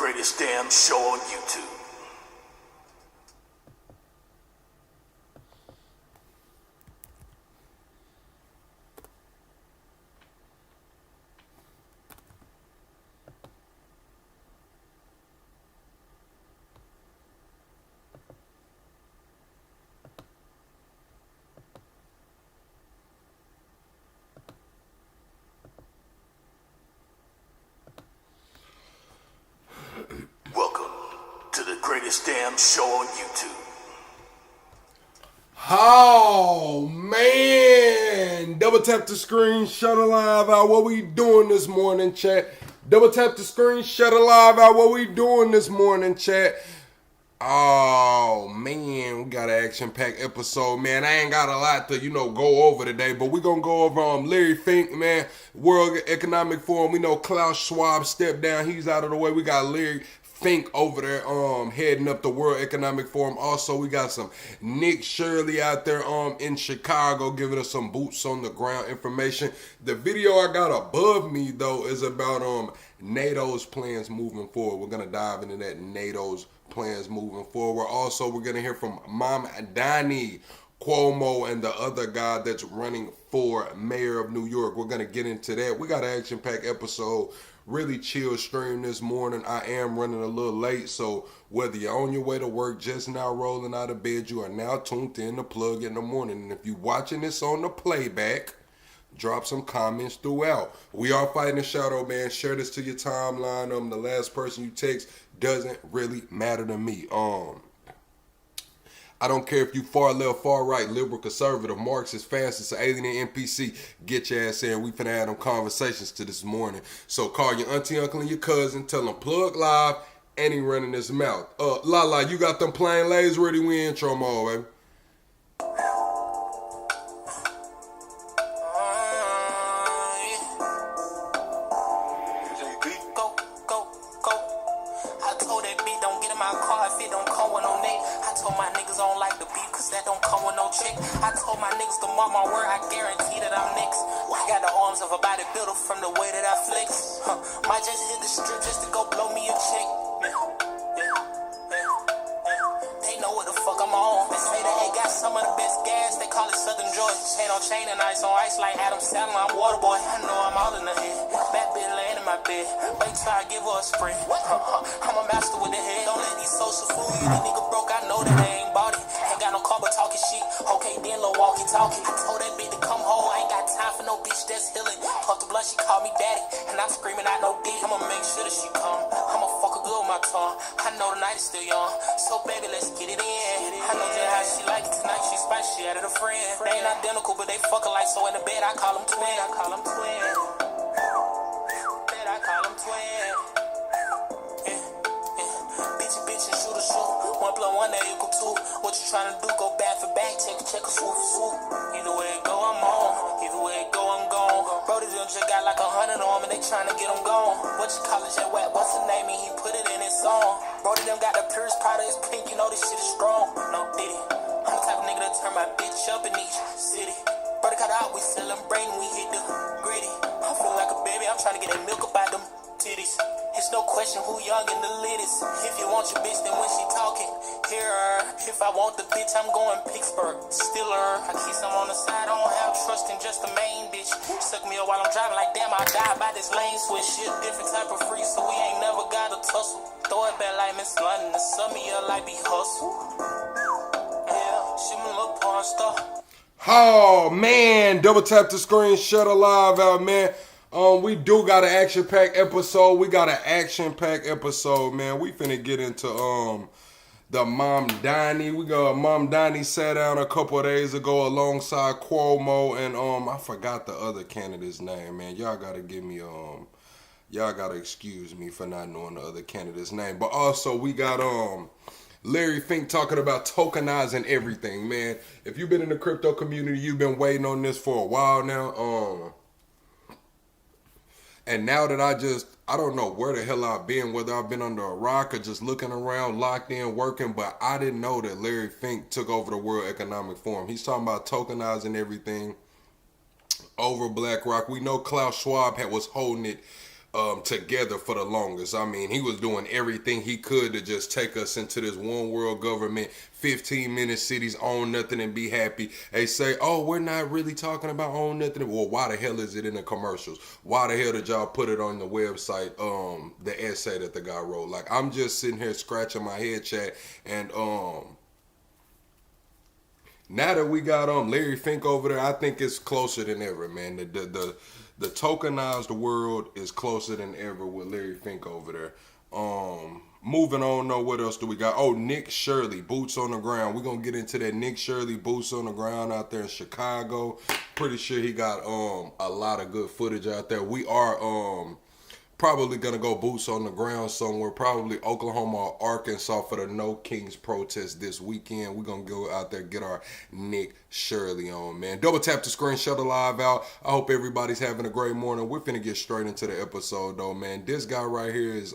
greatest damn show on YouTube. Welcome to the greatest damn show on YouTube. Oh man, double tap the screen, shut a live out. What we doing this morning, chat? Double tap the screen, shut a live out. What we doing this morning, chat? Oh man, we got an action-packed episode, man. I ain't got a lot to, go over today, but we gonna go over Larry Fink, man. World Economic Forum. We know Klaus Schwab stepped down. He's out of the way. We got Larry Fink over there heading up the World Economic Forum. Also, we got some Nick Shirley out there in Chicago giving us some boots on the ground information. The video I got above me though is about NATO's plans moving forward. We're gonna dive into that NATO's plans moving forward. Also, we're gonna hear from Mom Donnie Cuomo and the other guy that's running for mayor of New York. We're gonna get into that. We got an action-packed episode. Really chill stream this morning. I am running a little late, so whether you're on your way to work, just now rolling out of bed, you are now tuned in to Plug in the Morning. And if you're watching this on the playback, drop some comments throughout. We are fighting the shadow, man. Share this to your timeline. The last person you text doesn't really matter to me. I don't care if you far left, far right, liberal, conservative, Marxist, fascist, alien, NPC. Get your ass in. We finna have them conversations to this morning. So call your auntie, uncle, and your cousin. Tell them Plug live, and he running his mouth. Lala, you got them plain lays ready? We intro mode, baby. I told my niggas to mark my word, I guarantee that I'm next. I got the arms of a bodybuilder from the way that I flex. Might just hit the strip just to go blow me a check. They know what the fuck I'm on. They say that they got some of the best gas, they call it Southern Georgia. Chain on chain and ice on ice like Adam Sandler, I'm water boy. I know I'm all in the head. Bad bitch laying in my bed. Wait till I give her a sprint. I'm a master with the head. Don't let these social fool you. These nigga broke, I know that they ain't bought it. Ain't got no car but talking shit. Okay, then little walkie talkie. I told that bitch to come home. I ain't got time for no bitch that's healing. Puff the blunt, she called me daddy. And I'm screaming out no dick. I'ma make sure that she come. I'ma fuck her good with my tongue. I know the night is still young. So baby, let's get it in. I know just how she like it tonight. She spicy, she added a friend. They ain't identical, but they fuck alike. So in the bed, I call them twin. I call them twin. Bed, I call them twin. Bitch and shoot a shoot. 1 + 1 that equal 2. What you tryna do? Go back for back, check a swoop for swoop. Either way it go, I'm on. Either way it go, I'm gone. Brody them just got like 100 on me, and they tryna get them gone. What you call it, Jet Wet? What's the name? And he put it in his song. Brody them got the purest powder, it's pink, you know this shit is strong. No diddy. I'm the type of nigga that turn my bitch up in each city. Brody cut out, we sellin' brain, we hit the gritty. I'm feeling like a baby, I'm tryna get that milk up out them titties. It's no question who young and the latest. If you want your bitch, then when she talking, hear her. If I want the bitch, I'm going Pittsburgh. Still her. I keep some on the side, I don't have trust in just the main bitch. Suck me up while I'm driving like damn, I die by this lane switch. Shit, different type of free, so we ain't never got a tussle. Throw it back like Miss London, and sum me up like be hustle. Yeah, she my little porn star. Oh man, double tap the screen, shut a live out, man. We do got an action-packed episode. We got an action-packed episode, man. We finna get into the Mom Donnie. Mom Donnie sat down a couple of days ago alongside Cuomo and I forgot the other candidate's name, man. Y'all gotta give me y'all gotta excuse me for not knowing the other candidate's name. But also we got Larry Fink talking about tokenizing everything, man. If you've been in the crypto community, you've been waiting on this for a while now. And now that I don't know where the hell I've been, whether I've been under a rock or just looking around, locked in, working, but I didn't know that Larry Fink took over the World Economic Forum. He's talking about tokenizing everything over BlackRock. We know Klaus Schwab was holding it together for the longest. I mean, he was doing everything he could to just take us into this one world government, 15-minute cities, own nothing and be happy. They say, oh, we're not really talking about own nothing. Well, why the hell is it in the commercials? Why the hell did y'all put it on the website, the essay that the guy wrote? Like, I'm just sitting here scratching my head, chat, and now that we got Larry Fink over there, I think it's closer than ever, man. The tokenized world is closer than ever with Larry Fink over there. Moving on, what else do we got? Oh, Nick Shirley, boots on the ground. We're gonna get into that Nick Shirley, boots on the ground out there in Chicago. Pretty sure he got a lot of good footage out there. We are probably gonna go boots on the ground somewhere, probably Oklahoma or Arkansas for the No Kings protest this weekend. We're gonna go out there, get our Nick Shirley on, man. Double tap the screen, shut the live out. I hope everybody's having a great morning. We're finna get straight into the episode though, man. This guy right here is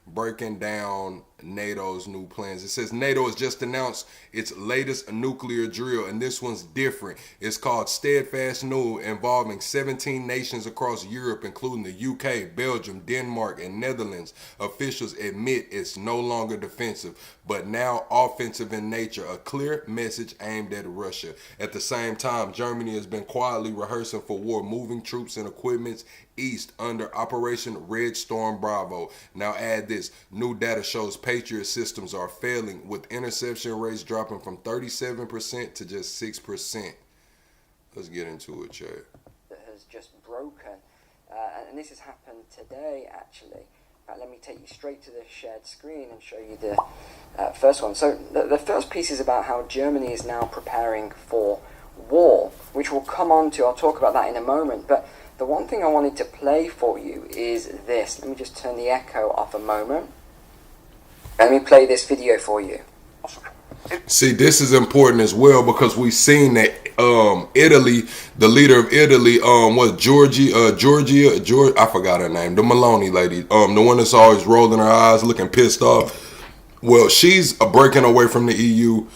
breaking down NATO's new plans. It says NATO has just announced its latest nuclear drill, and this one's different. It's called Steadfast New, involving 17 nations across Europe, including the UK, Belgium, Denmark, and Netherlands. Officials admit it's no longer defensive, but now offensive in nature, a clear message aimed at Russia. At the same time, Germany has been quietly rehearsing for war, moving troops and equipment east under Operation Red Storm Bravo. Now add this, new data shows Patriot systems are failing, with interception rates dropping from 37% to just 6%. Let's get into it, Chad. That has just broken, and this has happened today, actually. Let me take you straight to the shared screen and show you the first one. So the first piece is about how Germany is now preparing for war, which we'll come on to. I'll talk about that in a moment, but the one thing I wanted to play for you is this. Let me just turn the echo off a moment. Let me play this video for you. See, this is important as well because we've seen that Italy, the leader of Italy, was Georgia, I forgot her name, the Maloney lady, the one that's always rolling her eyes, looking pissed off. Well, she's breaking away from the EU,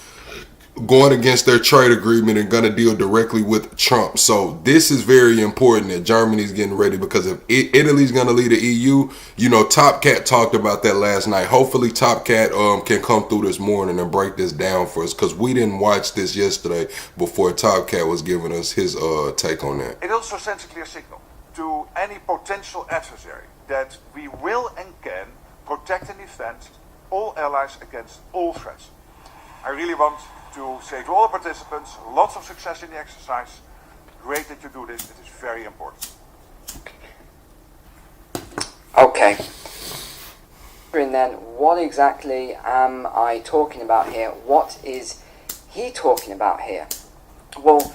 going against their trade agreement and going to deal directly with Trump. So this is very important that Germany's getting ready, because if Italy's going to lead the EU, you know, Top Cat talked about that last night. Hopefully Top Cat can come through this morning and break this down for us, because we didn't watch this yesterday before Top Cat was giving us his take on that. It also sends a clear signal to any potential adversary that we will and can protect and defend all allies against all threats. I really want to say to all participants, lots of success in the exercise. Great that you do this, it is very important. Okay. And then, what exactly am I talking about here? What is he talking about here? Well,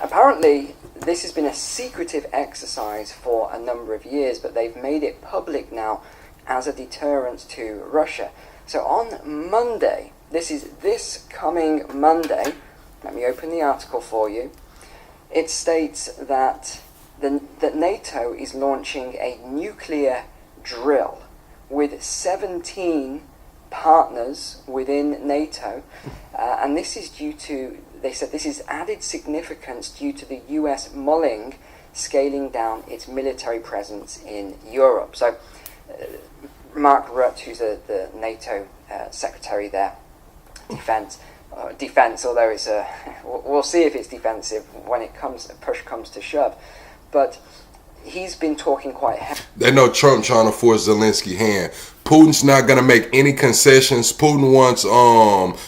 apparently this has been a secretive exercise for a number of years, but they've made it public now as a deterrent to Russia. So on Monday, this is this coming Monday, let me open the article for you. It states that that NATO is launching a nuclear drill with 17 partners within NATO, and this is due to, they said this is added significance due to the US mulling scaling down its military presence in Europe. So Mark Rutte, who's the NATO secretary there, defense, although it's we'll see if it's defensive when push comes to shove, but he's been talking quite heavily. They know Trump trying to force Zelensky's hand. Putin's not going to make any concessions. Putin wants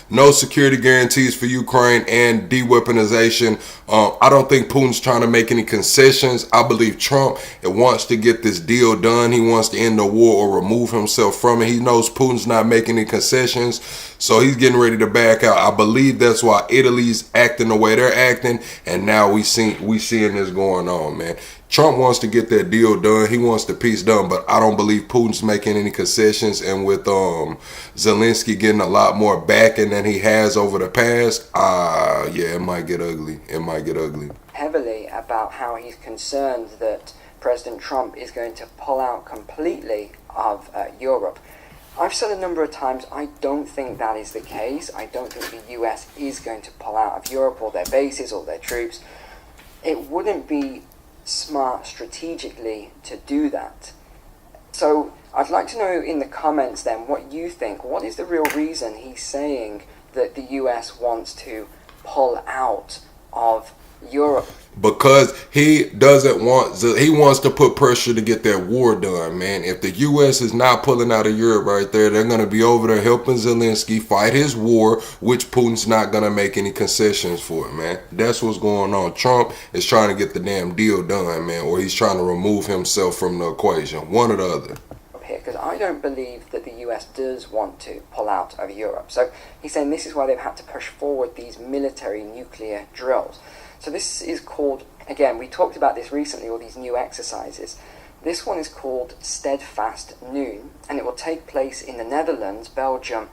no security guarantees for Ukraine and de-weaponization. I don't think Putin's trying to make any concessions. I believe Trump wants to get this deal done. He wants to end the war or remove himself from it. He knows Putin's not making any concessions, so he's getting ready to back out. I believe that's why Italy's acting the way they're acting, and now we seeing this going on, man. Trump wants to get that deal done. He wants the peace done, but I don't believe Putin's making any concessions. And with Zelensky getting a lot more backing than he has over the past, yeah, it might get ugly. It might get ugly. Heavily about how he's concerned that President Trump is going to pull out completely of Europe. I've said a number of times, I don't think that is the case. I don't think the US is going to pull out of Europe or their bases or their troops. It wouldn't be smart strategically to do that. So I'd like to know in the comments then what you think. What is the real reason he's saying that the US wants to pull out of Europe? Because he doesn't want, he wants to put pressure to get that war done, man. If the U.S. is not pulling out of Europe right there, they're going to be over there helping Zelensky fight his war, which Putin's not going to make any concessions for it, man. That's what's going on. Trump is trying to get the damn deal done, man, or he's trying to remove himself from the equation. One or the other. Because I don't believe that the US does want to pull out of Europe. So he's saying this is why they've had to push forward these military nuclear drills. So this is called, again, we talked about this recently, all these new exercises. This one is called Steadfast Noon, and it will take place in the Netherlands, Belgium,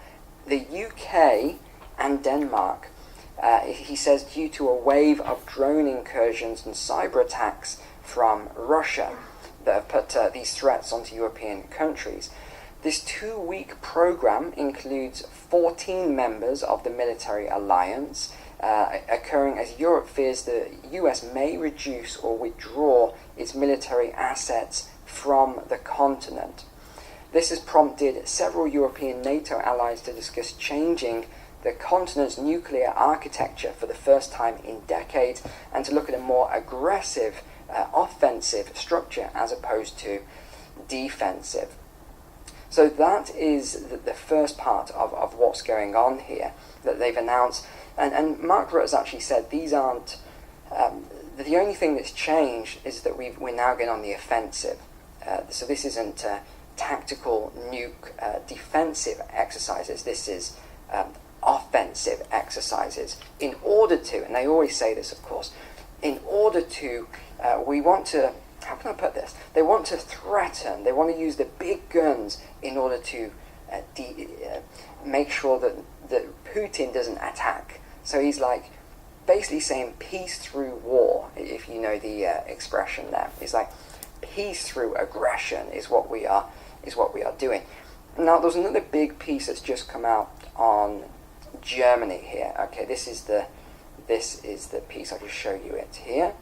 the UK, and Denmark. He says due to a wave of drone incursions and cyber attacks from Russia that have put these threats onto European countries. This 2-week program includes 14 members of the military alliance, occurring as Europe fears the US may reduce or withdraw its military assets from the continent. This has prompted several European NATO allies to discuss changing the continent's nuclear architecture for the first time in decades and to look at a more aggressive offensive structure as opposed to defensive. So that is the first part of what's going on here that they've announced. And Mark Rutte's actually said these aren't, the only thing that's changed is that we're now getting on the offensive. So this isn't tactical nuke defensive exercises, this is offensive exercises in order to, and they always say this of course, in order to, we want to, how can I put this? They want to threaten, they want to use the big guns in order to make sure that Putin doesn't attack. So he's like basically saying peace through war, if you know the expression there. It's like peace through aggression is what we are doing. Now there's another big piece that's just come out on Germany here. Okay, this is the piece. I'll just show you it here.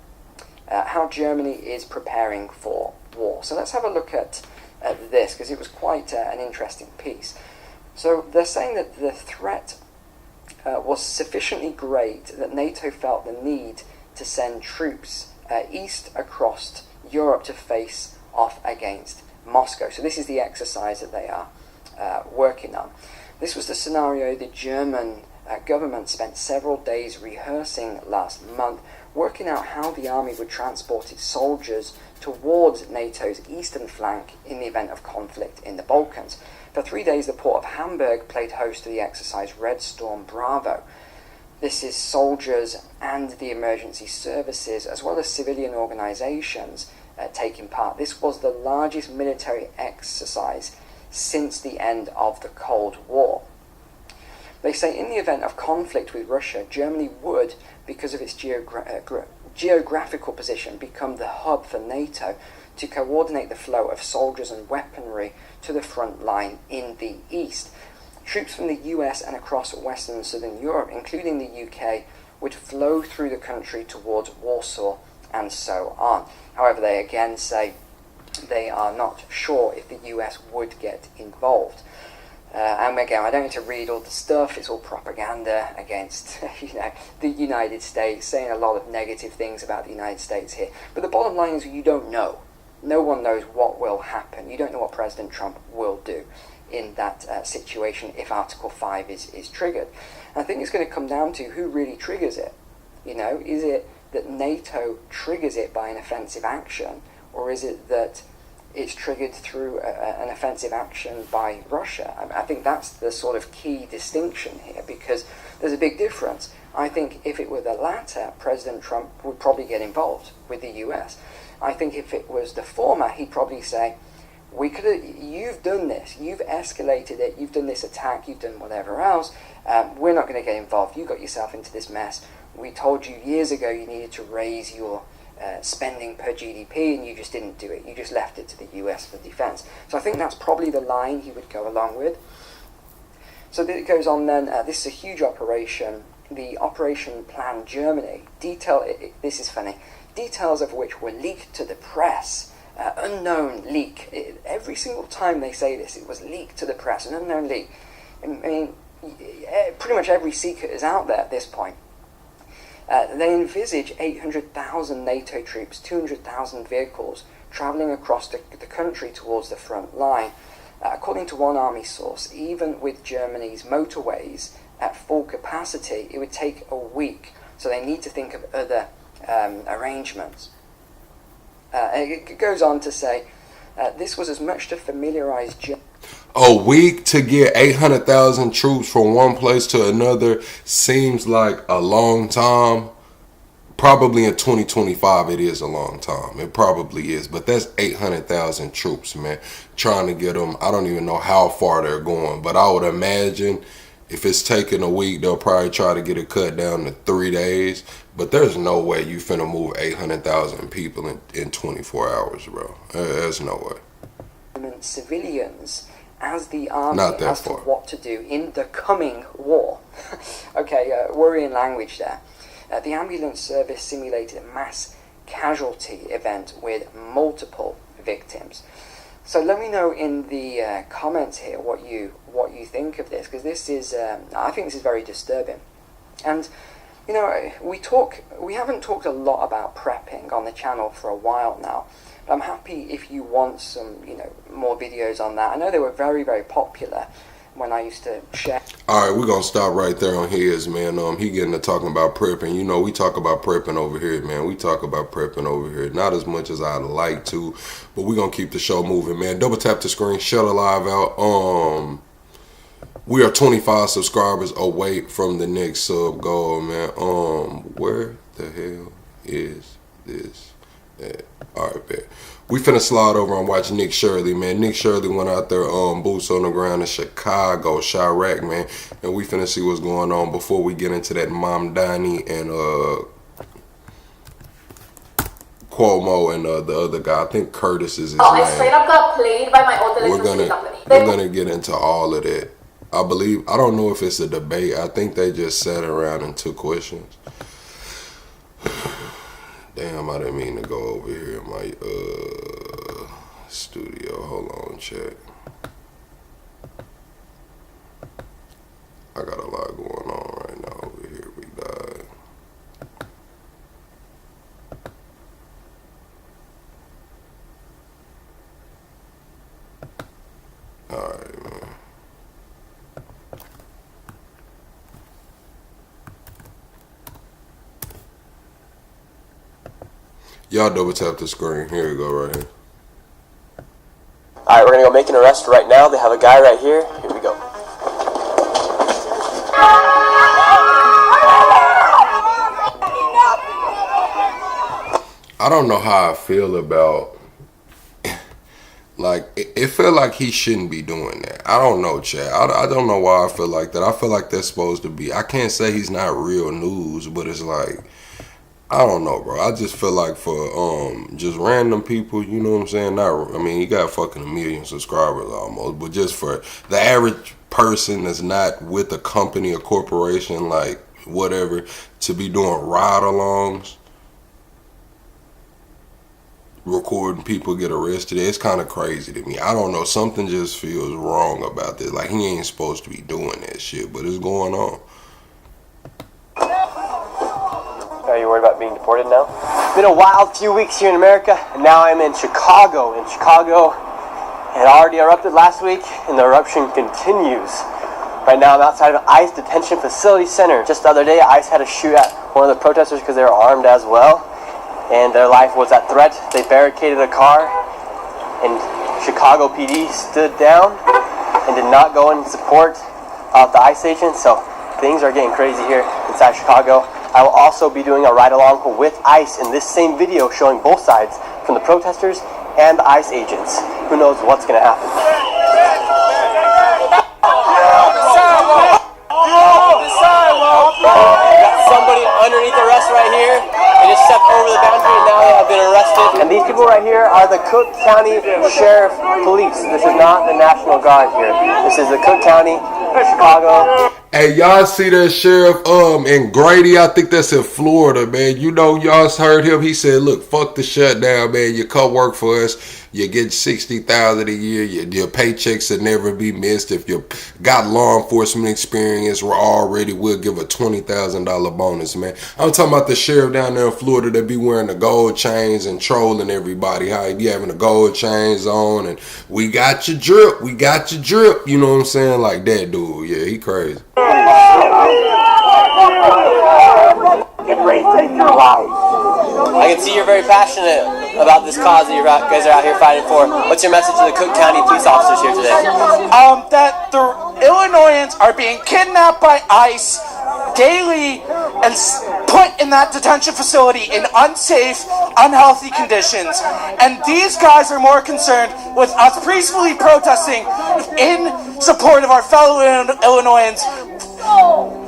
How Germany is preparing for war. So let's have a look at this, because it was quite an interesting piece. So they're saying that the threat was sufficiently great that NATO felt the need to send troops east across Europe to face off against Moscow. So this is the exercise that they are working on. This was the scenario the German government spent several days rehearsing last month, working out how the army would transport its soldiers towards NATO's eastern flank in the event of conflict in the Balkans. For 3 days, the port of Hamburg played host to the exercise Red Storm Bravo. This is soldiers and the emergency services, as well as civilian organizations, taking part. This was the largest military exercise since the end of the Cold War. They say in the event of conflict with Russia, Germany would, because of its geographical position, become the hub for NATO to coordinate the flow of soldiers and weaponry to the front line in the east. Troops from the US and across Western and Southern Europe, including the UK, would flow through the country towards Warsaw and so on. However, they again say they are not sure if the US would get involved. And again, I don't need to read all the stuff, it's all propaganda against the United States, saying a lot of negative things about the United States here. But the bottom line is you don't know. No one knows what will happen. You don't know what President Trump will do in that situation if Article 5 is triggered. And I think it's going to come down to who really triggers it. Is it that NATO triggers it by an offensive action, or is it that it's triggered through an offensive action by Russia? I think that's the sort of key distinction here, because there's a big difference. I think if it were the latter, President Trump would probably get involved with the US. I think if it was the former, he'd probably say, you've done this, you've escalated it, you've done this attack, you've done whatever else, we're not going to get involved, you got yourself into this mess, we told you years ago you needed to raise your spending per GDP, and you just didn't do it, you just left it to the US for defense. So I think that's probably the line he would go along with. So it goes on then, this is a huge operation, the Operation Plan Germany, this is funny, details of which were leaked to the press unknown leak. Every single time they say this, it was leaked to the press, an unknown leak. I mean, pretty much every secret is out there at this point. They envisage 800,000 NATO troops, 200,000 vehicles travelling across the country towards the front line. According to one army source, even with Germany's motorways at full capacity, it would take a week. So they need to think of other arrangements. It goes on to say, this was as much to familiarise Germany. A week to get 800,000 troops from one place to another seems like a long time. Probably in 2025 it is a long time. It probably is. But that's 800,000 troops, man. Trying to get them. I don't even know how far they're going. But I would imagine if it's taking a week, they'll probably try to get it cut down to 3 days. But there's no way you finna move 800,000 people in 24 hours, bro. There's no way. Civilians as the army as to far. what to do in the coming war. Okay, worrying language there. The ambulance service simulated a mass casualty event with multiple victims. So let me know in the comments here what you think of this, because this is I think this is very disturbing. And you know, we haven't talked a lot about prepping on the channel for a while now. But I'm happy if you want some, more videos on that. I know they were very, very popular when I used to share. All right, we're going to stop right there on his, man. He getting to talking about prepping. You know, we talk about prepping over here, man. We talk about prepping over here. Not as much as I'd like to, but we're going to keep the show moving, man. Double tap the screen, shut the live out. We are 25 subscribers away from the next sub goal, man. Where the hell is this at? All right, bet. We finna slide over and watch Nick Shirley, man. Nick Shirley went out there, boots on the ground in Chicago, Chirac, man. And we finna see what's going on before we get into that Mamdani and Cuomo and the other guy. I think Curtis is his name. I straight up got played by my old We're gonna get into all of that. I don't know if it's a debate. I think they just sat around and took questions. Damn, I didn't mean to go over here in my studio. Hold on, chat. I got a lot going on right now over here. We got alright, man. Y'all double tap the screen. Here we go, right here. Alright, we're gonna go make an arrest right now. They have a guy right here. Here we go. I don't know how I feel about, like, it felt like he shouldn't be doing that. I don't know, Chad. I don't know why I feel like that. I feel like that's supposed to be, I can't say he's not real news, but it's like, I don't know, bro. I just feel like for just random people, you know what I'm saying? I mean, he got fucking 1 million subscribers almost, but just for the average person that's not with a company or corporation, like whatever, to be doing ride-alongs, recording people get arrested, it's kind of crazy to me. I don't know. Something just feels wrong about this. Like, he ain't supposed to be doing that shit, but it's going on. Are you worried about being deported now? It's been a wild few weeks here in America, and now I'm in Chicago. In Chicago, it already erupted last week, and the eruption continues. Right now, I'm outside of ICE Detention Facility Center. Just the other day, ICE had to shoot at one of the protesters because they were armed as well, and their life was at threat. They barricaded a car, and Chicago PD stood down and did not go in support of the ICE agents, so things are getting crazy here inside Chicago. I will also be doing a ride-along with ICE in this same video showing both sides, from the protesters and the ICE agents. Who knows what's going to happen. Got somebody underneath arrest right here. They just stepped over the boundary and now they have been arrested. And these people right here are the Cook County Sheriff Police. This is not the National Guard here. This is the Cook County, Chicago. Hey, y'all see that sheriff in Grady? I think that's in Florida, man. You know, y'all heard him. He said, "Look, fuck the shutdown, man. You come work for us. You get $60,000 a year. Your paychecks will never be missed. If you got law enforcement experience, we'll give a $20,000 bonus, man." I'm talking about the sheriff down there in Florida that be wearing the gold chains and trolling everybody. How he be having the gold chains on and we got your drip, we got your drip. You know what I'm saying? Like that dude. Yeah, he crazy. I can see you're very passionate about this cause that you guys are out here fighting for. What's your message to the Cook County police officers here today? That the Illinoisans are being kidnapped by ICE daily and put in that detention facility in unsafe, unhealthy conditions. And these guys are more concerned with us peacefully protesting in support of our fellow Illinoisans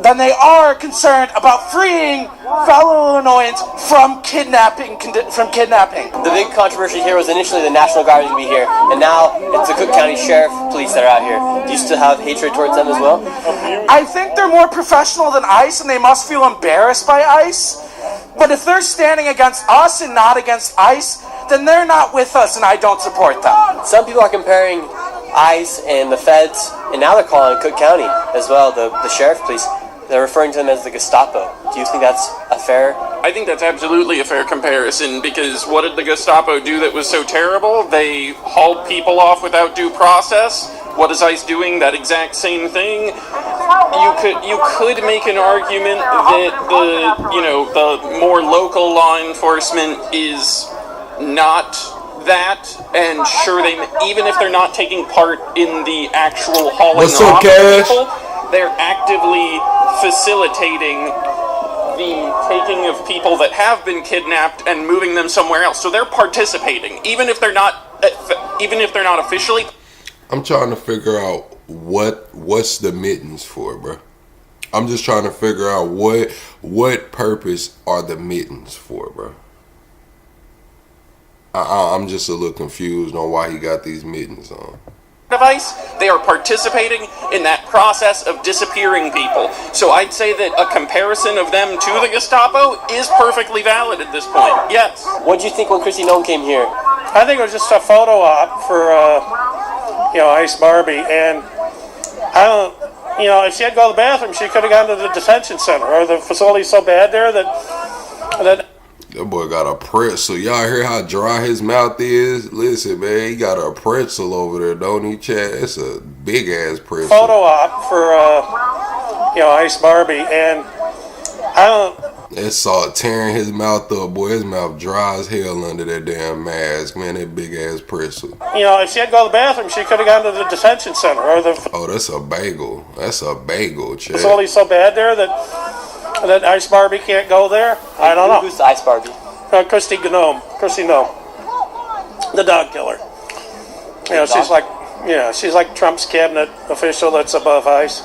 than they are concerned about freeing fellow Illinoisans from kidnapping. The big controversy here was initially the National Guard to be here, and now it's the Cook County Sheriff Police that are out here. Do you still have hatred towards them as well? I think they're more professional than ICE, and they must feel embarrassed by ICE. But if they're standing against us and not against ICE, then they're not with us, and I don't support them. Some people are comparing ICE and the feds, and now they're calling Cook County as well, the Sheriff Police. They're referring to them as the Gestapo. Do you think that's a fair? I think that's absolutely a fair comparison, because what did the Gestapo do that was so terrible? They hauled people off without due process. What is ICE doing? That exact same thing. You could make an argument that the more local law enforcement is not that, and sure, they even if they're not taking part in the actual hauling What's up, off of Cash? people, they're actively facilitating the taking of people that have been kidnapped and moving them somewhere else. So they're participating, even if they're not officially. I'm trying to figure out what's the mittens for, bro. I'm just trying to figure out what purpose are the mittens for, bro. I'm just a little confused on why he got these mittens on. Device, they are participating in that process of disappearing people. So I'd say that a comparison of them to the Gestapo is perfectly valid at this point. Yes. What did you think when Chrissy Nome came here? I think it was just a photo op for, Ice Barbie, and I don't, if she had to go to the bathroom, she could have gone to the detention center, or the facility's so bad there that. That boy got a pretzel. Y'all hear how dry his mouth is? Listen, man, he got a pretzel over there, don't he, Chad? It's a big ass pretzel. Photo op for, Ice Barbie, and I don't. That salt tearing his mouth up, boy. His mouth dry as hell under that damn mask, man. That big ass pretzel. If she had to go to the bathroom, she could have gone to the detention center, or the. Oh, that's a bagel. That's a bagel, Chad. Facility's so bad there that Ice Barbie can't go there. I don't know. Who's the Ice Barbie? Chrissy Nome, the dog killer. She's like Trump's cabinet official that's above ICE.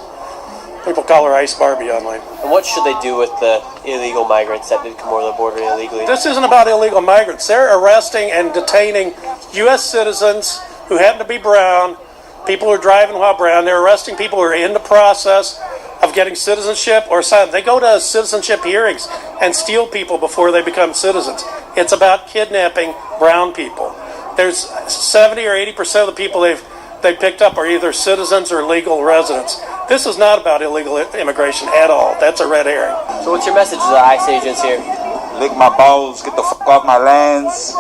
People call her Ice Barbie online. And what should they do with the illegal migrants that did come over the border illegally? This isn't about illegal migrants. They're arresting and detaining U.S. citizens who happen to be brown, people who are driving while brown. They're arresting people who are in the process of getting citizenship or asylum. They go to citizenship hearings and steal people before they become citizens. It's about kidnapping brown people. There's 70 or 80% of the people they picked up are either citizens or legal residents. This is not about illegal immigration at all. That's a red herring. So what's your message to the ICE agents here? Lick my balls, get the fuck off my lands.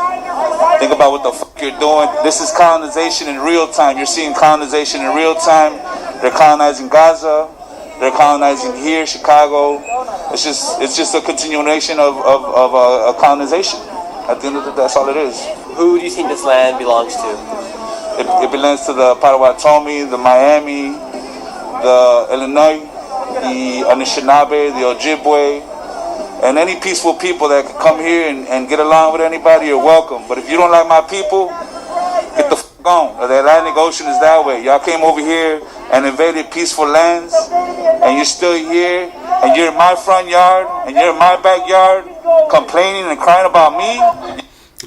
Think about what the fuck you're doing. This is colonization in real time. You're seeing colonization in real time. They're colonizing Gaza. They're colonizing here, Chicago. It's just a continuation of a colonization. At the end of the day, that's all it is. Who do you think this land belongs to? It belongs to the Potawatomi, the Miami, the Illinois, the Anishinaabe, the Ojibwe, and any peaceful people that can come here and get along with anybody, you're welcome. But if you don't like my people, get the fuck on. The Atlantic Ocean is that way. Y'all came over here and invaded peaceful lands, and you're still here, and you're in my front yard, and you're in my backyard, complaining and crying about me.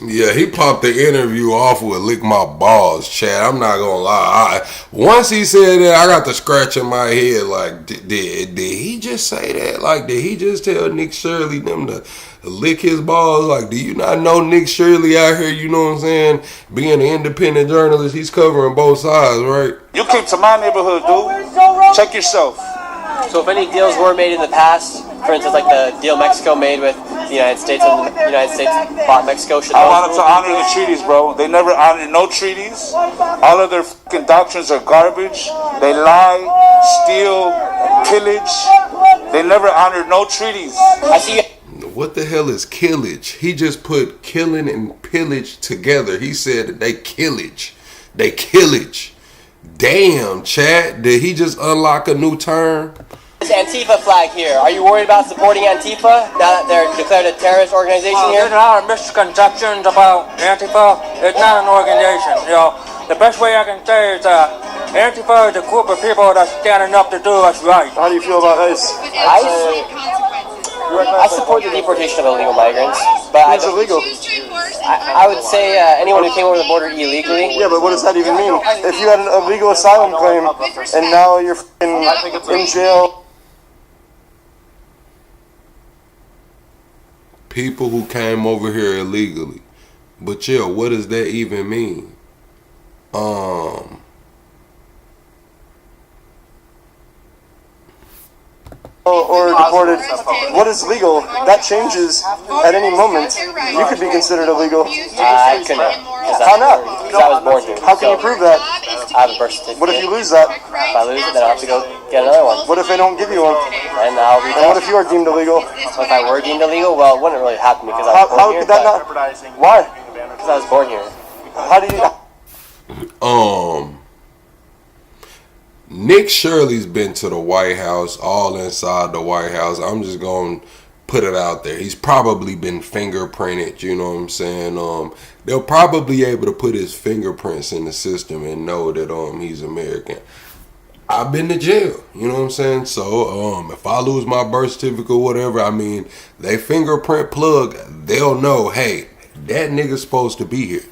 Yeah, he popped the interview off with "lick my balls," Chad. I'm not gonna lie. Once he said that, I got the scratch in my head. Like, did he just say that? Like, did he just tell Nick Shirley them to lick his balls? Like, do you not know Nick Shirley out here? You know what I'm saying? Being an independent journalist, he's covering both sides, right? You came to my neighborhood, dude. Check yourself. So if any deals were made in the past, for instance, like the deal Mexico made with the United States and the United States bought Mexico, should I those wanted to rules be honor the changed? treaties, bro. They never honored no treaties. All of their fucking doctrines are garbage. They lie, steal, pillage. They never honored no treaties. I see you. What the hell is killage? He just put killing and pillage together. He said that they killage. They killage. Damn, Chad. Did he just unlock a new term? This Antifa flag here. Are you worried about supporting Antifa now that they're declared a terrorist organization here? There's a lot of misconceptions about Antifa. It's not an organization. You know, the best way I can say is Antifa is a group of people that's standing up to do what's right. How do you feel about ICE? I support the deportation of illegal migrants, but It's illegal. I would say anyone who came over the border illegally. Yeah, but what does that even mean? If you had an illegal asylum claim and now you're in jail. People who came over here illegally. But yeah, what does that even mean? Or deported. What is legal? That changes at any moment. You could be considered illegal. I couldn't. How not? Because I was born here. How can you prove that? I have a birth certificate. What if you lose that? If I lose it, then I'll have to go get another one. What if they don't give you one? And I'll be And what if you are deemed illegal? If I were deemed illegal, well, it wouldn't really happen because I was born How here. could that not? Why? Because I was born here. How do you? Nick Shirley's been to the White House, all inside the White House. I'm just going to put it out there. He's probably been fingerprinted, you know what I'm saying? They'll probably be able to put his fingerprints in the system and know that he's American. I've been to jail, you know what I'm saying? So if I lose my birth certificate or whatever, I mean, they fingerprint plug, they'll know, hey, that nigga's supposed to be here.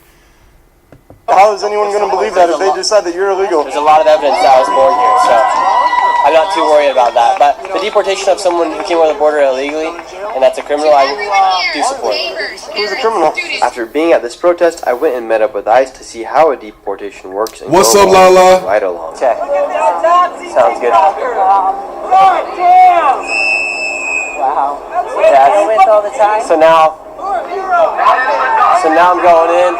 How is anyone going to believe that if they decide that you're illegal? There's a lot of evidence that I was born here, so I'm not too worried about that. But the deportation of someone who came over the border illegally, and that's a criminal, I do support. Who's a criminal? After being at this protest, I went and met up with ICE to see how a deportation works. And What's go up, along Lala? Right along. Okay. Sounds good. Wow. Yeah. all the time. So now I'm going in.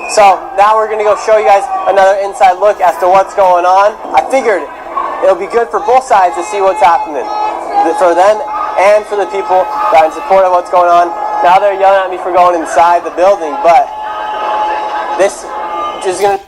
So now we're gonna go show you guys another inside look as to what's going on. I figured it'll be good for both sides to see what's happening, for them and for the people that are in support of what's going on. Now they're yelling at me for going inside the building, but this is gonna.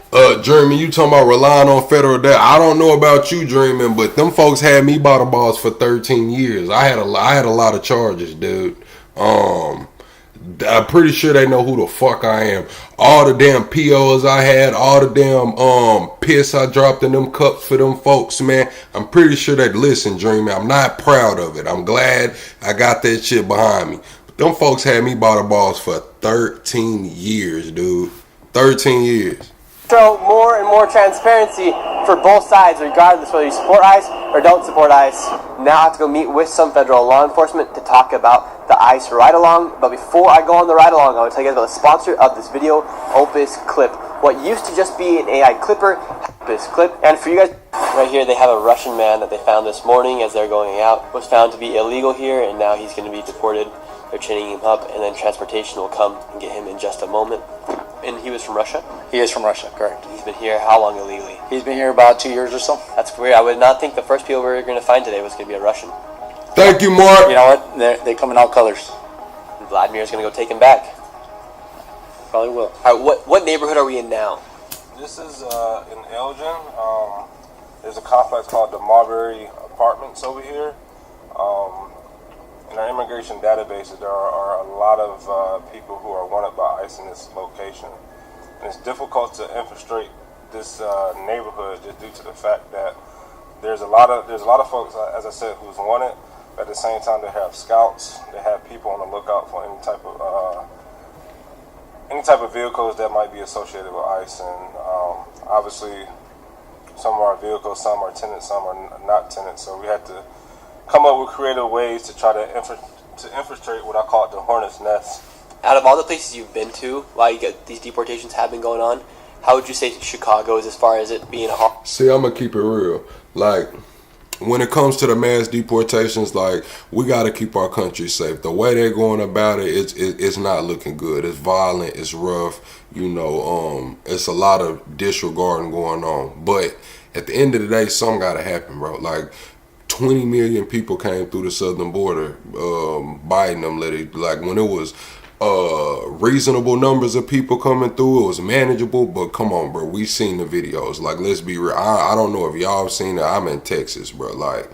Dreaming, you talking about relying on federal debt. I don't know about you, Dreaming, but them folks had me by the balls for 13 years. I had a lot of charges, dude. I'm pretty sure they know who the fuck I am. All the damn POs I had, all the damn piss I dropped in them cups for them folks, man. I'm pretty sure they listen, Dreaming. I'm not proud of it. I'm glad I got that shit behind me. But them folks had me by the balls for 13 years, dude. 13 years. Show more and more transparency for both sides, regardless whether you support ICE or don't support ICE. Now I have to go meet with some federal law enforcement to talk about the ICE ride-along. But before I go on the ride-along, I want to tell you guys about the sponsor of this video, Opus Clip. What used to just be an AI clipper, Opus Clip. And for you guys, right here they have a Russian man that they found this morning as they're going out. Was found to be illegal here, and now he's going to be deported. They're chaining him up, and then transportation will come and get him in just a moment. And he was from Russia? He is from Russia, correct. He's been here how long illegally? He's been here about 2 years or so. That's weird. I would not think the first people we were going to find today was going to be a Russian. Thank you, Mark. You know what? They come in all colors. And Vladimir's going to go take him back. Probably will. All right, what neighborhood are we in now? This is in Elgin. There's a complex called the Marbury Apartments over here. In our immigration databases, there are a lot of people who are wanted by ICE in this location. And it's difficult to infiltrate this neighborhood just due to the fact that there's a lot of folks, as I said, who's wanted, At the same time, they have scouts. They have people on the lookout for any type of vehicles that might be associated with ICE. And obviously, some of our vehicles, some are tenants, some are not tenants. So we had to come up with creative ways to try to infiltrate what I call the hornet's nest. Out of all the places you've been to, while you get these deportations have been going on, how would you say Chicago is as far as it being a hard? See, I'm gonna keep it real. Like, when it comes to the mass deportations, like, we gotta keep our country safe. The way they're going about it, it's not looking good. It's violent. It's rough. You know, it's a lot of disregarding going on. But at the end of the day, something gotta happen, bro. Like, 20 million people came through the southern border. Biden them let it, like, when it was reasonable numbers of people coming through, it was manageable. But come on, bro, we seen the videos. Like, let's be real. I don't know if y'all have seen it. I'm in Texas, bro. Like,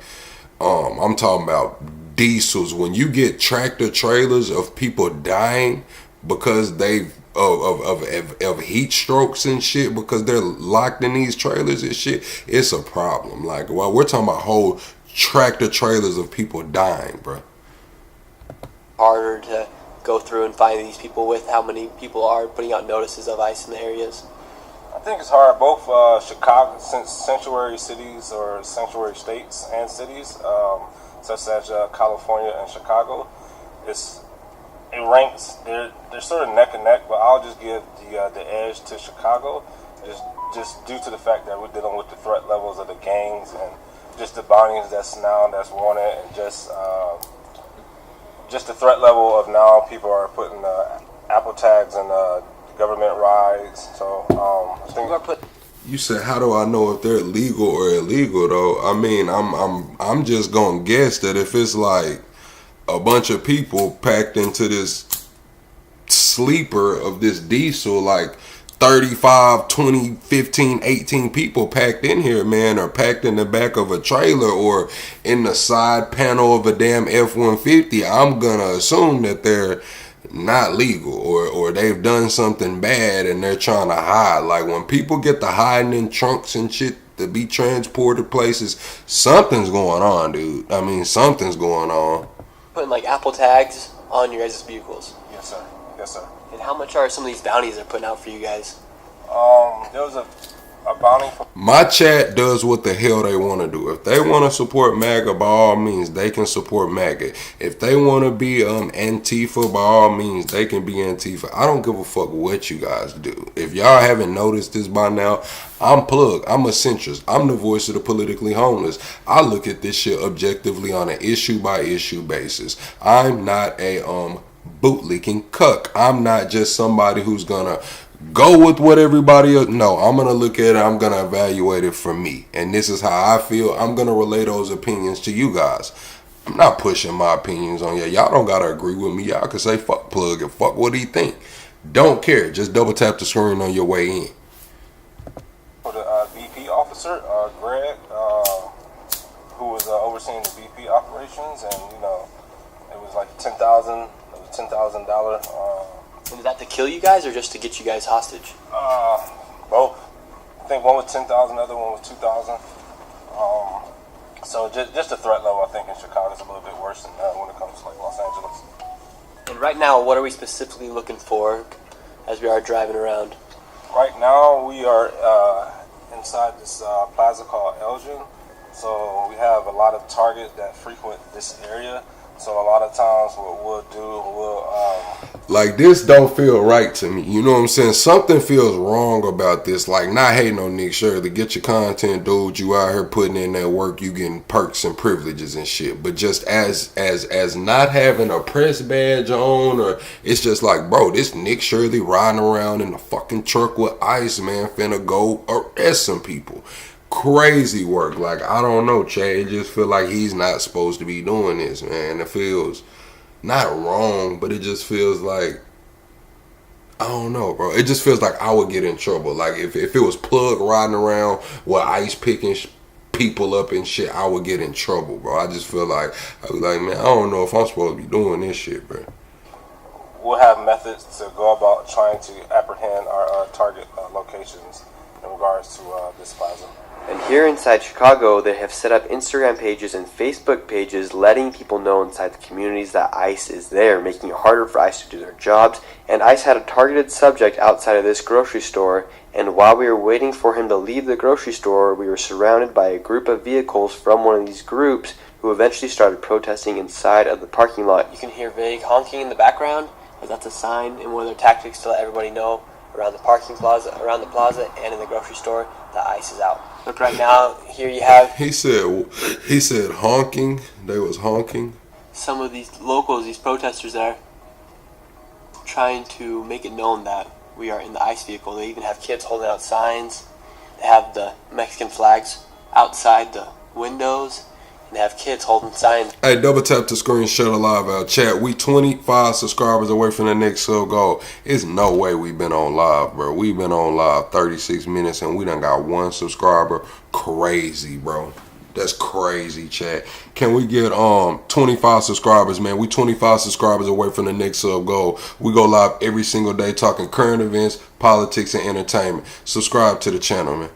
I'm talking about diesels. When you get tractor trailers of people dying because they've of heat strokes and shit because they're locked in these trailers and shit, it's a problem. Like, well, we're talking about whole tractor trailers of people dying, bro. Harder to go through and find these people with how many people are putting out notices of ICE in the areas? I think it's hard, both Chicago, sanctuary cities or sanctuary states and cities, such as California and Chicago. It ranks, they're sort of neck and neck, but I'll just give the edge to Chicago, just due to the fact that we're dealing with the threat levels of the gangs and just the bounties that's wanted, and just the threat level of now people are putting Apple tags and government rides. So I think you said, how do I know if they're legal or illegal though? I mean, I'm just gonna guess that if it's like a bunch of people packed into this sleeper of this diesel, like 35, 20, 15, 18 people packed in here, man, or packed in the back of a trailer or in the side panel of a damn F-150, I'm gonna assume that they're not legal or they've done something bad and they're trying to hide. Like, when people get to hiding in trunks and shit to be transported places, something's going on, dude. I mean, something's going on. Putting like Apple tags on your guys' vehicles. Yes, sir. Yes, sir. And how much are some of these bounties they're putting out for you guys? There was a bounty for... My chat does what the hell they want to do. If they want to support MAGA, by all means, they can support MAGA. If they want to be Antifa, by all means, they can be Antifa. I don't give a fuck what you guys do. If y'all haven't noticed this by now, I'm Plug. I'm a centrist. I'm the voice of the politically homeless. I look at this shit objectively on an issue-by-issue basis. I'm not a bootlicking cuck. I'm not just somebody who's gonna go with what everybody else. No, I'm gonna look at it, I'm gonna evaluate it for me, and this is how I feel. I'm gonna relay those opinions to you guys. I'm not pushing my opinions on you. Y'all don't gotta agree with me. Y'all can say fuck Plug and fuck what he think. Don't care. Just double tap the screen on your way in. For the BP officer, Greg, who was overseeing the BP operations, and it was like $10,000. And is that to kill you guys or just to get you guys hostage? Both. I think one was 10,000, the other one was 2,000. So just the threat level, I think, in Chicago is a little bit worse than that when it comes to like Los Angeles. And right now, what are we specifically looking for as we are driving around? Right now, we are inside this plaza called Elgin. So we have a lot of targets that frequent this area. So a lot of times what we'll do, like, this don't feel right to me. You know what I'm saying? Something feels wrong about this. Like, not hating on Nick Shirley. Get your content, dude. You out here putting in that work. You getting perks and privileges and shit. But just as not having a press badge on, or it's just like, bro, this Nick Shirley riding around in the fucking truck with ICE, man, finna go arrest some people. Crazy work. Like, I don't know, Chad. It just feel like he's not supposed to be doing this, man. It feels not wrong, but it just feels like, I don't know, bro. It just feels like I would get in trouble. Like, if it was Plug riding around with ICE picking people up and shit, I would get in trouble, bro. I just feel like, I was like, man, I don't know if I'm supposed to be doing this shit, bro. We'll have methods to go about trying to apprehend our target locations. in regards to this plaza. And here inside Chicago, they have set up Instagram pages and Facebook pages letting people know inside the communities that ICE is there, making it harder for ICE to do their jobs. And ICE had a targeted subject outside of this grocery store, and while we were waiting for him to leave the grocery store, we were surrounded by a group of vehicles from one of these groups who eventually started protesting inside of the parking lot. You can hear vague honking in the background, but that's a sign and one of their tactics to let everybody know around the around the plaza and in the grocery store that ICE is out. Look, right now, here you have... He said honking. They was honking. Some of these locals, these protesters there, trying to make it known that we are in the ICE vehicle. They even have kids holding out signs. They have the Mexican flags outside the windows. And they have kids holding signs. Hey, double tap the screen, shut a live out. Chat, we 25 subscribers away from the next sub goal. It's no way we been on live, bro. We been on live 36 minutes and we done got 1 subscriber. Crazy, bro. That's crazy, chat. Can we get 25 subscribers, man? We 25 subscribers away from the next sub goal. We go live every single day talking current events, politics, and entertainment. Subscribe to the channel, man.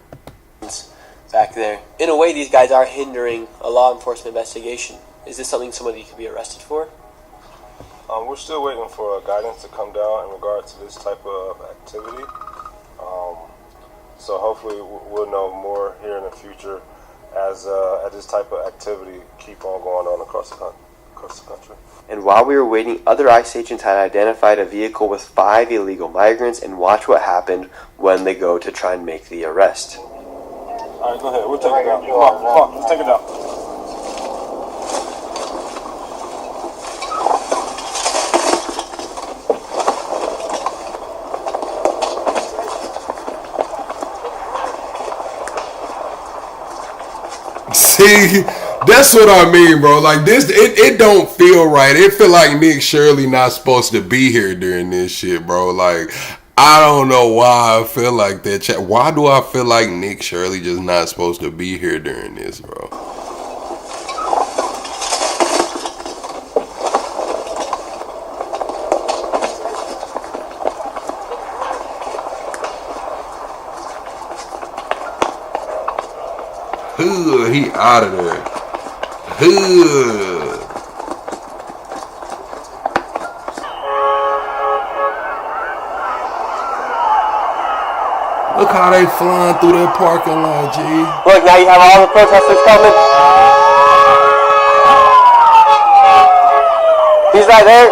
Back there. In a way, these guys are hindering a law enforcement investigation. Is this something somebody could be arrested for? We're still waiting for guidance to come down in regard to this type of activity. So hopefully we'll know more here in the future as this type of activity keep on going on across the country. And while we were waiting, other ICE agents had identified a vehicle with 5 illegal migrants, and watch what happened when they go to try and make the arrest. All right, go ahead. We'll take it down. Come on, let's take it down. See, that's what I mean, bro. Like this, it don't feel right. It feel like Nick Shirley not supposed to be here during this shit, bro. Like, I don't know why I feel like that. Chat. Why do I feel like Nick Shirley just not supposed to be here during this, bro? He out of there. Look how they flying through that parking lot, G. Look, now you have all the protesters coming. He's right there.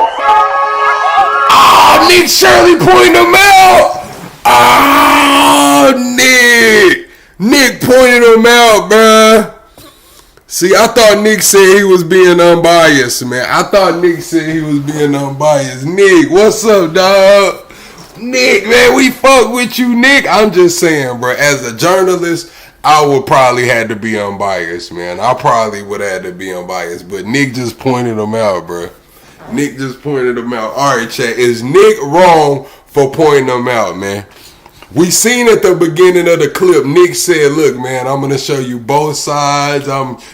Oh, Nick Shirley pointing them out. Oh, Nick. Nick pointed him out, bruh. See, I thought Nick said he was being unbiased, man. I thought Nick said he was being unbiased. Nick, what's up, dog? Nick, man, we fuck with you, Nick. I'm just saying, bro. As a journalist, I would probably had to be unbiased, man. I probably would have had to be unbiased. But Nick just pointed him out, bro. Nick just pointed him out. All right, chat. Is Nick wrong for pointing them out, man? We seen at the beginning of the clip, Nick said, look, man, I'm going to show you both sides.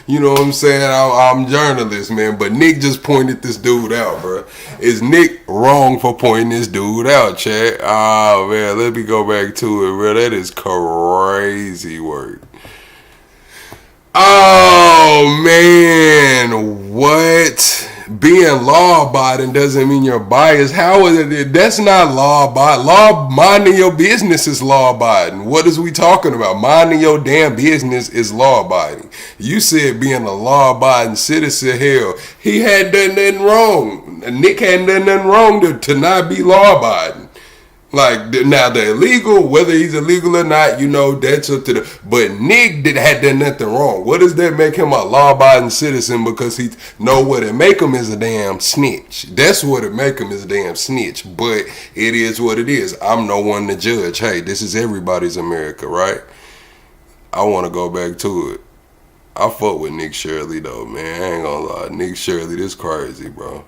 You know what I'm saying? I'm journalist, man. But Nick just pointed this dude out, bro. Is Nick wrong for pointing this dude out, chat? Oh, man, let me go back to it, bro. That is crazy work. Oh, man, what? Being law-abiding doesn't mean you're biased. How is it? That's not law-abiding. Minding your business is law-abiding. What is we talking about? Minding your damn business is law-abiding. You said being a law-abiding citizen, hell, he hadn't done nothing wrong. Nick hadn't done nothing wrong to not be law-abiding. Like, now the illegal, whether he's illegal or not, you know, that's up to the... But Nick had done nothing wrong. What does that make him a law-abiding citizen? Because he know what it make him is a damn snitch. That's what it make him is a damn snitch. But it is what it is. I'm no one to judge. Hey, this is everybody's America, right? I want to go back to it. I fuck with Nick Shirley, though, man. I ain't gonna lie. Nick Shirley, this crazy, bro.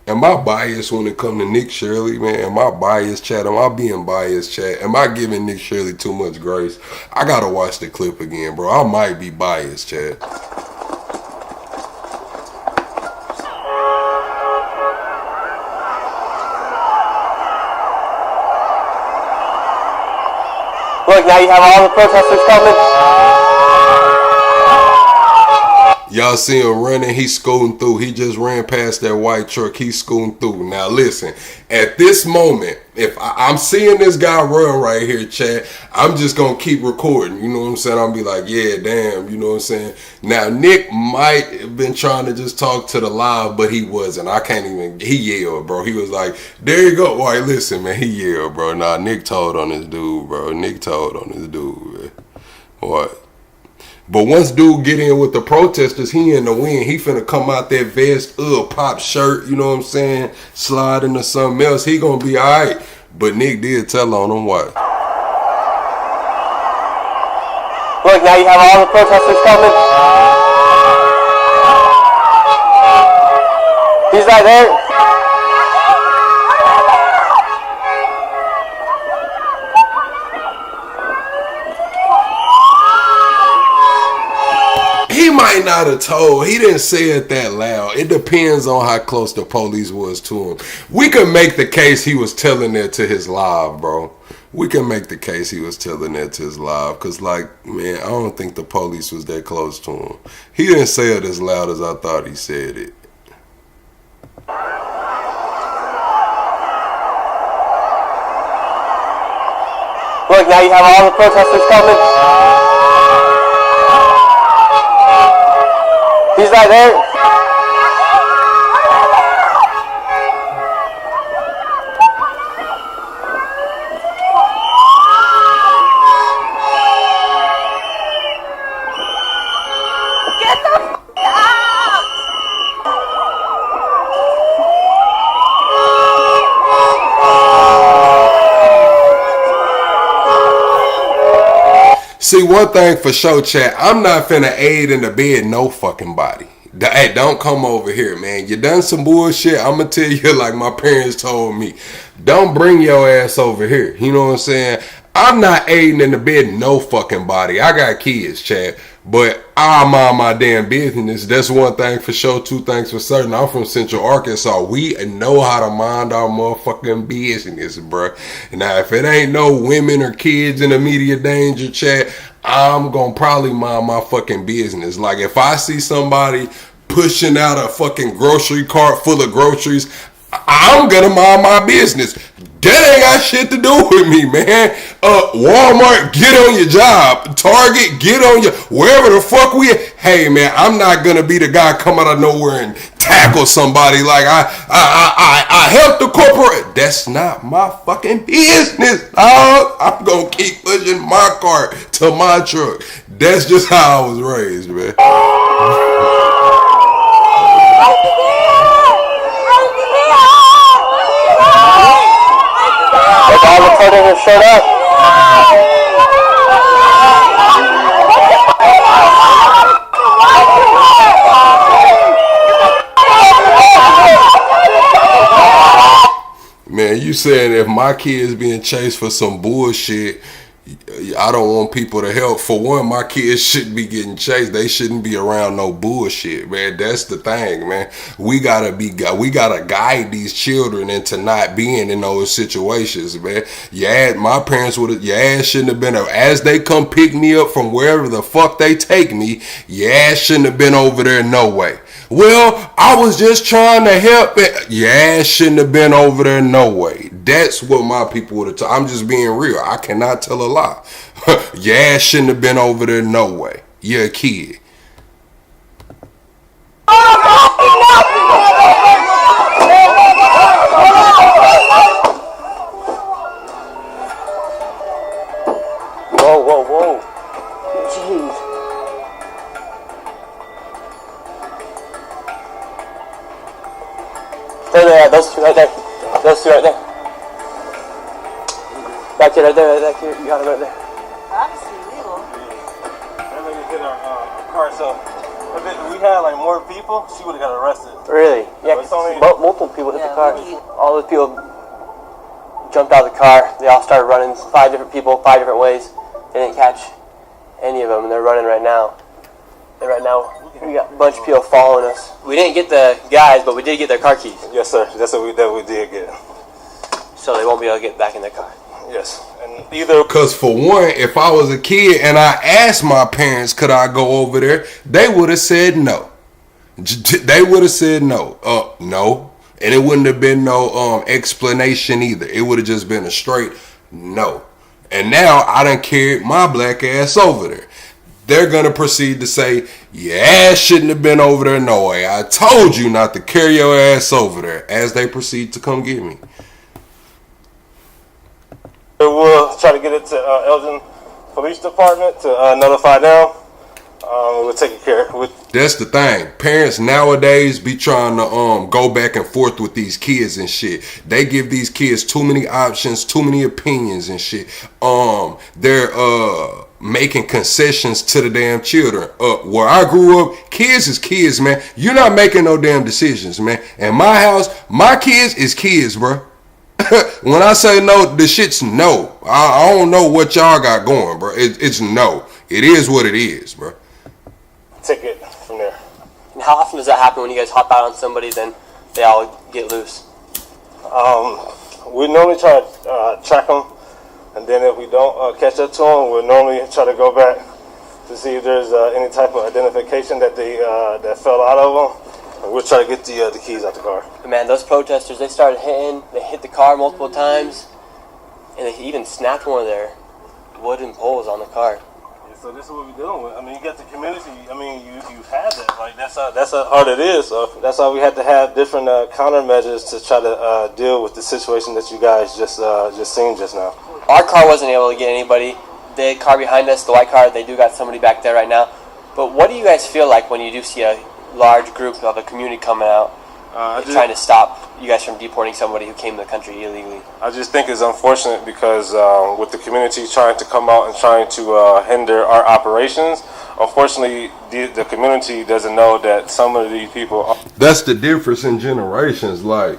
Am I biased when it comes to Nick Shirley, man? Am I biased, chat? Am I being biased, chat? Am I giving Nick Shirley too much grace? I gotta watch the clip again, bro. I might be biased, chat. Look, now you have all the protesters coming. Y'all see him running, he's scooting through. He just ran past that white truck, he's scooting through. Now listen, at this moment, if I'm seeing this guy run right here, Chad, I'm just going to keep recording. You know what I'm saying? I'll be like, yeah, damn, you know what I'm saying? Now, Nick might have been trying to just talk to the live, but he wasn't. I can't even, he yelled, bro. He was like, there you go. All right, listen, man, he yelled, bro. Nah, Nick told on this dude, bro. Nick told on this dude, man. What? But once dude get in with the protesters, he in the win. He finna come out that vest, pop shirt, you know what I'm saying? Slide into something else. He gonna be all right. But Nick did tell on him what? Look, now you have all the protesters coming. He's right there. He might not have told. He didn't say it that loud. It depends on how close the police was to him. We can make the case he was telling that to his live, bro. We can make the case he was telling that to his live. Because, like, man, I don't think the police was that close to him. He didn't say it as loud as I thought he said it. Look, now you have all the protesters coming. He's right there. Get the f*** out! See, one thing for sure, chat, I'm not finna aid in the bed no fucking body. Hey, don't come over here, man. You done some bullshit. I'm gonna tell you like my parents told me. Don't bring your ass over here. You know what I'm saying? I'm not aiding in the bed no fucking body. I got kids, chat. But I mind my damn business. That's one thing for sure. Two things for certain. I'm from Central Arkansas. We know how to mind our motherfucking business, bruh. Now, if it ain't no women or kids in immediate danger, chat, I'm gonna probably mind my fucking business. Like, if I see somebody pushing out a fucking grocery cart full of groceries, I'm gonna mind my business. That ain't got shit to do with me, man. Walmart, get on your job. Target, get on your, wherever the fuck we at. Hey, man, I'm not gonna be the guy come out of nowhere and tackle somebody like I helped the corporate. That's not my fucking business, dog. I'm gonna keep pushing my cart to my truck. That's just how I was raised, man. If all the protesters showed up. Man, you saying if my kids being chased for some bullshit, I don't want people to help. For one, my kids shouldn't be getting chased. They shouldn't be around no bullshit, man. That's the thing, man. We gotta guide these children into not being in those situations, man. My parents would have, your ass shouldn't have been, as they come pick me up from wherever the fuck they take me, your ass shouldn't have been over there no way. Well, I was just trying to help it. Your ass shouldn't have been over there no way. That's what my people would have told. I'm just being real. I cannot tell a lie. Your ass shouldn't have been over there no way. You're a kid. Whoa, whoa, whoa. Jeez. There, those two right there. Those two right there. Back here, right there, back here. You got it right there. Obviously illegal. That lady hit our car, so if we had like more people, she would have got arrested. Really? Yeah, multiple people hit the car. All those people jumped out of the car. They all started running. 5 different people, 5 different ways. They didn't catch any of them, and they're running right now. And right now, we got a bunch of people following us. We didn't get the guys, but we did get their car keys. Yes, sir. That's what we did get. So they won't be able to get back in their car. Yes. And either... Because for one, if I was a kid and I asked my parents, could I go over there, they would have said no. They would have said no. No. And it wouldn't have been no explanation either. It would have just been a straight no. And now I done carried my black ass over there. They're going to proceed to say, your ass shouldn't have been over there no way. I told you not to carry your ass over there, as they proceed to come get me. We'll try to get it to Elgin Police Department to notify them. We'll take it care of. That's the thing. Parents nowadays be trying to go back and forth with these kids and shit. They give these kids too many options, too many opinions and shit. They're making concessions to the damn children. Where I grew up, kids is kids, man. You're not making no damn decisions, man. In my house, my kids is kids, bro. When I say no, the shit's no. I don't know what y'all got going, bro. It's no. It is what it is, bro. Take it from there. And how often does that happen when you guys hop out on somebody, then they all get loose? We normally try to track them, and then if we don't catch up to them, we'll normally try to go back to see if there's any type of identification that they that fell out of them. And we'll try to get the keys out the car. Man, those protesters, they started hitting. They hit the car multiple times, and they even snapped one of their wooden poles on the car. So this is what we're dealing with. I mean, you got the community. I mean, you had that. Like that's how hard it is. So that's why we had to have different countermeasures to try to deal with the situation that you guys just seen just now. Our car wasn't able to get anybody. The car behind us, the white car, they do got somebody back there right now. But what do you guys feel like when you do see a large group of a community coming out trying to stop you guys from deporting somebody who came to the country illegally? I just think it's unfortunate because with the community trying to come out and trying to hinder our operations, unfortunately the community doesn't know that some of these people... That's the difference in generations. Like,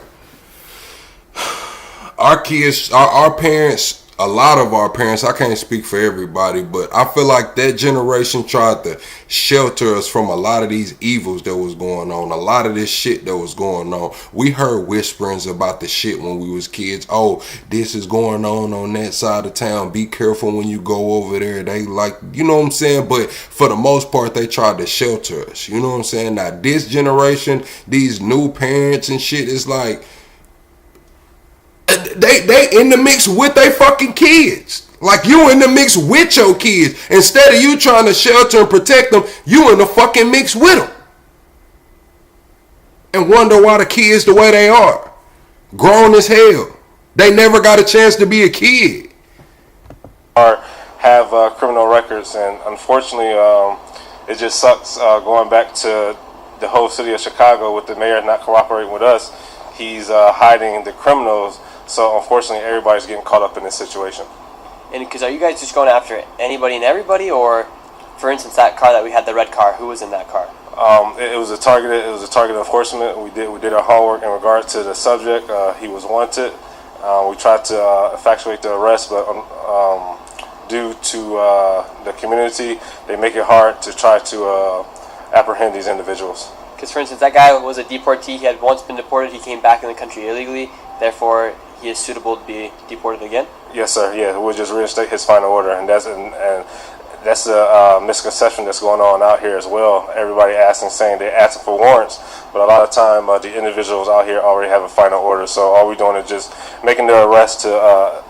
our kids, our parents... A lot of our parents, I can't speak for everybody, but I feel like that generation tried to shelter us from a lot of these evils that was going on, a lot of this shit that was going on. We heard whisperings about the shit when we was kids. Oh, this is going on that side of town. Be careful when you go over there. They like, you know what I'm saying? But for the most part, they tried to shelter us. You know what I'm saying? Now, this generation, these new parents and shit, is like, they in the mix with their fucking kids. Like, you in the mix with your kids. Instead of you trying to shelter and protect them, you in the fucking mix with them. And wonder why the kids the way they are. Grown as hell. They never got a chance to be a kid. Or have criminal records, and unfortunately it just sucks going back to the whole city of Chicago with the mayor not cooperating with us. He's hiding the criminals. So unfortunately, everybody's getting caught up in this situation. And because are you guys just going after anybody and everybody, or, for instance, that car that we had, the red car, who was in that car? It was a targeted enforcement. We did our homework in regard to the subject. He was wanted. We tried to effectuate the arrest, but due to the community, they make it hard to try to apprehend these individuals. Because, for instance, that guy was a deportee. He had once been deported. He came back in the country illegally. Therefore, he is suitable to be deported again? Yes, sir. Yeah, we'll just reinstate his final order, and that's a misconception that's going on out here as well. Everybody saying they're asking for warrants, but a lot of time the individuals out here already have a final order. So all we're doing is just making their arrest to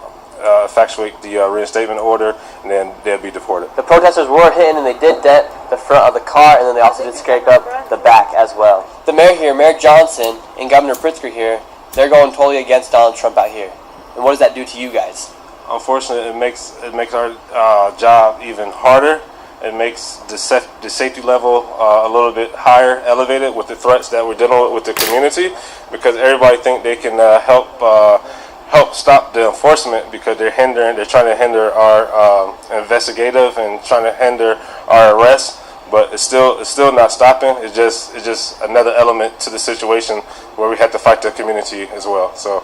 effectuate the reinstatement order, and then they'll be deported. The protesters were hitting, and they did dent the front of the car, and then they also did scrape up the back as well. The mayor here, Mayor Johnson, and Governor Pritzker here, they're going totally against Donald Trump out here. And what does that do to you guys? Unfortunately, it makes our job even harder. It makes the safety level a little bit higher, elevated with the threats that we're dealing with the community, because everybody think they can help stop the enforcement, because they're trying to hinder our investigative and trying to hinder our arrest. But it's still not stopping. It's just another element to the situation where we have to fight the community as well. So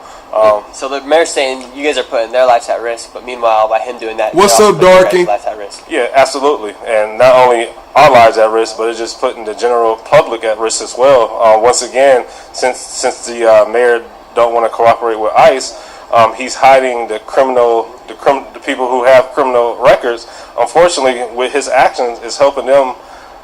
so the mayor's saying you guys are putting their lives at risk, but meanwhile by him doing that, what's up, Darky? Lives at risk. Yeah, absolutely. And not only our lives at risk, but it's just putting the general public at risk as well. Once again, since the mayor don't want to cooperate with ICE, he's hiding the criminal the people who have criminal records, unfortunately, with his actions, is helping them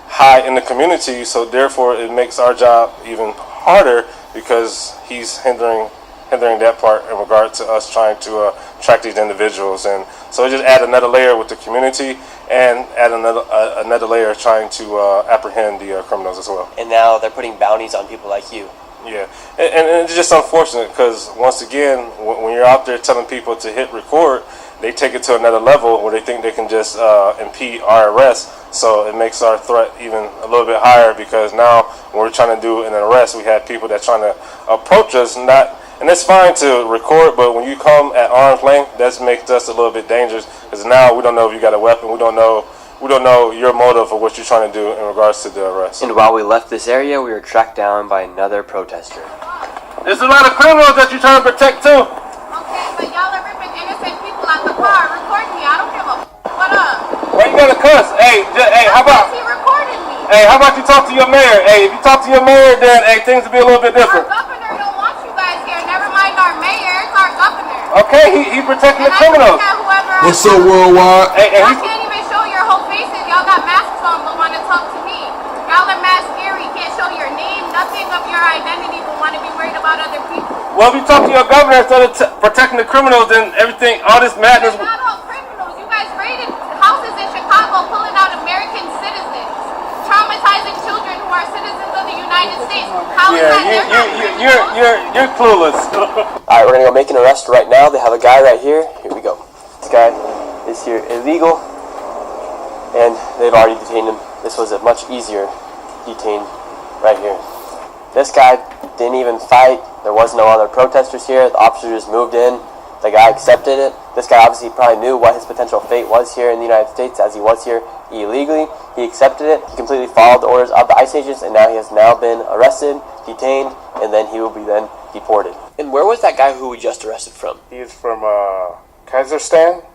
hide in the community. So therefore, it makes our job even harder because he's hindering that part in regard to us trying to track these individuals. And so it just add another layer with the community and add another layer trying to apprehend the criminals as well. And now they're putting bounties on people like you. Yeah, and it's just unfortunate because once again, when you're out there telling people to hit record, they take it to another level where they think they can just impede our arrest. So it makes our threat even a little bit higher because now when we're trying to do an arrest, we have people that trying to approach us, and it's fine to record, but when you come at arm's length, that makes us a little bit dangerous because now we don't know if you got a weapon, we don't know your motive or what you're trying to do in regards to the arrest. And while we left this area, we were tracked down by another protester. There's a lot of criminals that you're trying to protect too. Okay, but y'all are ripping innocent people out the car. Record me. I don't give a what up. Why you gotta cuss? Hey, how about he recorded me? Hey, how about you talk to your mayor? Hey, if you talk to your mayor, then things will be a little bit different. Our governor don't want you guys here. Never mind our mayor. It's our governor. Okay, he protecting the criminals. What's up, worldwide? Y'all can't even show your whole faces. Y'all got masks on but want to talk to me. Y'all are mask scary. Can't show your name, nothing of your identity, but want to be worried about other people. Well, if you talk to your governor instead of protecting the criminals, then everything, all this madness. They're not all criminals. You guys raided houses in Chicago, pulling out American citizens, traumatizing children who are citizens of the United States. How is that you're clueless. Alright, we're gonna go make an arrest right now. They have a guy right here. Here we go. This guy is here illegal, and they've already detained him. This was a much easier detain right here. This guy didn't even fight. There was no other protesters here. The officer just moved in. The guy accepted it. This guy obviously probably knew what his potential fate was here in the United States as he was here illegally. He accepted it. He completely followed the orders of the ICE agents, and now he has now been arrested, detained, and then he will be then deported. And where was that guy who we just arrested from? He is from Kazakhstan.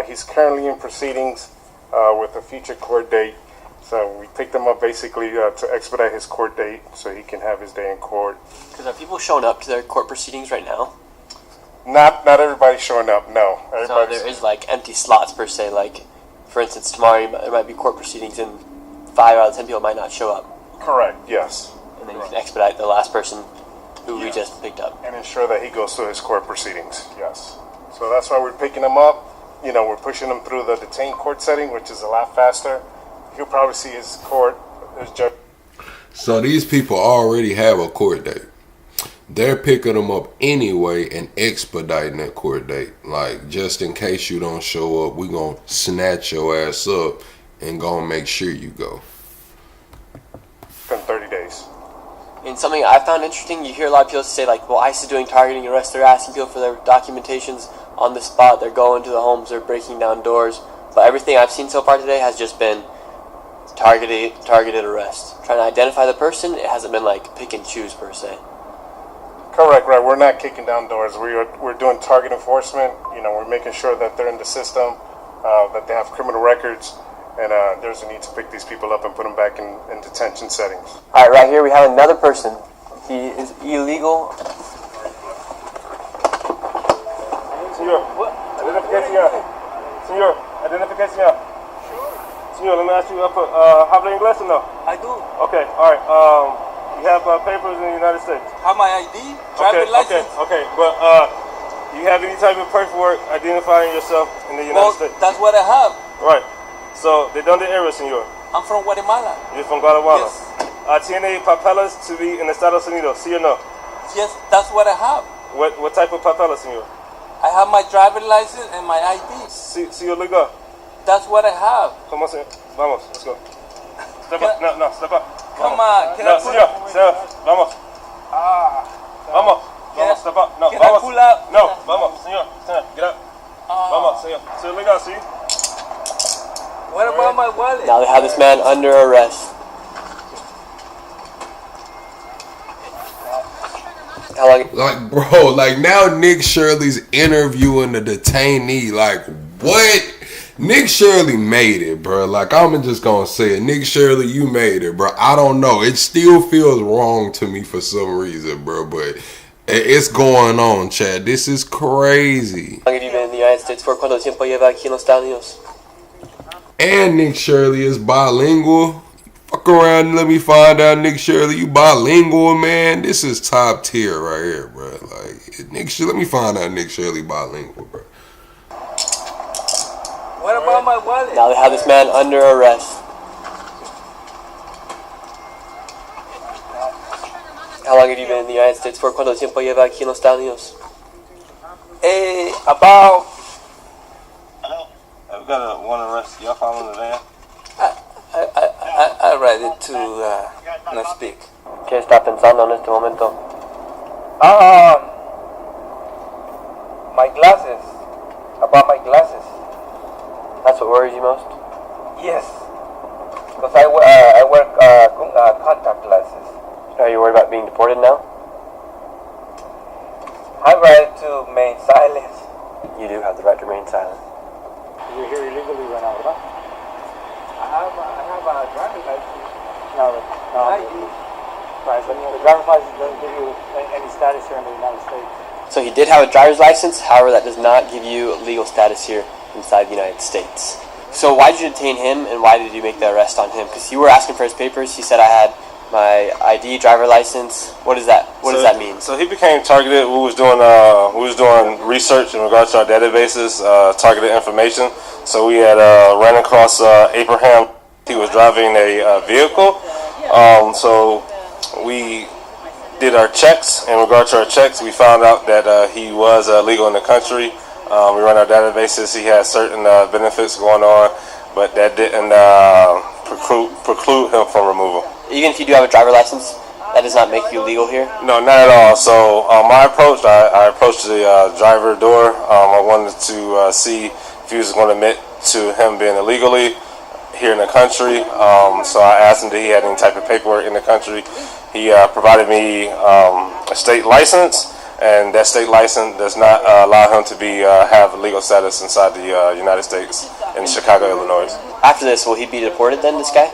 He's currently in proceedings with a future court date. So we picked him up basically to expedite his court date so he can have his day in court. Because are people showing up to their court proceedings right now? Not everybody's showing up, no. So there is like empty slots per se, like for instance tomorrow there might be court proceedings and 5 out of 10 people might not show up. Correct, yes. And then you can expedite the last person who we just picked up. And ensure that he goes through his court proceedings, yes. So that's why we're picking him up. You know, we're pushing him through the detained court setting, which is a lot faster. He'll probably see his court, his judge. So these people already have a court date. They're picking them up anyway and expediting that court date. Like, just in case you don't show up, we're going to snatch your ass up and going to make sure you go. In 30 days. And something I found interesting, you hear a lot of people say like, well, ICE is doing targeting arrests. They're asking people for their documentations on the spot. They're going to the homes. They're breaking down doors. But everything I've seen so far today has just been targeted arrest. Trying to identify the person, it hasn't been like pick and choose per se. Correct, right. We're not kicking down doors. We're doing target enforcement. You know, we're making sure that they're in the system, that they have criminal records, and there's a need to pick these people up and put them back in detention settings. All right, right here we have another person. He is illegal. Señor, identificación. Señor, identificación. Señor, let me ask you, habla inglés or no? I do. Okay, all right. You have papers in the United States? Have my ID, driver's license. Okay, but you have any type of paperwork identifying yourself in the United States? That's what I have. Right. So, ¿de dónde eres, señor? I'm from Guatemala. You're from Guatemala? Yes. ¿Tiene papeles to be in Estados Unidos, sí or no? Yes, that's what I have. What type of papeles, señor? I have my driver's license and my ID. Señor legal. That's what I have. Come on, señor. Vamos, let's go. Step up. No, step up. Come on, can I pull señor, vamos. Vamos, step up. No, can vamos. I pull up? No, vamos, señor, get up. Vamos, señor. Señor legal, see? What about my wallet? Now they have this man under arrest. Like, bro, like now Nick Shirley's interviewing the detainee. Like, what? Nick Shirley made it, bro. Like, I'm just gonna say it. Nick Shirley, you made it, bro. I don't know. It still feels wrong to me for some reason, bro. But it's going on, Chad. This is crazy. How long have you been in the United States for? ¿Cuánto tiempo lleva aquí en los Estados Unidos? And Nick Shirley is bilingual. Fuck around and let me find out, Nick Shirley, you bilingual, man. This is top tier right here, bro. Like, Nick Shirley, let me find out Nick Shirley bilingual, bro. What about my wallet? Now they have this man under arrest. How long have you been in the United States for? ¿Cuánto tiempo lleva aquí en los Estados Unidos? About. I've got one arrest. Y'all found in the van? I read it to not speak. ¿Qué está pensando en este momento? My glasses. About my glasses. That's what worries you most? Yes. Because I wear contact glasses. Are you worried about being deported now? I read it to remain silent. You do have the right to remain silent. You're here illegally right now, right? I have a driver's license. No. Right, but the driver's license doesn't give you any status here in the United States. So he did have a driver's license, however that does not give you legal status here inside the United States. So why did you detain him and why did you make the arrest on him? Because you were asking for his papers. He said I had my ID, driver license. What does that mean? So he became targeted. We was doing research in regards to our databases, targeted information. So we had ran across Abraham. He was driving a vehicle. So we did our checks. In regards to our checks, we found out that he was legal in the country. We ran our databases. He had certain benefits going on, but that didn't preclude him from removal. Even if you do have a driver license, that does not make you legal here? No, not at all. So my approach, I approached the driver door. I wanted to see if he was going to admit to him being illegally here in the country. So I asked him if he had any type of paperwork in the country. He provided me a state license, and that state license does not allow him to have legal status inside the United States in Chicago, Illinois. After this, will he be deported then, this guy?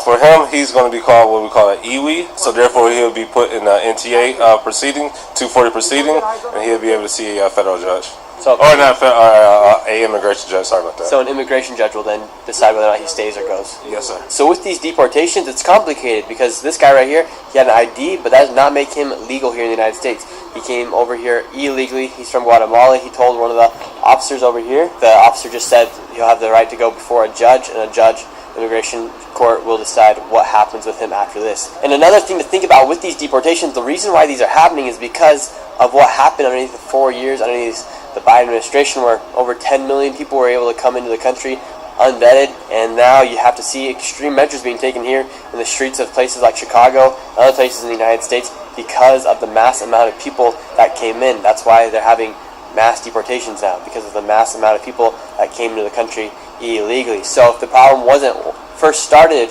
For him, he's going to be called what we call an EWI, so therefore he'll be put in an NTA proceeding, 240 proceeding, and he'll be able to see a federal judge. So, or not an immigration judge, sorry about that. So an immigration judge will then decide whether or not he stays or goes? Yes, sir. So with these deportations, it's complicated because this guy right here, he had an ID, but that does not make him legal here in the United States. He came over here illegally. He's from Guatemala. He told one of the officers over here. The officer just said he'll have the right to go before a judge, and a judge, immigration court, will decide what happens with him after this. And another thing to think about with these deportations, the reason why these are happening is because of what happened underneath the 4 years, underneath the Biden administration, where over 10 million people were able to come into the country unvetted, and now you have to see extreme measures being taken here in the streets of places like Chicago and other places in the United States because of the mass amount of people that came in. That's why they're having mass deportations now, because of the mass amount of people that came into the country illegally. So if the problem wasn't first started,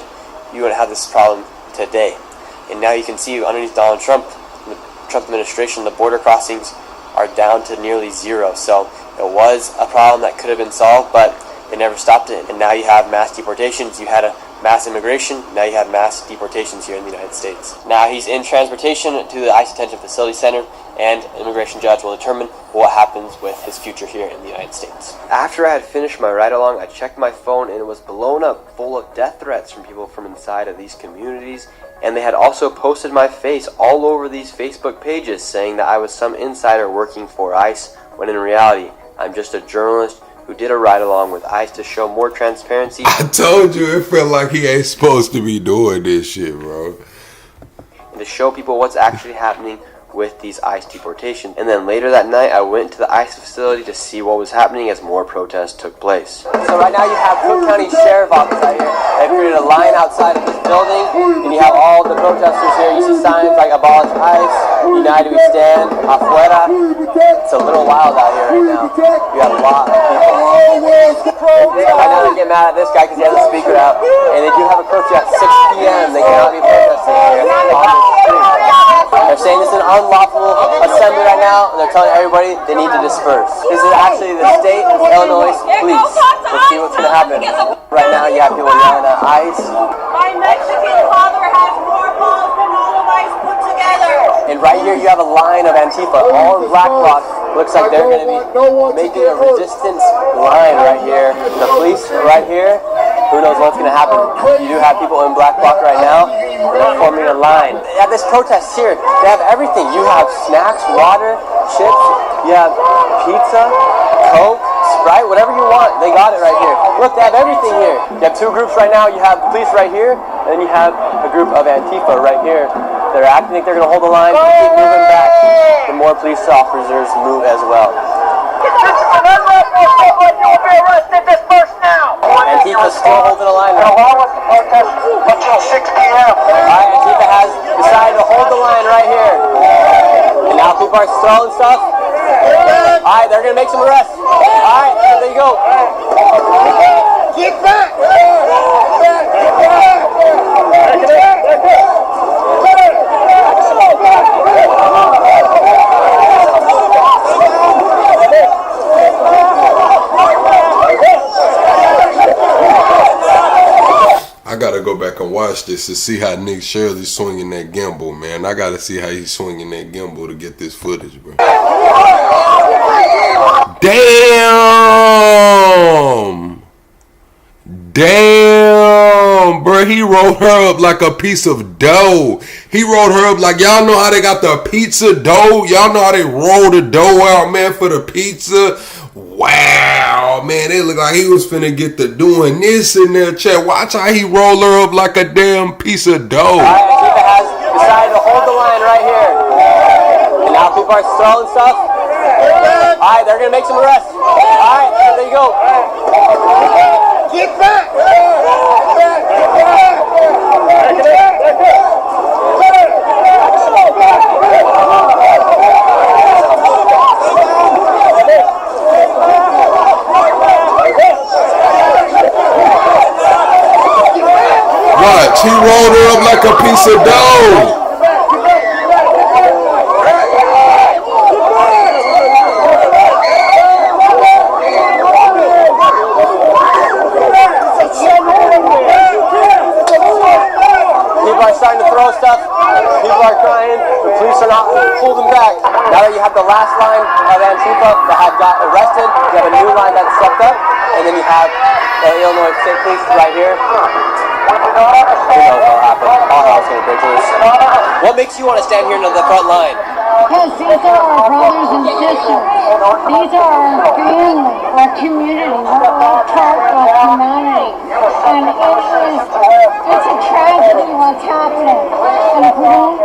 you wouldn't have this problem today. And now you can see underneath Donald Trump, the Trump administration, the border crossings are down to nearly zero. So it was a problem that could have been solved, but they never stopped it. And now you have mass deportations. You had a mass immigration. Now you have mass deportations here in the United States. Now he's in transportation to the ICE Detention Facility Center, and an immigration judge will determine what happens with his future here in the United States. After I had finished my ride-along, I checked my phone, and it was blown up full of death threats from people from inside of these communities. And they had also posted my face all over these Facebook pages saying that I was some insider working for ICE, when in reality, I'm just a journalist who did a ride-along with ICE to show more transparency. I told you, it felt like he ain't supposed to be doing this shit, bro. And to show people what's actually happening with these ICE deportations. And then later that night, I went to the ICE facility to see what was happening as more protests took place. So right now you have Cook County Sheriff Office out here. They created a line outside of this building, and you have all the protesters here. You see signs like Abolish ICE, United We Stand, Afuera. It's a little wild out here right now. You have a lot of people. Right now they get mad at this guy because he has a speaker out, and they do have a curfew at 6 p.m. They cannot be protesting here on the street. They're saying this is an unlawful assembly right now, and they're telling everybody they need to disperse. This is actually the state of Illinois police. Let's see what's going to happen. Right now you have people yelling at ICE. My Mexican father has more balls than all of ICE put together. And right here you have a line of Antifa, all in black cloth, Looks like they're going to be making a resistance line right here. The police right here. Who knows what's going to happen? You do have people in black bloc right now. They're forming a line. At this protest here, they have everything. You have snacks, water, chips. You have pizza, Coke, Sprite, whatever you want. They got it right here. Look, they have everything here. You have two groups right now. You have the police right here, and then you have a group of Antifa right here. They're acting like they're going to hold the line. Keep moving back. The more police officers move as well. Antifa's still holding the line now. Until 6 p.m. Alright, Antifa has decided to hold the line right here. And now people are throwing stuff. Alright, they're going to make some arrests. Alright, there you go. Get back! I gotta go back and watch this to see how Nick Shirley's swinging that gimbal, man. I gotta see how he's swinging that gimbal to get this footage, bro. Damn, bro. He rolled her up like a piece of dough. He rolled her up like, y'all know how they got the pizza dough? Y'all know how they roll the dough out, man, for the pizza? Wow, man, it looked like he was finna get to doing this in there, chat. Watch how he roll her up like a damn piece of dough. Alright, Antifa has decided to hold the line right here. And now people are throwing stuff. Alright, they're gonna make some arrests. Alright, there you go. Get back! Watch, he rolled her up like a piece of dough. People are starting to throw stuff. People are crying. The police are not holding back. Now that you have the last line of Antifa that have got arrested, you have a new line that's stepped up, and then you have the Illinois State Police right here. Who knows what'll happen? All hell's gonna break loose. What makes you want to stand here in the front line? Because these are our brothers and sisters. These are our family, our community. We're all part of humanity. And it's a tragedy what's happening. And if we don't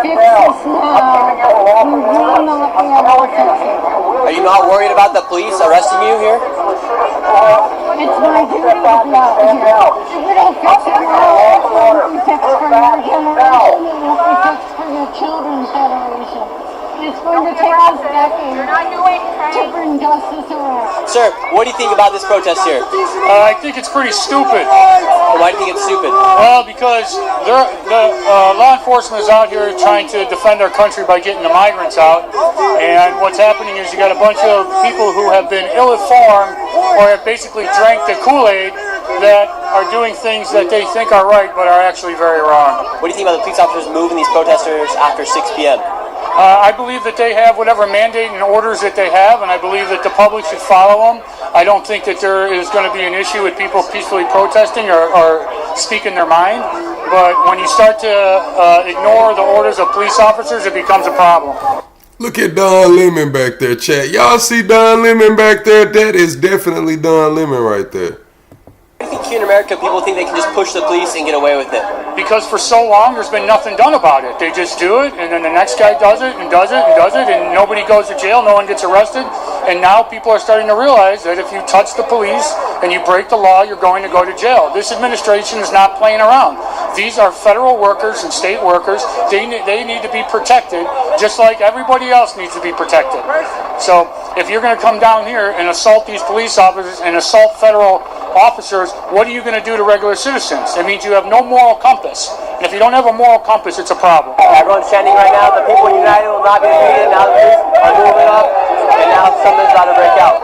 fix this now, we will not be able to fix it. Are you not worried about the police arresting you here? It's my duty to be out here. If we don't fix it now, it won't be fixed for your generation. It won't be fixed for your children's generation. It's going to take us decades to bring justice around. Sir, what do you think about this protest here? I think it's pretty stupid. Why do you think it's stupid? Well, because the law enforcement is out here trying to defend our country by getting the migrants out. And what's happening is you got a bunch of people who have been ill-informed or have basically drank the Kool-Aid that are doing things that they think are right but are actually very wrong. What do you think about the police officers moving these protesters after 6 p.m.? I believe that they have whatever mandate and orders that they have, and I believe that the public should follow them. I don't think that there is going to be an issue with people peacefully protesting or speaking their mind. But when you start to ignore the orders of police officers, it becomes a problem. Look at Don Lemon back there, chat. Y'all see Don Lemon back there? That is definitely Don Lemon right there. Why do you think here in America people think they can just push the police and get away with it? Because for so long there's been nothing done about it. They just do it, and then the next guy does it, and does it, and does it, and nobody goes to jail, no one gets arrested. And now people are starting to realize that if you touch the police and you break the law, you're going to go to jail. This administration is not playing around. These are federal workers and state workers. They need to be protected, just like everybody else needs to be protected. So if you're going to come down here and assault these police officers and assault federal officers, what are you going to do to regular citizens? It means you have no moral compass. And if you don't have a moral compass, it's a problem. Everyone's chanting right now, the people united will not be defeated. Now the police are moving up, and now something's about to break out.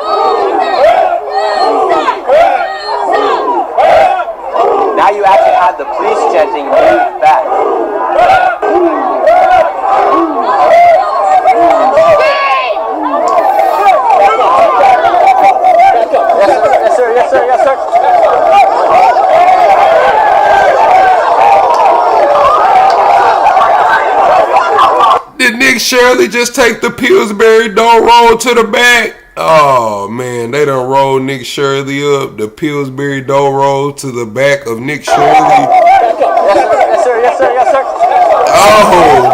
Now you actually have the police chanting, move back. Nick Shirley just take the Pillsbury don't roll to the back? Oh man, they done roll Nick Shirley up. The Pillsbury don't roll to the back of Nick Shirley. Yes, sir. Yes, sir. Yes, sir. Oh.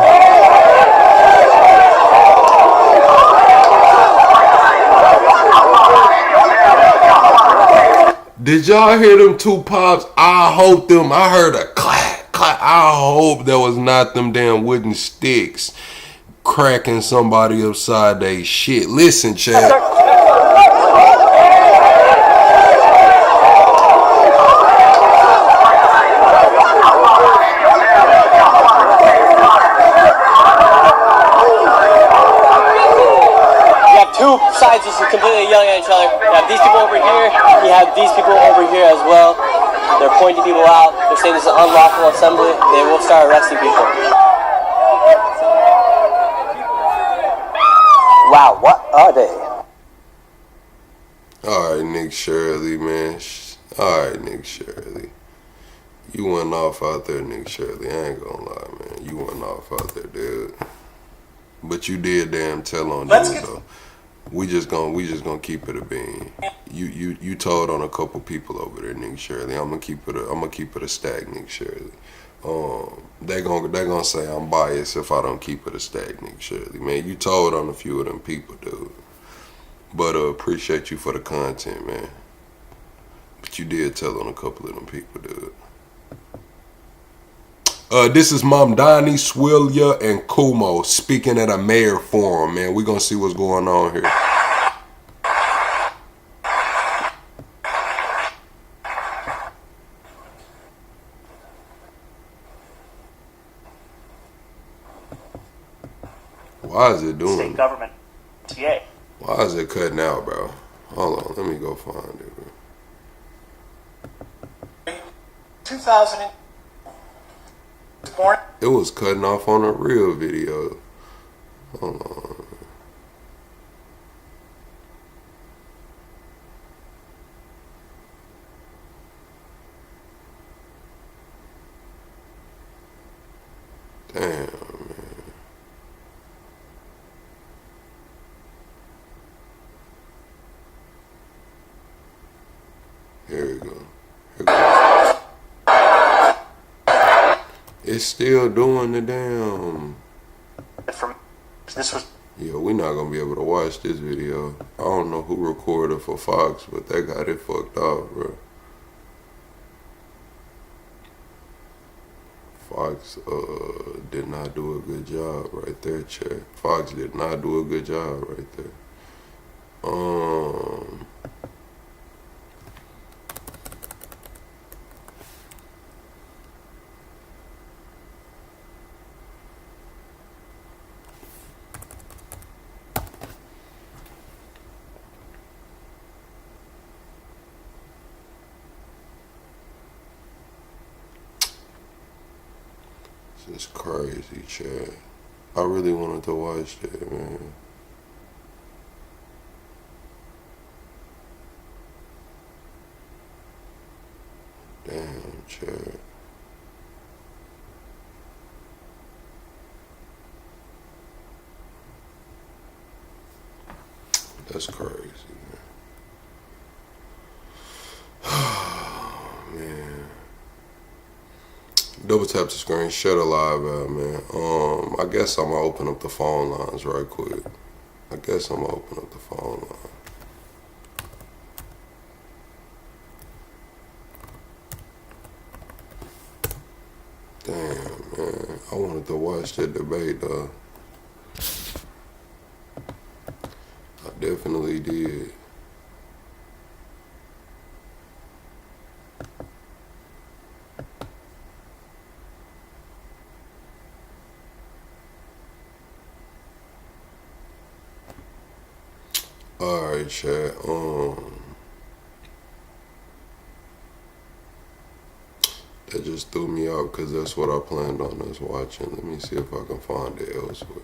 Did y'all hear them two pops? I heard a clap, clap. I hope that was not them damn wooden sticks cracking somebody upside they shit. Listen, chat. Two sides is completely yelling at each other. You have these people over here, you have these people over here as well. They're pointing people out. They're saying this is an unlawful assembly. They will start arresting people. Wow, what are they? Alright, Nick Shirley, man. Alright, Nick Shirley. You went off out there, Nick Shirley. I ain't gonna lie, man. You went off out there, dude. But you did damn tell on dude, though. We just gonna keep it a bean. You told on a couple people over there, Nick Shirley. I'm gonna keep it a stack, Nick Shirley. They gonna say I'm biased if I don't keep it a stack, Nick Shirley. Man, you told on a few of them people, dude. But appreciate you for the content, man. But you did tell on a couple of them people, dude. This is Mom Donnie, Swillia, and Kumo speaking at a mayor forum, man. We're going to see what's going on here. Why is it doing State government, TA. Why is it cutting out, bro? Hold on, let me go find it, bro. 2000. It was cutting off on a real video. Hold on. Damn, man. Here we go. Here we go. It's still doing the damn. Yeah, we're not gonna be able to watch this video. I don't know who recorded for Fox, but they got it fucked up, bro. Fox did not do a good job right there, chat. Fox did not do a good job right there. This is crazy, chat. I really wanted to watch that, man. Damn, chat. That's crazy, man. Man. Double tap the screen, shut a live out, man. I guess I'm gonna open up the phone lines right quick. Damn, man. I wanted to watch that debate, though. I definitely did. Alright, chat. That just threw me out because that's what I planned on us watching. Let me see if I can find it elsewhere.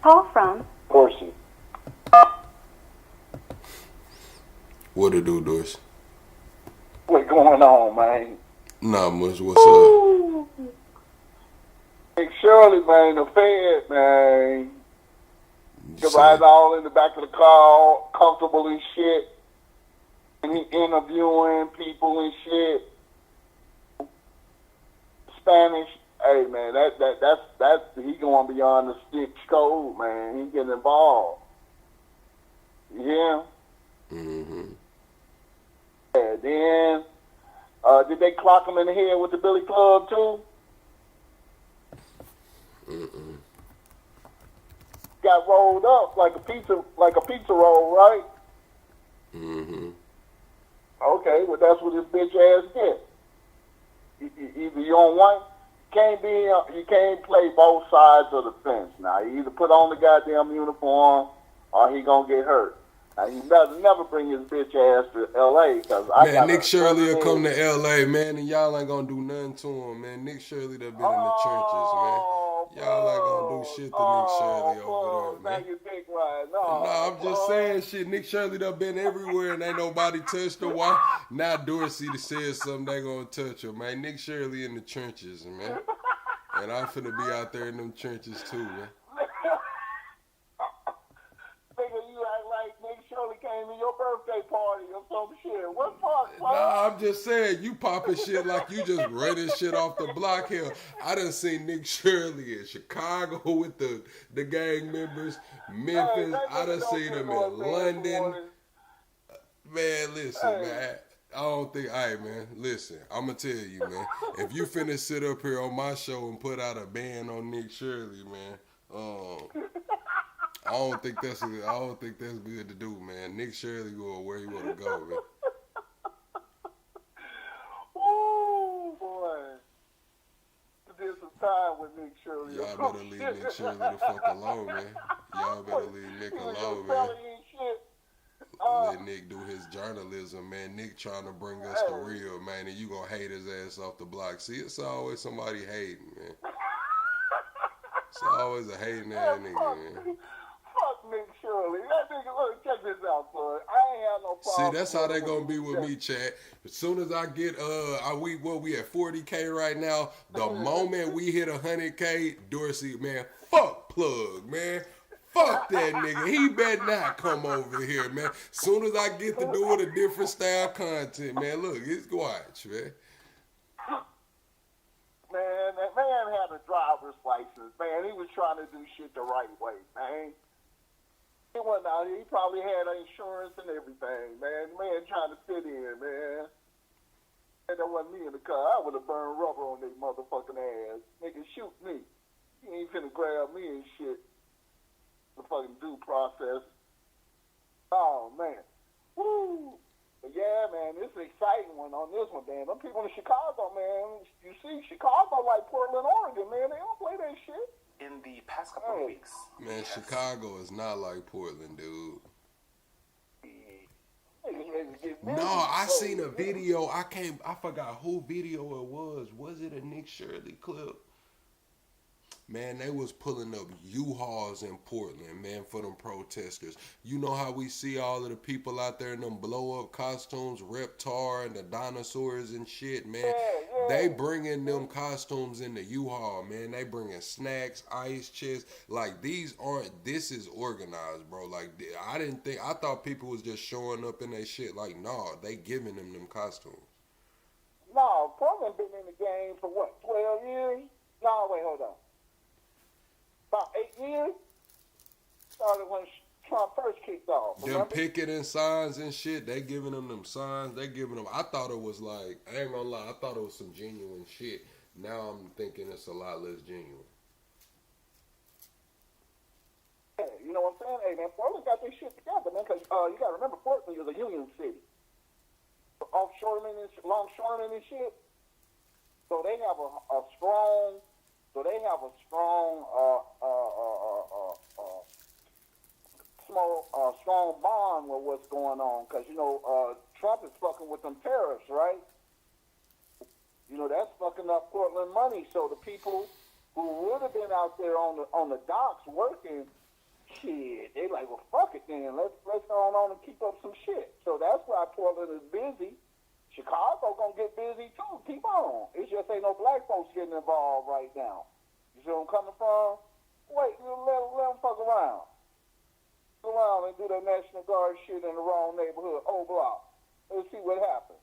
Call from Dorsey. What it do, Dorsey? What's going on, man? Not much. What's up? Big Shirley, man, the Fed, man. Your Say- guys all in the back of the car, comfortable and shit. And he interviewing people and shit. Spanish. Hey, man, that's he going beyond the stick code, man. He getting involved. Yeah. Mm-hmm. Yeah. Then, did they clock him in the head with the Billy Club too? Mm-mm. Got rolled up like a pizza roll, right? Mm-hmm. Okay, well that's what this bitch ass get. Either you on one, you can't play both sides of the fence. Now you either put on the goddamn uniform or he gonna get hurt. Now he never bring his bitch ass to L.A. because Man, Nick Shirley will come to L.A., man, and y'all ain't gonna do nothing to him, man. Nick Shirley done been in the trenches, man. Y'all ain't gonna do shit to Nick Shirley over there, man. No, I'm just saying shit. Nick Shirley done been everywhere and ain't nobody touched her. Why? Now Dorsey said something they gonna touch her, man. Nick Shirley in the trenches, man. And I'm finna be out there in them trenches too, man. Nigga, you act like Nick Shirley came to your birthday party or some shit. What fuck? Nah, I'm just saying, you popping shit like you just running shit off the block here. I done seen Nick Shirley in Chicago with the gang members, Memphis. I done seen him in London. Man, listen, man. I don't think, man, listen, I'm going to tell you, man. If you finna sit up here on my show and put out a ban on Nick Shirley, man, I don't think that's good to do, man. Nick Shirley go where he want to go, man. Ooh, boy. Did some time with Nick Shirley. Y'all better leave Nick Shirley the fuck alone, man. Y'all better leave Nick alone, man. Let Nick do his journalism, man. Nick trying to bring us the real, man, and you gonna hate his ass off the block. See, it's always somebody hating, man. It's always a hating ass nigga, man. Fuck Nick Shirley. That nigga, look, check this out, bud. I ain't have no problem. See, that's how they gonna be with me, chat. As soon as I get, we at 40K right now. The moment we hit 100K, Dorsey, man, fuck Plug, man. Fuck that nigga. He better not come over here, man. Soon as I get to doing a different style content, man, look, it's watch, man. Man, that man had a driver's license, man. He was trying to do shit the right way, man. He went out here. He probably had insurance and everything, man. Man trying to fit in, man. And that wasn't me in the car. I would have burned rubber on their motherfucking ass. Nigga, shoot me. He ain't finna grab me and shit. The fucking due process. Oh, man. Woo. But yeah, man, this is an exciting one on this one, man. Them people in Chicago, man, you see, Chicago like Portland, Oregon, man. They don't play that shit. In the past couple of weeks. Man, yes. Chicago is not like Portland, dude. No, I seen a video. I forgot who video it was. Was it a Nick Shirley clip? Man, they was pulling up U-Hauls in Portland, man, for them protesters. You know how we see all of the people out there in them blow-up costumes, Reptar and the dinosaurs and shit, man. They bringing them costumes in the U-Haul, man. They bringing snacks, ice chests. Like, this is organized, bro. Like, I thought people was just showing up in their shit. Like, nah, they giving them costumes. No, Portland been in the game for what, 12 years? No, wait, hold on. About 8 years? Started when Trump first kicked off. Them picketing signs and shit, they giving them signs. They giving them. I thought it was like, I ain't gonna lie, I thought it was some genuine shit. Now I'm thinking it's a lot less genuine. Yeah, you know what I'm saying? Hey, man, Portland got this shit together, man, because you got to remember, Portland is a union city. Offshoremen and longshoremen and shit. So they have a strong strong bond with what's going on, because you know Trump is fucking with them tariffs, right? that's fucking up Portland money. So the people who would have been out there on the docks working, shit, they like, well, fuck it then. Let's go on and keep up some shit. So that's why Portland is busy. Chicago gonna get busy too. Keep on. It just ain't no black folks getting involved right now. You see where I'm coming from? Wait, let them fuck around. Go around and do their National Guard shit in the wrong neighborhood, O Block. Let's see what happens.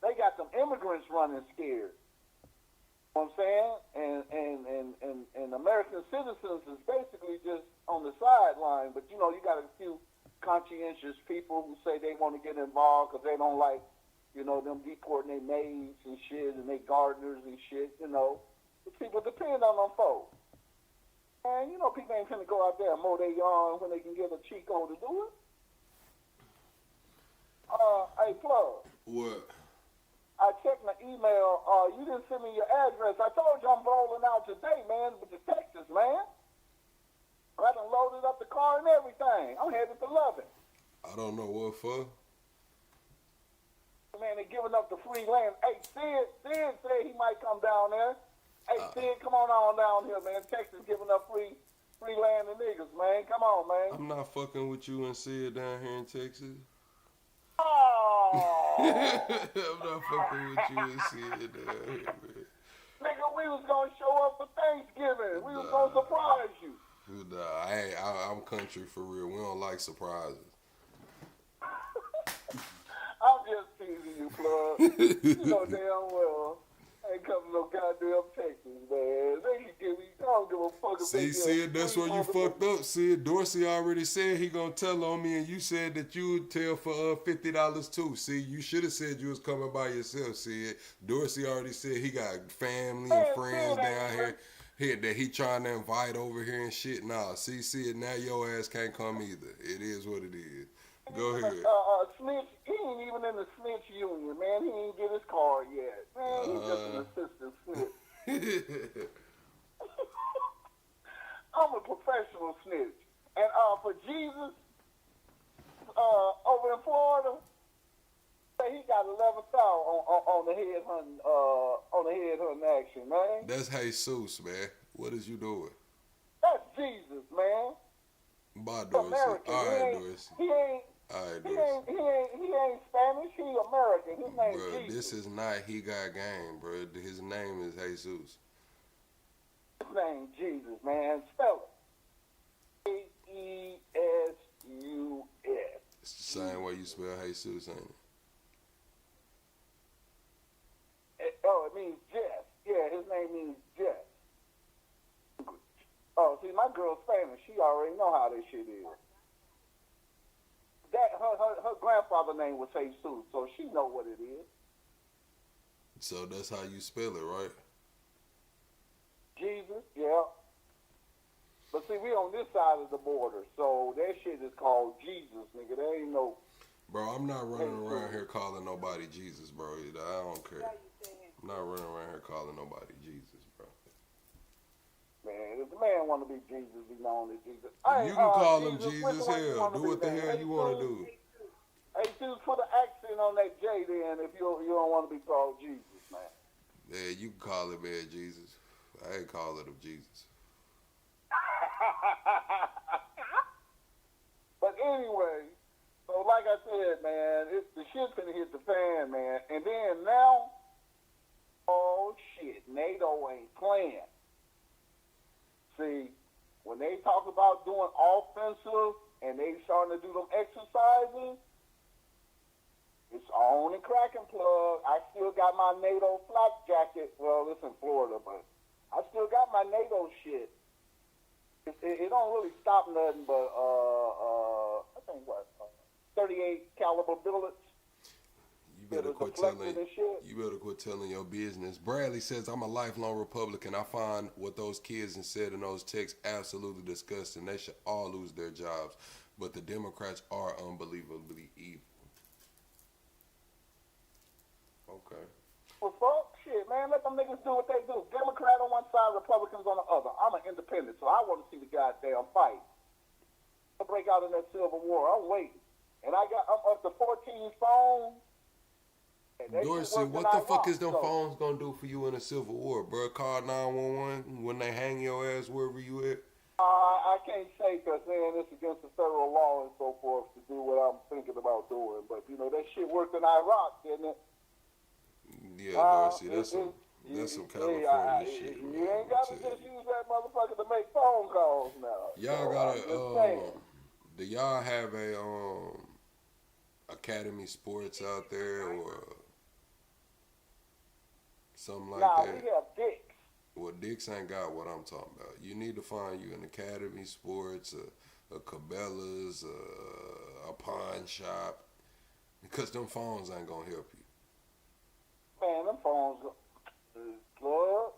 They got them immigrants running scared. You know what I'm saying? And American citizens is basically just on the sideline. But, you got a few conscientious people who say they want to get involved because they don't like, them deporting their maids and shit and their gardeners and shit, The people depend on them folks. And, people ain't finna go out there and mow their yard when they can get a Chico to do it. Hey, Plug. What? I checked my email. You didn't send me your address. I told you I'm rolling out today, man, with the Texas, man. I done loaded up the car and everything. I'm headed to Lubbock. I don't know what for. Man, they giving up the free land. Hey, Sid said he might come down there. Hey, Sid, come on down here, man. Texas giving up free land to niggas, man. Come on, man. I'm not fucking with you and Sid down here in Texas. Oh! I'm not fucking with you and Sid down here, man. Nigga, we was gonna show up for Thanksgiving. We was gonna surprise you. Nah, I'm country for real. We don't like surprises. I'm just teasing you, Plug. You know damn well I ain't coming to no goddamn Texas, man. They can give me, I don't give a fuck if they Sid, that's where you fucked up, Sid. Dorsey already said he gonna tell on me, and you said that you would tell for $50 too. See, you should have said you was coming by yourself, Sid. Dorsey already said he got family and friends down here that he trying to invite over here and shit. Nah, see, Sid, now your ass can't come either. It is what it is. Go ahead. Snitch, he ain't even in the snitch union, man. He ain't get his card yet. Man, he's just an assistant snitch. I'm a professional snitch. And for Jesus, over in Florida, he got 11th hour on the headhunting action, man. That's Jesus, man. What is you doing? That's Jesus, man. Bye, Dorsey. All right, Dorsey. He ain't Spanish. He American. His name bro, Jesus. This is not He Got Game, bro. His name is Jesus. His name Jesus, man. Spell it. A-E-S-U-S. It's the same way you spell Jesus, ain't it? It means Jess. Yeah, his name means Jess. Oh, see, my girl's Spanish. She already know how this shit is. That her grandfather's name was Jesus, so she know what it is. So that's how you spell it, right? Jesus, yeah. But see, we on this side of the border, so that shit is called Jesus, nigga. There ain't no... Bro, I'm not running around here calling nobody Jesus, bro. I don't care. I'm not running around here calling nobody Jesus, bro. Man, if the man want to be Jesus, be known as Jesus. You can call him Jesus, hell. Do what the hell you want to do. Hey, just put an accent on that J then if you don't want to be called Jesus, man. Yeah, you can call him man Jesus. I ain't calling him Jesus. But anyway, so like I said, man, the shit's gonna hit the fan, man. And then now, oh shit, NATO ain't playing. See, when they talk about doing offensive and they starting to do them exercises, it's on and cracking, Plug. I still got my NATO flak jacket. Well, it's in Florida, but I still got my NATO shit. It don't really stop nothing but, I think, 38 caliber bullets. You better quit telling your business. Bradley says, I'm a lifelong Republican. I find what those kids said in those texts absolutely disgusting. They should all lose their jobs. But the Democrats are unbelievably evil. Okay. Well, fuck, shit, man. Let them niggas do what they do. Democrat on one side, Republicans on the other. I'm an independent, so I want to see the goddamn fight. I'll break out in that civil war. I'm waiting. And I'm up to 14 phones. Dorsey, what the fuck is them phones gonna do for you in a civil war, bro? Call 911 when they hang your ass wherever you at? I can't say because then it's against the federal law and so forth to do what I'm thinking about doing. But you know that shit worked in Iraq, didn't it? Yeah, Dorsey, that's some California shit. You ain't gotta just use that motherfucker to make phone calls now. Y'all gotta do y'all have a Academy Sports out there or something like that? Nah, we have Dicks. Well, Dicks ain't got what I'm talking about. You need to find you an Academy Sports, a Cabela's, a pawn shop, because them phones ain't gonna help you. Man, them phones, plug.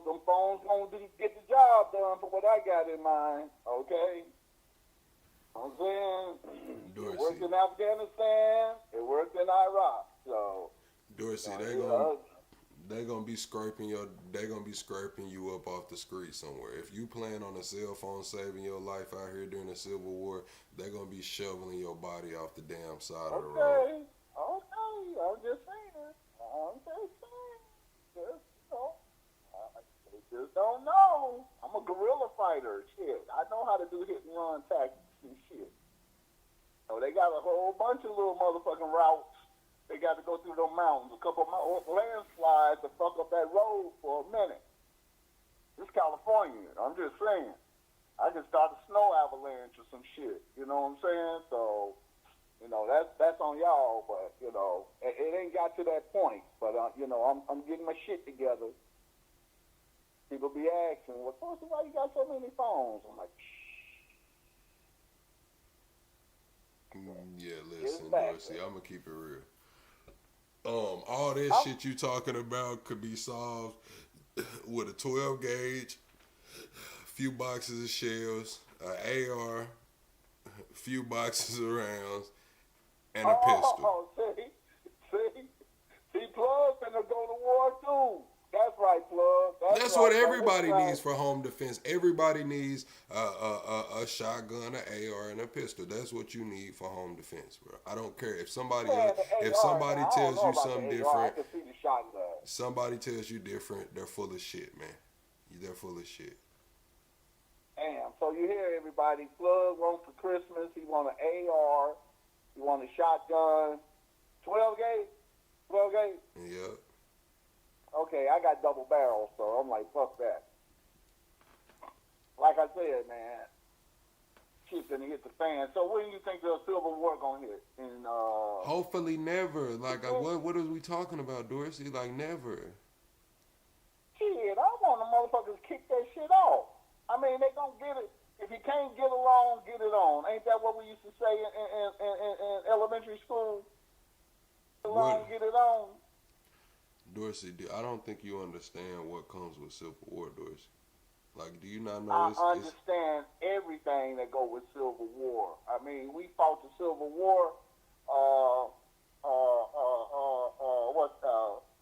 Them phones gonna get the job done for what I got in mind. Okay. I'm saying it worked in Afghanistan, it worked in Iraq. So Dorsey, they gonna be scraping you up off the street somewhere. If you plan on a cell phone saving your life out here during the Civil War, they gonna be shoveling your body off the damn side of the road. Okay, I'm just saying. They just don't know. I'm a guerrilla fighter. Shit, I know how to do hit and run tactics and shit. So they got a whole bunch of little motherfucking routes. They got to go through those mountains. A couple of landslides to fuck up that road for a minute. This California. I'm just saying. I can start a snow avalanche or some shit. You know what I'm saying? So, you know, that's on y'all. But, you know, it ain't got to that point. But, you know, I'm getting my shit together. People be asking, well, Tulsi, why you got so many phones? I'm like, yeah, listen, Dorsey, I'm gonna keep it real. All that shit you talking about could be solved with a 12 gauge, a few boxes of shells, an AR, a few boxes of rounds, and a pistol. See, Plug finna go to war too. That's right, Plug. That's what everybody needs for home defense. Everybody needs a shotgun, an AR, and a pistol. That's what you need for home defense, bro. I don't care if somebody tells you something different. Somebody tells you different. They're full of shit, man. They're full of shit. Damn. So you hear everybody. Plug wants for Christmas. He want an AR. He want a shotgun. 12 gauge. 12 gauge. Yeah. Okay, I got double barrels, so I'm like, fuck that. Like I said, man, shit's gonna hit the fan. So when do you think the Civil War gonna hit? Hopefully never. Like, what are we talking about, Dorsey? Like, never. Shit, I want the motherfuckers to kick that shit off. I mean, they gonna get it. If you can't get along, get it on. Ain't that what we used to say in elementary school? Get along, get it on. Dorsey, I don't think you understand what comes with Civil War, Dorsey. Like, do you not know? I understand everything that go with Civil War. I mean, we fought the Civil War,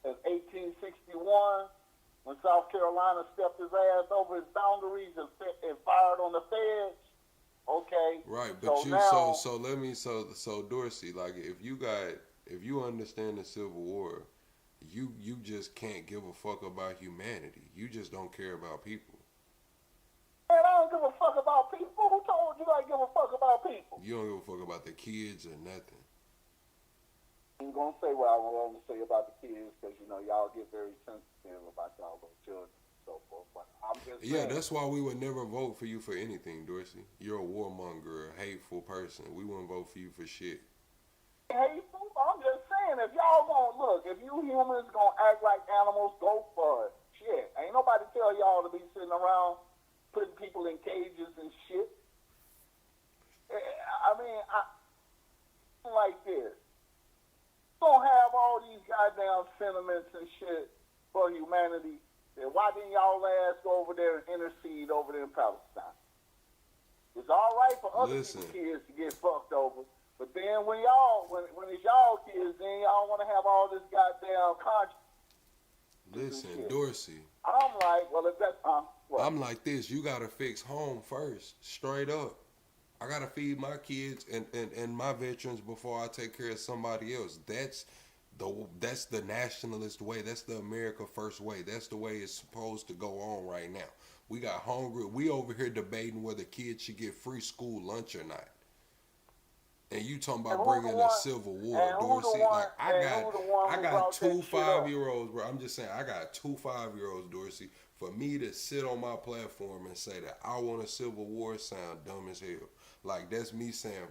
in 1861 when South Carolina stepped his ass over his boundaries and fired on the feds. Okay. Right, but so Dorsey, like, if you understand the Civil War, you just can't give a fuck about humanity. You just don't care about people. Man, I don't give a fuck about people. Who told you I give a fuck about people? You don't give a fuck about the kids or nothing. I'm gonna say what I want to say about the kids because you know y'all get very sensitive about y'all little children and so forth. But I'm just saying, that's why we would never vote for you for anything, Dorsey. You're a warmonger, a hateful person. We wouldn't vote for you for shit. Hateful? I'm just saying, if y'all gonna look, if you humans gonna act like animals, go for it. Shit, ain't nobody tell y'all to be sitting around putting people in cages and shit. I mean, I like this. Don't have all these goddamn sentiments and shit for humanity. Then why didn't y'all ass go over there and intercede over there in Palestine? It's all right for other people's kids to get fucked over. But then when it's y'all kids, then y'all want to have all this goddamn conscience. Listen, Dorsey. I'm like, well, if that's I'm like this. You gotta fix home first, straight up. I gotta feed my kids and my veterans before I take care of somebody else. That's the nationalist way. That's the America First way. That's the way it's supposed to go on right now. We got hungry. We over here debating whether kids should get free school lunch or not. And you talking about bringing a civil war, Dorsey? Like I got two 5-year-olds, bro. I'm just saying, I got two 5-year-olds, Dorsey. For me to sit on my platform and say that I want a civil war sound dumb as hell. Like that's me saying,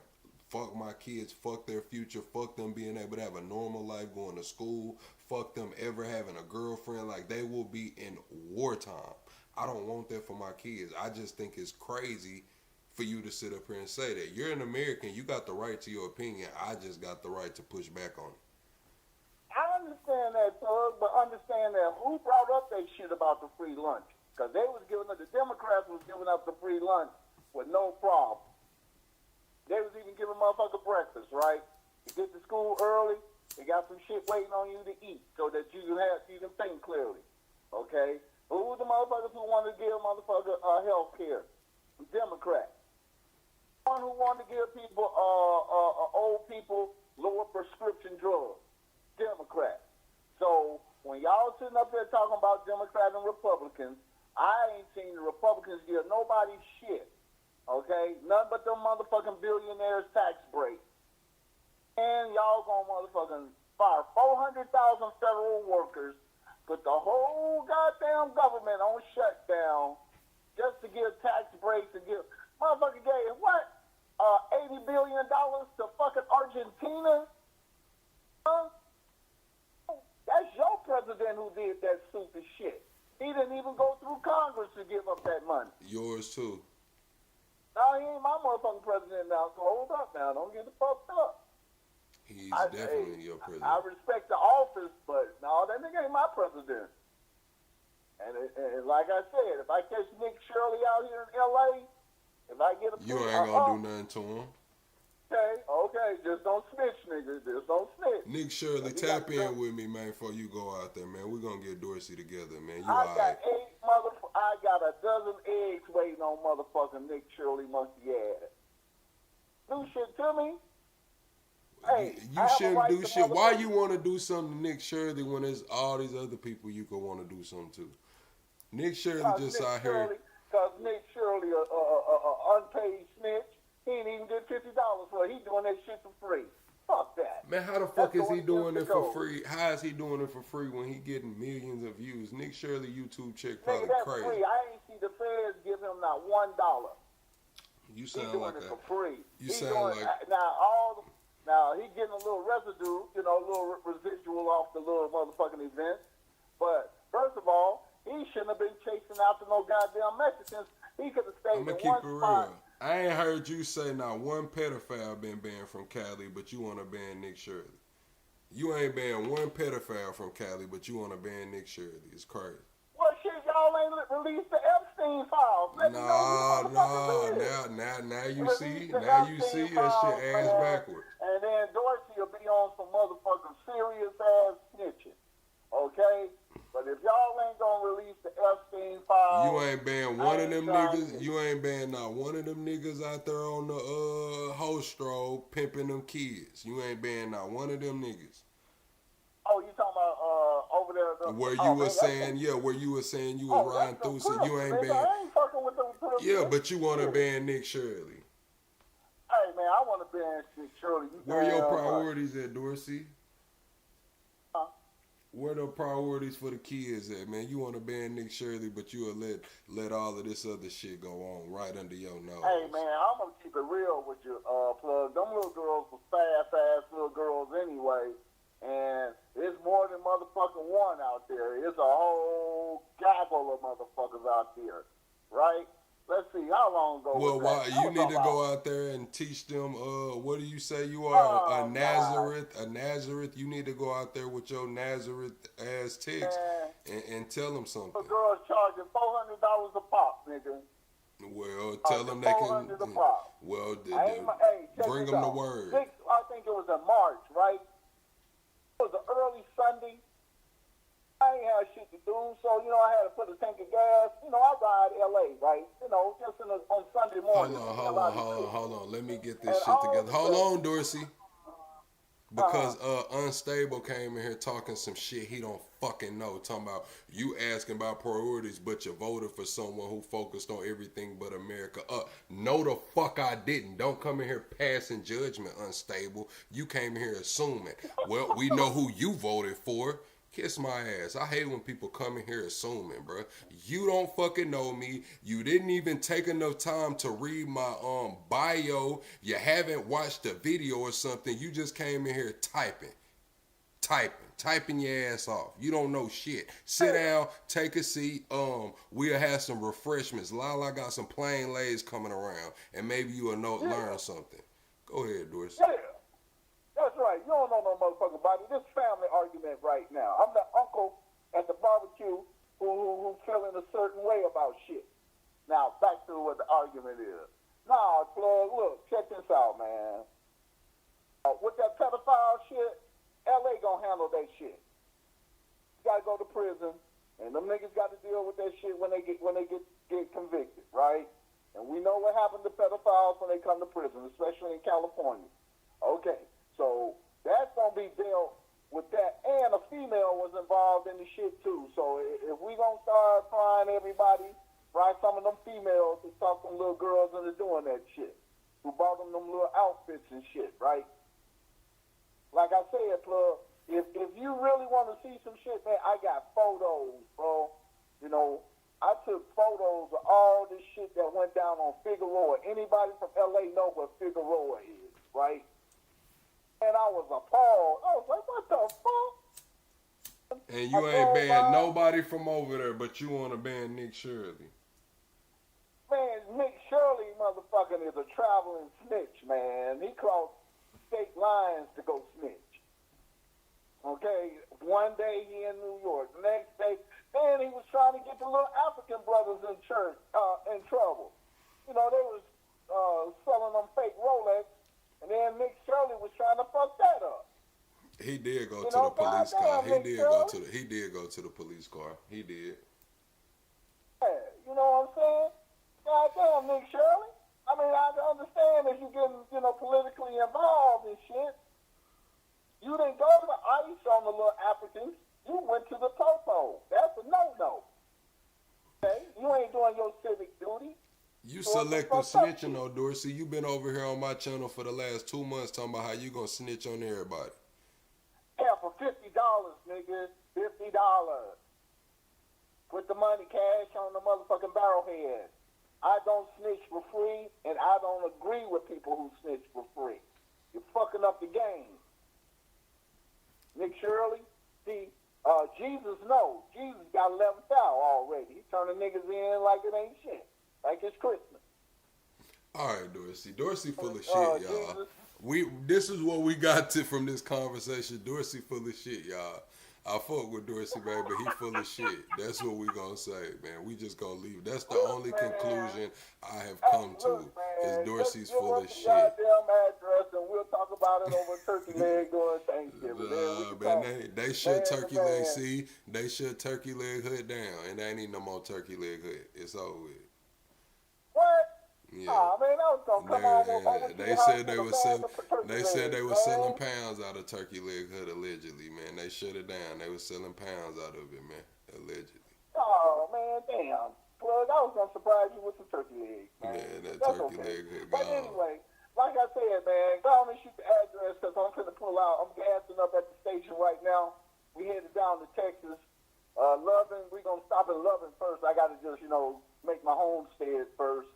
fuck my kids, fuck their future, fuck them being able to have a normal life, going to school, fuck them ever having a girlfriend. Like they will be in wartime. I don't want that for my kids. I just think it's crazy for you to sit up here and say that. You're an American. You got the right to your opinion. I just got the right to push back on it. I understand that, Tug, but understand that who brought up that shit about the free lunch? Because they was giving up, the Democrats was giving up the free lunch with no problem. They was even giving motherfucker breakfast, right? You get to school early, they got some shit waiting on you to eat so that you can think clearly. Okay? Who was the motherfuckers who wanted to give motherfucker health care? Democrats. One who wanted to give people, old people, lower prescription drugs. Democrats. So when y'all sitting up there talking about Democrats and Republicans, I ain't seen the Republicans give nobody shit. Okay? None but them motherfucking billionaires tax break. And y'all gonna motherfucking fire 400,000 federal workers, put the whole goddamn government on shutdown just to give tax breaks and give motherfucking gave what? $80 billion to fucking Argentina? Huh? That's your president who did that stupid shit. He didn't even go through Congress to give up that money. Yours too. No, he ain't my motherfucking president now, so hold up now. Don't get the fucked up. He's definitely your president. I respect the office, but no, that nigga ain't my president. And like I said, if I catch Nick Shirley out here in L.A., if I get a you ain't gonna do nothing to him. Okay, just don't snitch, nigga. Just don't snitch. Nick Shirley, tap in with me, man, before you go out there, man. We're gonna get Dorsey together, man. I got a dozen eggs waiting on motherfucking Nick Shirley monkey ass. Do shit to me. Hey, you shouldn't do shit. Why you want to do something to Nick Shirley when there's all these other people you could want to do something to? Nick Shirley just out here. Because Nick Shirley, unpaid snitch, he ain't even get $50 for it. He doing that shit for free. Fuck that. Man, how the fuck is he doing it for free? How is he doing it for free when he getting millions of views? Nick Shirley YouTube check probably crazy. Free. I ain't see the feds give him not $1. You sound he doing like it for free. You sound like now he getting a little residue, a little residual off the little motherfucking events. But first of all, he shouldn't have been chasing after no goddamn Mexicans. He could have stayed in one spot. Real. I ain't heard you say not one pedophile been banned from Cali, but you want to ban Nick Shirley. You ain't banned one pedophile from Cali, but you want to ban Nick Shirley. It's crazy. Well, shit, y'all ain't released the Epstein files. Now you see that shit ass backwards. And then Dorsey will be on some motherfucking serious ass snitching. Okay? But if y'all ain't gonna release the Epstein files, you ain't banned one of them niggas. You ain't banned not one of them niggas out there on the host stroll pimping them kids. You ain't banned not one of them niggas. Oh, you talking about over there? Where you were saying you were riding through, so you ain't banned. I ain't fucking with them. Yeah, but you want to ban Nick Shirley. Hey man, I want to ban Nick Shirley. Where your priorities at, Dorsey? Where the priorities for the kids at, man? You want to ban Nick Shirley, but you will let all of this other shit go on right under your nose. Hey, man, I'm going to keep it real with you, Plug. Them little girls were fast-ass little girls anyway, and there's more than motherfucking one out there. It's a whole gaggle of motherfuckers out there, right? Let's see, how long ago was that? Well, you need to go out there and teach them, what do you say you are, a Nazareth? God. A Nazareth? You need to go out there with your Nazareth-ass text and tell them something. The girls charging $400 a pop, nigga. Well, tell them they can. $400 a pop. Well, bring them the word. I think it was in March, right? It was an early Sunday. I ain't had shit to do, so, I had to put a tank of gas. I ride LA, right? Just on Sunday morning. Hold on. Let me get this shit together. Hold on, Dorsey. Because Unstable came in here talking some shit he don't fucking know. Talking about you asking about priorities, but you voted for someone who focused on everything but America. No the fuck I didn't. Don't come in here passing judgment, Unstable. You came in here assuming. Well, we know who you voted for. Kiss my ass. I hate when people come in here assuming, bro. You don't fucking know me. You didn't even take enough time to read my bio. You haven't watched a video or something. You just came in here typing your ass off. You don't know shit. Sit down, take a seat. We'll have some refreshments. Lala got some plain lays coming around, and maybe you'll learn something. Go ahead, Dorsey. Yeah. That's right. You don't know no motherfucking body. This family argument right now. I'm the uncle at the barbecue who's feeling a certain way about shit. Now, back to what the argument is. Nah, plug, look, check this out, man. With that pedophile shit, LA gonna handle that shit. You gotta go to prison, and them niggas got to deal with that shit when they get convicted, right? And we know what happened to pedophiles when they come to prison, especially in California. Okay. So that's going to be dealt with that. And a female was involved in the shit, too. So if we going to start trying everybody, right, some of them females who talk them little girls into doing that shit, who bought them little outfits and shit, right? Like I said, plug, if you really want to see some shit, man, I got photos, bro. I took photos of all this shit that went down on Figueroa. Anybody from LA know what Figueroa is, right? And I was appalled. I was like, what the fuck? And you ain't banned nobody from over there, but you want to ban Nick Shirley. Man, Nick Shirley, motherfucking, is a traveling snitch, man. He crossed state lines to go snitch. Okay? One day he in New York. The next day, then he was trying to get the little African brothers in church in trouble. They was selling them fake Rolex. And then Nick Shirley was trying to fuck that up. He did go to the police car. He did go to the police car. He did. Yeah, you know what I'm saying? Goddamn, Nick Shirley. I mean, I understand if you're getting, politically involved and shit. You didn't go to the ICE on the little Africans. You went to the Popo. That's a no-no. Okay? You ain't doing your civic duty. You selective snitching though, Dorsey. You been over here on my channel for the last 2 months talking about how you gonna snitch on everybody. Yeah, for $50, nigga. $50. Put the money cash on the motherfucking barrelhead. I don't snitch for free, and I don't agree with people who snitch for free. You're fucking up the game. Nick Shirley, see, Jesus knows. Jesus got 11th hour already. He turning niggas in like it ain't shit. Like it's Christmas. All right, Dorsey. Dorsey full of shit, y'all. This is what we got from this conversation. Dorsey full of shit, y'all. I fuck with Dorsey, baby. He full of shit. That's what we gonna say, man. We just gonna leave. That's the only conclusion I have come to. Is Dorsey's full of shit. Goddamn address, and we'll talk about it over turkey leg during Thanksgiving. Man, they shut turkey leg. See, they shut turkey leg hood down, and they ain't need no more turkey leg hood. It's over with. What? Yeah. Oh, man, I was gonna come on. They said they were selling. They said they were selling pounds out of turkey leg hood allegedly, man. They shut it down. They were selling pounds out of it, man. Allegedly. Oh man, damn. Plug, I was gonna surprise you with some turkey legs, man. Yeah, that That's turkey okay. leg hood But gone. anyway, like I said, man, go on and shoot the address because I'm finna pull out. I'm gassing up at the station right now. We headed down to Texas. Loving, we're gonna stop in Loving first. I gotta just, make my homestead first.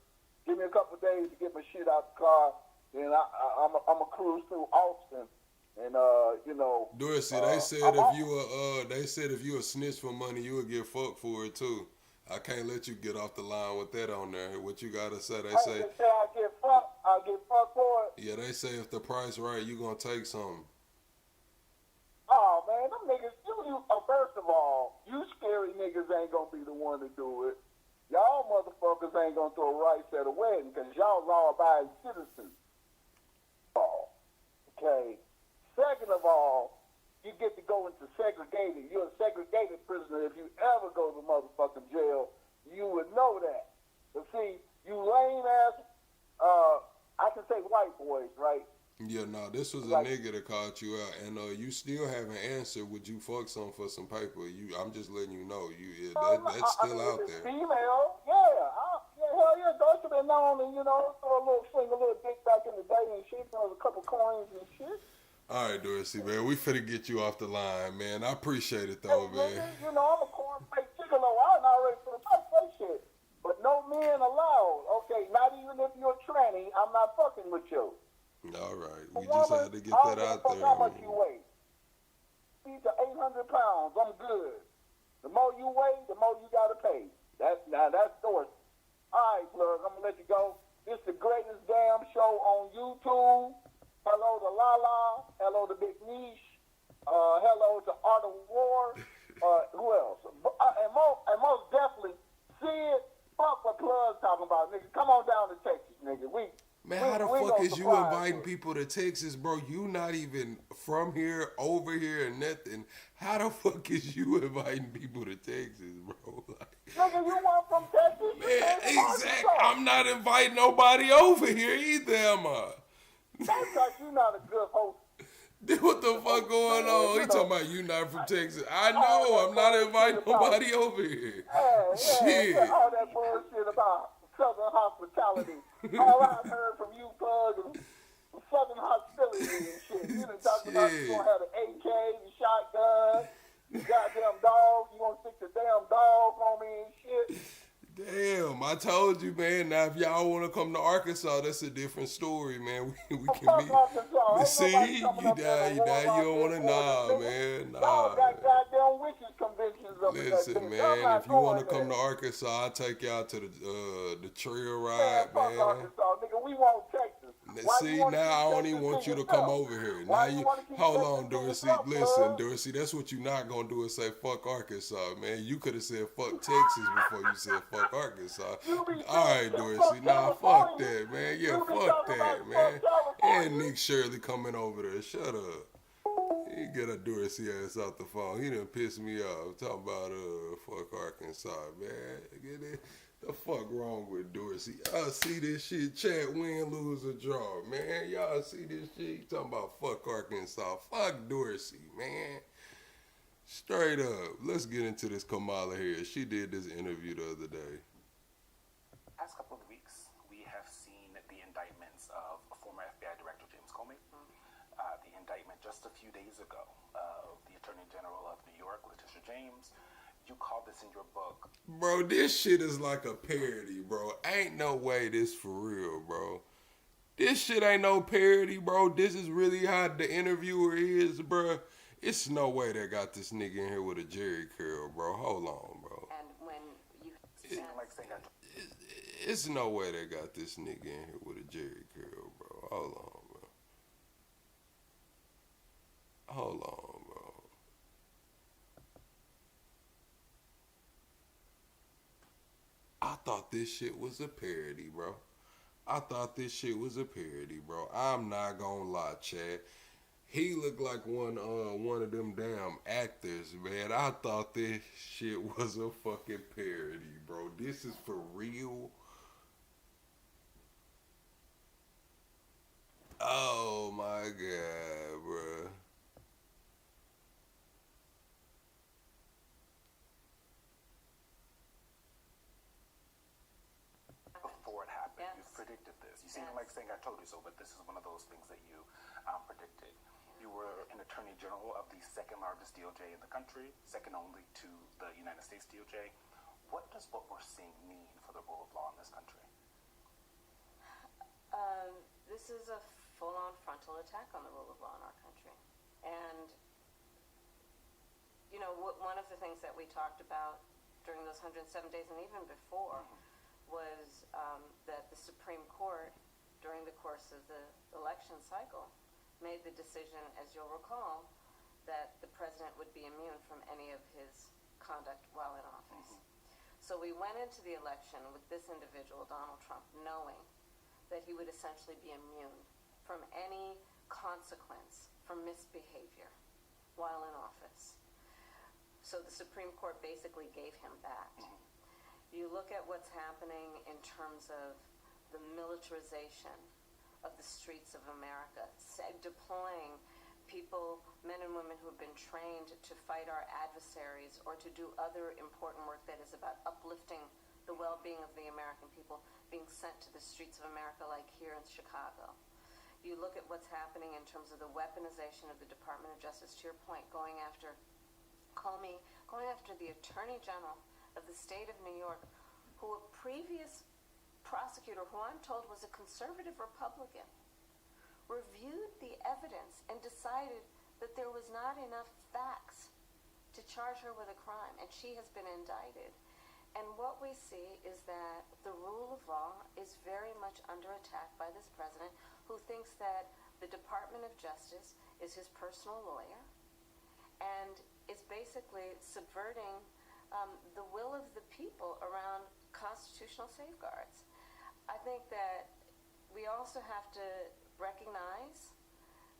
Give me a couple of days to get my shit out the car. Then I'm a cruise through Austin, and Dorsey, they said if you a snitch for money, you would get fucked for it too. I can't let you get off the line with that on there. What you gotta say? They say I get fucked for it. Yeah, they say if the price right, you gonna take something. Oh man, them niggas, first of all, you scary niggas ain't gonna be the one to do it. Y'all motherfuckers ain't gonna throw rice at a wedding because y'all law-abiding citizens. Okay. Second of all, you get to go into segregated. You're a segregated prison if you ever go to motherfucking jail, you would know that. But see, you lame ass, I can say white boys, right? Yeah, no, this was a nigga that called you out, and you still haven't answered. Would you fuck some for some paper? I'm just letting you know. That's still out if it's there. female, yeah, hell yeah, those have been known to, throw a little fling, a little dick back in the day and shit, throw a couple coins and shit. All right, Dorsey, man, we finna get you off the line, man. I appreciate it though, man. Nigga, I'm a corn-faced gigolo. I ain't already for the fight shit. But no men allowed. Okay, not even if you're a tranny, I'm not fucking with you. All right, we just had to get that out there. How much you weigh? 800 to 800 pounds. I'm good. The more you weigh, the more you gotta pay. That's Dorsey. All right, Plug, I'm gonna let you go. This is the greatest damn show on YouTube. Hello to Lala. Hello to Big Niche. Hello to Art of War. Who else? And most definitely, Sid. Fuck what Plug's talking about, nigga. Come on down to Texas, nigga. Man, how the fuck is you inviting people to Texas, bro? You not even from here, over here, and nothing. How the fuck is you inviting people to Texas, bro? Nigga, you want from Texas? Man, exactly. I'm not inviting nobody over here either, am I? That's because you not a good host. What the fuck going on? He talking about you not from Texas. I know. I'm not inviting nobody over here. Shit. All that bullshit about Southern hospitality. All I've heard from you, Plug, is Southern hostility and shit. You done talked about you gonna have the AK, the shotgun, the goddamn dog. You gonna stick the damn dog on me and shit. Damn, I told you, man. Now, if y'all want to come to Arkansas, that's a different story, man. We can meet. But see, you don't want to, man. Y'all got goddamn witches conventions up there. Listen, man, if you want to come to Arkansas, I'll take y'all to the trail ride, man. Arkansas, nigga, we want Texas. See, now I don't even want you to come over here. Now hold on, Dorsey. Listen, Dorsey, that's what you're not gonna do is say fuck Arkansas, man. You could have said fuck Texas before you said fuck Arkansas. All right, Dorsey. Nah, fuck that, man. Yeah, fuck that, man. And Nick Shirley coming over there. Shut up. He get a Dorsey ass out the phone. He done pissed me off. Talking about fuck Arkansas, man. Get it? The fuck wrong with Dorsey? Y'all see this shit? Chat, win, lose, or draw, man. Y'all see this shit? He talking about fuck Arkansas. Fuck Dorsey, man. Straight up. Let's get into this Kamala here. She did this interview the other day. Past couple of weeks, we have seen the indictments of former FBI Director James Comey. The indictment just a few days ago of the Attorney General of New York, Letitia James. You called this in your book. Bro, this shit is like a parody, bro. Ain't no way this for real, bro. This shit ain't no parody, bro. This is really how the interviewer is, bro. It's no way they got this nigga in here with a Jerry curl, bro. Hold on, bro. And when you... It's no way they got this nigga in here with a Jerry curl, bro. Hold on, bro. Hold on, bro. I thought this shit was a parody, bro. I thought this shit was a parody, bro. I'm not gonna lie, Chad. He looked like one of them damn actors, man. I thought this shit was a fucking parody, bro. This is for real. Oh my god, bro. Before it happened, you predicted this. You seem like saying I told you so, but this is one of those things that you predicted. You were an Attorney General of the second largest DOJ in the country, second only to the United States DOJ. What does what we're seeing mean for the rule of law in this country? This is a full-on frontal attack on the rule of law in our country. And, you know, one of the things that we talked about during those 107 days and even before was that the Supreme Court, during the course of the election cycle, made the decision, as you'll recall, that the president would be immune from any of his conduct while in office. So we went into the election with this individual, Donald Trump, knowing that he would essentially be immune from any consequence for misbehavior while in office. So the Supreme Court basically gave him that. You look at what's happening in terms of the militarization of the streets of America, deploying people, men and women who have been trained to fight our adversaries or to do other important work that is about uplifting the well-being of the American people, being sent to the streets of America like here in Chicago. You look at what's happening in terms of the weaponization of the Department of Justice, to your point, going after Comey, going after the Attorney General of the state of New York, who a previous prosecutor, who I'm told was a conservative Republican, reviewed the evidence and decided that there was not enough facts to charge her with a crime, and she has been indicted. And what we see is that the rule of law is very much under attack by this president, who thinks that the Department of Justice is his personal lawyer and is basically subverting the will of the people around constitutional safeguards. I think that we also have to recognize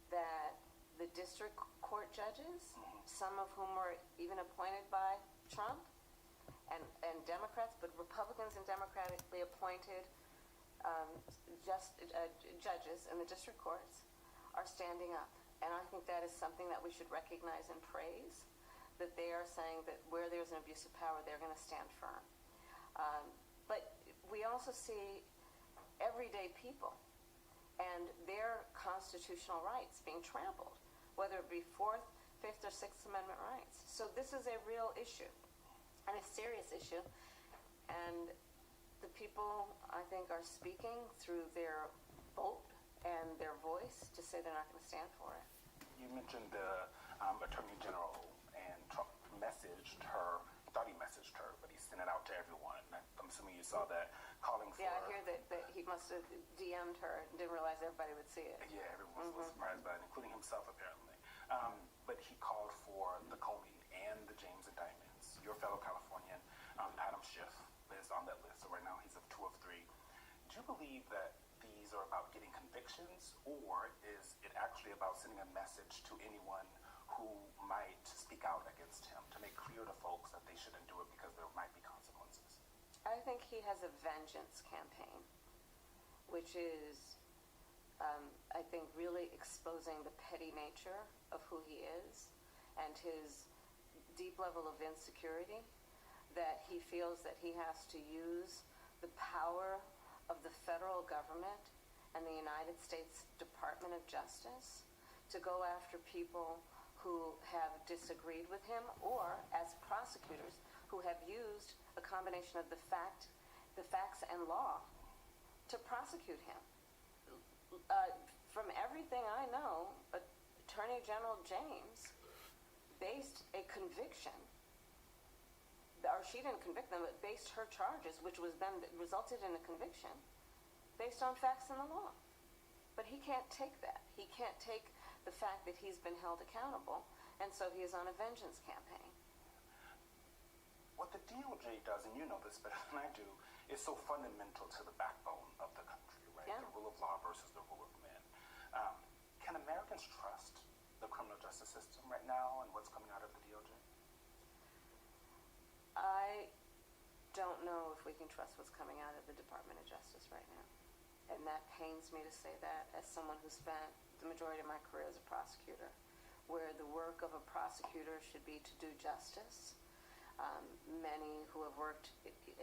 that the district court judges, some of whom were even appointed by Trump, and Democrats, but Republicans and democratically appointed judges in the district courts are standing up. And I think that is something that we should recognize and praise, that they are saying that where there's an abuse of power, they're going to stand firm. But we also see everyday people and their constitutional rights being trampled, whether it be 4th, 5th, or 6th Amendment rights. So this is a real issue, and a serious issue, and the people, I think, are speaking through their vote and their voice to say they're not going to stand for it. You mentioned the Attorney General, and Trump messaged her, thought he messaged her, but he sent it out to everyone. I'm assuming you saw that, calling for... Yeah, I hear that he must have DM'd her and didn't realize everybody would see it. Yeah, everyone was surprised by it, including himself, apparently. But he called for the Comey and the James indictments. Your fellow Californian, Adam Schiff, is on that list. So right now he's of 2 of 3. Do you believe that these are about getting convictions, or is it actually about sending a message to anyone who might speak out against him to make clear to folks that they shouldn't do it because there might be consequences? I think he has a vengeance campaign, which is, I think, really exposing the petty nature of who he is and his deep level of insecurity, that he feels that he has to use the power of the federal government and the United States Department of Justice to go after people who have disagreed with him, or as prosecutors who have used a combination of the facts and law to prosecute him. From everything I know, Attorney General James based a conviction, or she didn't convict them, but based her charges, which was then resulted in a conviction, based on facts in the law. But he can't take that. He can't take the fact that he's been held accountable, and so he is on a vengeance campaign. What the DOJ does, and you know this better than I do, is so fundamental to the backbone of the country, right? Yeah. The rule of law versus the rule of men. Can Americans trust the criminal justice system right now and what's coming out of the DOJ? I don't know if we can trust what's coming out of the Department of Justice right now. And that pains me to say that as someone who spent the majority of my career as a prosecutor, where the work of a prosecutor should be to do justice. Many who have worked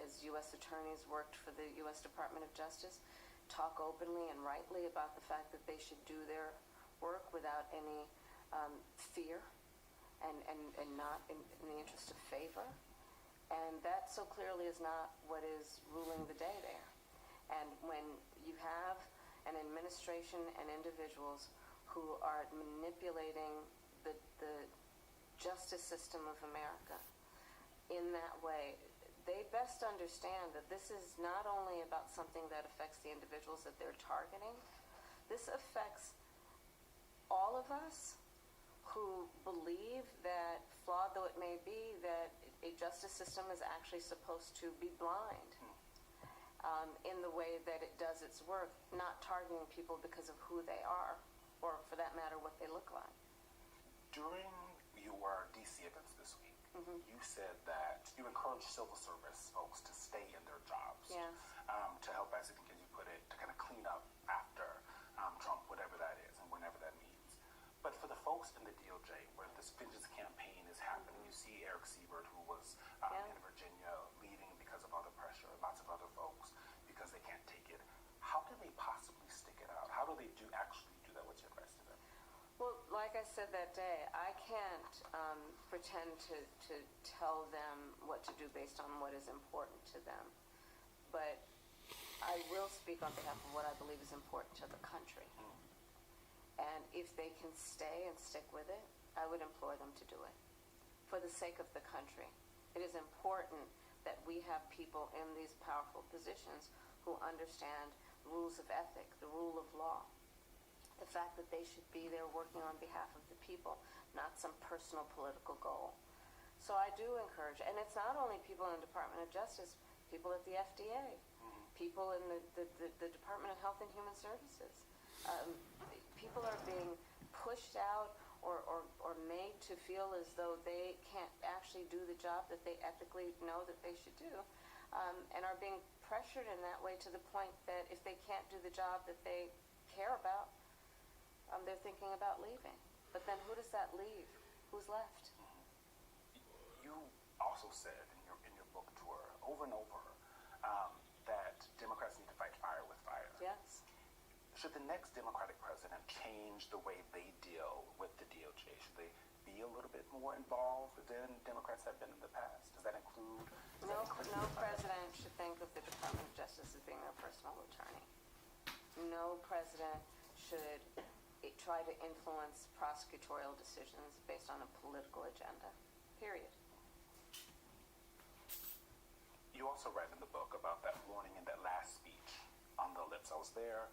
as U.S. attorneys, worked for the U.S. Department of Justice, talk openly and rightly about the fact that they should do their work without any fear and not in the interest of favor. And that so clearly is not what is ruling the day there. And when you have an administration and individuals who are manipulating the justice system of America in that way, they best understand that this is not only about something that affects the individuals that they're targeting. This affects all of us who believe that, flawed though it may be, that a justice system is actually supposed to be blind in the way that it does its work, not targeting people because of who they are, or for that matter, what they look like. During your DC events this week, you said that you encourage civil service folks to stay in their jobs. Yes. To help, as you put it, to kind of clean up after Trump, whatever that is, and whenever that means. But for the folks in the DOJ, where this vengeance campaign is happening, you see Eric Siebert, who was in Virginia, leaving because of other pressure, lots of other folks, because they can't take it. How can they possibly stick it out? How do they actually do that? What's your advice to them? Well, like I said that day, I can't pretend to tell them what to do based on what is important to them. But I will speak on behalf of what I believe is important to the country. And if they can stay and stick with it, I would implore them to do it. For the sake of the country. It is important that we have people in these powerful positions who understand rules of ethic, the rule of law. The fact that they should be there working on behalf of the people, not some personal political goal. So I do encourage, and it's not only people in the Department of Justice, people at the FDA, people in the Department of Health and Human Services. People are being pushed out or made to feel as though they can't actually do the job that they ethically know that they should do, and are being pressured in that way to the point that if they can't do the job that they care about, they're thinking about leaving. But then who does that leave? Who's left? You also said in your book tour over and over that Democrats need to fight fire with fire. Yes. Should the next Democratic president change the way they deal with the DOJ? Should they be a little bit more involved than Democrats have been in the past? Does that include? No president should think of the Department of Justice as being their personal attorney. No president should try to influence prosecutorial decisions based on a political agenda. Period. You also write in the book about that warning in that last speech on the lips. I was there,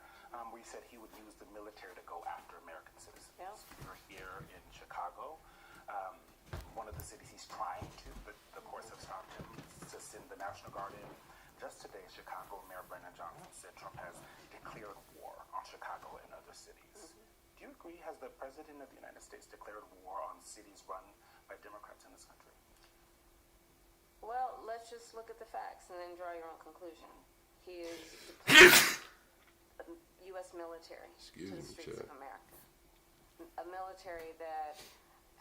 where he said he would use the military to go after American citizens. Yeah. You're here in Chicago, one of the cities he's trying to, but the courts have stopped him, to send the National Guard in. Just today, Chicago Mayor Brandon Johnson said Trump has declared war on Chicago and other cities. Do you agree? Has the President of the United States declared war on cities run by Democrats in this country? Well, let's just look at the facts and then draw your own conclusion. He is deploying U.S. military to the streets of America. A military that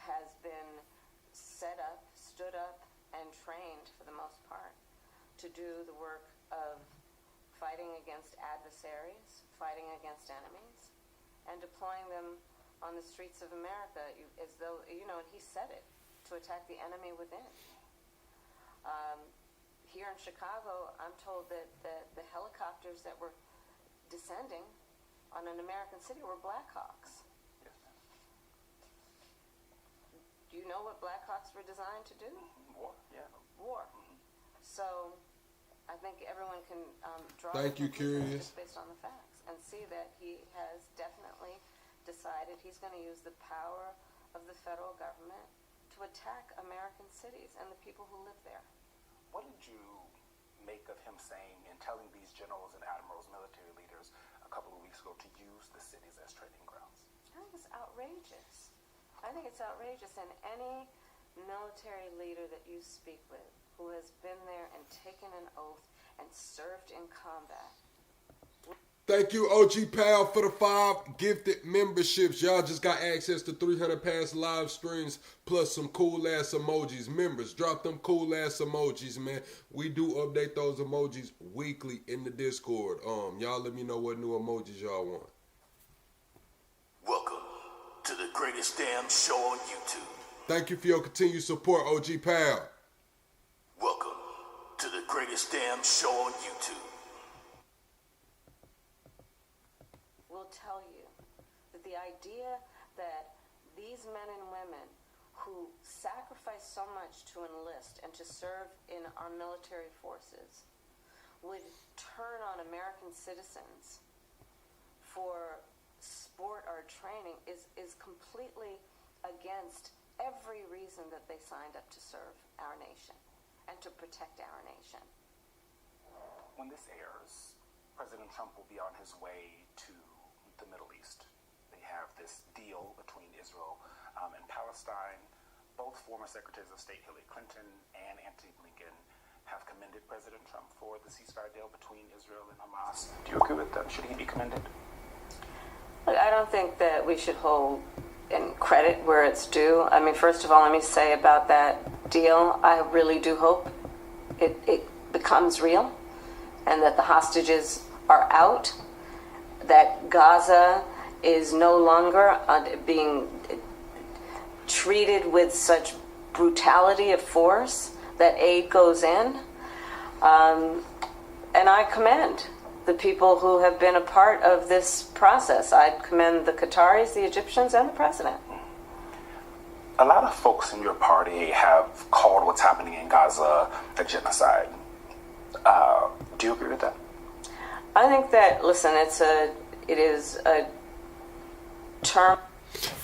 has been set up, stood up, and trained, for the most part, to do the work of fighting against adversaries, fighting against enemies, and deploying them on the streets of America as though, and he said it, to attack the enemy within. Here in Chicago, I'm told that the helicopters that were descending on an American city were Blackhawks. Yes. Do you know what Blackhawks were designed to do? War, yeah. War. So I think everyone can draw Thank you, Curious. just based on the facts and see that he has definitely decided he's going to use the power of the federal government to attack American cities and the people who live there. What did you make of him saying and telling these generals and admirals, military leaders, a couple of weeks ago to use the cities as training grounds? I think it's outrageous. I think it's outrageous, and any military leader that you speak with who has been there and taken an oath and served in combat. Thank you, OG Pal, for the 5 gifted memberships. Y'all just got access to 300 past live streams plus some cool-ass emojis. Members, drop them cool-ass emojis, man. We do update those emojis weekly in the Discord. Y'all let me know what new emojis y'all want. Welcome to the greatest damn show on YouTube. Thank you for your continued support, OG Pal. Welcome to the greatest damn show on YouTube. Will tell you that the idea that these men and women who sacrifice so much to enlist and to serve in our military forces would turn on American citizens for sport or training is completely against every reason that they signed up to serve our nation and to protect our nation. When this airs, President Trump will be on his way to the Middle East. They have this deal between Israel and Palestine. both former Secretaries of State Hillary Clinton and Antony Blinken have commended President Trump for the ceasefire deal between Israel and Hamas. Do you agree with them? Should he be commended? Look, I don't think that we should hold in credit where it's due. I mean, first of all, let me say about that deal, I really do hope it becomes real and that the hostages are out, that Gaza is no longer being treated with such brutality of force, that aid goes in. And I commend the people who have been a part of this process. I commend the Qataris, the Egyptians, and the president. A lot of folks in your party have called what's happening in Gaza a genocide. Do you agree with that? I think that, listen, it is a term.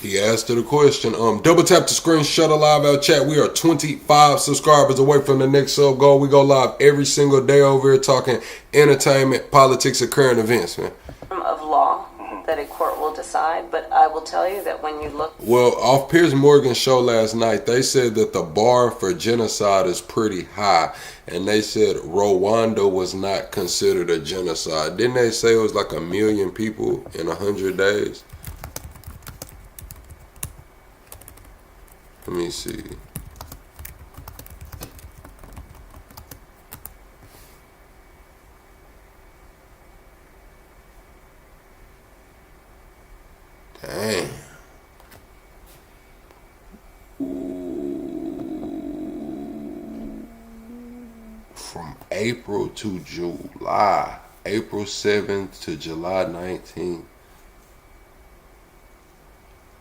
He asked her the question. Double tap the screen, shut a live out chat. We are 25 subscribers away from the next sub goal. We go live every single day over here talking entertainment, politics, and current events, man. Of law that a court will decide, but I will tell you that when you look. Well, off Piers Morgan's show last night, they said that the bar for genocide is pretty high, and they said Rwanda was not considered a genocide. Didn't they say it was like 1 million people in 100 days? Let me see. Dang. From April to July, April 7th to July 19th,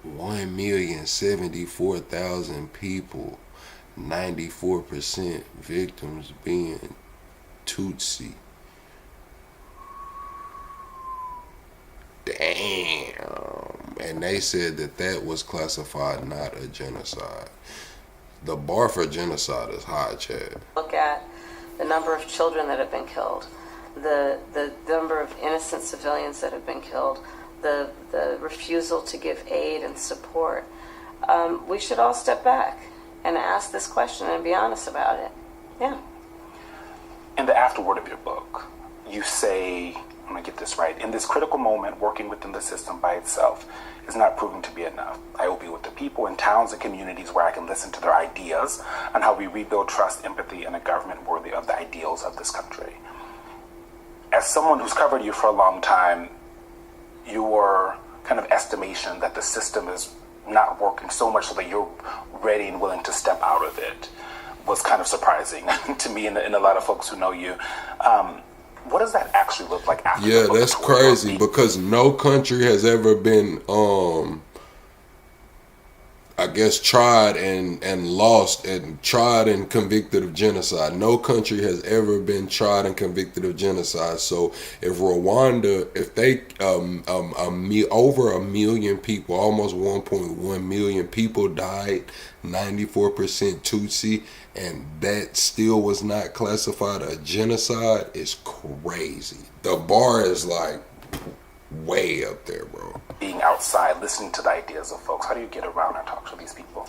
1,074,000 people, 94% victims being Tutsi. Damn. And they said that was classified not a genocide. The bar for genocide is high, Chad. Look at the number of children that have been killed, the number of innocent civilians that have been killed, the refusal to give aid and support. We should all step back and ask this question and be honest about it. Yeah. In the afterword of your book, you say, I'm going to get this right, in this critical moment, working within the system by itself is not proving to be enough. I will be with the people in towns and communities where I can listen to their ideas on how we rebuild trust, empathy, and a government worthy of the ideals of this country. As someone who's covered you for a long time, your kind of estimation that the system is not working so much so that you're ready and willing to step out of it was kind of surprising to me and a lot of folks who know you. What does that actually look like after? Yeah, that's crazy because no country has ever been, I guess, tried and lost and tried and convicted of genocide. No country has ever been tried and convicted of genocide. So if Rwanda, if they, over 1 million people, almost 1.1 million people died, 94% Tutsi, and that still was not classified a genocide, is crazy. The bar is like way up there, bro. Being outside, listening to the ideas of folks, how do you get around and talk to these people?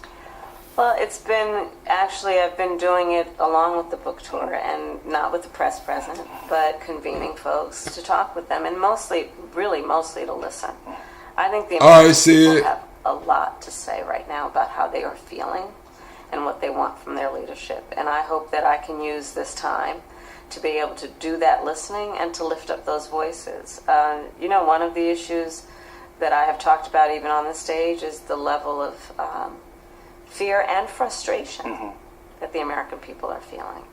Well, it's been, actually, I've been doing it along with the book tour and not with the press present, but convening folks to talk with them and mostly to listen. I think the American people have a lot to say right now about how they are feeling and what they want from their leadership. And I hope that I can use this time to be able to do that listening and to lift up those voices. One of the issues that I have talked about even on this stage is the level of fear and frustration that the American people are feeling.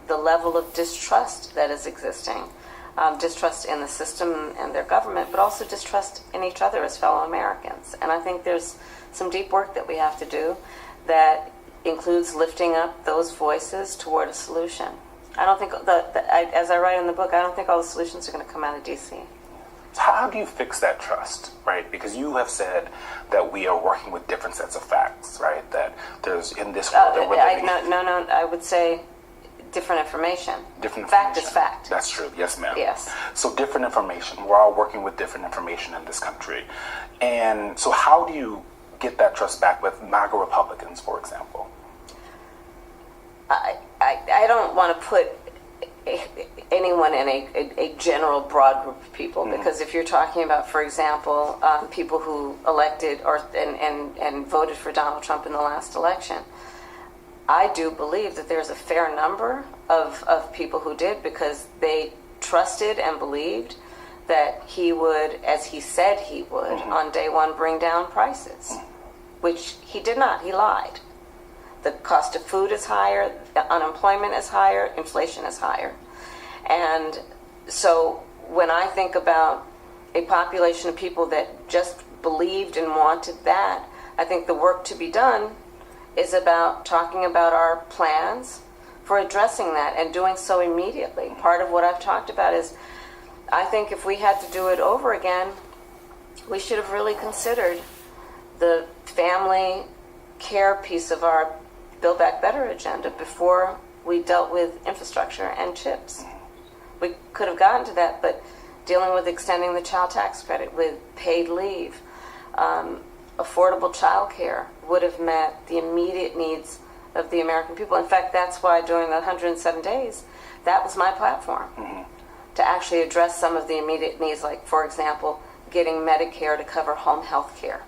The level of distrust that is existing. Distrust in the system and their government, but also distrust in each other as fellow Americans. And I think there's some deep work that we have to do that includes lifting up those voices toward a solution. I don't think, as I write in the book, I don't think all the solutions are going to come out of D.C. So how do you fix that trust, right? Because you have said that we are working with different sets of facts, right? That there's, in this world that we're living... No, I would say different information. Different fact information. is fact. That's true. Yes, ma'am. Yes. So different information. We're all working with different information in this country. And so how do you get that trust back with MAGA Republicans, for example? I don't want to put anyone in a general broad group of people, because if you're talking about, for example, people who elected and voted for Donald Trump in the last election, I do believe that there's a fair number of people who did, because they trusted and believed that he would, as he said he would, on day one, bring down prices, which he did not. He lied. The cost of food is higher, the unemployment is higher, inflation is higher. And so when I think about a population of people that just believed and wanted that, I think the work to be done is about talking about our plans for addressing that and doing so immediately. Part of what I've talked about is, I think if we had to do it over again, we should have really considered the family care piece of our Build Back Better agenda before we dealt with infrastructure and chips. We could have gotten to that, but dealing with extending the child tax credit with paid leave, affordable child care would have met the immediate needs of the American people. In fact, that's why during the 107 days, that was my platform, to actually address some of the immediate needs, like, for example, getting Medicare to cover home health care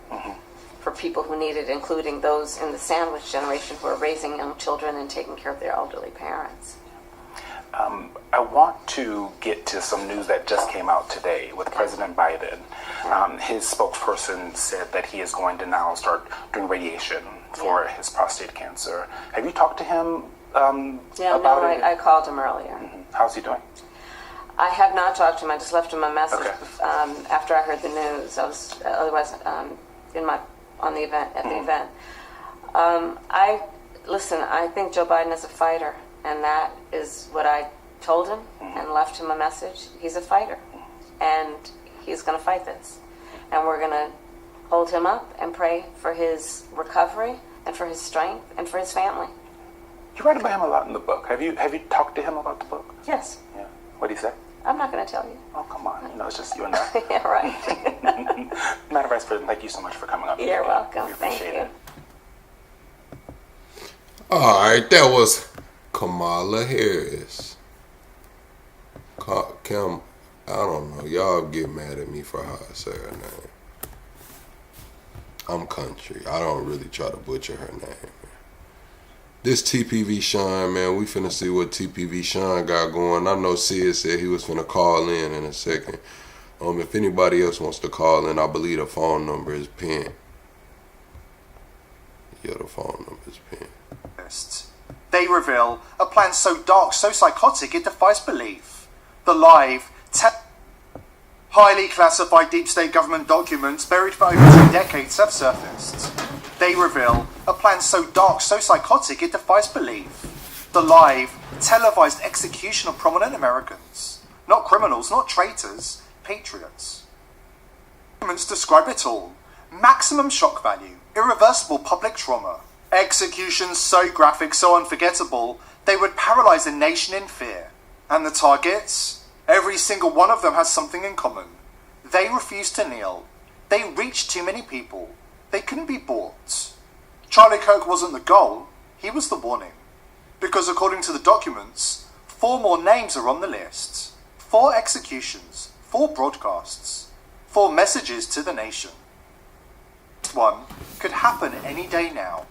for people who need it, including those in the sandwich generation who are raising young children and taking care of their elderly parents. I want to get to some news that just came out today with President Biden. His spokesperson said that he is going to now start doing radiation for his prostate cancer. Have you talked to him about it? I called him earlier. How's he doing? I have not talked to him. I just left him a message after I heard the news. I was otherwise on the event at the event. I think Joe Biden is a fighter, and that is what I told him and left him a message. He's a fighter, and he's going to fight this, and we're going to hold him up and pray for his recovery and for his strength and for his family. You write about him a lot in the book. Have you talked to him about the book? Yes. Yeah. What do you say? I'm not going to tell you. Oh, come on. It's just you and I. Yeah, right. Madam Vice President, thank you so much for coming up. You're welcome. We appreciate it. All right, that was Kamala Harris. Kim, I don't know. Y'all get mad at me for how I say her name. I'm country. I don't really try to butcher her name. This TPV Sean, man, we finna see what TPV Sean got going. I know Sid said he was finna call in a second. If anybody else wants to call in, I believe the phone number is pinned. Yeah, the phone number is pinned. They reveal a plan so dark, so psychotic, it defies belief. The live, highly classified deep state government documents buried for over 2 decades have surfaced. They reveal a plan so dark, so psychotic, it defies belief. The live, televised execution of prominent Americans. Not criminals, not traitors, patriots. Documents describe it all. Maximum shock value, irreversible public trauma. Executions so graphic, so unforgettable, they would paralyze a nation in fear. And the targets? Every single one of them has something in common. They refused to kneel. They reached too many people. They couldn't be bought. Charlie Kirk wasn't the goal, he was the warning. Because according to the documents, 4 more names are on the list. 4 executions, 4 broadcasts, 4 messages to the nation. This one could happen any day now.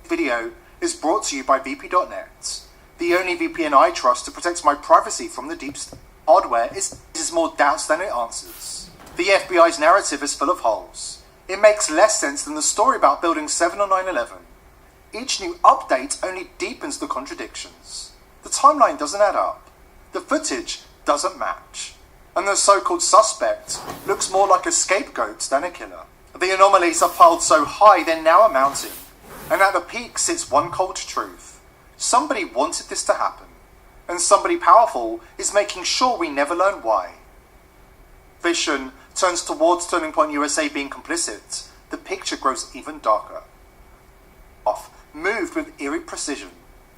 This video is brought to you by VP.net, the only VPN I trust to protect my privacy from the deep state. Hardware is more doubts than it answers. The FBI's narrative is full of holes. It makes less sense than the story about Building 7 on 9/11. Each new update only deepens the contradictions. The timeline doesn't add up. The footage doesn't match. And the so-called suspect looks more like a scapegoat than a killer. The anomalies are piled so high they're now a mountain. And at the peak sits one cold truth. Somebody wanted this to happen. And somebody powerful is making sure we never learn why. Vision turns towards Turning Point USA being complicit, the picture grows even darker. Moved with eerie precision,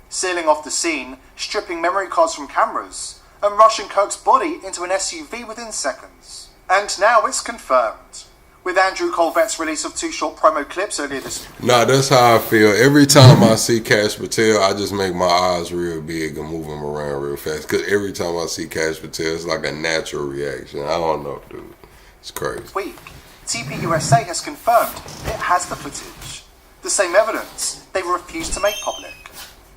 sealing off the scene, stripping memory cards from cameras, and rushing Kirk's body into an SUV within seconds. And now it's confirmed. with Andrew Colvette's release of 2 short promo clips earlier this week. Nah, that's how I feel. Every time I see Cash Patel, I just make my eyes real big and move them around real fast. Because every time I see Cash Patel, it's like a natural reaction. I don't know, dude. It's crazy. Week, TPUSA has confirmed it has the footage. The same evidence they refused to make public.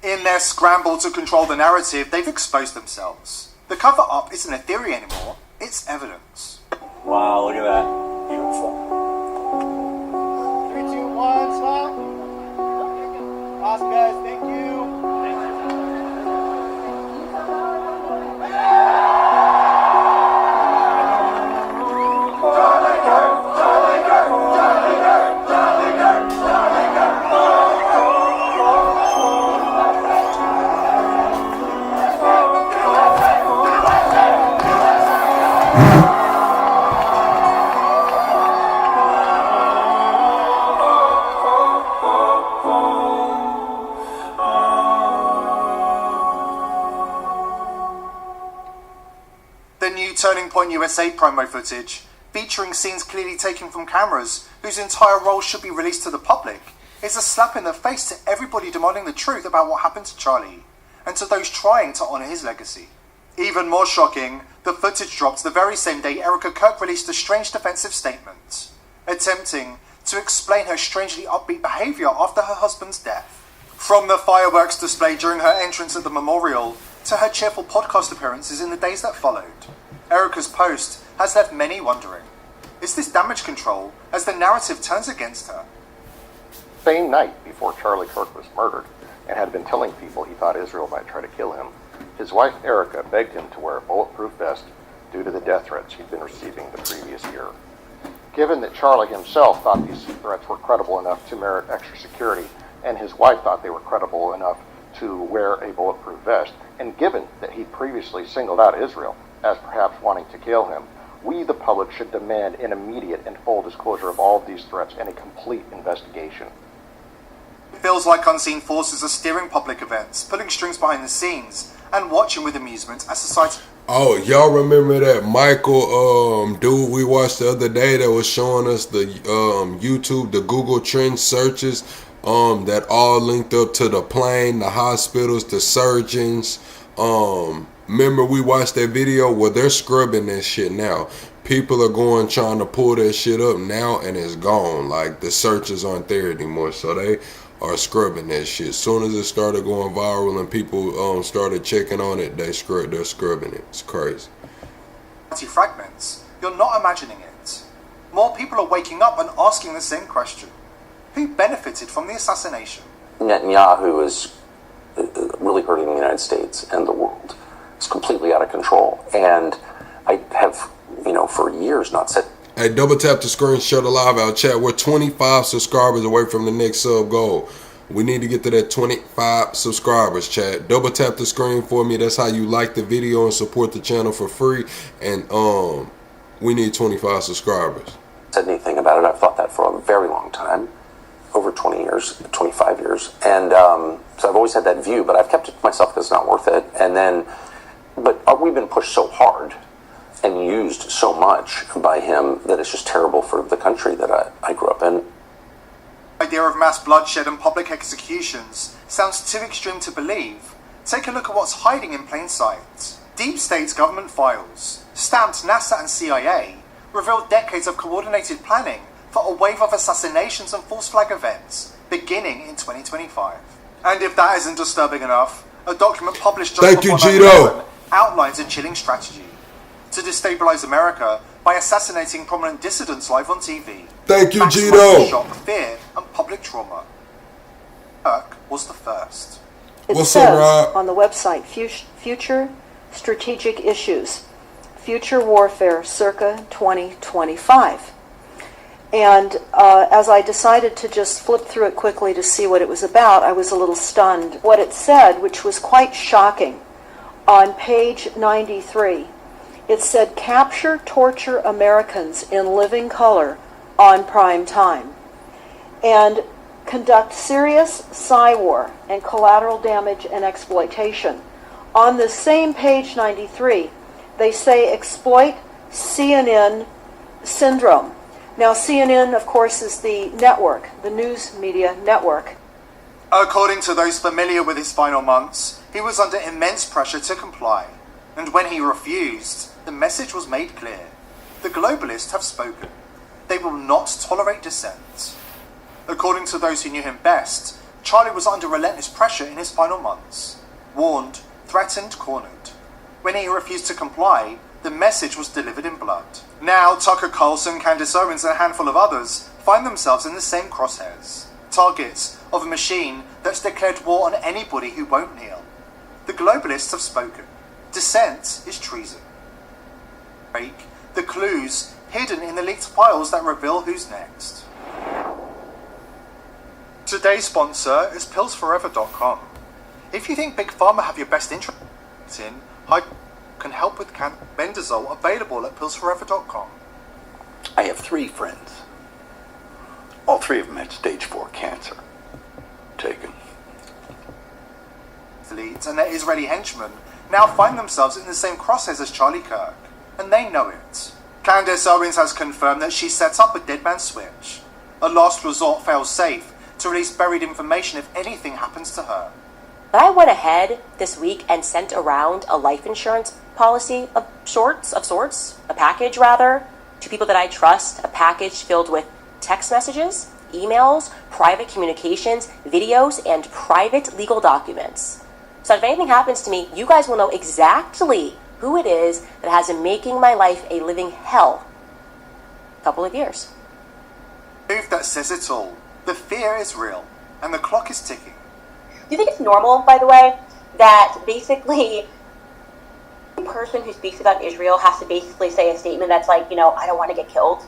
In their scramble to control the narrative, they've exposed themselves. The cover-up isn't a theory anymore, it's evidence. Wow, look at that. Beautiful. 3, 2, 1, stop. Awesome, guys. Thank you. Turning Point USA promo footage, featuring scenes clearly taken from cameras whose entire role should be released to the public, is a slap in the face to everybody demanding the truth about what happened to Charlie, and to those trying to honour his legacy. Even more shocking, the footage dropped the very same day Erica Kirk released a strange defensive statement, attempting to explain her strangely upbeat behaviour after her husband's death. From the fireworks display during her entrance at the memorial, to her cheerful podcast appearances in the days that followed, Erica's post has left many wondering, is this damage control as the narrative turns against her? Same night before Charlie Kirk was murdered and had been telling people he thought Israel might try to kill him, his wife Erica begged him to wear a bulletproof vest due to the death threats he'd been receiving the previous year. Given that Charlie himself thought these threats were credible enough to merit extra security, and his wife thought they were credible enough to wear a bulletproof vest, and given that he'd previously singled out Israel as perhaps wanting to kill him, we, the public, should demand an immediate and full disclosure of all of these threats and a complete investigation. It feels like unseen forces are steering public events, pulling strings behind the scenes, and watching with amusement as society... Oh, y'all remember that Michael dude we watched the other day that was showing us the YouTube, the Google Trend searches that all linked up to the plane, the hospitals, the surgeons. Remember we watched that video? Well, they're scrubbing that shit now. People are going trying to pull that shit up now, and it's gone. Like, the searches aren't there anymore, so they are scrubbing that shit. As soon as it started going viral and people started checking on it, they're scrubbing it. It's crazy. Fragments. You're not imagining it. More people are waking up and asking the same question. Who benefited from the assassination? Netanyahu is really hurting the United States and the world. It's completely out of control. And I have, for years not said... Hey, double tap the screen, shut the live out, chat. We're 25 subscribers away from the next sub goal. We need to get to that 25 subscribers, chat. Double tap the screen for me. That's how you like the video and support the channel for free. And we need 25 subscribers. Said anything about it. I've thought that for a very long time. Over 20 years, 25 years. And so I've always had that view, but I've kept it to myself because it's not worth it. And then, but we've been pushed so hard and used so much by him that it's just terrible for the country that I grew up in. The idea of mass bloodshed and public executions sounds too extreme to believe. Take a look at what's hiding in plain sight. Deep State's government files, stamped NASA and CIA, revealed decades of coordinated planning for a wave of assassinations and false flag events beginning in 2025. And if that isn't disturbing enough, a document published just before 9/11 outlines a chilling strategy to destabilize America by assassinating prominent dissidents live on TV. Thank you, Maximizing shock, fear, and public trauma. Kirk was the first. It says on the website, Future Strategic Issues, Future Warfare circa 2025. And as I decided to just flip through it quickly to see what it was about, I was a little stunned. What it said, which was quite shocking, on page 93, it said, capture, torture Americans in living color on prime time, and conduct serious psy-war and collateral damage and exploitation. On the same page 93, they say exploit CNN syndrome. Now, CNN, of course, is the network, the news media network. According to those familiar with his final months, he was under immense pressure to comply. And when he refused, the message was made clear. The globalists have spoken. They will not tolerate dissent. According to those who knew him best, Charlie was under relentless pressure in his final months. Warned, threatened, cornered. When he refused to comply, the message was delivered in blood. Now, Tucker Carlson, Candace Owens, and a handful of others find themselves in the same crosshairs. Targets of a machine that's declared war on anybody who won't kneel. The globalists have spoken. Dissent is treason. Break the clues hidden in the leaked files that reveal who's next. Today's sponsor is pillsforever.com. If you think Big Pharma have your best interest in, Hypocrites can help with bendazole, available at pillsforever.com. I have 3 friends. All 3 of them had stage 4 cancer. Taken. Athletes and their Israeli henchmen now find themselves in the same crosshairs as Charlie Kirk, and they know it. Candace Owens has confirmed that she set up a dead man switch, a last resort fail-safe to release buried information if anything happens to her. I went ahead this week and sent around a life insurance policy of sorts, a package rather, to people that I trust, a package filled with text messages, emails, private communications, videos, and private legal documents. So if anything happens to me, you guys will know exactly who it is that has been making my life a living hell a couple of years. Proof that says it all. The fear is real, and the clock is ticking. Do you think it's normal, by the way, that basically the person who speaks about Israel has to basically say a statement that's like, I don't want to get killed?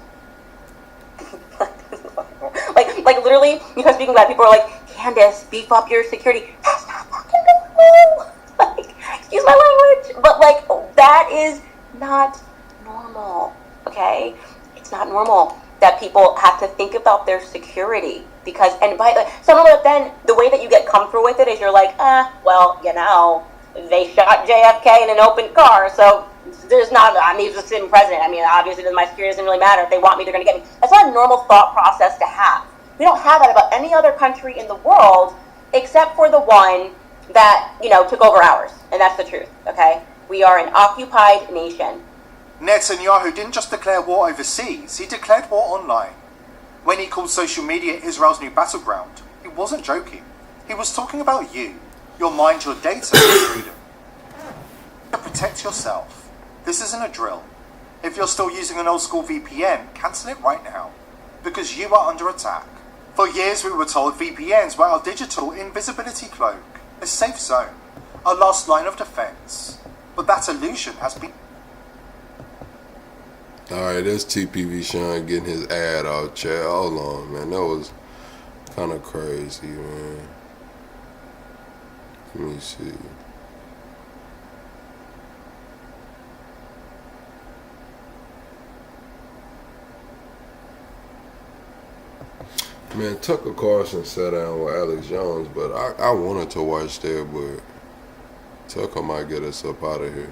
like literally, because speaking about it, people are like, Candace, beef up your security. That's not fucking normal. Excuse my language, but that is not normal, okay? It's not normal that people have to think about their security because, and by some of it, then the way that you get comfortable with it is you're like, they shot JFK in an open car, so there's not, he's a sitting president. Obviously my security doesn't really matter. If they want me, they're going to get me. That's not a normal thought process to have. We don't have that about any other country in the world except for the one that, took over ours. And that's the truth, okay? We are an occupied nation. Netanyahu didn't just declare war overseas, he declared war online. When he called social media Israel's new battleground, he wasn't joking. He was talking about you, your mind, your data, your freedom. To protect yourself. This isn't a drill. If you're still using an old school VPN, cancel it right now, because you are under attack. For years we were told VPNs were our digital invisibility cloak, a safe zone, our last line of defense. But that illusion has been... Alright, that's TPV Sean getting his ad out, chat. Hold on, man. That was kind of crazy, man. Let me see. Man, Tucker Carlson sat down with Alex Jones, but I wanted to watch that, but Tucker might get us up out of here.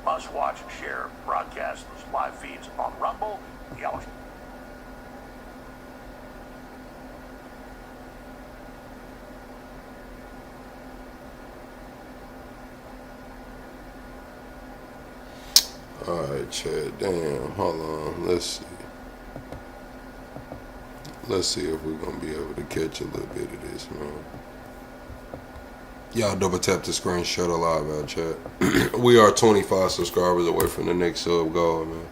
Must watch and share broadcasts, live feeds on Rumble, Yellow. Alright, Chad. Damn, hold on. Let's see. Let's see if we're going to be able to catch a little bit of this, man. Y'all double tap the screen, shut a live out, chat. We are 25 subscribers away from the next sub goal, man.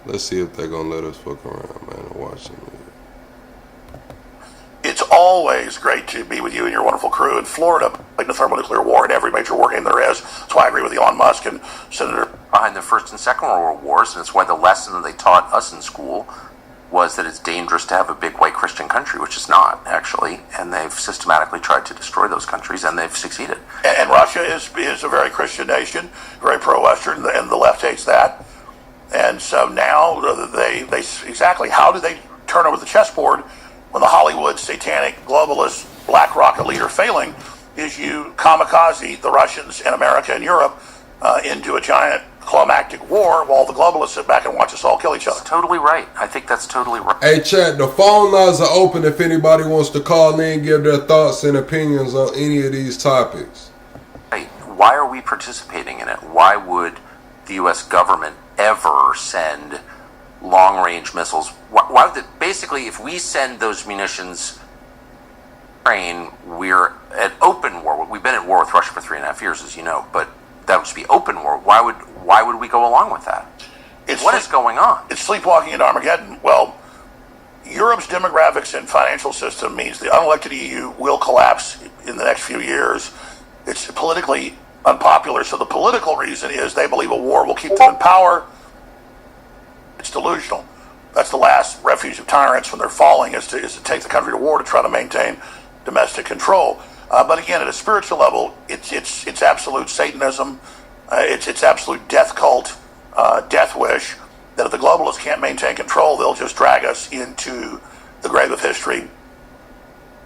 Let's see if they're going to let us fuck around, man, and watch them. It's always great to be with you and your wonderful crew in Florida, fighting the thermonuclear war in every major war game there is. That's why I agree with Elon Musk and Senator. Behind the First and Second World Wars, and it's why the lesson that they taught us in school was that it's dangerous to have a big white Christian country, which is not, actually, and they've systematically tried to destroy those countries, and they've succeeded. And Russia is a very Christian nation, very pro-Western, and the left hates that. And so now they exactly, how do they turn over the chessboard when the Hollywood satanic globalist black rocket leader failing is you kamikaze the Russians and America and Europe into a giant climactic war while the globalists sit back and watch us all kill each other. That's totally right. I think that's totally right. Hey, chat, the phone lines are open if anybody wants to call in, give their thoughts and opinions on any of these topics. Right. Why are we participating in it? Why would the U.S. government ever send long-range missiles? Why would basically, if we send those munitions to Ukraine, we're at open war. We've been at war with Russia for 3.5 years, as you know, but that would just be open war. Why would we go along with that? What is going on? It's sleepwalking into Armageddon. Well, Europe's demographics and financial system means the unelected EU will collapse in the next few years. It's politically unpopular, so the political reason is they believe a war will keep them in power. It's delusional. That's the last refuge of tyrants when they're falling, is to take the country to war to try to maintain domestic control. But again, at a spiritual level, it's absolute Satanism. It's absolute death cult, death wish, that if the globalists can't maintain control, they'll just drag us into the grave of history.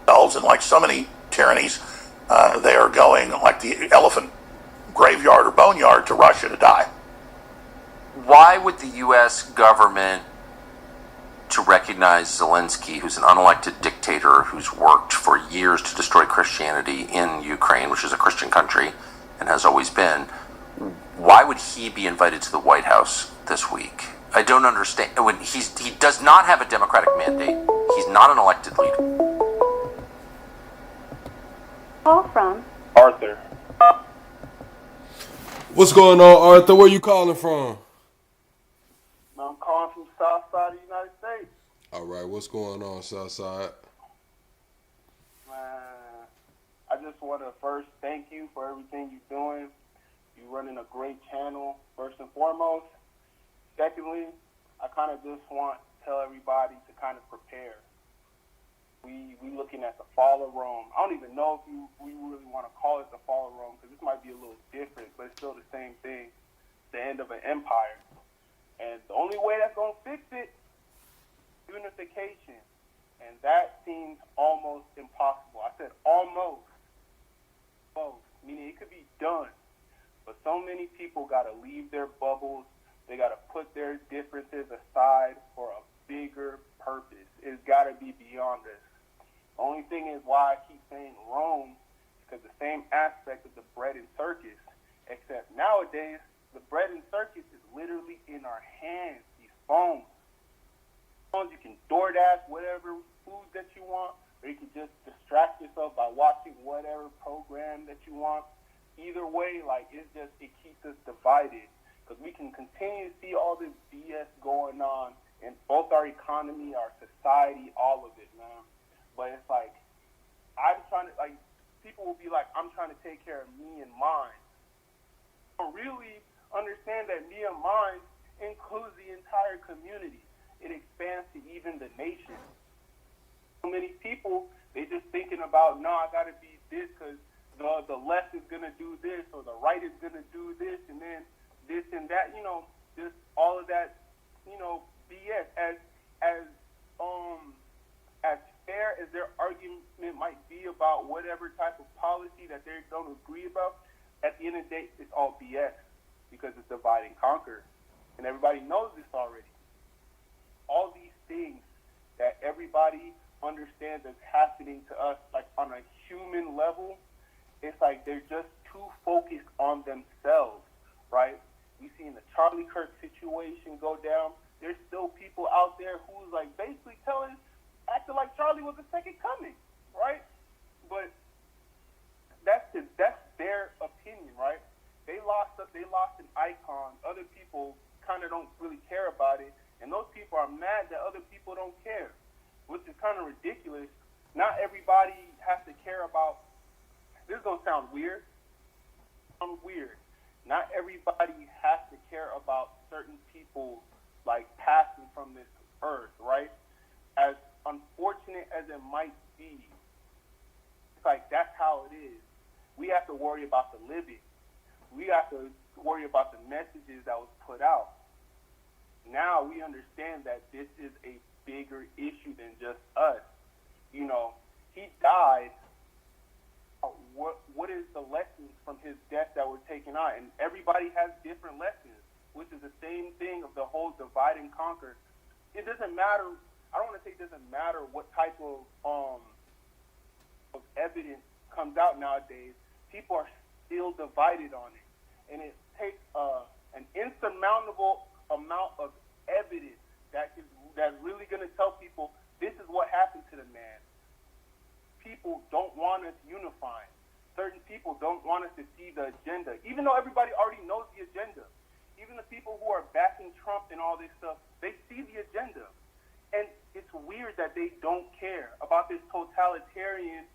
And like so many tyrannies, they are going like the elephant graveyard or boneyard to Russia to die. Why would the U.S. government to recognize Zelensky, who's an unelected dictator who's worked for years to destroy Christianity in Ukraine, which is a Christian country and has always been, why would he be invited to the White House this week? I don't understand. He does not have a Democratic mandate. He's not an elected leader. Call from Arthur. What's going on, Arthur? Where you calling from? I'm calling from the south side of the United States. All right, what's going on, Southside? Man, I just want to first thank you for everything you're doing. You're running a great channel, first and foremost. Secondly, I kind of just want to tell everybody to kind of prepare. We looking at the fall of Rome. I don't even know if we really want to call it the fall of Rome, because this might be a little different, but it's still the same thing. The end of an empire. And the only way that's going to fix it, unification. And that seems almost impossible. I said almost. Meaning it could be done. But so many people got to leave their bubbles. They got to put their differences aside for a bigger purpose. It's got to be beyond this. The only thing is why I keep saying Rome, because the same aspect of the bread and circus, except nowadays, the bread and circus is literally in our hands, these phones. You can DoorDash whatever food that you want, or you can just distract yourself by watching whatever program that you want. Either way, it keeps us divided, because we can continue to see all this BS going on in both our economy, our society, all of it, man. But it's I'm trying to, people will be like, I'm trying to take care of me and mine. But really understand that me and mine includes the entire community. It expands to even the nation. So many people, they just thinking about, no, I got to be this because the left is going to do this, or the right is going to do this, and then this and that, just all of that, BS. As fair as their argument might be about whatever type of policy that they don't agree about, at the end of the day, it's all BS, because it's divide and conquer. And everybody knows this already. All these things that everybody understands that's happening to us, on a human level, it's they're just too focused on themselves, right? We seen the Charlie Kirk situation go down. There's still people out there who's basically acting like Charlie was the second coming, right? But that's their opinion, right? They lost an icon. Other people kind of don't really care about it, and those people are mad that other people don't care, which is kind of ridiculous. Not everybody has to care about. This is gonna sound weird. Not everybody has to care about certain people passing from this earth, right? worry about the living. We have to worry about the messages that was put out. Now we understand that this is a bigger issue than just us. You know, he died. What is the lessons from his death that we're taking on? And everybody has different lessons, which is the same thing of the whole divide and conquer. It doesn't matter. I don't want to say it doesn't matter what type of evidence comes out nowadays. People are still divided on it, and it takes an insurmountable amount of evidence that's really going to tell people this is what happened to the man. People don't want us unifying. Certain people don't want us to see the agenda, even though everybody already knows the agenda. Even the people who are backing Trump and all this stuff, they see the agenda. And it's weird that they don't care about this totalitarian,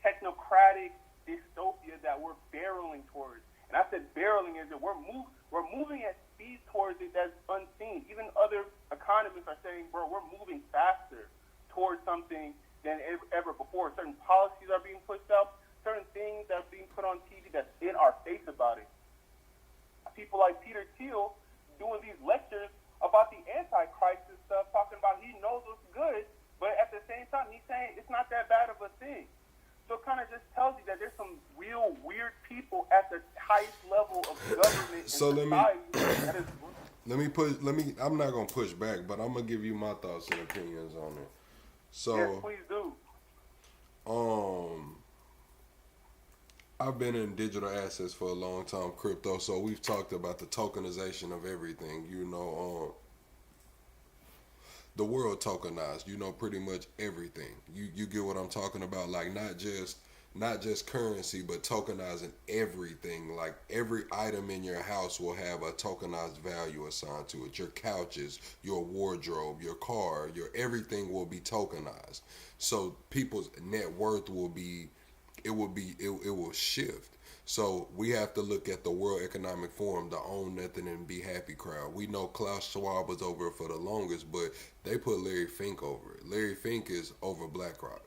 technocratic dystopia that we're barreling towards. And I said barreling is that we're moving at speed towards it that's unseen. Even other economists are saying, bro, we're moving faster towards something than ever before. Certain policies are being pushed out, certain things that are being put on TV that's in our face about it. People like Peter Thiel doing these lectures about the Antichrist and stuff, talking about he knows what's good, but at the same time, he's saying it's not that bad of a thing. So it kind of just tells you that there's some real weird people at the highest level of government and society. I'm not gonna push back, but I'm gonna give you my thoughts and opinions on it. So, yes, please do. I've been in digital assets for a long time, crypto. So we've talked about the tokenization of everything. You know, the world tokenized. You know, pretty much everything. You get what I'm talking about? Like not just currency, but tokenizing everything. Like every item in your house will have a tokenized value assigned to it. Your couches, your wardrobe, your car, your everything will be tokenized. So people's net worth will shift. So we have to look at the World Economic Forum, the Own Nothing and Be Happy crowd. We know Klaus Schwab was over it for the longest, but they put Larry Fink over it. Larry Fink is over BlackRock.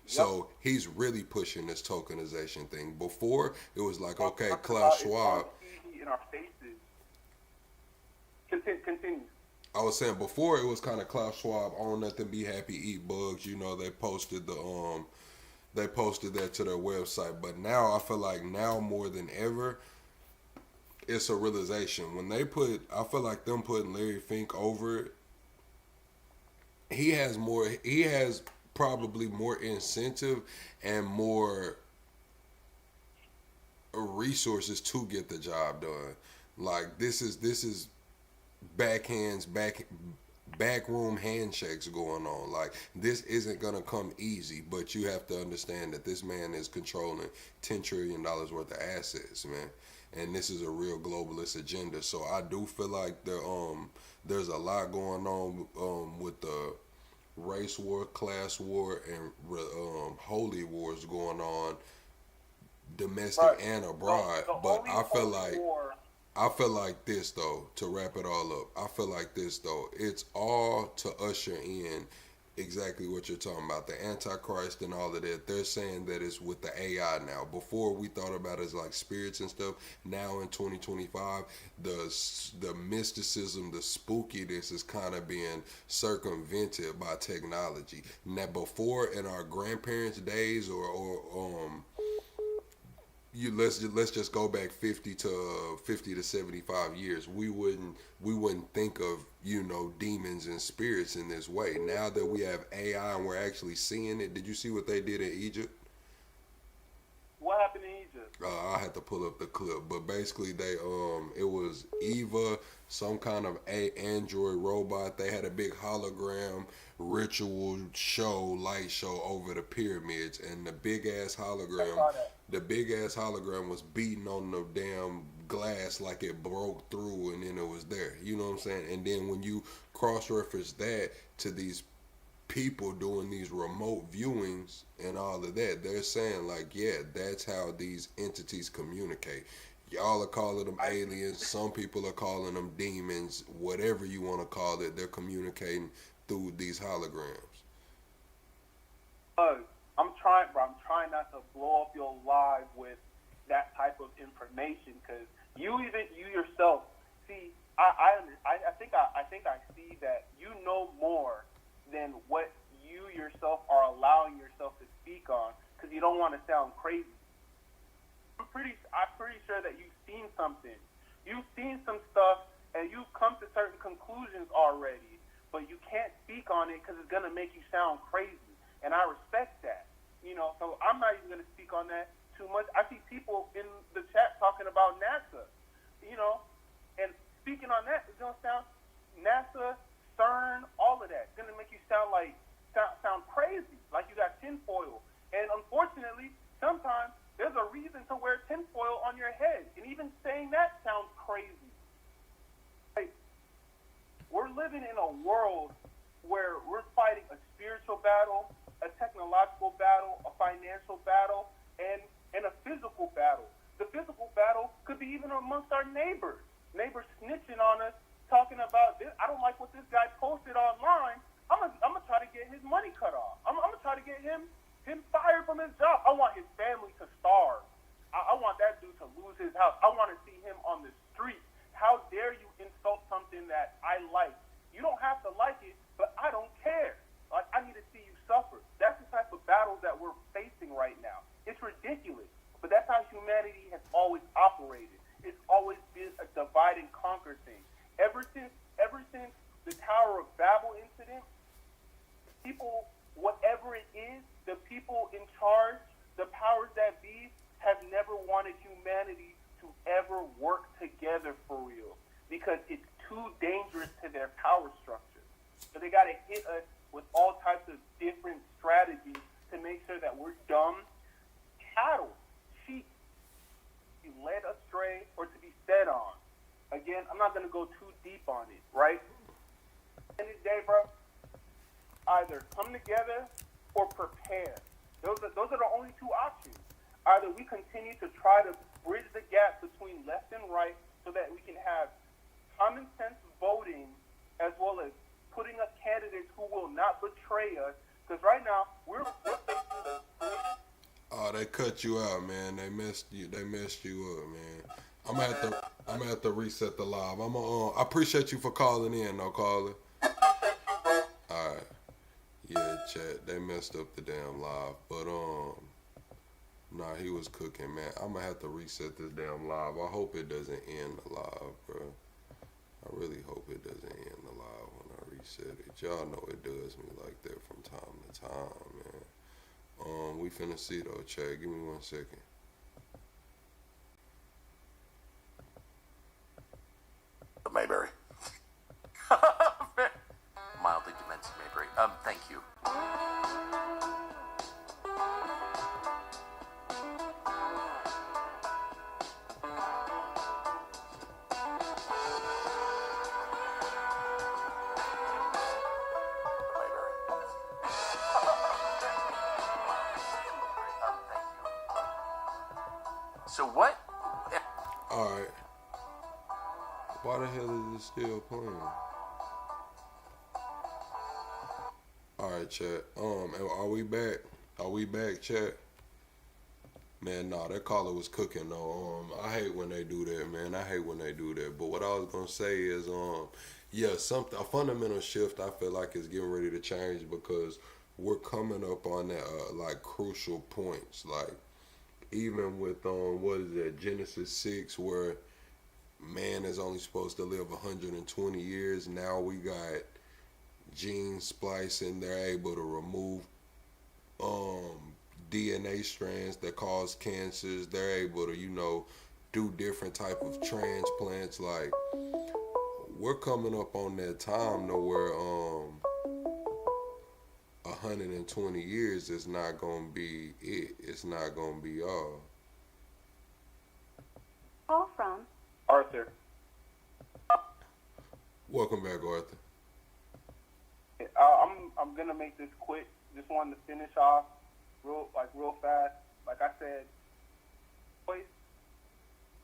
So he's really pushing this tokenization thing. Before, it was like, okay, Klaus Schwab. In our faces. Continue. I was saying before it was kind of Klaus Schwab, Own Nothing, Be Happy, Eat Bugs. You know, they posted that to their website. But now I feel like now more than ever, it's a realization. I feel like them putting Larry Fink over it, he has probably more incentive and more resources to get the job done. Like this is backroom handshakes going on. Like this isn't gonna come easy, but you have to understand that this man is controlling $10 trillion worth of assets, man. And this is a real globalist agenda. So I do feel like there's a lot going on with the race war, class war, and holy wars going on, domestic and abroad. But I feel like this though, to wrap it all up, I feel like this though, it's all to usher in exactly what you're talking about, the Antichrist and all of that. They're saying that it's with the AI now. Before we thought about it as like spirits and stuff. Now in 2025, the mysticism, the spookiness is kind of being circumvented by technology. Now before, in our grandparents' days, let's just go back 50 to 75 years. We wouldn't think of, demons and spirits in this way. Now that we have AI and we're actually seeing it, did you see what they did in Egypt? What happened in Egypt? I had to pull up the clip, but basically it was Eva, some kind of android robot. They had a big hologram ritual light show over the pyramids, and the big ass hologram was beating on the damn glass like it broke through, and then it was there. You know what I'm saying? And then when you cross-reference that to these people doing these remote viewings and all of that, they're saying like, yeah, that's how these entities communicate. Y'all are calling them aliens. Some people are calling them demons. Whatever you want to call it, they're communicating through these holograms. I'm trying not to blow up your live with that type of information, because you yourself see. I think I see that you know more than what you yourself are allowing yourself to speak on, because you don't want to sound crazy. I'm pretty sure that you've seen something. You've seen some stuff, and you've come to certain conclusions already, but you can't speak on it because it's gonna make you sound crazy. And I respect that. So I'm not even gonna speak on that too much. I see people in the chat talking about NASA, and speaking on that, it's gonna sound NASA, CERN, all of that. It's gonna make you sound crazy, like you got tinfoil. And unfortunately, sometimes there's a reason to wear tinfoil on your head, and even saying that sounds crazy. Like, we're living in a world where we're fighting a spiritual battle, a technological battle, a financial battle, and a physical battle. The physical battle could be even amongst our neighbors. Neighbors snitching on us, talking about this. I don't like what this guy posted online. I'm gonna try to get his money cut off. I'm gonna try to get him fired from his job. I want his family to starve. I want that dude to lose his house. I want to see him on the street. How dare you insult something that I like? You don't have to like it, but I don't care. Like, I need to see you suffer. That's the type of battles that we're facing right now. It's ridiculous, but that's how humanity has always operated. It's always been a divide and conquer thing. Ever since the Tower of Babel incident, people, whatever it is, the people in charge, the powers that be, have never wanted humanity to ever work together for real, because it's too dangerous to their power structure. So they got to hit us with all types of different strategies to make sure that we're dumb cattle, sheep, to be led astray or to be fed on. Again, I'm not going to go too deep on it, right? End of the day, bro, either come together or prepare. Those are the only two options. Either we continue to try to bridge the gap between left and right so that we can have common sense voting, as well as putting up candidates who will not betray us. Because right now we're facing the... Oh, they cut you out, man. They messed you up, man. I'm gonna have to reset the live. I appreciate you for calling in, though, caller. All right. Yeah, chat. They messed up the damn live, but nah, he was cooking, man. I'm gonna have to reset this damn live. I hope it doesn't end the live, bro. I really hope it doesn't end the live when I reset it. Y'all know it does me like that from time to time, man. We finna see though, chat. Give me 1 second. Mayberry. Mildly demented Mayberry. Thank you. So what? Alright. Why the hell is it still playing? Alright, chat. Are we back? Are we back, chat? Man, nah, that caller was cooking though. I hate when they do that, man. I hate when they do that. But what I was gonna say is, yeah, a fundamental shift I feel like is getting ready to change, because we're coming up on that like crucial points. Like, even with what is that, Genesis 6, where man is only supposed to live 120 years. Now we got gene splicing. They're able to remove DNA strands that cause cancers. They're able to, do different type of transplants. Like, we're coming up on that time to where 120 years is not gonna be it. It's not gonna be all. Call from Arthur. Welcome back, Arthur. I'm gonna make this quick. Just wanted to finish off real fast. Like I said, always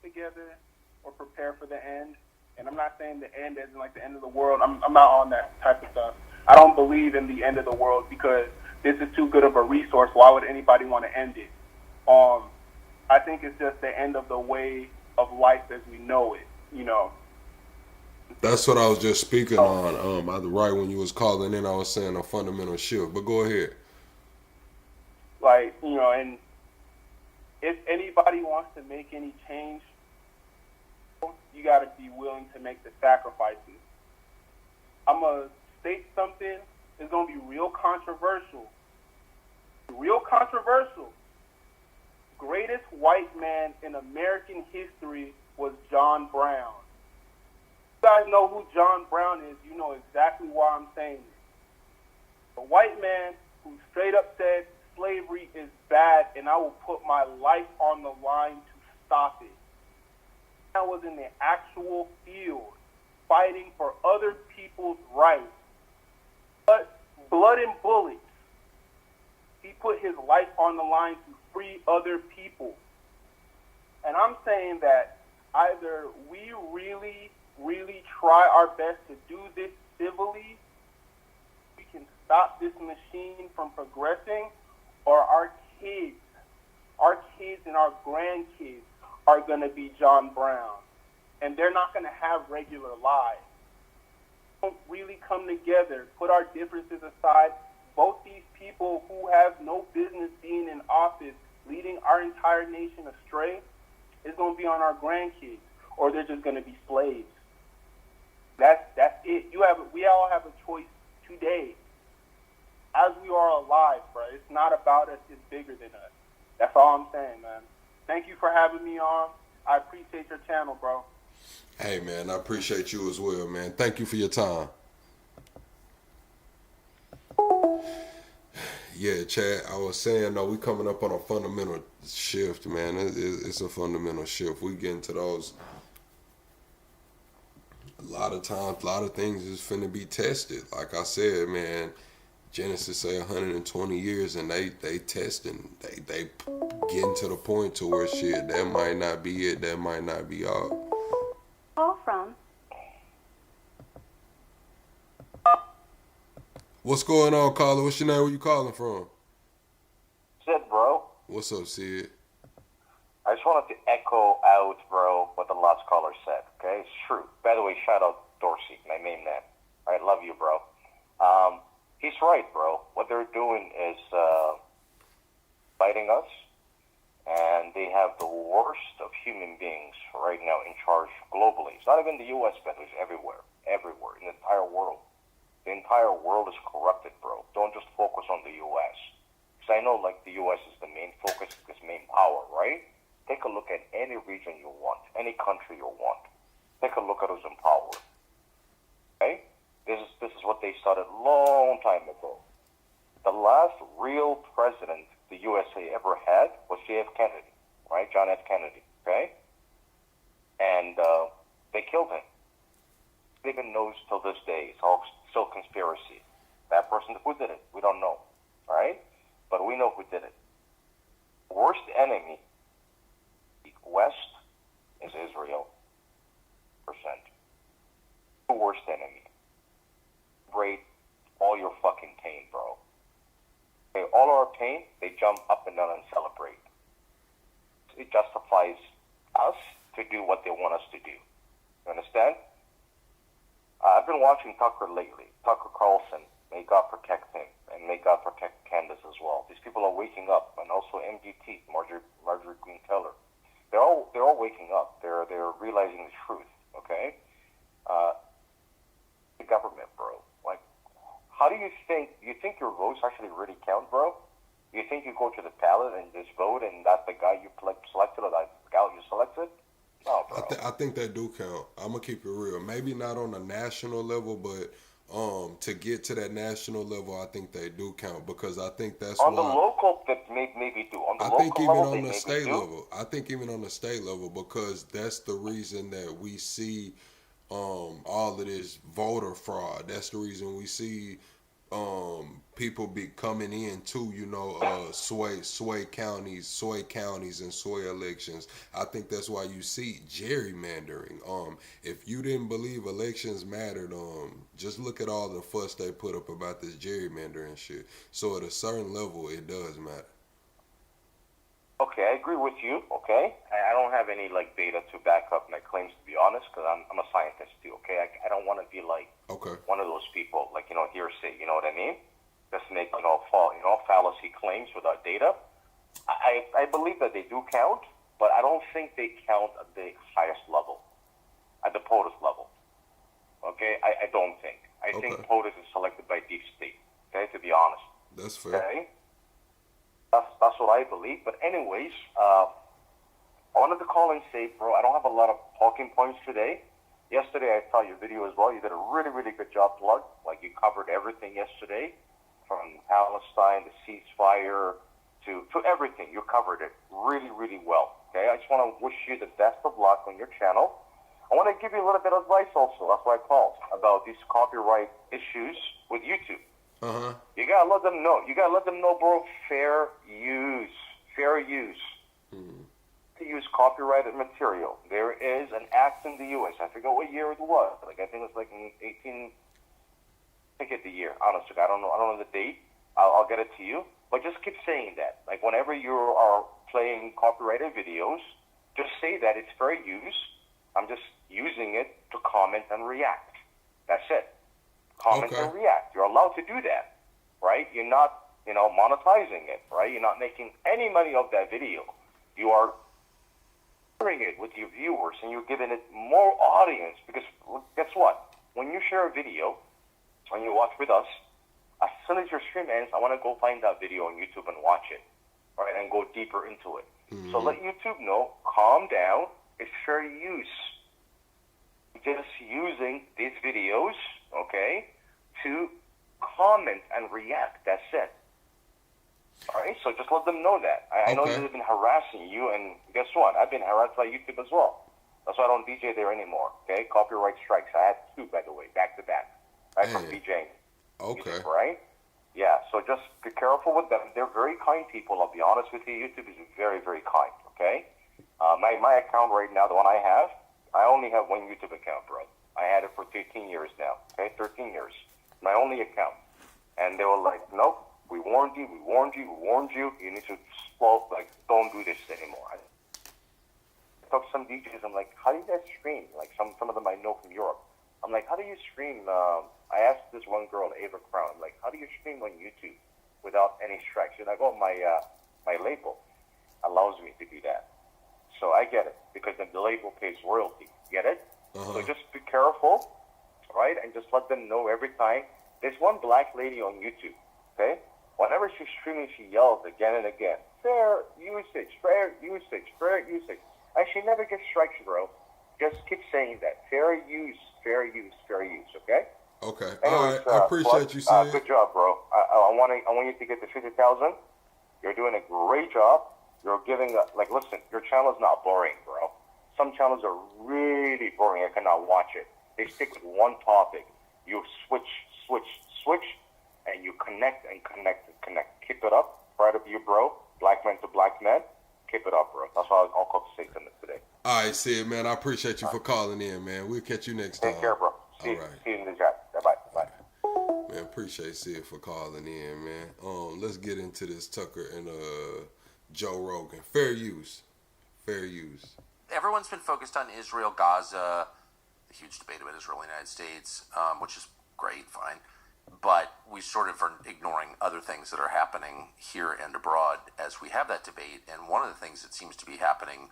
together or prepare for the end. And I'm not saying the end isn't like the end of the world. I'm not on that type of stuff. I don't believe in the end of the world because this is too good of a resource. Why would anybody want to end it? I think it's just the end of the way of life as we know it, you know. That's what I was just speaking on. Right when you was calling in, I was saying a fundamental shift. But go ahead. Like, you know, and if anybody wants to make any change, you got to be willing to make the sacrifices. I'm going to state something that's going to be real controversial. Real controversial. Greatest white man in American history was John Brown. You guys know who John Brown is. You know exactly why I'm saying it. A white man who straight up said slavery is bad and I will put my life on the line to stop it. I was in the actual field fighting for other people's rights. But blood and bullets. He put his life on the line to free other people. And I'm saying that either we really try our best to do this civilly, we can stop this machine from progressing, or our kids and our grandkids are going to be John Brown. And they're not going to have regular lives. Don't really come together, put our differences aside. Both these people who have no business being in office, leading our entire nation astray, is going to be on our grandkids, or they're just going to be slaves. That's it. We all have a choice today. As we are alive, bro. It's not about us. It's bigger than us. That's all I'm saying, man. Thank you for having me on. I appreciate your channel, bro. Hey, man, I appreciate you as well, man. Thank you for your time. Yeah, Chad, I was saying, we coming up on a fundamental shift, man. It's a fundamental shift. We get into those. A lot of times, a lot of things is finna be tested. Like I said, man, Genesis say 120 years, and they testing. They getting to the point to where shit, that might not be it. That might not be all. Call from. What's going on, caller? What's your name? Where you calling from? Sid, bro. What's up, Sid? I just wanted to echo out, bro, what the last caller said, okay? It's true. By the way, shout out Dorsey, my main man. I love you, bro. He's right, bro. What they're doing is fighting us, and they have the worst of human beings right now in charge globally. It's not even the U.S., but it's everywhere, in the entire world. The entire world is corrupted, bro. Don't just focus on the U.S. Because I know, like, the U.S. is the main focus, this main power, right? Take a look at any region you want, any country you want. Take a look at who's in power. Okay? This is what they started a long time ago. The last real president the USA ever had was J.F. Kennedy, right? John F. Kennedy, okay? And they killed him. Even knows till this day, it's all still conspiracy. That person, who did it? We don't know, all right? But we know who did it. Worst enemy, West, is Israel. The worst enemy. Celebrate all your fucking pain, bro. Okay, all our pain, they jump up and down and celebrate. It justifies us to do what they want us to do. You understand? I've been watching Tucker lately. Tucker Carlson, may God protect him, and may God protect Candace as well. These people are waking up, and also MGT, Marjorie Green Taylor. They're all waking up. They're realizing the truth. Okay, the government, bro. Like, how do you think? You think your votes actually really count, bro? You think you go to the ballot and just vote, and that's the guy you selected, or that's the gal you selected? No, bro. I think they do count. I'm gonna keep it real. Maybe not on a national level, but to get to that national level, I think they do count, because I think that's on why. The local, that maybe do. On the I local think even level, on the state do. level. I think even on the state level, because that's the reason that we see all of this voter fraud. That's the reason we see people be coming in to, sway counties and sway elections. I think that's why you see gerrymandering. If you didn't believe elections mattered, just look at all the fuss they put up about this gerrymandering shit. So at a certain level, it does matter. Okay, I agree with you. Okay, I don't have any like data to back up my claims, to be honest, because I'm a scientist too. Okay, I don't want to be like one of those people, like hearsay. You know what I mean? Just make fallacy claims without data. I believe that they do count, but I don't think they count at the highest level, at the POTUS level. Okay, I don't think. I think POTUS is selected by deep state. Okay, to be honest. That's fair. Okay. That's what I believe. But anyways, I wanted to call and say, bro, I don't have a lot of talking points today. Yesterday I saw your video as well. You did a really, really good job, Plug. Like you covered everything yesterday, from Palestine, the ceasefire, to everything. You covered it really, really well. Okay, I just want to wish you the best of luck on your channel. I want to give you a little bit of advice also. That's why I called about these copyright issues with YouTube. You gotta let them know. You gotta let them know, bro. Fair use. Fair use. To use copyrighted material. There is an act in the U.S. I forget what year it was. Like I think it was like in 18. I forget the year. Honestly, I don't know the date. I'll get it to you. But just keep saying that. Like whenever you are playing copyrighted videos, just say that it's fair use. I'm just using it to comment and react. That's it. Comment and react. You're allowed to do that, right? You're not, monetizing it, right? You're not making any money off that video. You are sharing it with your viewers and you're giving it more audience because guess what? When you share a video, when you watch with us, as soon as your stream ends, I want to go find that video on YouTube and watch it, right? And go deeper into it. So let YouTube know, calm down, it's fair use. Just using these videos, okay, to comment and react. That's it. All right, so just let them know that. I know they've been harassing you, and guess what? I've been harassed by YouTube as well. That's why I don't DJ there anymore, okay? Copyright strikes. I had 2, by the way, back to back, right, from DJing. Okay. Right? Yeah, so just be careful with them. They're very kind people, I'll be honest with you. YouTube is very, very kind, okay? My account right now, the one I have, I only have one YouTube account, bro. I had it for 13 years now, okay? 13 years. My only account. And they were like, nope, we warned you. You need to don't do this anymore. I talked to some DJs, I'm like, how do you guys stream? Like some of them I know from Europe. I'm like, how do you stream? I asked this one girl, Ava Crown, I'm like, how do you stream on YouTube without any strikes? She's like, oh, my label allows me to do that. So I get it, because then the label pays royalty. Get it? So just be careful, right? And just let them know every time. There's one black lady on YouTube, okay? Whenever she's streaming, she yells again and again, fair usage, fair usage, fair usage. And she never gets strikes, bro. Just keep saying that. Fair use, okay? Okay. Anyways, all right. I appreciate you, Sid. Good job, bro. I want you to get the 50,000. You're doing a great job. You're giving listen, your channel is not boring, bro. Some channels are really boring. I cannot watch it. They stick with one topic. You switch, and you connect. Keep it up. Proud of you, bro. Black man to black man. Keep it up, bro. That's all I'll call to say today. All right, Sid, man. I appreciate you for calling in, man. We'll catch you next time. Take care, bro. See you in the chat. Bye. Man, appreciate Sid for calling in, man. Let's get into this Tucker and Joe Rogan. Fair use. Everyone's been focused on Israel, Gaza, the huge debate about Israel and the United States, which is great, fine. But we sort of are ignoring other things that are happening here and abroad as we have that debate. And one of the things that seems to be happening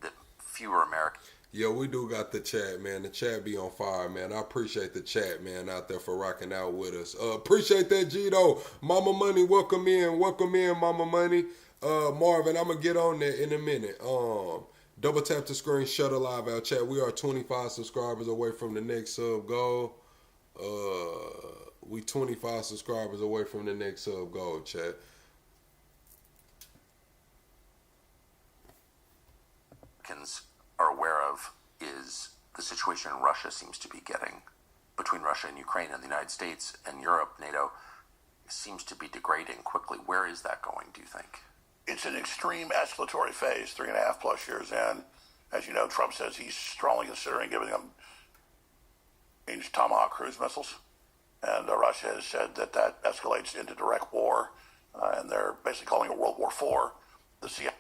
that fewer Americans... Yo, we do got the chat, man. The chat be on fire, man. I appreciate the chat, man, out there for rocking out with us. Appreciate that, Gito. Mama Money, welcome in, Mama Money. Marvin, I'm going to get on there in a minute. Double tap the screen, shut a live out chat. We are 25 subscribers away from the next sub goal. We 25 subscribers away from the next sub goal, chat. Are aware of is the situation Russia seems to be getting between Russia and Ukraine and the United States and Europe, NATO, seems to be degrading quickly. Where is that going, do you think? It's an extreme escalatory phase, 3.5+ years in. As you know, Trump says he's strongly considering giving them Tomahawk cruise missiles. And Russia has said that escalates into direct war. And they're basically calling it World War IV. The CIA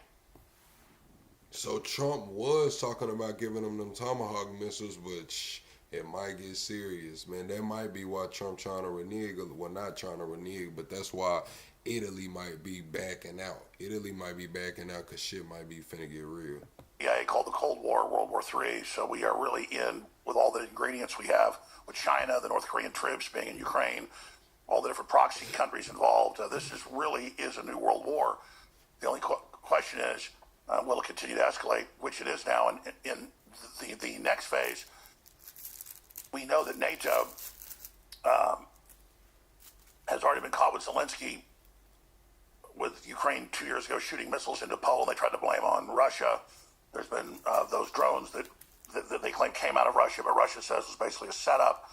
So Trump was talking about giving them Tomahawk missiles, but it might get serious, man. That might be why Trump trying to renege. Well, not trying to renege, but that's why Italy might be backing out. Italy might be backing out because shit might be finna get real. Yeah, called the Cold War, World War III. So we are really in with all the ingredients we have with China, the North Korean troops being in Ukraine, all the different proxy countries involved. This really is a new world war. The only question is, will it continue to escalate, which it is now in the next phase. We know that NATO has already been caught with Zelensky with Ukraine 2 years ago shooting missiles into Poland. They tried to blame on Russia. There's been those drones that they claim came out of Russia, but Russia says was basically a setup.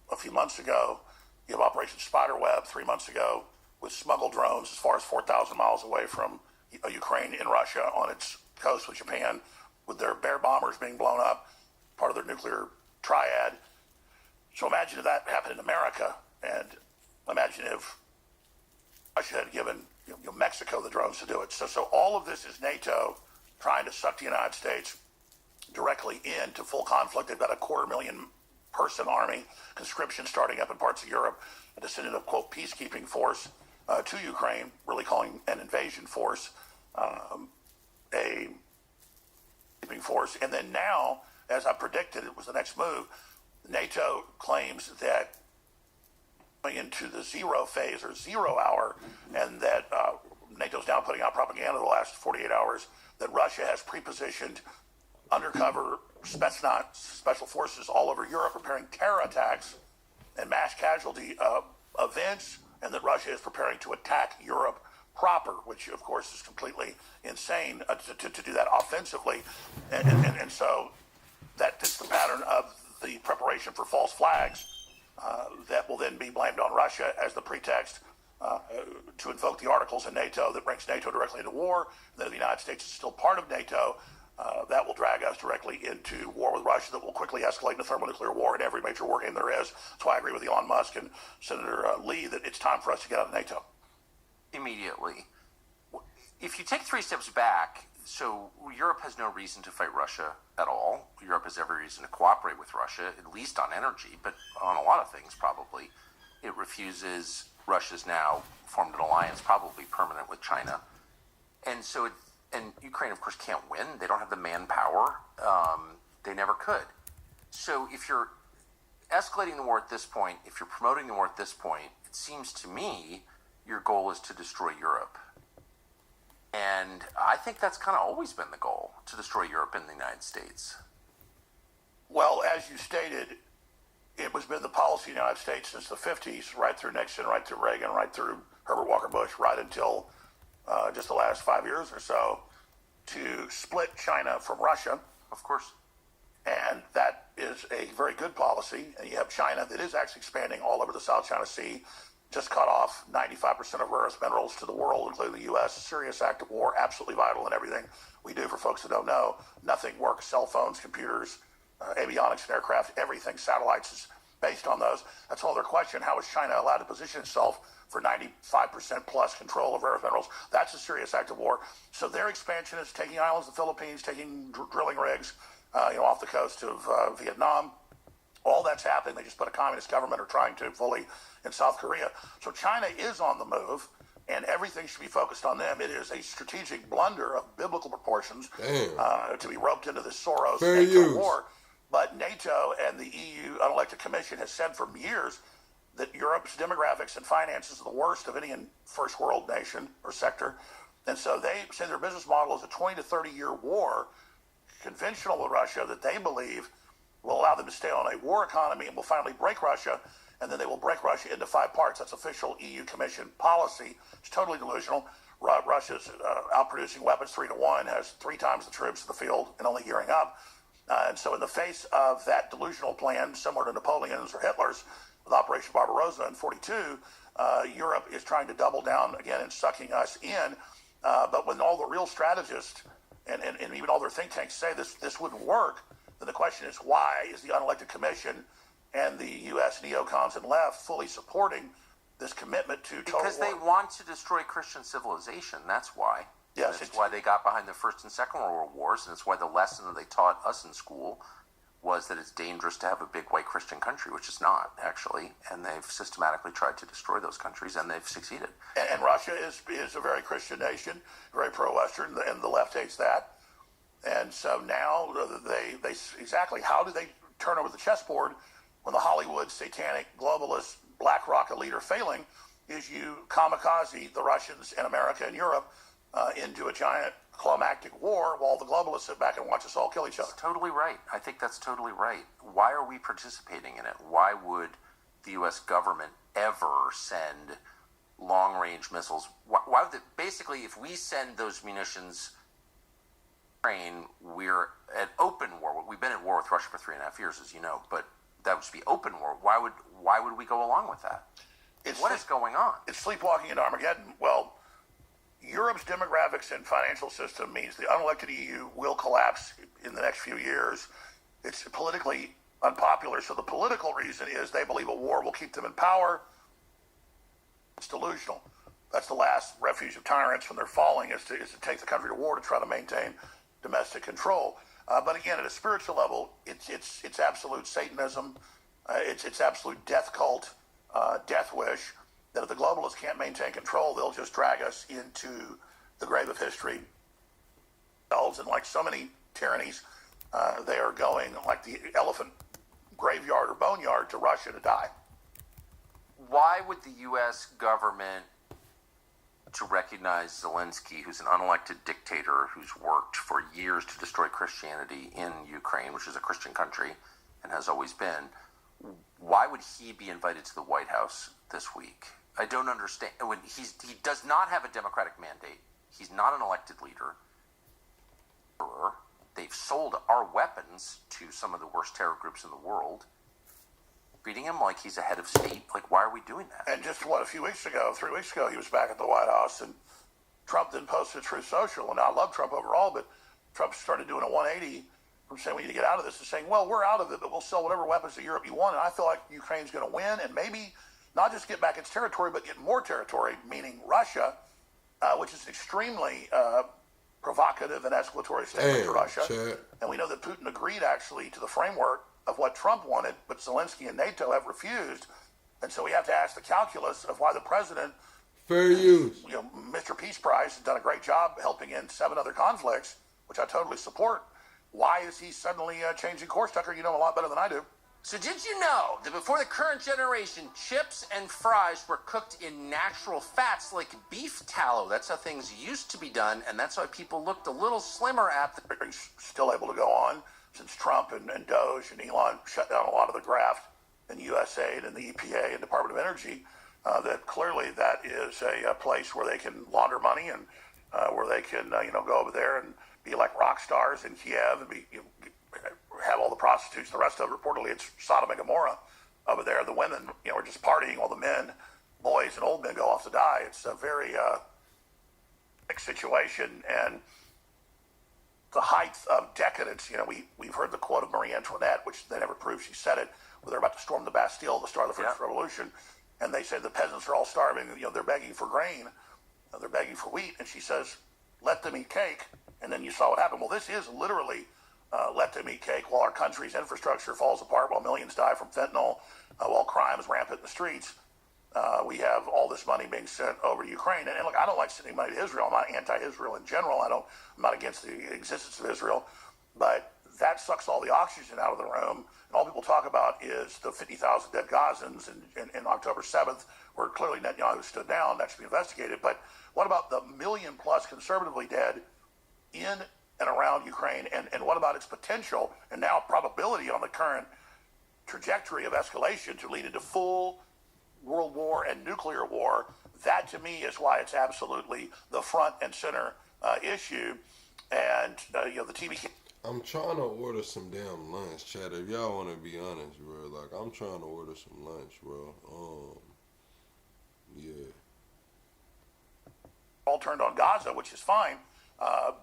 A few months ago, you have Operation Spiderweb 3 months ago with smuggled drones as far as 4,000 miles away from Ukraine in Russia on its coast with Japan, with their Bear bombers being blown up, part of their nuclear triad. So imagine if that happened in America, and imagine if Russia had given Mexico the drones to do it. So all of this is NATO trying to suck the United States directly into full conflict. They've got a 250,000-person army, conscription starting up in parts of Europe, a descendant of, quote, peacekeeping force to Ukraine, really calling an invasion force a peacekeeping force. And then now, as I predicted, it was the next move. NATO claims that going into the zero phase or 0 hour, and that NATO's now putting out propaganda the last 48 hours that Russia has pre-positioned undercover Spetsnaz special forces all over Europe preparing terror attacks and mass casualty events, and that Russia is preparing to attack Europe proper, which of course is completely insane to do that offensively. And so that fits the pattern of the preparation for false flags that will then be blamed on Russia as the pretext to invoke the articles in NATO that brings NATO directly into war. And then if the United States is still part of NATO, that will drag us directly into war with Russia that will quickly escalate into thermonuclear war in every major war game there is. That's why I agree with Elon Musk and Senator Lee that it's time for us to get out of NATO. Immediately. If you take 3 steps back, so Europe has no reason to fight Russia at all. Europe has every reason to cooperate with Russia, at least on energy, but on a lot of things probably. It refuses. Russia's now formed an alliance, probably permanent, with China. And so and Ukraine, of course, can't win. They don't have the manpower. They never could. So if you're escalating the war at this point, if you're promoting the war at this point, it seems to me your goal is to destroy Europe. And I think that's kind of always been the goal, to destroy Europe and the United States. Well, as you stated, it has been the policy of the United States since the 50s, right through Nixon, right through Reagan, right through Herbert Walker Bush, right until just the last 5 years or so, to split China from Russia. Of course. And that is a very good policy. And you have China that is actually expanding all over the South China Sea, just cut off 95% of rare earth minerals to the world, including the U.S. A serious act of war, absolutely vital in everything we do. For folks that don't know, nothing works. Cell phones, computers, avionics and aircraft, everything, satellites is based on those. That's all their question. How is China allowed to position itself for 95% plus control of rare earth minerals? That's a serious act of war. So their expansion is taking islands, the Philippines, taking drilling rigs, off the coast of Vietnam. All that's happening. They just put a communist government, or trying to fully, in South Korea. So China is on the move, and everything should be focused on them. It is a strategic blunder of biblical proportions to be roped into this Soros NATO war. But NATO and the EU Unelected Commission has said for years that Europe's demographics and finances are the worst of any first world nation or sector. And so they say their business model is a 20 to 30-year war, conventional with Russia, that they believe will allow them to stay on a war economy and will finally break Russia, and then they will break Russia into 5 parts. That's official EU Commission policy. It's totally delusional. Russia's outproducing weapons 3 to 1, has 3 times the troops in the field and only gearing up. And so in the face of that delusional plan, similar to Napoleon's or Hitler's with Operation Barbarossa in 42, Europe is trying to double down again and sucking us in. But when all the real strategists and even all their think tanks say this wouldn't work, then the question is, why is the Unelected Commission and the U.S. neocons and left fully supporting this commitment to total war? Because they want to destroy Christian civilization. That's why. Yes, it's why they got behind the First and Second World Wars, and it's why the lesson that they taught us in school was that it's dangerous to have a big white Christian country, which is not, actually, and they've systematically tried to destroy those countries, and they've succeeded. And Russia is a very Christian nation, very pro-Western, and the left hates that. And so now they exactly, how do they turn over the chessboard when the Hollywood satanic globalist BlackRock elite are failing? Is you kamikaze the Russians and America and Europe into a giant climactic war while the globalists sit back and watch us all kill each other. That's totally right. I think that's totally right. Why are we participating in it? Why would the U.S. government ever send long-range missiles? Why would basically, if we send those munitions to Ukraine, we're at open war. We've been at war with Russia for 3.5 years, as you know, but that would be open war. Why would we go along with that? What is going on? It's sleepwalking into Armageddon. Well, Europe's demographics and financial system means the unelected EU will collapse in the next few years. It's politically unpopular, so the political reason is they believe a war will keep them in power. It's delusional. That's the last refuge of tyrants when they're falling, is to take the country to war to try to maintain domestic control. But again, at a spiritual level, it's absolute Satanism. It's absolute death cult, death wish. That if the globalists can't maintain control, they'll just drag us into the grave of history. And like so many tyrannies, they are going like the elephant graveyard or boneyard to Russia to die. Why would the U.S. government to recognize Zelensky, who's an unelected dictator who's worked for years to destroy Christianity in Ukraine, which is a Christian country and has always been, why would he be invited to the White House this week? I don't understand. When he does not have a Democratic mandate. He's not an elected leader. They've sold our weapons to some of the worst terror groups in the world. Treating him like he's a head of state. Like, why are we doing that? And just, 3 weeks ago, he was back at the White House, and Trump then posted Truth Social. And I love Trump overall, but Trump started doing a 180 from saying we need to get out of this to saying, well, we're out of it, but we'll sell whatever weapons to Europe you want. And I feel like Ukraine's going to win, and maybe not just get back its territory, but get more territory, meaning Russia, which is an extremely provocative and escalatory statement to Russia. And we know that Putin agreed, actually, to the framework of what Trump wanted, but Zelensky and NATO have refused. And so we have to ask the calculus of why the president, fair use, Mr. Peace Prize, has done a great job helping end 7 other conflicts, which I totally support. Why is he suddenly changing course? Tucker, you know a lot better than I do. So did you know that before the current generation, chips and fries were cooked in natural fats like beef tallow? That's how things used to be done, and that's why people looked a little slimmer at the... He's still able to go on since Trump and Doge and Elon shut down a lot of the graft in USAID and the EPA and Department of Energy, that clearly that is a place where they can launder money and where they can go over there and be like rock stars in Kiev and be... have all the prostitutes, the rest of it, reportedly it's Sodom and Gomorrah over there. The women, are just partying while the men, boys and old men go off to die. It's a very big situation, and the height of decadence, we've heard the quote of Marie Antoinette, which they never proved she said it, where they're about to storm the Bastille, the start of the French Revolution, and they say the peasants are all starving, they're begging for grain, they're begging for wheat, and she says, let them eat cake, and then you saw what happened. Well, this is literally let them eat cake while our country's infrastructure falls apart, while millions die from fentanyl, while crime is rampant in the streets. We have all this money being sent over to Ukraine. And look, I don't like sending money to Israel. I'm not anti-Israel in general. I'm not against the existence of Israel. But that sucks all the oxygen out of the room. And all people talk about is the 50,000 dead Gazans in October 7th, where clearly Netanyahu stood down. That should be investigated. But what about the million-plus conservatively dead in and around Ukraine? And what about its potential and now probability on the current trajectory of escalation to lead into full world war and nuclear war? That, to me, is why it's absolutely the front and center issue. And, the TV... I'm trying to order some damn lunch, chat. If y'all want to be honest, bro, like, I'm trying to order some lunch, bro. Yeah. All turned on Gaza, which is fine.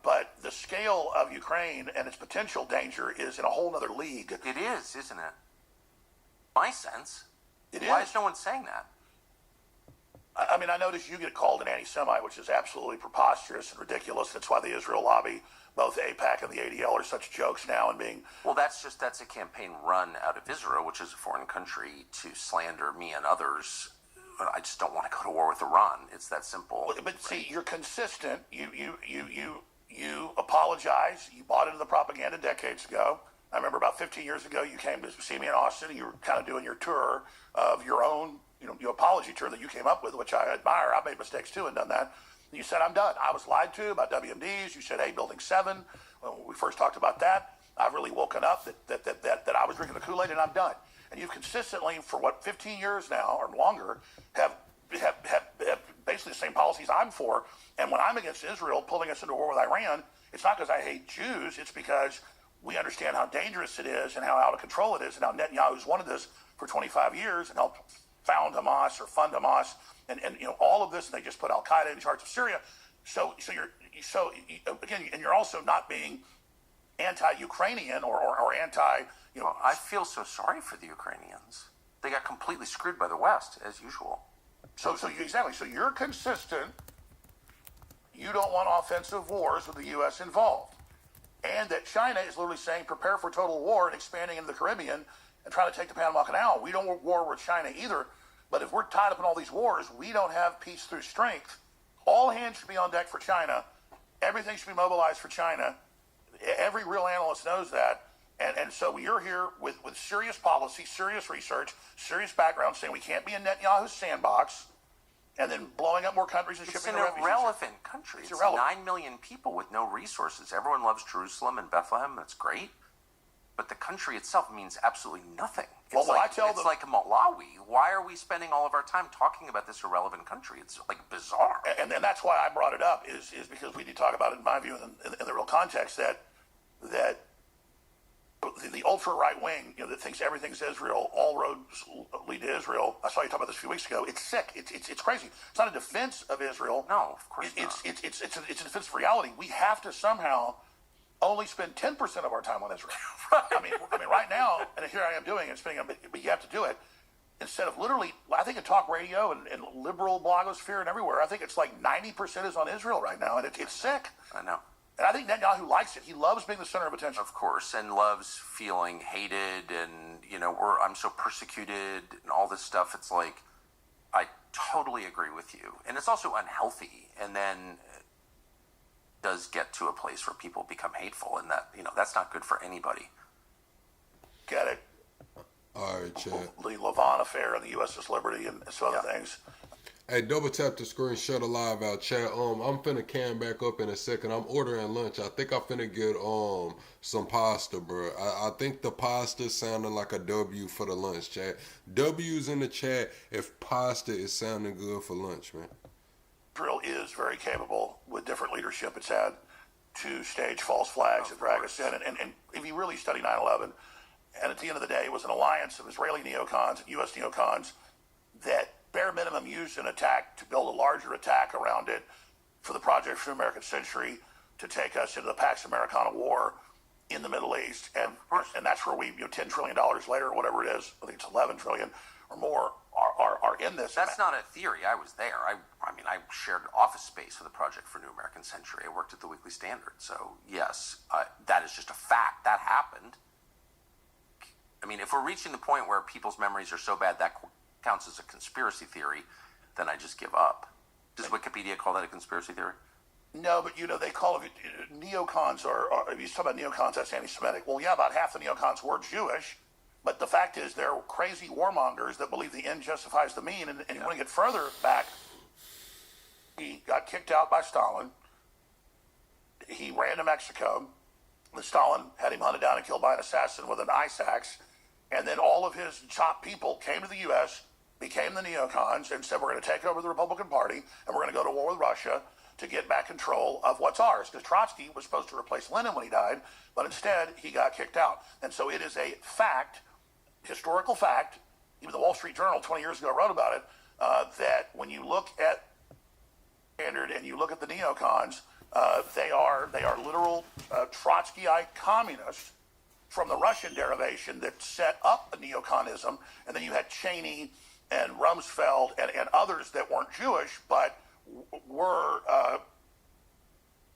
But the scale of Ukraine and its potential danger is in a whole other league. It is, isn't it? My sense. It Why is no one saying that? I mean, I notice you get called an anti-Semite, which is absolutely preposterous and ridiculous. That's why the Israel lobby, both AIPAC and the ADL, are such jokes now and being... Well, that's a campaign run out of Israel, which is a foreign country, to slander me and others. I just don't want to go to war with Iran. It's that simple. But see, you're consistent. You apologize. You bought into the propaganda decades ago. I remember about 15 years ago, you came to see me in Austin. You were kind of doing your tour of your own, your apology tour that you came up with, which I admire. I've made mistakes too and done that. And you said, I'm done. I was lied to about WMDs. You said, hey, Building 7. When we first talked about that, I've really woken up that I was drinking the Kool-Aid and I'm done. And you've consistently, for 15 years now or longer, have basically the same policies I'm for. And when I'm against Israel pulling us into war with Iran, it's not because I hate Jews. It's because we understand how dangerous it is and how out of control it is, and how Netanyahu's wanted this for 25 years and helped found Hamas or fund Hamas and all of this, and they just put Al Qaeda in charge of Syria. So you're also not being anti-Ukrainian or anti. I feel so sorry for the Ukrainians. They got completely screwed by the West as usual. Exactly. So you're consistent. You don't want offensive wars with the U.S. involved. And that China is literally saying, prepare for total war and expanding into the Caribbean and trying to take the Panama Canal. We don't want war with China either. But if we're tied up in all these wars, we don't have peace through strength. All hands should be on deck for China. Everything should be mobilized for China. Every real analyst knows that. And so you're here with serious policy, serious research, serious background, saying we can't be in Netanyahu's sandbox, and then blowing up more countries and shipping refugees. It's an irrelevant country. It's irrelevant. 9 million people with no resources. Everyone loves Jerusalem and Bethlehem. That's great. But the country itself means absolutely nothing. It's like Malawi. Why are we spending all of our time talking about this irrelevant country? It's like bizarre. And that's why I brought it up, is because we need to talk about it, in my view, in the real context, that the ultra right wing, that thinks everything's Israel, all roads lead to Israel. I saw you talk about this a few weeks ago. It's sick. It's crazy. It's not a defense of Israel. No, of course not. It's a defense of reality. We have to somehow only spend 10% of our time on Israel. Right. I mean, right now, and here I am doing it, but you have to do it. Instead of literally, I think in talk radio and liberal blogosphere and everywhere, I think it's like 90% is on Israel right now, and it's sick. I know. And I think Netanyahu likes it. He loves being the center of attention. Of course, and loves feeling hated, and I'm so persecuted and all this stuff. It's like, I totally agree with you, and it's also unhealthy. And then it does get to a place where people become hateful, and that that's not good for anybody. Get it? All right, Chad. The Levant affair and the USS Liberty and some other things. Hey, double tap the screen, shut a live out, chat. I'm finna can back up in a second. I'm ordering lunch. I think I'm finna get some pasta, bro. I think the pasta sounding like a W for the lunch, chat. W's in the chat if pasta is sounding good for lunch, man. Israel is very capable with different leadership it's had to stage false flags and drag us in. And if you really study 9/11, and at the end of the day, it was an alliance of Israeli neocons and U.S. neocons that bare minimum used an attack to build a larger attack around it for the Project for the American Century to take us into the Pax Americana War in the Middle East. And that's where we, $10 trillion later, or whatever it is, I think it's 11 trillion or more, are in this. That's not a theory. I was there. I shared office space for the Project for New American Century. I worked at the Weekly Standard. So, yes, that is just a fact. That happened. I mean, if we're reaching the point where people's memories are so bad that counts as a conspiracy theory, then I just give up. Does Wikipedia call that a conspiracy theory? No, but they call it, neocons are if you talk about neocons, that's anti-Semitic. Well, yeah, about half the neocons were Jewish, but the fact is they're crazy warmongers that believe the end justifies the mean, and you want to get further back, he got kicked out by Stalin. He ran to Mexico. Stalin had him hunted down and killed by an assassin with an ice axe, and then all of his top people came to the U.S., became the neocons, and said, we're going to take over the Republican Party, and we're going to go to war with Russia to get back control of what's ours. Because Trotsky was supposed to replace Lenin when he died, but instead he got kicked out. And so it is a fact, historical fact, even the Wall Street Journal 20 years ago wrote about it, that when you look at Standard and you look at the neocons, they are literal Trotskyite communists from the Russian derivation that set up a neoconism, and then you had Cheney and Rumsfeld and others that weren't Jewish but were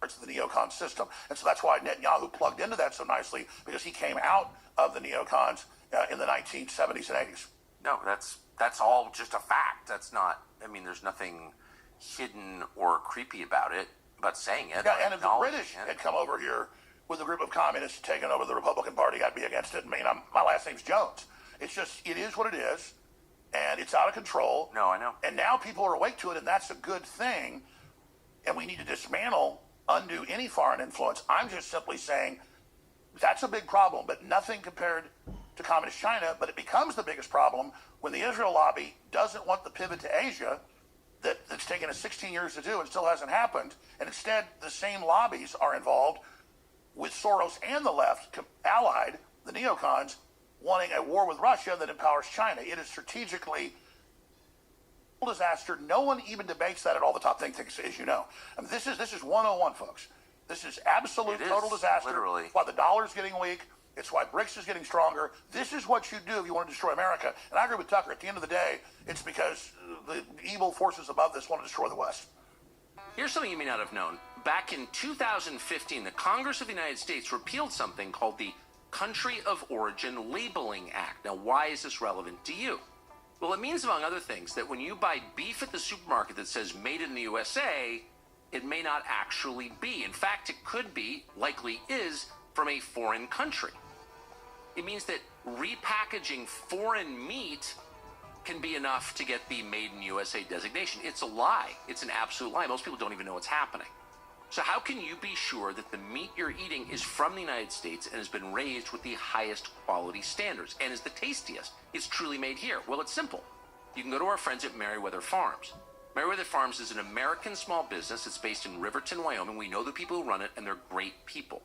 parts of the neocon system. And so that's why Netanyahu plugged into that so nicely, because he came out of the neocons in the 1970s and 80s. No, that's all just a fact. That's not, I mean, there's nothing hidden or creepy about it, about saying it. Yeah, and if the British had come over here with a group of communists taking over the Republican Party, I'd be against it. I mean, my last name's Jones. It's just, it is what it is, and it's out of control. No, I know. And now people are awake to it, and that's a good thing, and we need to dismantle, undo any foreign influence. I'm just simply saying that's a big problem, but nothing compared to communist China. But it becomes the biggest problem when the Israel lobby doesn't want the pivot to Asia that's taken us 16 years to do and still hasn't happened. And instead, the same lobbies are involved with Soros and the left, allied, the neocons, wanting a war with Russia that empowers China. It is strategically a disaster. No one even debates that at all. The top think tanks, as you know. I mean, this is 101, folks. This is absolute total disaster. Literally. It's why the dollar's getting weak. It's why BRICS is getting stronger. This is what you do if you want to destroy America. And I agree with Tucker. At the end of the day, it's because the evil forces above this want to destroy the West. Here's something you may not have known. Back in 2015, the Congress of the United States repealed something called the Country of Origin Labeling Act. Now, why is this relevant to you? Well, it means, among other things, that when you buy beef at the supermarket that says made in the USA, it may not actually be. In fact, it could be, likely is, from a foreign country. It means that repackaging foreign meat can be enough to get the Made in USA designation. It's a lie. It's an absolute lie. Most people don't even know what's happening. So how can you be sure that the meat you're eating is from the United States and has been raised with the highest quality standards and is the tastiest? It's truly made here. Well, it's simple. You can go to our friends at Merriweather Farms. Merriweather Farms is an American small business. It's based in Riverton, Wyoming. We know the people who run it, and they're great people.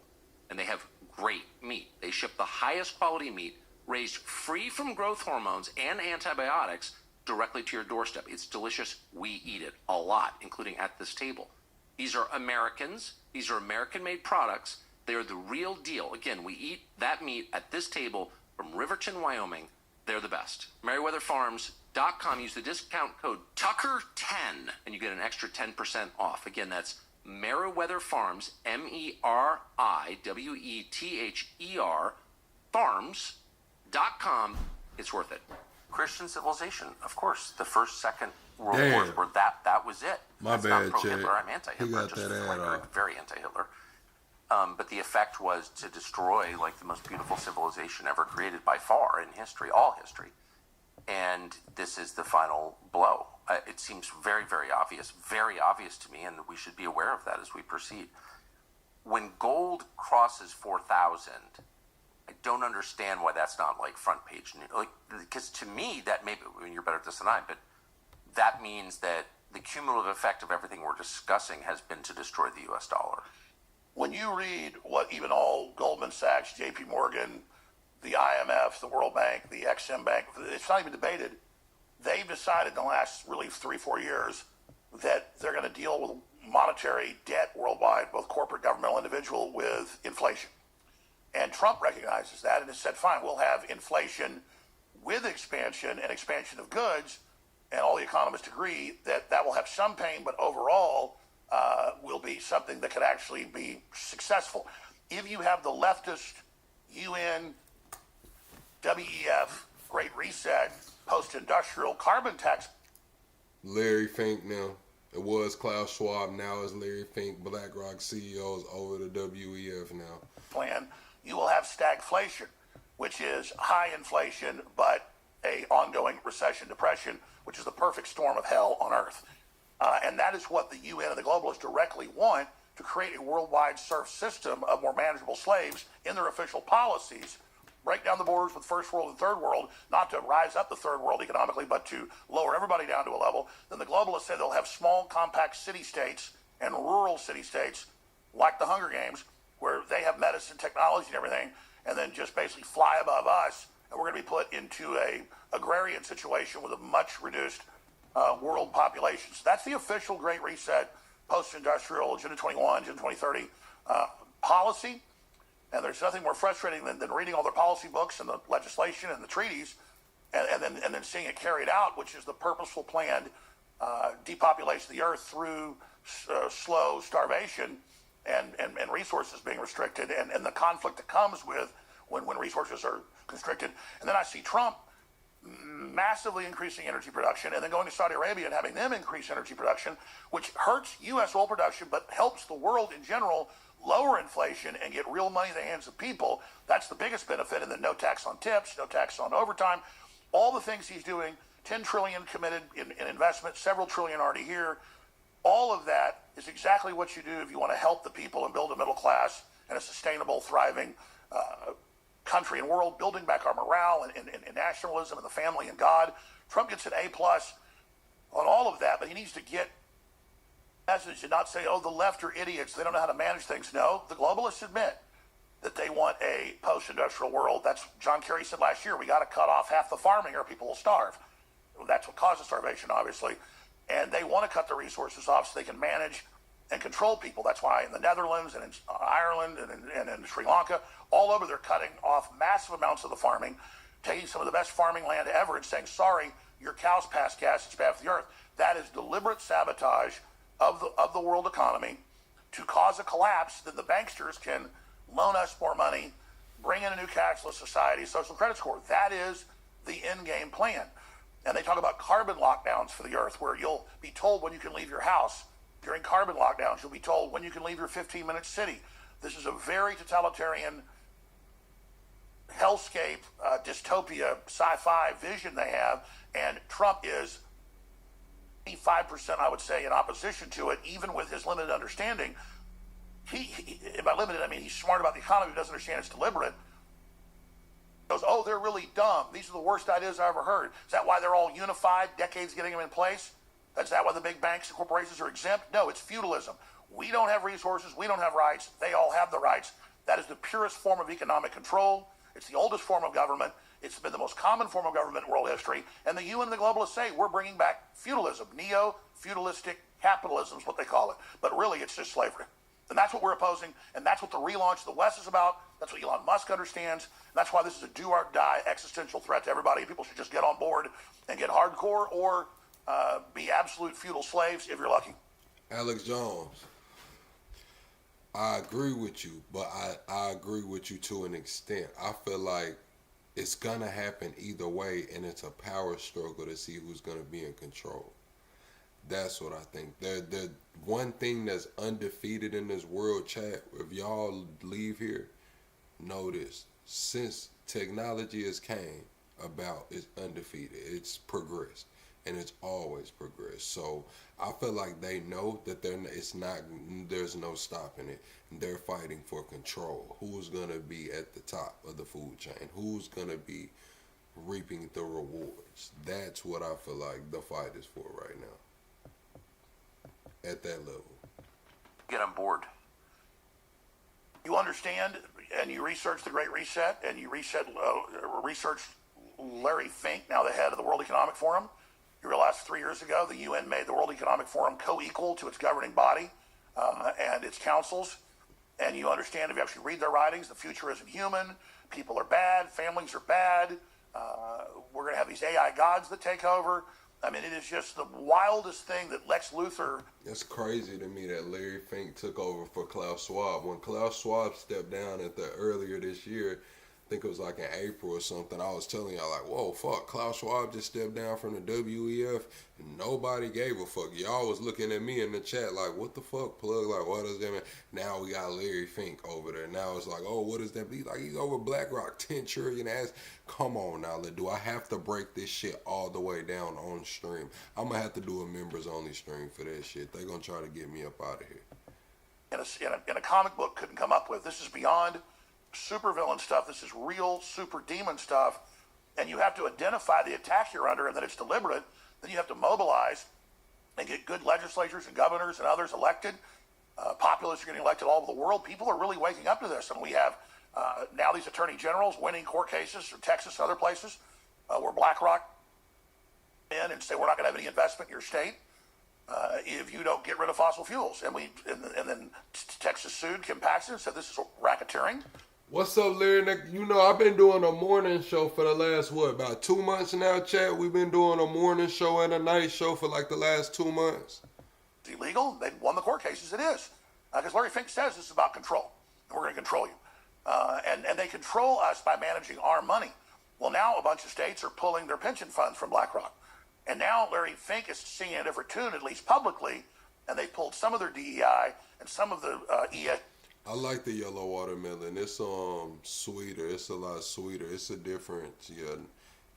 And they have great meat. They ship the highest quality meat, raised free from growth hormones and antibiotics, directly to your doorstep. It's delicious. We eat it a lot, including at this table. These are Americans. These are American-made products. They are the real deal. Again, we eat that meat at this table from Riverton, Wyoming. They're the best. MerriweatherFarms.com. Use the discount code Tucker10, and you get an extra 10% off. Again, that's Merriweather Farms, MERIWETHER, farms.com. It's worth it. Christian civilization, of course. The first, second World Wars were that was it. My That's bad, not pro-Hitler. Chad. I'm anti-Hitler. He got just that ad off. very anti-Hitler. But the effect was to destroy like the most beautiful civilization ever created by far in history, all history. And this is the final blow. It seems very, very obvious to me, and we should be aware of that as we proceed. When gold crosses 4,000, I don't understand why that's not like front page news. Like, because to me, that maybe, I mean, you're better at this than I, but that means that the cumulative effect of everything we're discussing has been to destroy the U.S. dollar. When you read what even all Goldman Sachs, J.P. Morgan, the IMF, the World Bank, the Exim Bank, it's not even debated. They've decided in the last really 3-4 years that they're going to deal with monetary debt worldwide, both corporate, governmental, individual, with inflation. And Trump recognizes that and has said, fine, we'll have inflation with expansion and expansion of goods. And all the economists agree that that will have some pain, but overall will be something that could actually be successful. If you have the leftist UN, WEF, Great Reset, post-industrial carbon tax. Larry Fink now. It was Klaus Schwab. Now it's Larry Fink. BlackRock CEOs over the WEF now. Plan. You will have stagflation, which is high inflation, but a ongoing recession, depression, which is the perfect storm of hell on earth. And that is what the UN and the globalists directly want, to create a worldwide serf system of more manageable slaves in their official policies, break down the borders with first world and third world, not to rise up the third world economically, but to lower everybody down to a level. Then the globalists say they'll have small, compact city-states and rural city-states, like the Hunger Games, where they have medicine, technology, and everything, and then just basically fly above us, and we're going to be put into a agrarian situation with a much reduced world population. So that's the official Great Reset, post-industrial, Agenda 21, Agenda 2030 policy. And there's nothing more frustrating than reading all their policy books and the legislation and the treaties and then seeing it carried out, which is the purposeful planned depopulation of the earth through slow starvation and resources being restricted, and the conflict that comes with when resources are constricted. And then I see Trump massively increasing energy production and then going to Saudi Arabia and having them increase energy production, which hurts U.S. oil production but helps the world in general lower inflation and get real money in the hands of people. That's the biggest benefit. And then no tax on tips, no tax on overtime, all the things he's doing, 10 trillion committed in investment, several trillion already here. All of that is exactly what you do if you want to help the people and build a middle class and a sustainable, thriving country and world, building back our morale and nationalism and the family and God. Trump gets an A+ on all of that, but he needs to get message and not say, oh, the left are idiots, they don't know how to manage things. No, the globalists admit that they want a post-industrial world. That's John Kerry said last year, we got to cut off half the farming or people will starve. That's what causes starvation, obviously. And they want to cut the resources off so they can manage and control people. That's why in the Netherlands and in Ireland and in Sri Lanka, all over, they're cutting off massive amounts of the farming, taking some of the best farming land ever and saying, sorry, your cows pass gas, it's bad for the earth. That is deliberate sabotage of the world economy to cause a collapse. Then the banksters can loan us more money, bring in a new cashless society, social credit score. That is the end game plan. And they talk about carbon lockdowns for the earth, where you'll be told when you can leave your house. During carbon lockdowns, you'll be told when you can leave your 15-minute city. This is a very totalitarian hellscape, dystopia, sci-fi vision they have, and Trump is 85%, I would say, in opposition to it, even with his limited understanding. By limited, I mean he's smart about the economy, but doesn't understand it's deliberate. He goes, oh, they're really dumb. These are the worst ideas I ever heard. Is that why they're all unified, decades getting them in place? Is that why the big banks and corporations are exempt? No, it's feudalism. We don't have resources. We don't have rights. They all have the rights. That is the purest form of economic control. It's the oldest form of government. It's been the most common form of government in world history. And the UN and the globalists say we're bringing back feudalism. Neo-feudalistic capitalism is what they call it. But really, it's just slavery. And that's what we're opposing. And that's what the relaunch of the West is about. That's what Elon Musk understands. And that's why this is a do-or-die existential threat to everybody. People should just get on board and get hardcore or be absolute feudal slaves if you're lucky. Alex Jones, I agree with you, but I agree with you to an extent. I feel like it's going to happen either way, and it's a power struggle to see who's going to be in control. That's what I think. The one thing that's undefeated in this world, chat, if y'all leave here, know this. Since technology has came about, it's undefeated. It's progressed. And it's always progressed. So I feel like they know that there's no stopping it. They're fighting for control. Who's gonna be at the top of the food chain? Who's gonna be reaping the rewards? That's what I feel like the fight is for right now. At that level. Get on board. You understand, and you research the Great Reset, and you research Larry Fink, now the head of the World Economic Forum. You realize 3 years ago, the UN made the World Economic Forum co-equal to its governing body and its councils. And you understand, if you actually read their writings, the future isn't human. People are bad. Families are bad. We're going to have these AI gods that take over. I mean, it is just the wildest thing that Lex Luthor... It's crazy to me that Larry Fink took over for Klaus Schwab. When Klaus Schwab stepped down earlier this year, I think it was like in April or something, I was telling y'all like, whoa, fuck, Klaus Schwab just stepped down from the WEF. Nobody gave a fuck. Y'all was looking at me in the chat like, what the fuck, plug? Like, what does that mean? Now we got Larry Fink over there. Now it's like, oh, what does that mean? Like, he's over BlackRock, 10 trillion ass. Come on now, do I have to break this shit all the way down on stream? I'm going to have to do a members only stream for that shit. They're going to try to get me up out of here. In a comic book couldn't come up with. This is beyond supervillain stuff. This is real super demon stuff, and you have to identify the attack you're under and that it's deliberate. Then you have to mobilize and get good legislators and governors and others elected. Populists are getting elected all over the world. People are really waking up to this, and we have now these attorney generals winning court cases in Texas and other places where BlackRock in and say we're not going to have any investment in your state if you don't get rid of fossil fuels. And then Texas sued Kim Paxton and said this is racketeering. What's up, Larry? You know, I've been doing a morning show for the last, about 2 months now, chat? We've been doing a morning show and a night show for like the last 2 months. It's illegal. They've won the court cases. It is. Because Larry Fink says this is about control. And we're going to control you. And they control us by managing our money. Well, now a bunch of states are pulling their pension funds from BlackRock. And now Larry Fink is singing a different tune, at least publicly, and they pulled some of their DEI and some of the ES. I like the yellow watermelon. It's sweeter. It's a lot sweeter. It's a difference. Yeah,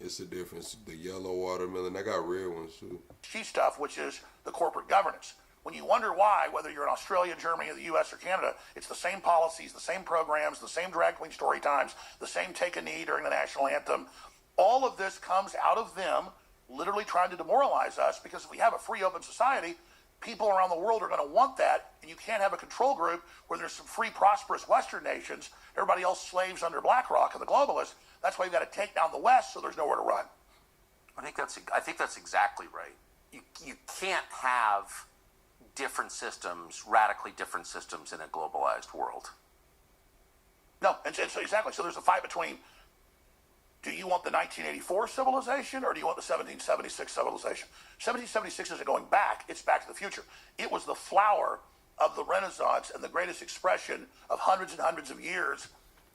it's a difference. The yellow watermelon. I got red ones too. Stuff, which is the corporate governance. When you wonder why, whether you're in Australia, Germany, or the U.S. or Canada, it's the same policies, the same programs, the same drag queen story times, the same take a knee during the national anthem. All of this comes out of them literally trying to demoralize us, because if we have a free, open society, people around the world are going to want that, and you can't have a control group where there's some free, prosperous Western nations, everybody else slaves under BlackRock and the globalists. That's why you've got to take down the West so there's nowhere to run. I think that's exactly right. You can't have different systems, radically different systems in a globalized world. No, and so exactly. So there's a fight between, do you want the 1984 civilization or do you want the 1776 civilization? 1776 isn't going back, it's back to the future. It was the flower of the Renaissance and the greatest expression of hundreds and hundreds of years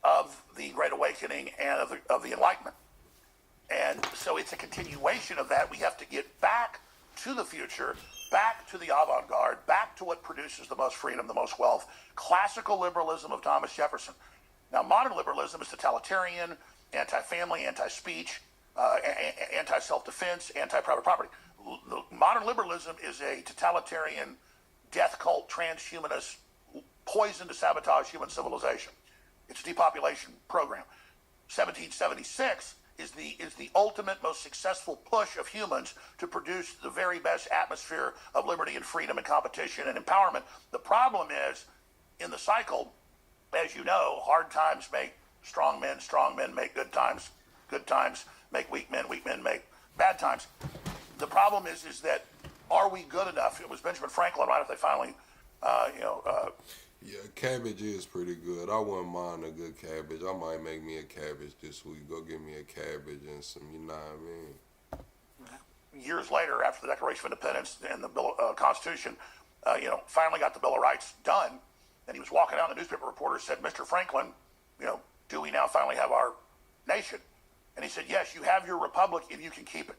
of the Great Awakening and of the Enlightenment. And so it's a continuation of that. We have to get back to the future, back to the avant-garde, back to what produces the most freedom, the most wealth. Classical liberalism of Thomas Jefferson. Now, modern liberalism is totalitarian, anti-family, anti-speech, anti-self-defense, anti-private property. Modern liberalism is a totalitarian, death cult, transhumanist, poison to sabotage human civilization. It's a depopulation program. 1776 is the ultimate, most successful push of humans to produce the very best atmosphere of liberty and freedom and competition and empowerment. The problem is, in the cycle, as you know, hard times make strong men make good times make weak men make bad times. The problem is that, are we good enough? It was Benjamin Franklin, right, if they finally, Yeah, cabbage is pretty good. I wouldn't mind a good cabbage. I might make me a cabbage this week. Go get me a cabbage and some, you know what I mean? Years later, after the Declaration of Independence and the Constitution, finally got the Bill of Rights done, and he was walking out, and the newspaper reporter said, Mr. Franklin, do we now finally have our nation? And he said, yes, you have your republic if you can keep it.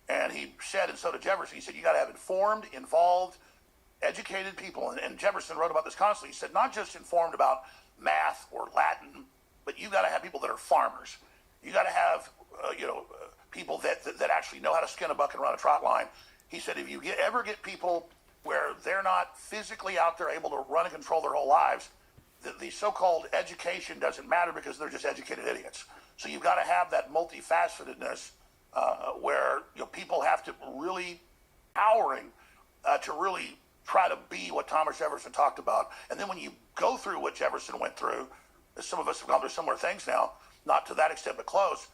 And he said, and so did Jefferson, he said, you got to have informed, involved, educated people. And Jefferson wrote about this constantly. He said, not just informed about math or Latin, but you got to have people that are farmers. You got to have, people that actually know how to skin a buck and run a trot line. He said, if you ever get people where they're not physically out there able to run and control their whole lives, the so-called education doesn't matter because they're just educated idiots. So you've got to have that multifacetedness where people have to really powering to really try to be what Thomas Jefferson talked about. And then when you go through what Jefferson went through, as some of us have gone through similar things now, not to that extent but close,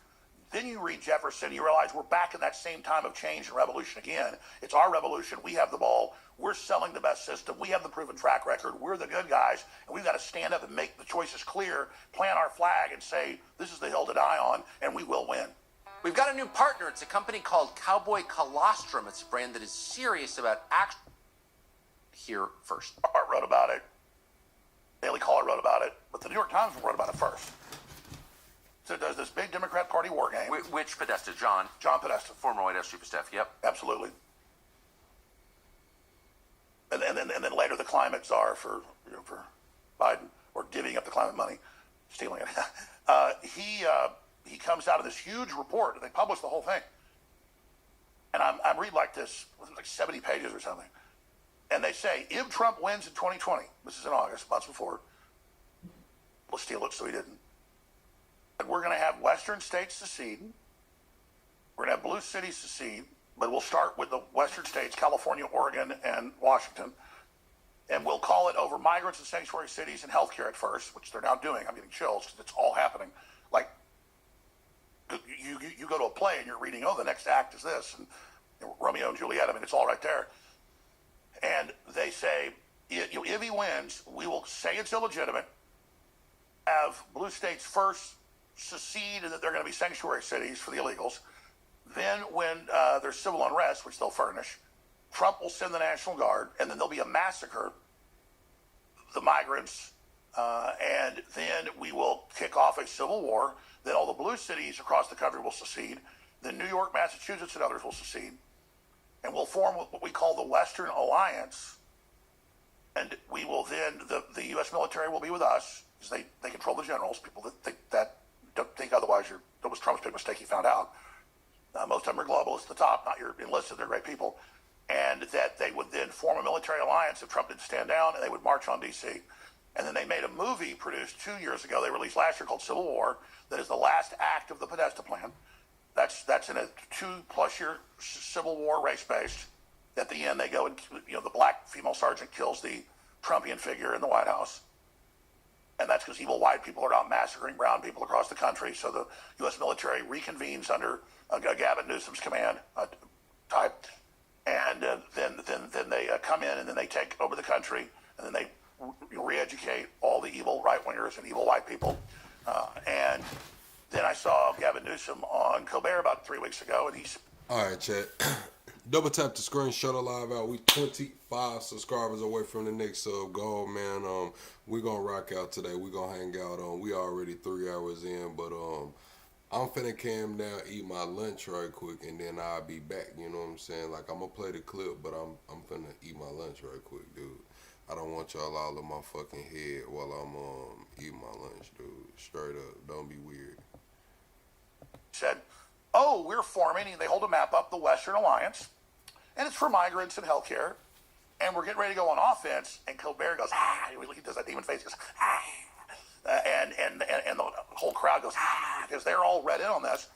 then you read Jefferson, you realize we're back in that same time of change and revolution again. It's our revolution. We have the ball. We're selling the best system. We have the proven track record. We're the good guys. And we've got to stand up and make the choices clear, plant our flag, and say, this is the hill to die on, and we will win. We've got a new partner. It's a company called Cowboy Colostrum. It's a brand that is serious about action. Here first. Art wrote about it. Daily Caller wrote about it. But the New York Times wrote about it first. So it does this big Democrat Party war game. Which Podesta? John Podesta. Former White House Chief of Staff, yep. Absolutely. And then later the climate czar for Biden, or divvying up the climate money, stealing it. He comes out of this huge report. They published the whole thing. And I'm reading like this, like 70 pages or something. And they say, if Trump wins in 2020, this is in August, months before, we'll steal it so he didn't. And we're going to have Western states secede. We're going to have blue cities secede. But we'll start with the Western states, California, Oregon, and Washington. And we'll call it over migrants and sanctuary cities and healthcare at first, which they're now doing. I'm getting chills because it's all happening. Like, you go to a play and you're reading, the next act is this. And Romeo and Juliet, it's all right there. And they say, if he wins, we will say it's illegitimate. have blue states first secede and that they're going to be sanctuary cities for the illegals. Then when there's civil unrest, which they'll furnish, Trump will send the National Guard, and then there'll be a massacre, the migrants, and then we will kick off a civil war. Then all the blue cities across the country will secede. Then New York, Massachusetts, and others will secede. And we'll form what we call the Western Alliance. And we will then, the U.S. military will be with us, because they control the generals. People that don't think otherwise, that was Trump's big mistake he found out. Most of them are globalists at the top, not your enlisted, they're great people. And that they would then form a military alliance if Trump didn't stand down, and they would march on D.C. And then they made a movie produced 2 years ago, they released last year, called Civil War, that is the last act of the Podesta Plan. That's in a 2+ year Civil War, race-based. At the end, they go and, the black female sergeant kills the Trumpian figure in the White House. And that's because evil white people are out massacring brown people across the country. So the U.S. military reconvenes under Gavin Newsom's command type. And then they come in and then they take over the country. And then they re-educate all the evil right-wingers and evil white people. And then I saw Gavin Newsom on Colbert about 3 weeks ago, and he's... All right, chat. Double tap the screen, shut a live out. We 25 subscribers away from the next sub goal, man. We gonna rock out today. We gonna hang out on. We already 3 hours in, but I'm finna calm down, eat my lunch right quick, and then I'll be back. You know what I'm saying? Like, I'm gonna play the clip, but I'm finna eat my lunch right quick, dude. I don't want y'all all in my fucking head while I'm eating my lunch, dude. Straight up, don't be weird. Said, oh, we're forming, and they hold a map up, the Western Alliance, and it's for migrants and healthcare, and we're getting ready to go on offense, and Colbert goes, ah, he does that demon face, he goes, ah, and the whole crowd goes, ah, because they're all read in on this.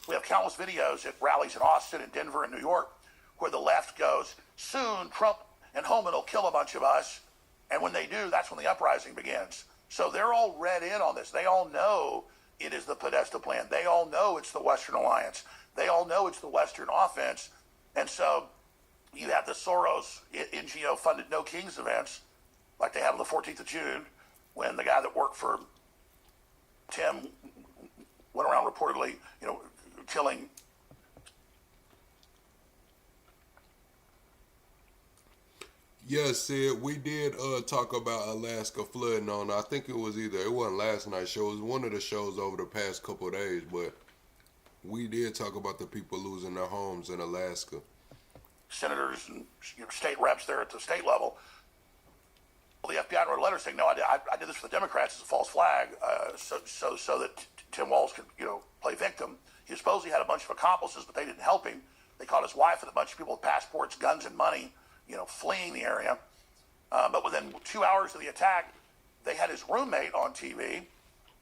We have countless videos at rallies in Austin and Denver and New York where the left goes, soon Trump and Homan will kill a bunch of us, and when they do, that's when the uprising begins. So they're all read in on this. They all know it is the Podesta Plan. They all know it's the Western Alliance. They all know it's the Western Offense. And so you have the Soros NGO-funded No Kings events, like they had on the 14th of June, when the guy that worked for Tim went around reportedly, killing. Yeah, Sid, we did talk about Alaska flooding on. I think it wasn't last night's show. It was one of the shows over the past couple of days, but we did talk about the people losing their homes in Alaska. Senators and state reps there at the state level. The FBI wrote a letter saying, no, I did this for the Democrats as a false flag, so that Tim Walz could, play victim. He supposedly had a bunch of accomplices, but they didn't help him. They caught his wife and a bunch of people with passports, guns, and money, fleeing the area. But within 2 hours of the attack, they had his roommate on TV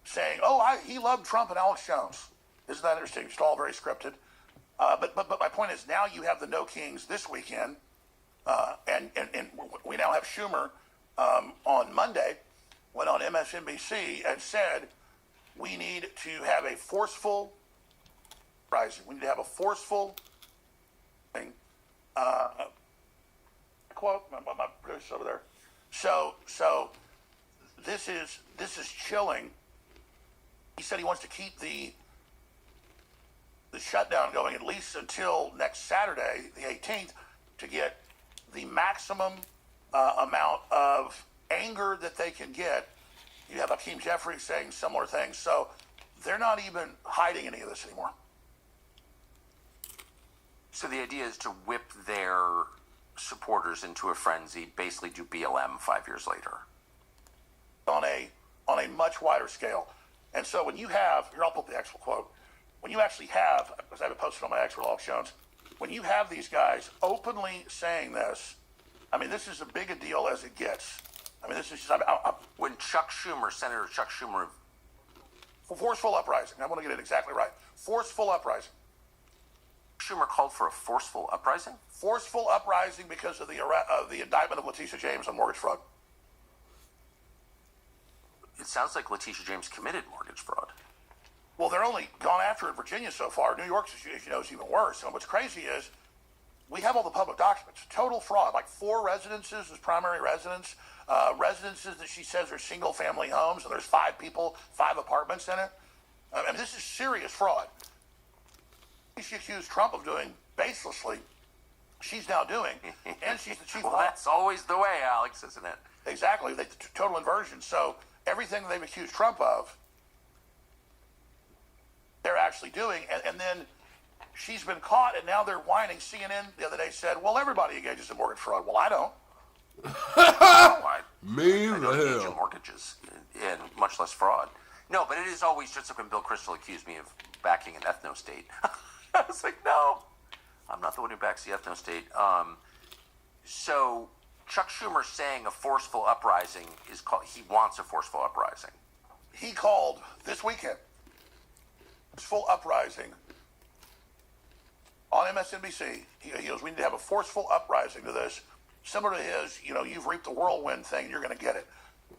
saying, he loved Trump and Alex Jones. Isn't that interesting? It's all very scripted. But my point is, now you have the No Kings this weekend, and we now have Schumer on Monday, went on MSNBC and said, we need to have a forceful rising. We need to have a forceful thing. Quote, my producer's over there. So this is chilling. He said he wants to keep the shutdown going at least until next Saturday, the 18th, to get the maximum amount of anger that they can get. You have Hakeem Jeffries saying similar things. So they're not even hiding any of this anymore. So the idea is to whip their supporters into a frenzy, basically do BLM 5 years later. On a much wider scale. And so when you have, here I'll put the actual quote, when you actually have, because I have it posted on my X Alex Jones, when you have these guys openly saying this, I mean, this is as big a deal as it gets. I mean, this is just, when Senator Chuck Schumer... Forceful uprising. I want to get it exactly right. Forceful uprising. Schumer called for a forceful uprising? Forceful uprising because of the indictment of Letitia James on mortgage fraud. It sounds like Letitia James committed mortgage fraud. Well, they're only gone after it in Virginia so far. New York, as you know, is even worse. And what's crazy is we have all the public documents. Total fraud, like 4 residences as primary residence, residences that she says are single-family homes, and there's 5 people, 5 apartments in it. I mean, this is serious fraud. She accused Trump of doing baselessly. She's now doing, and she's the chief. Well, that's always the way, Alex, isn't it? Exactly. Total inversion. So everything they've accused Trump of, they're actually doing, and then she's been caught, and now they're whining. CNN the other day said, well, everybody engages in mortgage fraud. Well, I don't. Me I don't the engage hell. in mortgages, and much less fraud. No, but it is always just like when Bill Kristol accused me of backing an ethno-state. I was like, no, I'm not the one who backs the ethno-state. So Chuck Schumer saying a forceful uprising is called, he wants a forceful uprising. He called this weekend, forceful uprising on MSNBC. He goes, we need to have a forceful uprising to this. Similar to his, you've reaped the whirlwind thing, you're going to get it.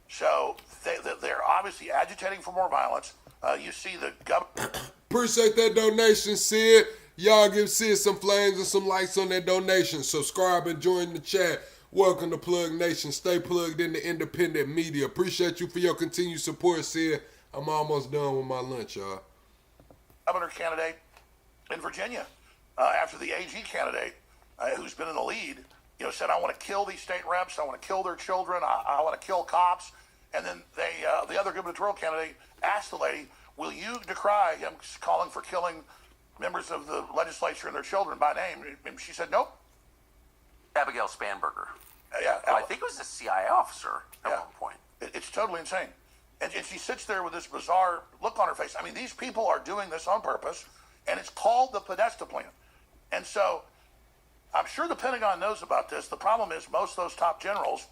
So they're obviously agitating for more violence. You see the government. Appreciate that donation, Sid. Y'all give Sid some flames and some likes on that donation. Subscribe and join the chat. Welcome to Plug Nation. Stay plugged in the independent media. Appreciate you for your continued support, Sid. I'm almost done with my lunch, y'all. Governor candidate in Virginia, after the AG candidate, who's been in the lead, said, I want to kill these state reps. I want to kill their children. I want to kill cops. And then the other gubernatorial candidate asked the lady, will you decry him calling for killing members of the legislature and their children by name? And she said, nope. Abigail Spanberger. Yeah. Well, I think it was a CIA officer at one point. It's totally insane. And she sits there with this bizarre look on her face. I mean, these people are doing this on purpose, and it's called the Podesta Plan. And so I'm sure the Pentagon knows about this. The problem is most of those top generals,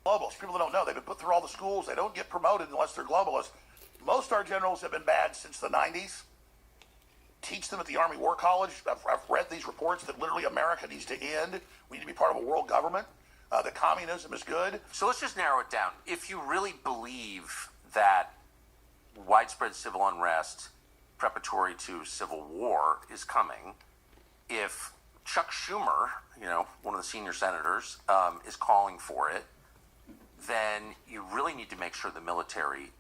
globalists, people that don't know, they've been put through all the schools. They don't get promoted unless they're globalists. Most of our generals have been bad since the 90s. Teach them at the Army War College. I've read these reports that literally America needs to end. We need to be part of a world government. That communism is good. So let's just narrow it down. If you really believe that widespread civil unrest preparatory to civil war is coming, if Chuck Schumer, one of the senior senators, is calling for it, then you really need to make sure the military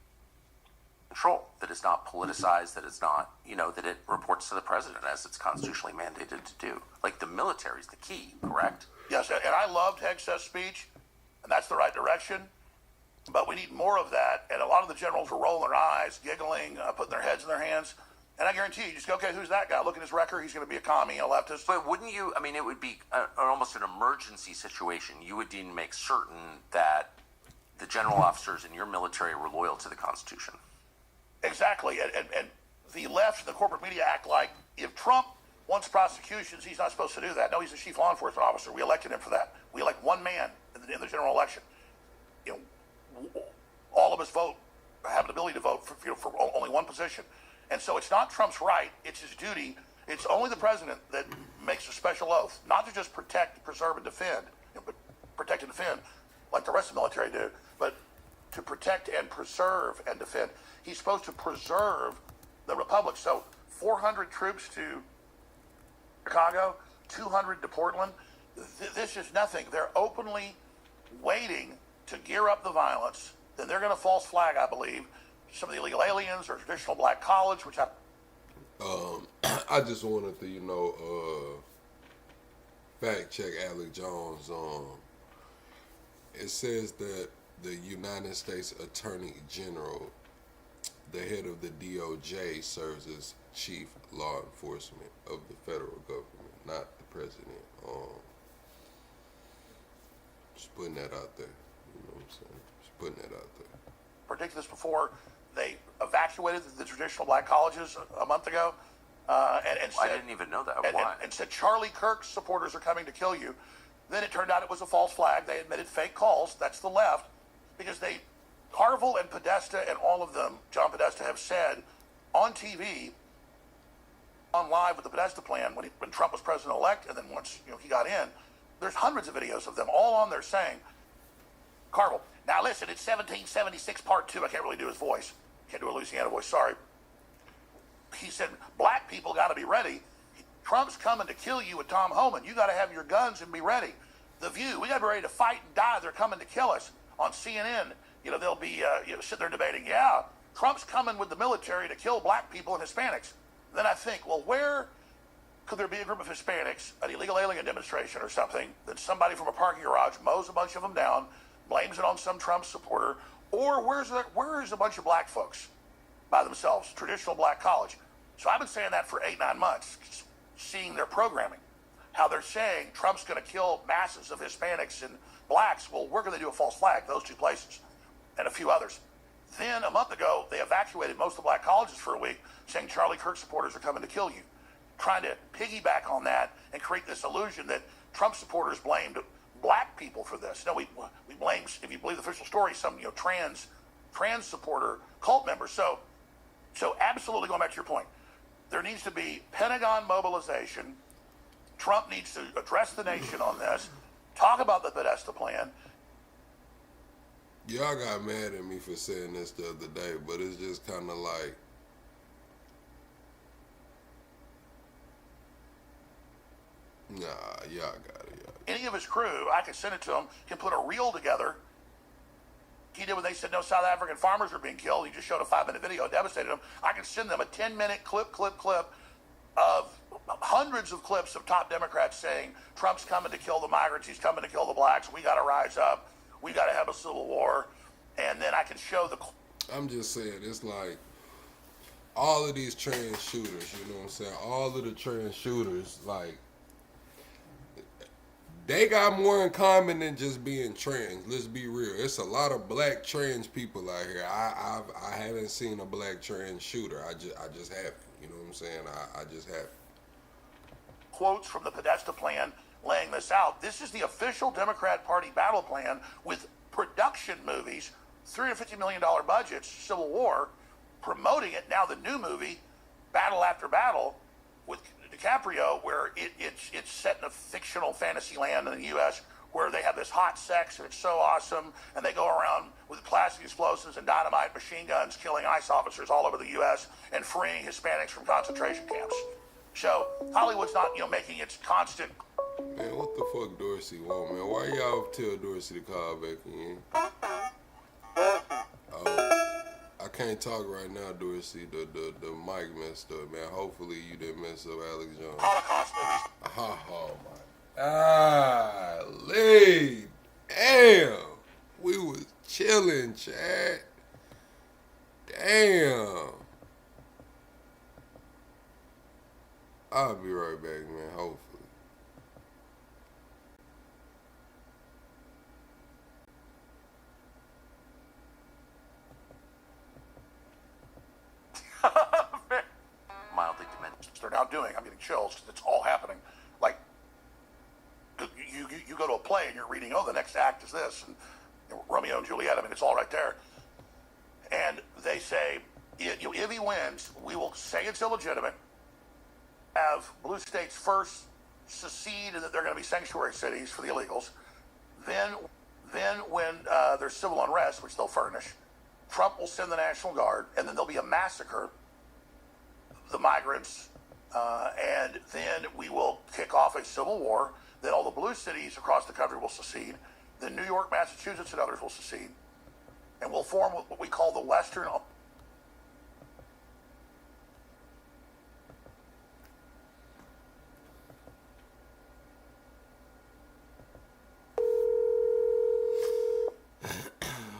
control, that it's not politicized, that it's not, that it reports to the president as it's constitutionally mandated to do. Like the military is the key, correct? Yes, and I loved Hegseth's speech, and that's the right direction. But we need more of that. And a lot of the generals were rolling their eyes, giggling, putting their heads in their hands. And I guarantee you, just go, okay, who's that guy? Look at his record. He's going to be a commie, a leftist. But wouldn't you, it would be almost an emergency situation. You would need to make certain that the general officers in your military were loyal to the Constitution. Exactly. And the left and the corporate media act like if Trump wants prosecutions, he's not supposed to do that. No, he's a chief law enforcement officer. We elected him for that. We elect one man in the general election. All of us have the ability to vote for only one position. And so it's not Trump's right, it's his duty. It's only the president that makes a special oath, not to just protect, preserve, and defend, but protect and defend like the rest of the military do, but to protect and preserve and defend. He's supposed to preserve the republic. So 400 troops to Chicago, 200 to Portland. This is nothing. They're openly waiting to gear up the violence. Then they're going to false flag, I believe, some of the illegal aliens or traditional black college, which I just wanted to, fact check Alex Jones. It says that the United States Attorney General, the head of the DOJ, serves as chief law enforcement of the federal government, not the president. Just putting that out there. You know what I'm saying? Just putting that out there. predicted this before. They evacuated the traditional black colleges a month ago. And said, I didn't even know that. Why? And said Charlie Kirk's supporters are coming to kill you. Then it turned out it was a false flag. They admitted fake calls. That's the left. Because Carville and Podesta and all of them, John Podesta, have said on TV, on live with the Podesta plan when Trump was president-elect, and then once he got in, there's hundreds of videos of them all on there saying, Carville, now listen, it's 1776 part 2. I can't really do his voice. Can't do a Louisiana voice, sorry. He said, black people got to be ready. Trump's coming to kill you with Tom Homan. You got to have your guns and be ready. The View, we got to be ready to fight and die. They're coming to kill us. On CNN, they'll be sitting there debating, yeah, Trump's coming with the military to kill black people and Hispanics. Then I think, well, where could there be a group of Hispanics, an illegal alien demonstration or something, that somebody from a parking garage mows a bunch of them down, blames it on some Trump supporter, or where is a bunch of black folks by themselves, traditional black college? So I've been saying that for 8-9 months, seeing their programming, how they're saying Trump's going to kill masses of Hispanics and blacks. Well, we're going to do a false flag, those two places, and a few others. Then a month ago, they evacuated most of the black colleges for a week, saying Charlie Kirk supporters are coming to kill you, trying to piggyback on that and create this illusion that Trump supporters blamed black people for this. No, we blame, if you believe the official story, some trans supporter cult members. So absolutely, going back to your point, there needs to be Pentagon mobilization. Trump needs to address the nation on this, talk about the Podesta plan. Y'all got mad at me for saying this the other day, but it's just kind of like, nah, y'all got it. Any of his crew, I can send it to him, can put a reel together. He did when they said no South African farmers are being killed. He just showed a 5-minute video, devastated them. I can send them a 10-minute clip of hundreds of clips of top Democrats saying Trump's coming to kill the migrants, he's coming to kill the blacks, we got to rise up, we got to have a civil war. And then I can show the... I'm just saying, it's like all of these trans shooters, you know what I'm saying? All of the trans shooters, like, they got more in common than just being trans. Let's be real. It's a lot of black trans people out here. I haven't seen a black trans shooter. I just haven't. You know what I'm saying? I just haven't. Quotes from the Podesta plan laying this out. This is the official Democrat Party battle plan with production movies, $350 million budgets, Civil War, promoting it. Now the new movie, Battle After Battle, with DiCaprio, where it's set in a fictional fantasy land in the U.S. where they have this hot sex and it's so awesome, and they go around with plastic explosives and dynamite machine guns killing ICE officers all over the U.S. and freeing Hispanics from concentration camps. So Hollywood's not, making its constant. Man, what the fuck Dorsey want, man? Why y'all tell Dorsey to call back in? Oh, I can't talk right now, Dorsey. The mic messed up, man. Hopefully you didn't mess up Alex Jones. Oh my. Golly. Damn. We was chilling, chat. Damn. I'll be right back, man. Hopefully. Mildly demented. They're now doing. I'm getting chills because it's all happening. Like you go to a play and you're reading. Oh, the next act is this, and Romeo and Juliet. I mean, it's all right there. And they say, if he wins, we will say it's illegitimate. Have blue states first secede, and that they're going to be sanctuary cities for the illegals. Then when there's civil unrest, which they'll furnish, Trump will send the National Guard, and then there'll be a massacre, the migrants, and then we will kick off a civil war. Then all the blue cities across the country will secede. Then New York, Massachusetts, and others will secede. And we'll form what we call the Western...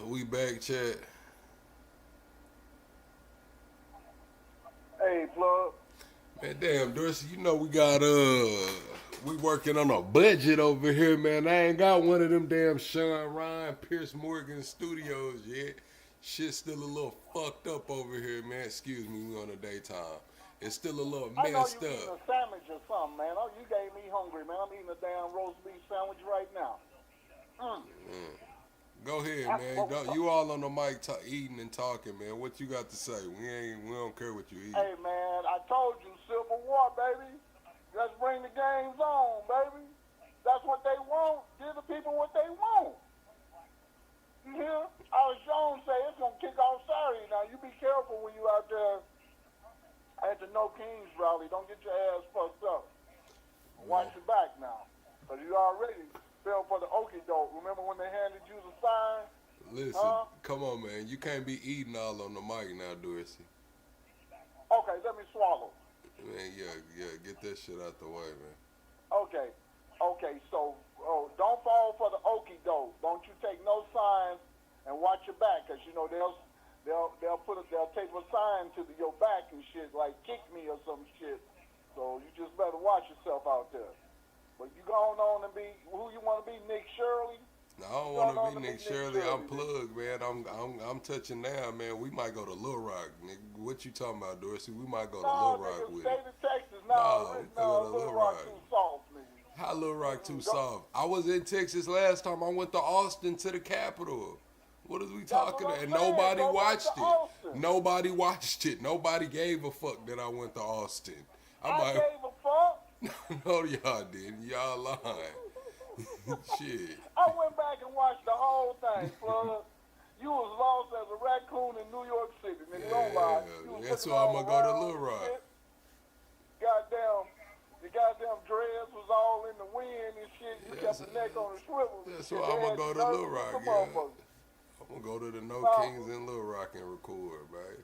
We back, chat. Hey, plug. Man, damn, Dorsey, we working on a budget over here, man. I ain't got one of them damn Sean Ryan, Pierce Morgan studios yet. Shit's still a little fucked up over here, man. Excuse me, we on the daytime. It's still a little messed I know you eating up. a sandwich or something, man. Oh, you gave me hungry, man. I'm eating a damn roast beef sandwich right now. Go ahead, man. You all on the mic eating and talking, man. What you got to say? We don't care what you eat. Hey, man, I told you, Civil War, baby. Let's bring the games on, baby. That's what they want. Give the people what they want. You hear? Alex Jones say it's going to kick off Saturday. Now, you be careful when you out there at the No Kings rally. Don't get your ass fucked up. Watch your back now. Because you already fell for the okie doke. Remember when they handed you the sign? Listen, come on, man. You can't be eating all on the mic now, Dorsey. Okay, let me swallow. Man, yeah, get that shit out the way, man. Okay, so don't fall for the okie doke. Don't you take no signs and watch your back, because you know they'll tape a sign to your back and shit like kick me or some shit. So you just better watch yourself out there. But you going on and be who you want to be, Nick Shirley? No, I don't want to be Nick Shirley. I'm plugged, man. I'm touching now, man. We might go to Little Rock, nigga. What you talking about, Dorsey? We might go to Little Rock with it. Stay to Texas. No, Little Rock too soft, nigga. How Little Rock too soft? I was in Texas last time. I went to Austin to the Capitol. What is we talking about? And nobody watched it. Nobody watched it. Nobody gave a fuck that I went to Austin. I gave a fuck. No, y'all didn't. Y'all lying. Shit. I went back and watched the whole thing, plug. You was lost as a raccoon in New York City, nigga. Don't lie. That's why I'm gonna go to Little Rock. The goddamn dreads was all in the wind and shit. You kept the neck on the swivel. That's why I'm gonna go to Little Rock, yeah. I'm gonna go to the No Kings in Little Rock and record, man.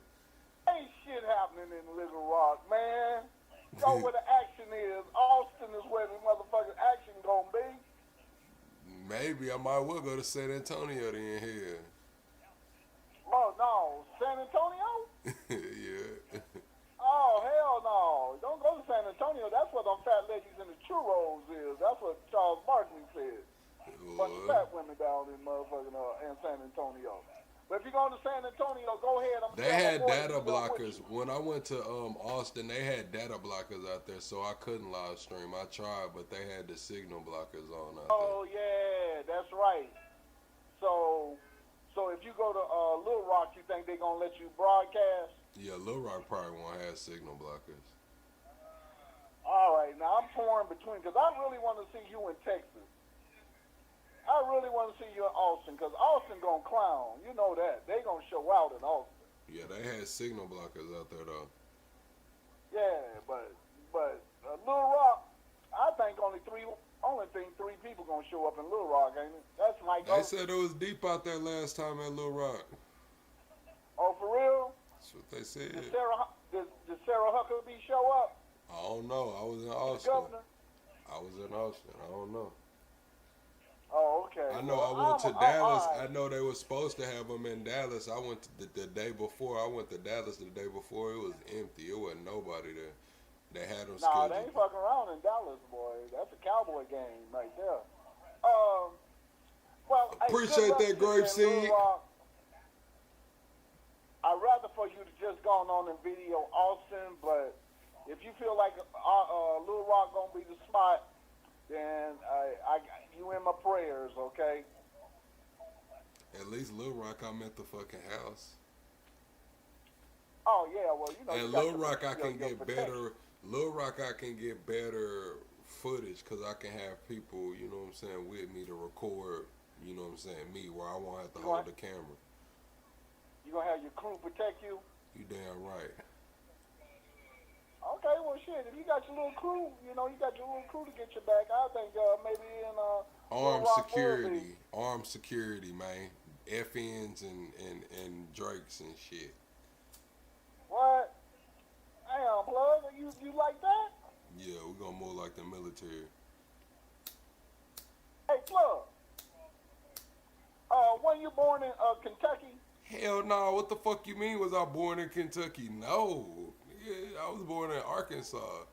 Ain't shit happening in Little Rock, man. Go where the action is. Austin is where the motherfucking action gonna be. Maybe I might well go to San Antonio then here. Oh no, San Antonio? Yeah. Oh hell no! Don't go to San Antonio. That's where them fat ladies in the churros is. That's what Charles Barkley said. Bunch of fat women down in motherfucking in San Antonio. But if you're going to San Antonio, go ahead. They had data blockers. When I went to Austin, they had data blockers out there, so I couldn't live stream. I tried, but they had the signal blockers on out there. Oh yeah, that's right. So if you go to Little Rock, you think they're gonna let you broadcast? Yeah, Little Rock probably won't have signal blockers. All right, now I'm torn between, because I really want to see you in Texas. I really want to see you in Austin, because Austin gonna clown. You know that. They gonna show out in Austin. Yeah, they had signal blockers out there though. Yeah, but Little Rock, I think only three people gonna show up in Little Rock, ain't it? That's Mike. They said it was deep out there last time at Little Rock. Oh, for real? That's what they said. Did Sarah Huckabee show up? I don't know. I was in Austin. Governor? I was in Austin. I don't know. Oh, okay. I know I went to Dallas. I know they were supposed to have them in Dallas. I went to the day before. I went to Dallas the day before. It was empty. It wasn't nobody there. They had them scheduled. Nah, they ain't fucking around in Dallas, boy. That's a Cowboy game right there. Well, appreciate that, Grape Seed. I'd rather for you to just go on and video Austin, but if you feel like Little Rock gonna be the spot, then you in my prayers, okay? At least Little Rock, I'm at the fucking house. Oh yeah, well you know. And Little Rock, I can get better. Little Rock, I can get better footage because I can have people, you know what I'm saying, with me to record. You know what I'm saying, me where I won't have to hold the camera. You gonna have your crew protect you? You damn right. Okay, well shit, if you got your little crew, you know, you got your little crew to get your back, I think maybe in armed security, man. FNs and Drakes and shit. What? Damn, plug, you like that? Yeah, we're gonna move like the military. Hey, plug. When you born in Kentucky? Hell no, what the fuck you mean was I born in Kentucky? No. Yeah, I was born in Arkansas.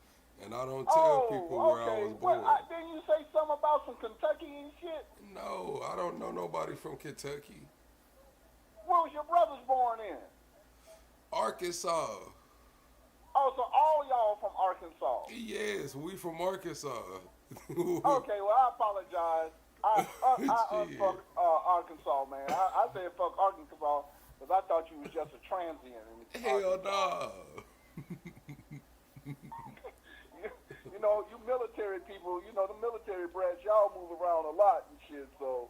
And I don't tell people where I was born. Well, didn't you say something about some Kentucky and shit? No, I don't know nobody from Kentucky. Where was your brothers born in? Arkansas. Oh, so all y'all from Arkansas? Yes, we from Arkansas. Okay, well, I apologize. I fuck Arkansas, man. I said fuck Arkansas because I thought you was just a transient. Hell no. You know, you military people, you know, the military brats, y'all move around a lot and shit, so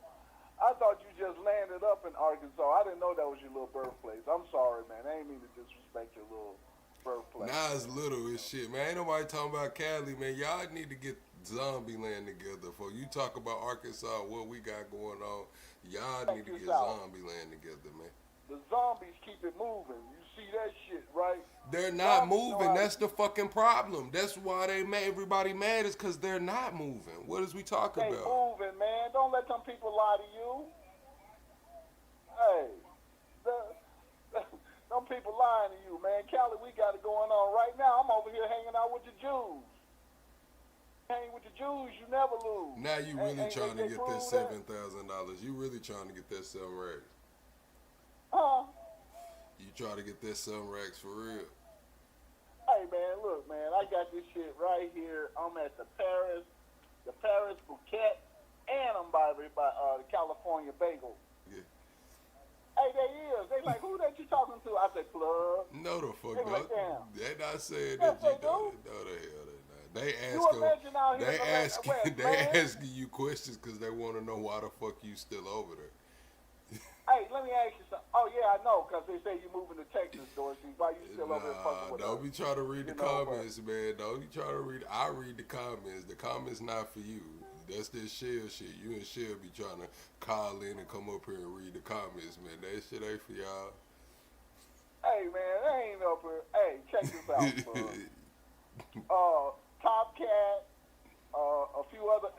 I thought you just landed up in Arkansas. I didn't know that was your little birthplace. I'm sorry, man. I ain't mean to disrespect your little birthplace. Nah, it's little as shit, man. Ain't nobody talking about Cali, man. Y'all need to get Zombie Land together. For you talk about Arkansas, what we got going on, y'all need to get out. Zombie Land together, man. The zombies keep it moving. You see that shit, right? They're not moving. That's the fucking problem. That's why everybody mad is because they're not moving. What is we talking about? They moving, man. Don't let them people lie to you. Hey, them people lying to you, man. Cali, we got it going on right now. I'm over here hanging out with the Jews. Hang with the Jews, you never lose. Now you really trying to get that $7,000. You really trying to get that 7 racks. Huh? You try to get that 7 racks for real. Hey, man, look, man. I got this shit right here. I'm at the Paris Bouquet, and I'm by the California Bagel. Yeah. Hey, they is. They like, who that you talking to? I said, Plug. No, the fuck they not. like, damn. They not saying yes, that they you do. know the hell they not. They asking you questions because they want to know why the fuck you still over there. Hey, let me ask you something. Oh, yeah, I know, because they say you moving to Texas, Dorsey. Why you still over there fucking with us? Don't be trying to read the comments, man. Don't be trying to read. I read the comments. The comments not for you. That's this Shell shit. You and Shell be trying to call in and come up here and read the comments, man. That shit ain't for y'all. Hey, man, I ain't up here. Hey, check this out, bro. Top Cat, a few other,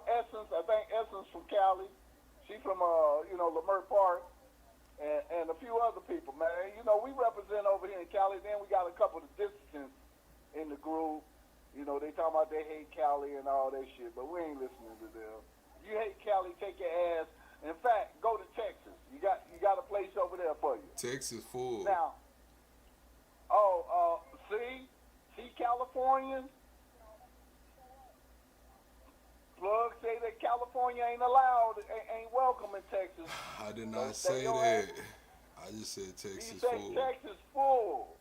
Essence, I think Essence from Cali. She from, Lamert Park, and a few other people, man. You know, we represent over here in Cali. Then we got a couple of dissidents in the group. You know, they talking about they hate Cali and all that shit, but we ain't listening to them. If you hate Cali, take your ass. In fact, go to Texas. You got a place over there for you. Texas full. Now, see Californians. Plug say that California ain't allowed, ain't welcome in Texas. I did not say that. I just said Texas full. He said Texas full.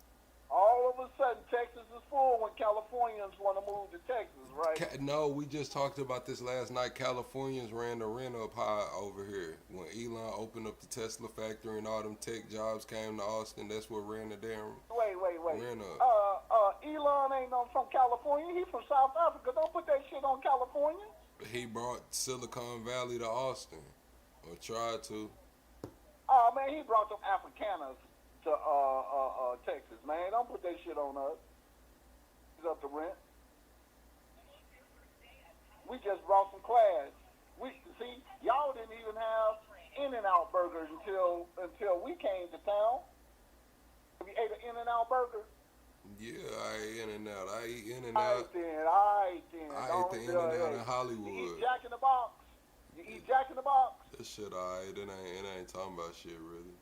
All of a sudden, Texas is full when Californians want to move to Texas, right? No, we just talked about this last night. Californians ran the rent up high over here. When Elon opened up the Tesla factory and all them tech jobs came to Austin, that's what ran the damn Wait. rent up. Elon ain't from California. He from South Africa. Don't put that shit on California. He brought Silicon Valley to Austin, or tried to. Oh, man, he brought them Afrikaners to Texas, man. Don't put that shit on us. He's up to rent. We just brought some class. Y'all didn't even have In-N-Out burgers until we came to town. Have you ate an In-N-Out burger? Yeah, I ate In-N-Out. I eat In-N-Out. I ate the In-N-Out in Hollywood. You eat Jack in the Box? You eat Jack in the Box? That shit alright. It ain't talking about shit really.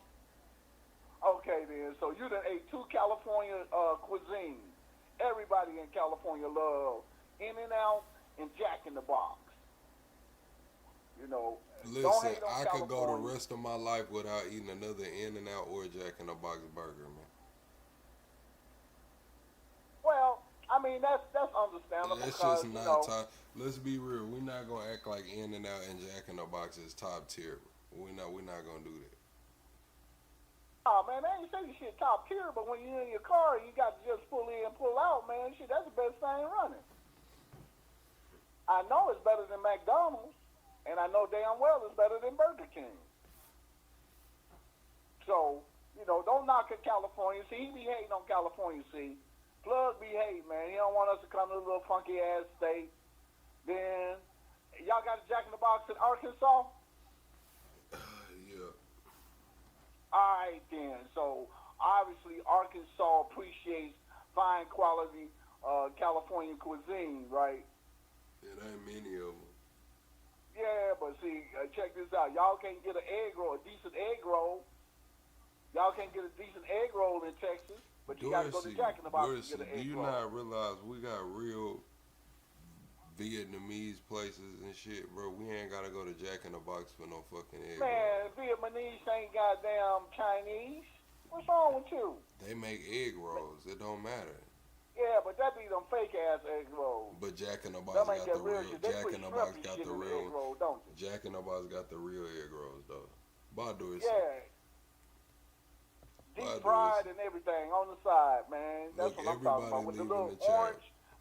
Okay then, so you done ate 2 California cuisines. Everybody in California love In-N-Out and Jack in the Box. You know, listen, I could go the rest of my life without eating another In-N-Out or Jack in the Box burger, man. Well, I mean that's understandable. That's because, just not top. Let's be real. We're not gonna act like In-N-Out and Jack in the Box is top tier. We're not gonna do that. Oh man, I ain't say you shit top tier, but when you're in your car, you got to just pull in, pull out, man. Shit, that's the best thing running. I know it's better than McDonald's, and I know damn well it's better than Burger King. So, don't knock at California. See, he be hating on California, see. Plug be hating, man. He don't want us to come to a little funky ass state. Then, y'all got a Jack in the Box in Arkansas? Yeah. Alright then. So, obviously, Arkansas appreciates fine quality California cuisine, right? It ain't many of them. Yeah, but see, check this out. Y'all can't get an egg roll, a decent egg roll. Y'all can't get a decent egg roll in Texas. But you gotta go to Jack in the Box to get an egg roll. Do you not realize we got real Vietnamese places and shit, bro? We ain't gotta go to Jack in the Box for no fucking egg roll. Man, Vietnamese ain't goddamn Chinese. What's wrong with you? They make egg rolls. It don't matter. Yeah, but that be them fake ass egg rolls. But Jack in the Box got the real. Jack in the Box got the real. Roll, don't you? Jack in the Box got the real egg rolls though. Badu is. Yeah. Deep fried and everything on the side, man. That's what I'm talking about. With the little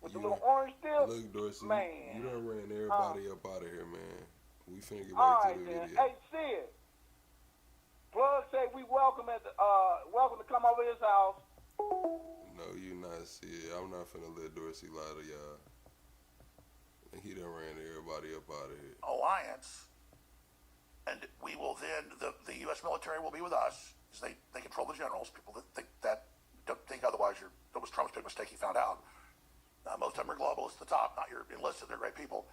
with the little orange dip. Look, Dorsey, man, you done ran everybody up out of here, man. We finna get all back to right, the then. video. Hey, Sid. Plug say we welcome welcome to come over his house. No, you not Sid. I'm not finna let Dorsey lie to y'all. He done ran everybody up out of here. Alliance, and we will then, the U.S. military will be with us, because they control the generals. People that think that, don't think otherwise, that was Trump's big mistake he found out. Most of them are globalists at the top, not your enlisted, they're great people.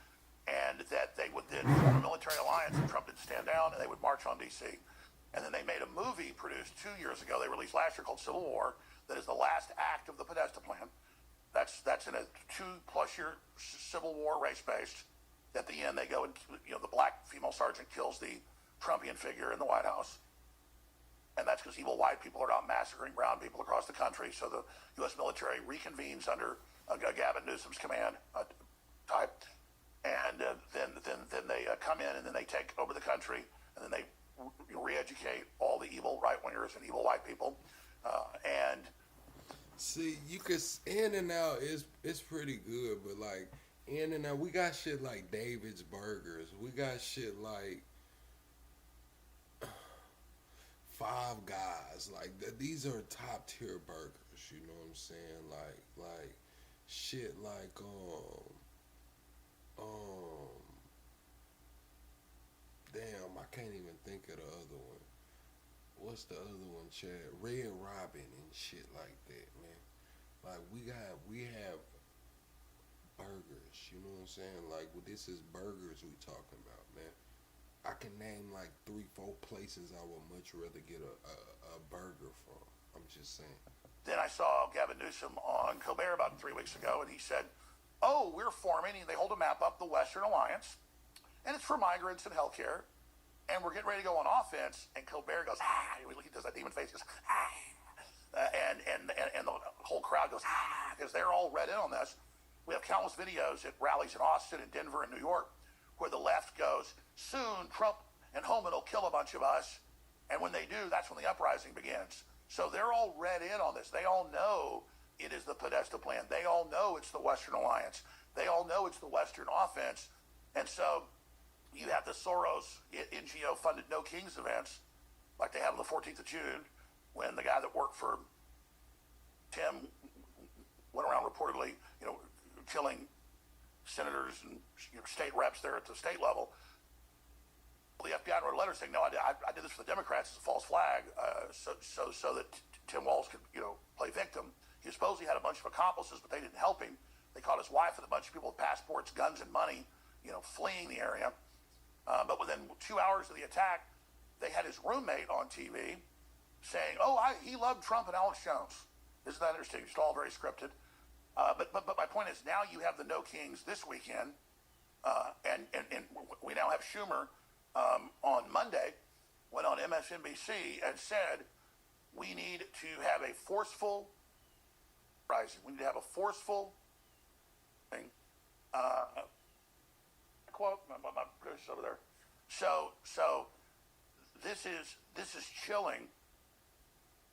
And that they would then form a military alliance if Trump didn't stand down, and they would march on D.C. And then they made a movie produced 2 years ago, they released last year, called Civil War, that is the last act of the Podesta Plan. That's in a 2+ year Civil War, race-based. At the end, they go and, the black female sergeant kills the Trumpian figure in the White House. And that's because evil white people are not massacring brown people across the country. So the U.S. military reconvenes under Gavin Newsom's command type. And then they come in, and then they take over the country, and then they re-educate all the evil right-wingers and evil white people. And see, you could in and out is pretty good, but like in and out, we got shit like David's Burgers. We got shit like Five Guys. Like these are top tier burgers. You know what I'm saying? Like shit like damn, I can't even think of the other one. What's the other one, Chad? Red Robin and shit like that, man. Like we have burgers, you know what I'm saying? Like this is burgers we talking about, man. I can name like 3-4 places I would much rather get a burger from. I'm just saying. Then I saw Gavin Newsom on Colbert about 3 weeks ago, and he said, "Oh, we're forming," and they hold a map up, the Western Alliance, and it's for migrants and healthcare, and we're getting ready to go on offense. And Colbert goes, "Ah," he does that demon face, he goes, "Ah," and the whole crowd goes, "Ah," because they're all read in on this. We have countless videos at rallies in Austin and Denver and New York where the left goes, "Soon Trump and Homan will kill a bunch of us," and when they do, that's when the uprising begins. So they're all read in on this. They all know it is the Podesta Plan. They all know it's the Western Alliance. They all know it's the Western offense. And so you have the Soros NGO-funded No Kings events, like they had on the 14th of June, when the guy that worked for Tim went around reportedly, killing senators and state reps there at the state level. The FBI wrote a letter saying, "No, I did this for the Democrats as a false flag, so that Tim Walz could, play victim." He supposedly had a bunch of accomplices, but they didn't help him. They caught his wife and a bunch of people with passports, guns, and money, fleeing the area. But within 2 hours of the attack, they had his roommate on TV saying, "Oh, he loved Trump and Alex Jones." Isn't that interesting? It's all very scripted. But my point is, now you have the No Kings this weekend, and we now have Schumer on Monday went on MSNBC and said we need to have a forceful rising. We need to have a forceful thing. Quote my producer's over there. So this is chilling.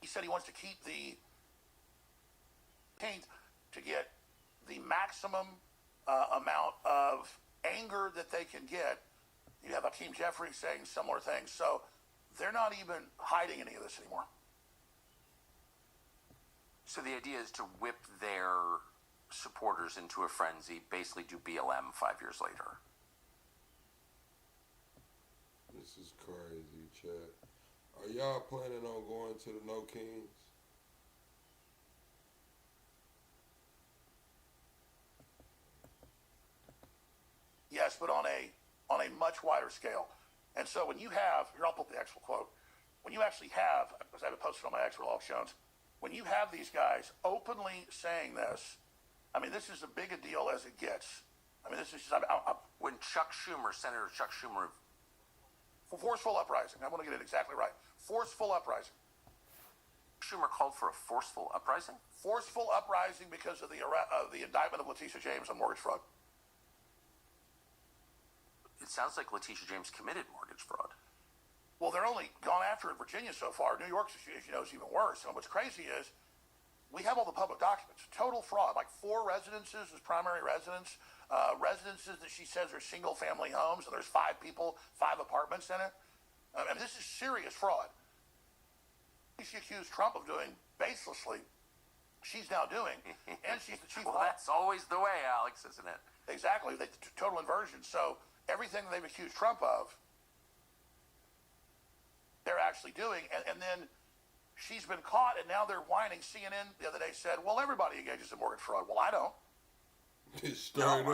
He said he wants to keep the 18th to get the maximum amount of anger that they can get. You have Hakeem Jeffries saying similar things. So they're not even hiding any of this anymore. So the idea is to whip their supporters into a frenzy, basically do BLM 5 years later. This is crazy, Chad. Are y'all planning on going to the No Kings? Yes, but on a much wider scale. And so when you have, here I'll put the actual quote, when you actually have, because I have it posted on my actual auctions, when you have these guys openly saying this, I mean, this is as big a deal as it gets. I mean, this is just, when Senator Chuck Schumer, forceful uprising. I want to get it exactly right. Forceful uprising. Schumer called for a forceful uprising? Forceful uprising because of the indictment of Letitia James on mortgage fraud. It sounds like Letitia James committed mortgage fraud. Well, they're only gone after in Virginia so far. New York, as you know, is even worse. And what's crazy is we have all the public documents. Total fraud, like 4 residences as primary residence, residences that she says are single-family homes, and there's 5 people, 5 apartments in it. I mean, this is serious fraud. She accused Trump of doing baselessly. She's now doing, and she's the chief. Well, that's always the way, Alex, isn't it? Exactly. Total inversion. So everything they've accused Trump of, they're actually doing, and then she's been caught, and now they're whining. CNN the other day said, well, everybody engages in mortgage fraud. Well, I don't. Straight up.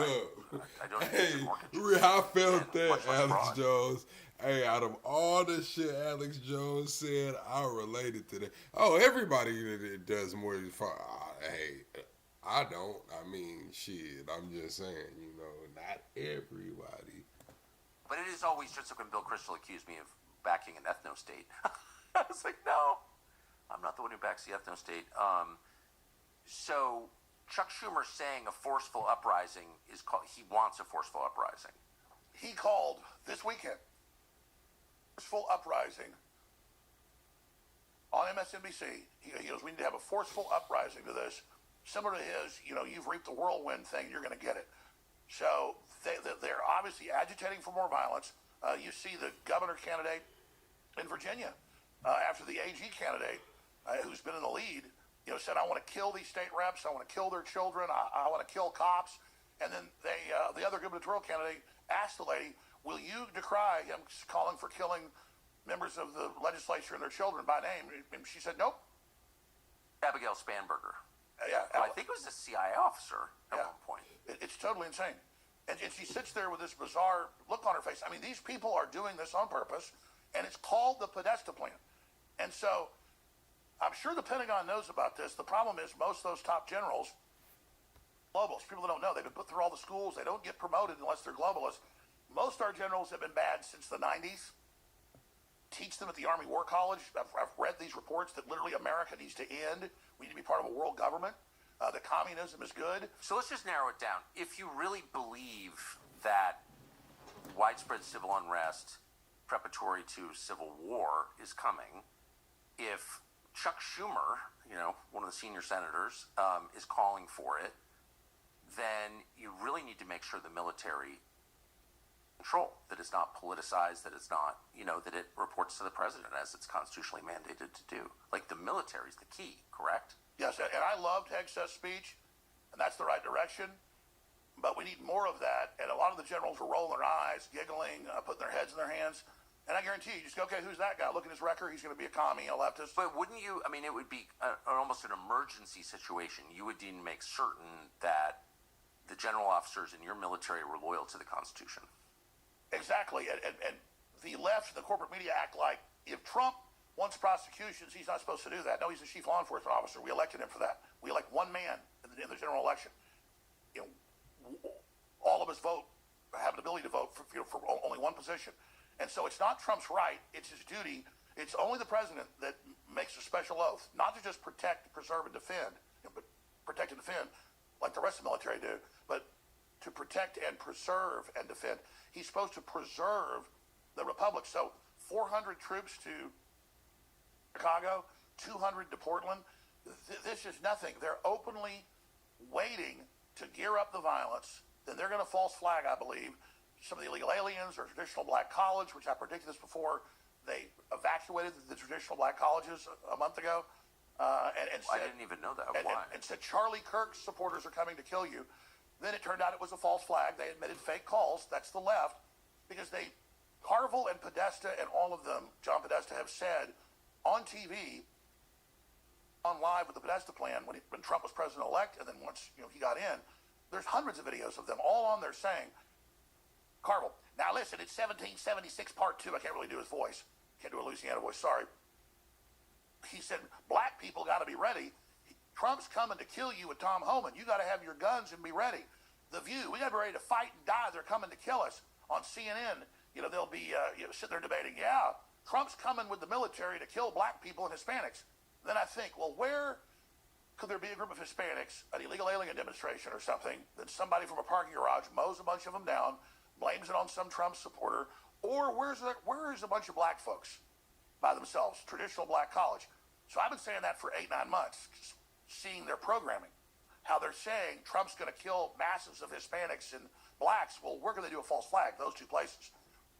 I don't Hey, I felt that, Alex Jones. Hey, out of all the shit Alex Jones said, I related to that. Oh, everybody that does mortgage fraud. Hey, I don't. I mean, shit, I'm just saying, you know, not everybody. But it is always just like when Bill Kristol accused me of backing an ethno-state. I was like, no, I'm not the one who backs the ethno-state. So Chuck Schumer saying a forceful uprising is called, he wants a forceful uprising. He called this weekend forceful uprising on MSNBC. He goes, we need to have a forceful uprising to this. Similar to his, you know, you've reaped the whirlwind thing, you're going to get it. So they're obviously agitating for more violence. You see the governor candidate in Virginia, after the AG candidate, who's been in the lead, you know, said, I want to kill these state reps, I want to kill their children, I want to kill cops. And then the other gubernatorial candidate asked the lady, will you decry him calling for killing members of the legislature and their children by name? And she said, nope. Abigail Spanberger. Yeah, I think it was a CIA officer at one point. It's totally insane. And she sits there with this bizarre look on her face. I mean, these people are doing this on purpose, and it's called the Podesta Plan. And so I'm sure the Pentagon knows about this. The problem is most of those top generals, globalists, people that don't know, they've been put through all the schools. They don't get promoted unless they're globalists. Most of our generals have been bad since the 90s. Teach them at the Army War College. I've read these reports that literally America needs to end. We need to be part of a world government. That communism is good. So let's just narrow it down. If you really believe that widespread civil unrest preparatory to civil war is coming, if Chuck Schumer, you know, one of the senior senators, is calling for it, then you really need to make sure the military control, that it's not politicized, that it's not, you know, that it reports to the president as it's constitutionally mandated to do. Like, the military is the key, correct? Yes, and I loved excess speech, and that's the right direction, but we need more of that, and a lot of the generals were rolling their eyes, giggling, putting their heads in their hands, and I guarantee you, just go, okay, who's that guy? Look at his record, he's going to be a commie, a leftist. But wouldn't you, I mean, it would be almost an emergency situation. You would need to make certain that the general officers in your military were loyal to the Constitution. Exactly, and the left, the corporate media act like if Trump wants prosecutions, he's not supposed to do that. No, he's a chief law enforcement officer. We elected him for that. We elect one man in the general election. You know, all of us vote, have an ability to vote for only one position. And so it's not Trump's right, it's his duty. It's only the president that makes a special oath, not to just protect, preserve, and defend, but protect and defend like the rest of the military do, but to protect and preserve and defend. He's supposed to preserve the republic. So 400 troops to Chicago, 200 to Portland. This is nothing. They're openly waiting to gear up the violence. Then they're going to false flag, I believe, some of the illegal aliens or traditional black college, which I predicted this before. They evacuated the traditional black colleges a month ago. And said, I didn't even know that. Why? And said Charlie Kirk's supporters are coming to kill you. Then it turned out it was a false flag. They admitted fake calls. That's the left. Because Carville and Podesta and all of them, John Podesta, have said on TV, on live with the Podesta plan when Trump was president-elect, and then once he got in, there's hundreds of videos of them all on there saying, Carville, now listen, it's 1776 part 2. I can't really do his voice. Can't do a Louisiana voice, sorry. He said, black people got to be ready. Trump's coming to kill you with Tom Homan. You got to have your guns and be ready. The View, we got to be ready to fight and die. They're coming to kill us. On CNN, they'll be sitting there debating, yeah, Trump's coming with the military to kill black people and Hispanics. Then I think, well, where could there be a group of Hispanics, an illegal alien demonstration or something, that somebody from a parking garage mows a bunch of them down, blames it on some Trump supporter, or where is a bunch of black folks by themselves, traditional black college? So I've been saying that for 8-9 months. seeing their programming, how they're saying Trump's going to kill masses of Hispanics and blacks. Well, we're going to do a false flag, those two places,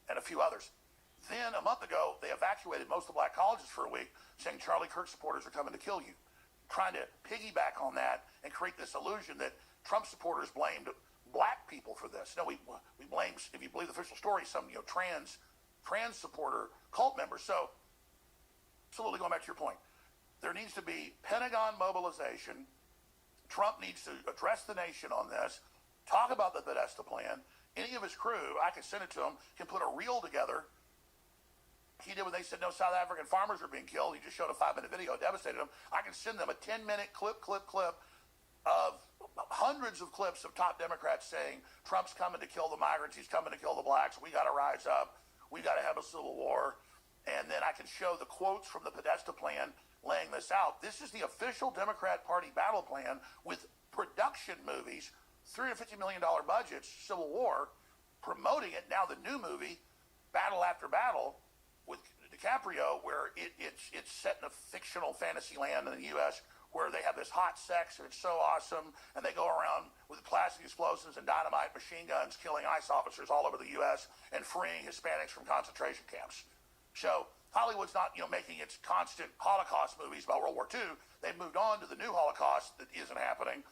and a few others. Then a month ago, they evacuated most of the black colleges for a week, saying Charlie Kirk supporters are coming to kill you, trying to piggyback on that and create this illusion that Trump supporters blamed black people for this. No, we blame, if you believe the official story, some trans supporter cult members. So, absolutely going back to your point, there needs to be Pentagon mobilization. Trump needs to address the nation on this, talk about the Podesta plan. Any of his crew, I can send it to him, can put a reel together. He did when they said no South African farmers are being killed. He just showed a 5-minute video, devastated them. I can send them a 10-minute clip of hundreds of clips of top Democrats saying Trump's coming to kill the migrants, he's coming to kill the blacks, we got to rise up, we got to have a civil war. And then I can show the quotes from the Podesta plan laying this out. This is the official Democrat Party battle plan with production movies, $350 million budgets, Civil War, promoting it. Now the new movie, Battle After Battle, with DiCaprio, where it's set in a fictional fantasy land in the U.S., where they have this hot sex and it's so awesome, and they go around with plastic explosives and dynamite machine guns killing ICE officers all over the U.S. and freeing Hispanics from concentration camps. So Hollywood's not making its constant Holocaust movies about World War II. They've moved on to the new Holocaust that isn't happening.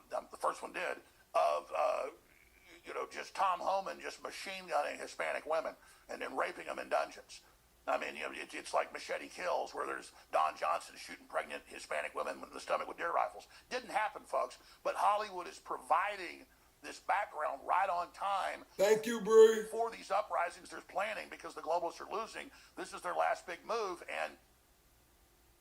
The first one did, of just Tom Homan just machine gunning Hispanic women and then raping them in dungeons. I mean, it's like Machete Kills, where there's Don Johnson shooting pregnant Hispanic women in the stomach with deer rifles. Didn't happen, folks, but Hollywood is providing this background right on time. Thank you, Bree. For these uprisings they're planning, because the globalists are losing. This is their last big move. And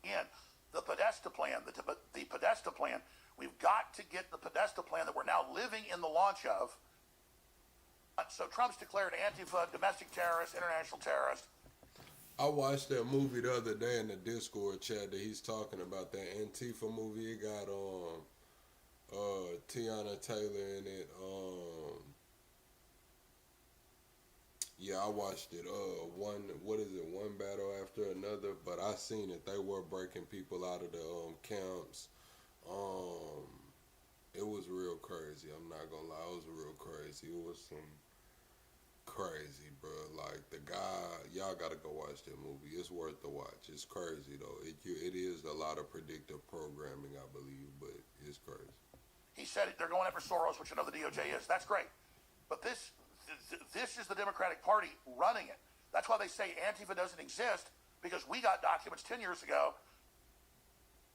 again, the Podesta plan, the Podesta plan, we've got to get the Podesta plan that we're now living in the launch of. So Trump's declared Antifa, domestic terrorist, international terrorist. I watched that movie the other day in the Discord chat that he's talking about, that Antifa movie. It got Tiana Taylor in it. Yeah, I watched it. One battle after another. But I seen it. They were breaking people out of the camps. It was real crazy. I'm not gonna lie, it was real crazy. It was some crazy, bro. Like, the guy, y'all gotta go watch that movie. It's worth the watch. It's crazy though. It is a lot of predictive programming, I believe, but it's crazy. He said they're going after Soros, which I know the DOJ is. That's great. But this is the Democratic Party running it. That's why they say Antifa doesn't exist, because we got documents 10 years ago.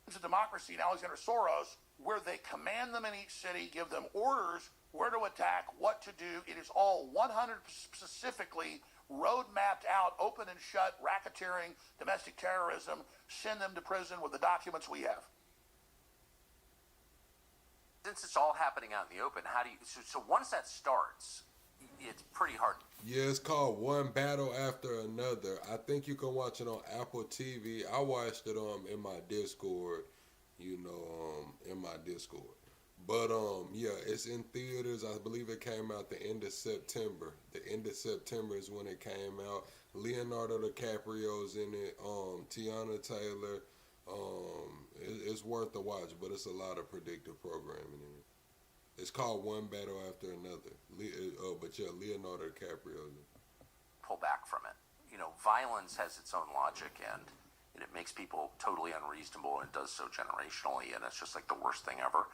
It's a democracy in Alexander Soros, where they command them in each city, give them orders where to attack, what to do. It is all 100 specifically road mapped out, open and shut, racketeering, domestic terrorism, send them to prison with the documents we have. Since it's all happening out in the open, how do you, so once that starts, it's pretty hard. Yeah, it's called One Battle After Another. I think you can watch it on Apple TV. I watched it in my Discord, in my Discord. But yeah, it's in theaters. I believe it came out the end of September. The end of September is when it came out. Leonardo DiCaprio's in it. Tiana Taylor. It's worth the watch, but it's a lot of predictive programming in it. It's called One Battle After Another. But yeah, Leonardo DiCaprio. Pull back from it. Violence has its own logic, and it makes people totally unreasonable, and it does so generationally, and it's just like the worst thing ever.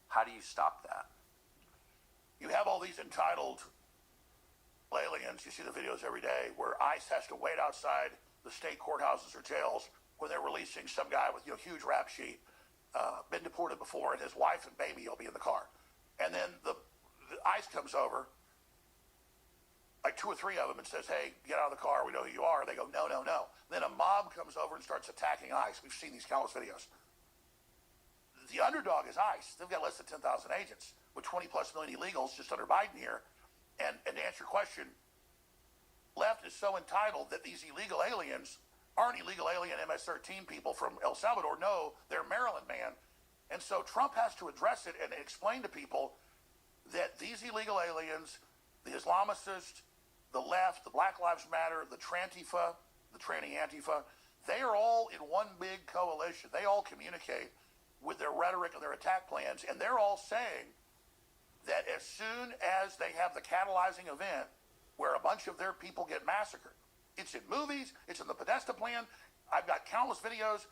How do you stop that? You have all these entitled aliens. You see the videos every day where ICE has to wait outside the state courthouses or jails when they're releasing some guy with huge rap sheet, been deported before, and his wife and baby will be in the car. And then the ICE comes over, like 2 or 3 of them, and says, hey, get out of the car, we know who you are. They go, no, no, no. Then a mob comes over and starts attacking ICE. We've seen these countless videos. The underdog is ICE. They've got less than 10,000 agents with 20 plus million illegals just under Biden here. And to answer your question, left is so entitled that these illegal aliens aren't illegal alien MS-13 people from El Salvador. No, they're Maryland, man. And so Trump has to address it and explain to people that these illegal aliens, the Islamicists, the left, the Black Lives Matter, the Trantifa, the Tranny Antifa, they are all in one big coalition. They all communicate with their rhetoric and their attack plans, and they're all saying that as soon as they have the catalyzing event where a bunch of their people get massacred, it's in movies, it's in the Podesta plan. I've got countless videos.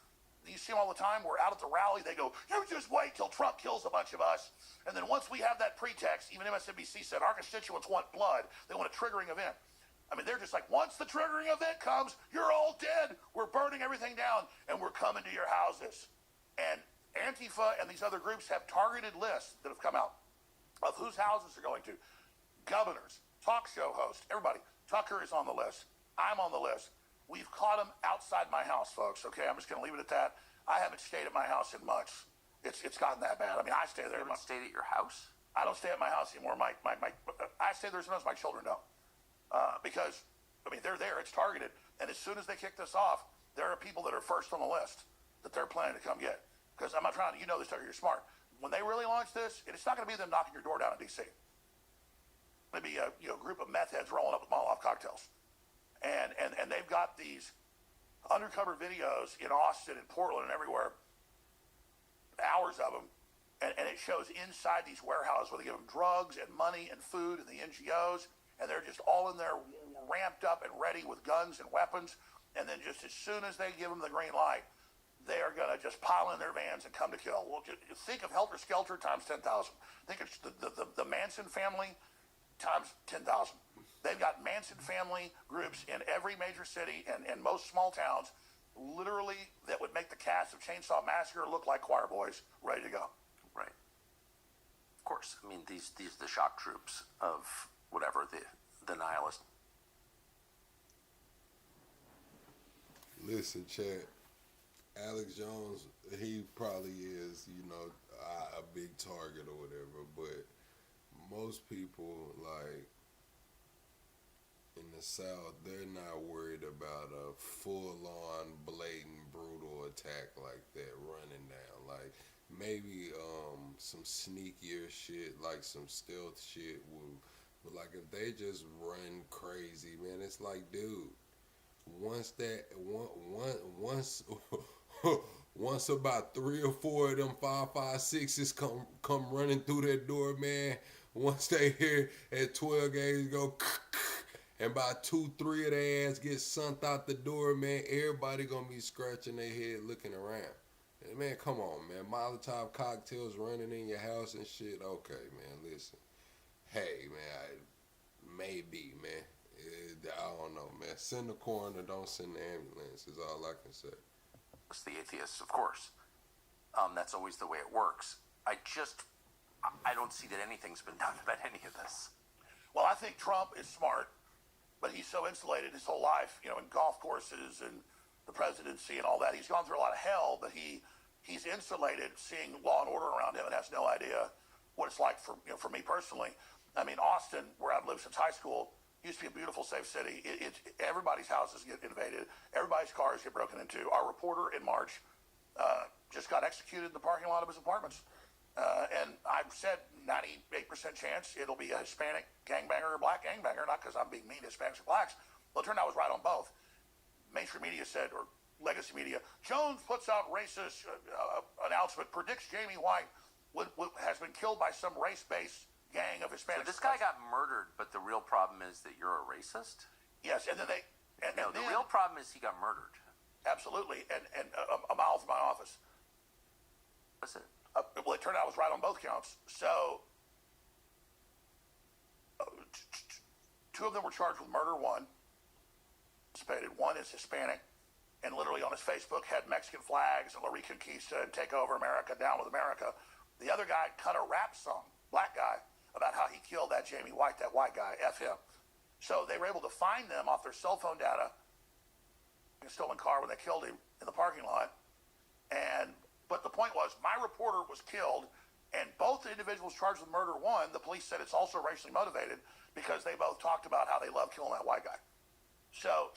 You see them all the time. We're out at the rally. They go, you just wait till Trump kills a bunch of us. And then once we have that pretext, even MSNBC said our constituents want blood. They want a triggering event. I mean, they're just like, once the triggering event comes, you're all dead. We're burning everything down, and we're coming to your houses. And Antifa and these other groups have targeted lists that have come out of whose houses they're going to. Governors, talk show hosts, everybody. Tucker is on the list. I'm on the list. We've caught them outside my house, folks, okay? I'm just going to leave it at that. I haven't stayed at my house in months. It's gotten that bad. I mean, I stay there. You haven't stayed at your house? I don't stay at my house anymore. I stay there sometimes. My children don't. Because, I mean, they're there. It's targeted. And as soon as they kick this off, there are people that are first on the list that they're planning to come get. Because I'm not trying to, you know this, Tucker, you're smart. When they really launch this, it's not going to be them knocking your door down in D.C. It's going to be a group of meth heads rolling up with Molotov cocktails. And they've got these undercover videos in Austin and Portland and everywhere, hours of them, and it shows inside these warehouses where they give them drugs and money and food and the NGOs, and they're just all in there ramped up and ready with guns and weapons, and then just as soon as they give them the green light, they are going to just pile in their vans and come to kill. Well, just think of Helter Skelter times 10,000. Think of the Manson family times 10,000. They've got Manson family groups in every major city and most small towns, literally, that would make the cast of Chainsaw Massacre look like choir boys ready to go. Right. Of course. I mean, these the shock troops of whatever, the nihilist. Listen, Chad, Alex Jones, he probably is, a big target or whatever, but most people, like, in the South, they're not worried about a full-on, blatant, brutal attack like that running down. Like, maybe some sneakier shit, like some stealth shit but like if they just run crazy, man, it's like, dude, once about 3 or 4 of them 5.56s come running through that door, man, once they hear at 12 gauge go and about 2-3 of their ass get sunk out the door, man, everybody gonna be scratching their head looking around. And man, come on, man, Molotov cocktails running in your house and shit. Okay, man, listen. Hey, man, maybe, man. I don't know, man. Send the coroner, don't send the ambulance is all I can say. It's the atheists, of course. That's always the way it works. I don't see that anything's been done about any of this. Well, I think Trump is smart, but he's so insulated his whole life, in golf courses and the presidency and all that. He's gone through a lot of hell, but he's insulated, seeing law and order around him, and has no idea what it's like for me personally. I mean, Austin, where I've lived since high school, used to be a beautiful, safe city. Everybody's houses get invaded. Everybody's cars get broken into. Our reporter in March just got executed in the parking lot of his apartments. And I've said 98% chance it'll be a Hispanic gangbanger or a black gangbanger, not because I'm being mean to Hispanics or blacks. Well, it turned out I was right on both. Mainstream media said, or legacy media, Jones puts out racist announcement, predicts Jamie White has been killed by some race-based gang of Hispanics. So this guy got murdered, but the real problem is that you're a racist? Yes, and then the real problem is he got murdered. Absolutely, and a mile from my office. What's it? Well, it turned out I was right on both counts. So, 2 of them were charged with murder. One is Hispanic, and literally on his Facebook had Mexican flags and La Reconquista and Take Over America, Down with America. The other guy cut a rap song, black guy, about how he killed that Jamie White, that white guy, F him. So they were able to find them off their cell phone data in a stolen car when they killed him in the parking lot. But the point was, my reporter was killed, and both the individuals charged with murder, the police said it's also racially motivated because they both talked about how they love killing that white guy. So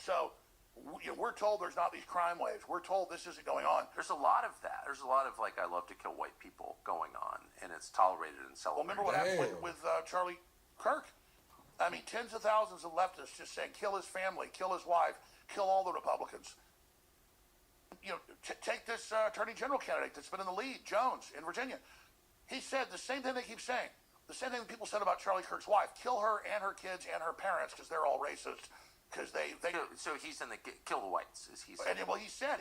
we're told there's not these crime waves. We're told this isn't going on. There's a lot of that. There's a lot of, I love to kill white people going on, and it's tolerated and celebrated. Well, remember what happened with Charlie Kirk? I mean, tens of thousands of leftists just saying, kill his family, kill his wife, kill all the Republicans. take this attorney general candidate that's been in the lead, Jones, in Virginia. He said the same thing they keep saying. The same thing that people said about Charlie Kirk's wife. Kill her and her kids and her parents because they're all racist. Because they So he's in the kill the whites, as he said. And well, he said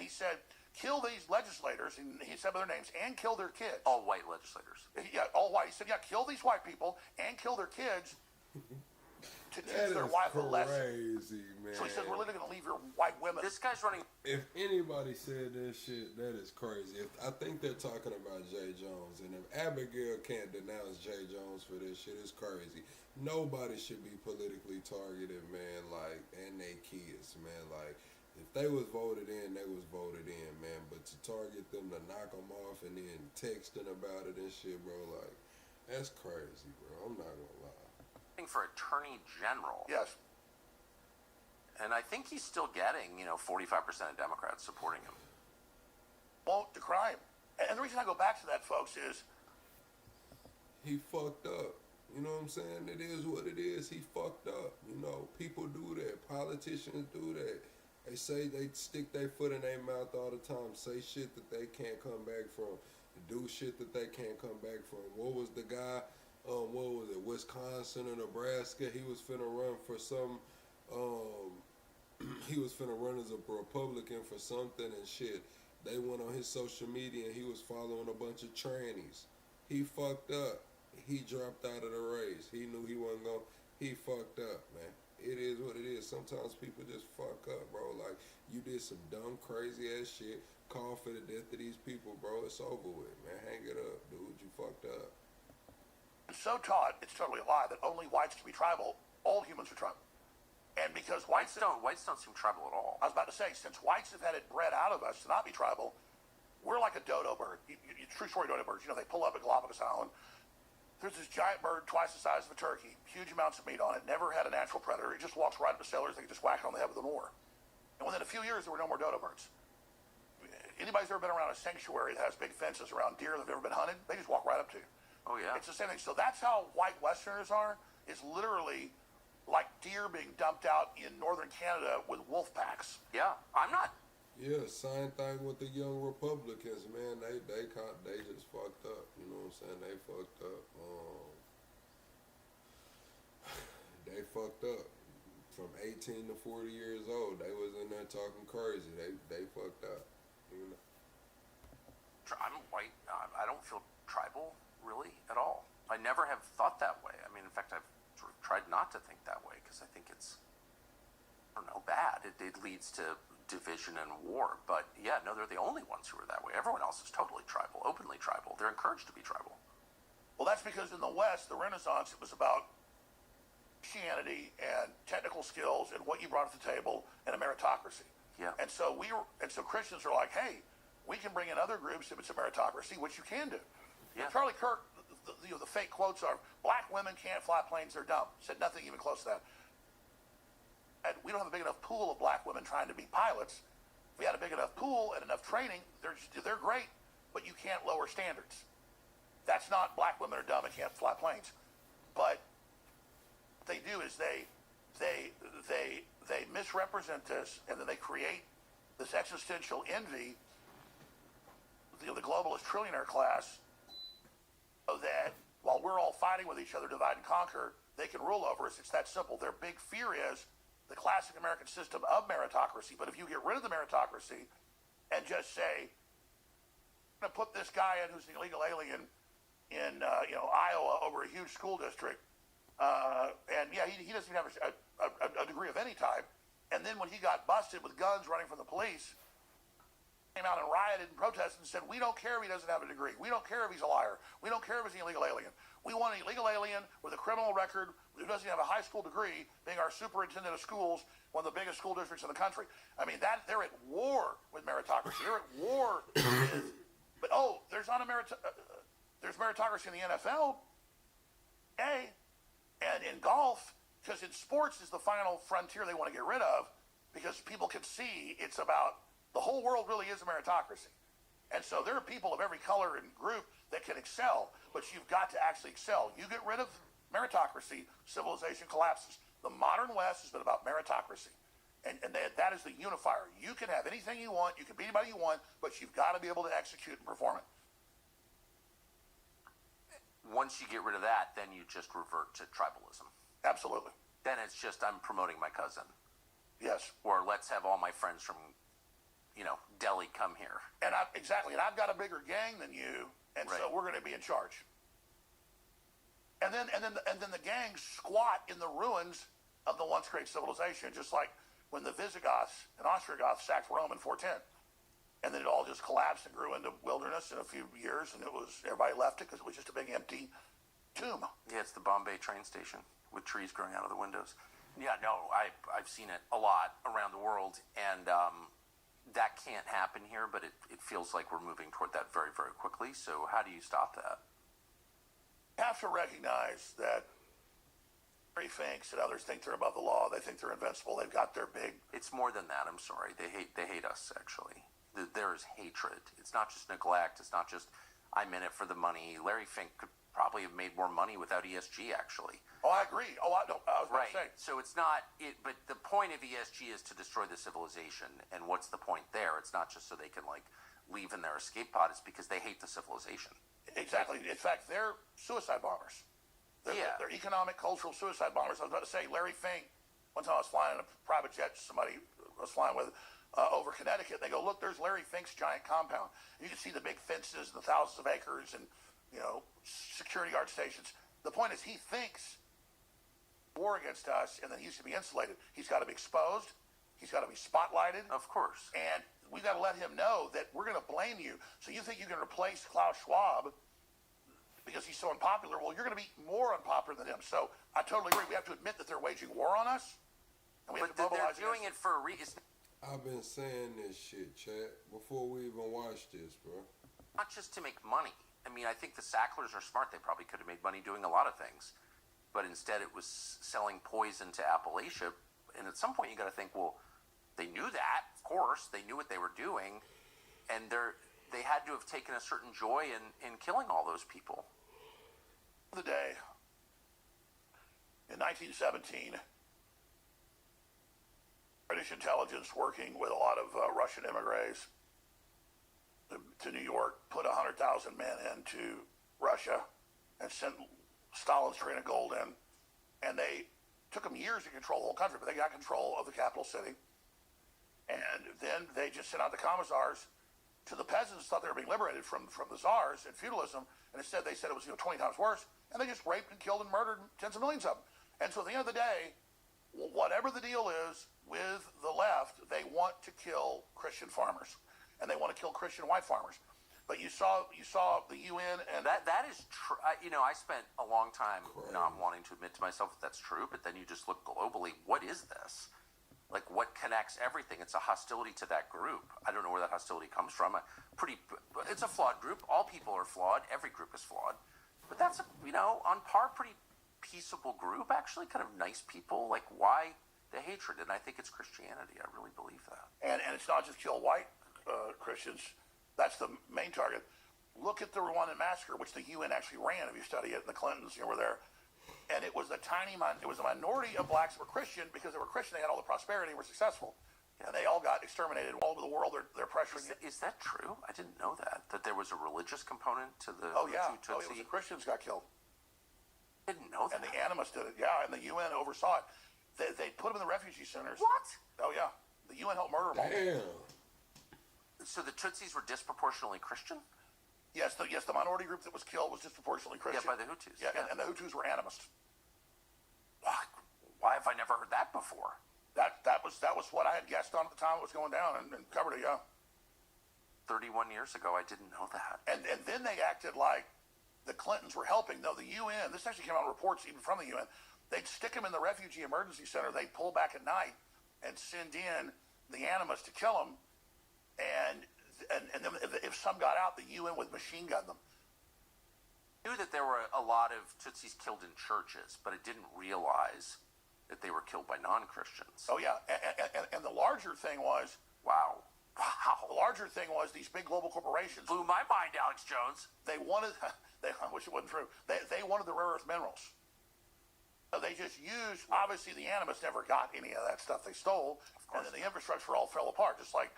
kill these legislators, and he said their names, and kill their kids. All white legislators. Yeah, all white. He said, kill these white people and kill their kids to teach their wife a lesson. Crazy, man. So he said, we're literally going to leave your white women. This guy's running. If anybody said this shit, that is crazy. I think they're talking about Jay Jones, and if Abigail can't denounce Jay Jones for this shit, it's crazy. Nobody should be politically targeted, man, and they kids, man, if they was voted in, they was voted in, man. But to target them, to knock them off, and then texting about it and shit, bro, that's crazy, bro. I'm not gonna lie. For attorney general. Yes. And I think he's still getting, 45% of Democrats supporting him. Won't decry him. And the reason I go back to that, folks, is he fucked up. You know what I'm saying? It is what it is. He fucked up. People do that. Politicians do that. They say they stick their foot in their mouth all the time, say shit that they can't come back from, do shit that they can't come back from. What was the guy, Wisconsin or Nebraska? He was finna run for some, he was finna run as a Republican for something and shit. They went on his social media and he was following a bunch of trannies. He fucked up. He dropped out of the race. He knew he wasn't going. He fucked up, man. It is what it is. Sometimes people just fuck up, bro. You did some dumb, crazy ass shit. Call for the death of these people, bro. It's over with, man. Hang it up, dude. You fucked up. I'm so taught it's totally a lie that only whites can be tribal. All humans are tribal. And because whites don't seem tribal at all. I was about to say, since whites have had it bred out of us to not be tribal, we're like a dodo bird. True story dodo birds. They pull up at Galapagos Island. There's this giant bird twice the size of a turkey, huge amounts of meat on it, never had a natural predator. It just walks right up to sailors. They can just whack it on the head with an oar. And within a few years, there were no more dodo birds. Anybody's ever been around a sanctuary that has big fences around deer that have never been hunted, they just walk right up to you. Oh, yeah. It's the same thing. So that's how white Westerners are, is literally like deer being dumped out in northern Canada with wolf packs. Yeah, I'm not. Yeah, same thing with the young Republicans, man. They just fucked up. You know what I'm saying? They fucked up. They fucked up. From 18 to 40 years old, they was in there talking crazy. They fucked up. I'm white. I don't feel tribal, really, at all. I never have thought that way. In fact, I've sort of tried not to think that way because I think it's, bad. It leads to division and war. But yeah, no, they're the only ones who are that way. Everyone else is totally tribal, openly tribal. They're encouraged to be tribal. Well, that's because in the West, the Renaissance, it was about Christianity and technical skills and what you brought to the table and a meritocracy. Yeah. And so Christians are like, hey, we can bring in other groups if it's a meritocracy, which you can do. Yeah. Charlie Kirk, the fake quotes are, black women can't fly planes, they're dumb. Said nothing even close to that. And we don't have a big enough pool of black women trying to be pilots. If we had a big enough pool and enough training, they're great, but you can't lower standards. That's not black women are dumb and can't fly planes. But what they do is they misrepresent this, and then they create this existential envy, the globalist trillionaire class, so that while we're all fighting with each other, divide and conquer, they can rule over us. It's that simple. Their big fear is the classic American system of meritocracy. But if you get rid of the meritocracy and just say, I'm going to put this guy in who's an illegal alien in Iowa over a huge school district, and yeah, he doesn't even have a degree of any type. And then when he got busted with guns running from the police, came out and rioted and protested and said, we don't care if he doesn't have a degree. We don't care if he's a liar. We don't care if he's an illegal alien. We want an illegal alien with a criminal record who doesn't have a high school degree being our superintendent of schools, one of the biggest school districts in the country. They're at war with meritocracy. They're at war with, but there's there's meritocracy in the NFL, and in golf, because in sports is the final frontier they want to get rid of, because people can see it's about the whole world really is a meritocracy. And so there are people of every color and group that can excel, but you've got to actually excel. You get rid of meritocracy, civilization collapses. The modern West has been about meritocracy. And that is the unifier. You can have anything you want, you can be anybody you want, but you've got to be able to execute and perform it. Once you get rid of that, then you just revert to tribalism. Absolutely. Then it's just, I'm promoting my cousin. Yes. Or let's have all my friends from, Delhi come here. And I've got a bigger gang than you, and so we're going to be in charge. And then the gangs squat in the ruins of the once great civilization, just like when the Visigoths and Ostrogoths sacked Rome in 410. And then it all just collapsed and grew into wilderness in a few years, and everybody left it because it was just a big empty tomb. Yeah, it's the Bombay train station with trees growing out of the windows. Yeah, no, I've seen it a lot around the world, and that can't happen here, but it feels like we're moving toward that very, very quickly. So how do you stop that? You have to recognize that Larry Finks and others think they're above the law. They think they're invincible. They've got their big... It's more than that, I'm sorry. They hate us, actually. There is hatred. It's not just neglect. It's not just, I'm in it for the money. Larry Fink could probably have made more money without ESG, actually. Oh, I agree. I was about to say. So it's not, but the point of ESG is to destroy the civilization. And what's the point there? It's not just so they can, leave in their escape pod. It's because they hate the civilization. Exactly. In fact, they're suicide bombers. They're economic, cultural suicide bombers. I was about to say, Larry Fink, one time I was flying in a private jet, somebody I was flying with over Connecticut. They go, look, there's Larry Fink's giant compound. You can see the big fences and the thousands of acres and, security guard stations. The point is he thinks war against us, and then he used to be insulated. He's got to be exposed. He's got to be spotlighted. Of course. And we've got to let him know that we're going to blame you. So you think you can replace Klaus Schwab because he's so unpopular? Well, you're going to be more unpopular than him. So I totally agree. We have to admit that they're waging war on us. And we have to mobilize they're doing it for a reason. I've been saying this shit, chat, before we even watched this, bro. Not just to make money. I mean, I think the Sacklers are smart. They probably could have made money doing a lot of things. But instead it was selling poison to Appalachia. And at some point you got to think, well, they knew that, of course. They knew what they were doing. And they had to have taken a certain joy in killing all those people. The day in 1917, British intelligence working with a lot of Russian emigres to New York put 100,000 men into Russia and sent Stalin's train of gold in. And they took them years to control the whole country, but they got control of the capital city. And then they just sent out the commissars to the peasants, thought they were being liberated from the czars and feudalism, and instead they said it was 20 times worse, and they just raped and killed and murdered tens of millions of them. And so at the end of the day, whatever the deal is with the left, they want to kill Christian farmers, and they want to kill Christian white farmers. But you saw the UN, and that is true. I spent a long time not wanting to admit to myself that that's true, but then you just look globally. What is this? Like, what connects everything? It's a hostility to that group. I don't know where that hostility comes from. It's a flawed group. All people are flawed. Every group is flawed. But that's, on par, pretty peaceable group, actually, kind of nice people. Like, why the hatred? And I think it's Christianity. I really believe that. And it's not just kill white Christians. That's the main target. Look at the Rwandan massacre, which the UN actually ran. If you study it, the Clintons were there. And it was a minority of blacks who were Christian. Because they were Christian, they had all the prosperity and were successful. And they all got exterminated all over the world. They're pressuring. Is that true? I didn't know that there was a religious component to the Tutsi. It was the Christians got killed. I didn't know that. And the Animists did it. Yeah, and the UN oversaw it. They put them in the refugee centers. What? Oh yeah, the UN helped murder them all. So the Tutsis were disproportionately Christian? Yes, the minority group that was killed was disproportionately Christian. Yeah, by the Hutus. Yeah. And the Hutus were animists. Why have I never heard that before? That was what I had guessed on at the time it was going down and covered it, yeah. 31 years ago, I didn't know that. And then they acted like the Clintons were helping. No, the UN, this actually came out in reports even from the UN, they'd stick them in the refugee emergency center, they'd pull back at night and send in the animists to kill them, and then if some got out, the UN would machine gun them. I knew that there were a lot of Tutsis killed in churches, but I didn't realize that they were killed by non-Christians. Oh yeah, and the larger thing was... Wow. The larger thing was these big global corporations... Blew my mind, Alex Jones. They wanted... I wish it wasn't true. They wanted the rare earth minerals. So they just used, obviously the animus never got any of that stuff they stole, and then the infrastructure all fell apart, just like,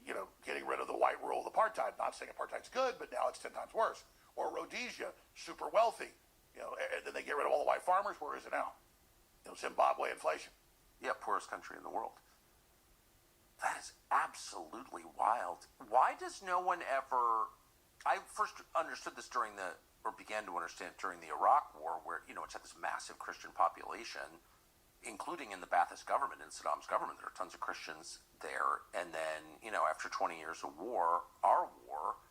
you know, getting rid of the white rule of apartheid. Not saying apartheid's good, but now it's 10 times worse. Or Rhodesia, super wealthy, you know, and then they get rid of all the white farmers. Where is it now? You know, Zimbabwe inflation. Yeah, poorest country in the world. That is absolutely wild. Why does no one ever... I first understood this began to understand during the Iraq War, where, you know, it's had this massive Christian population, including in the Ba'athist government, in Saddam's government. There are tons of Christians there. And then, you know, after 20 years of war, our war,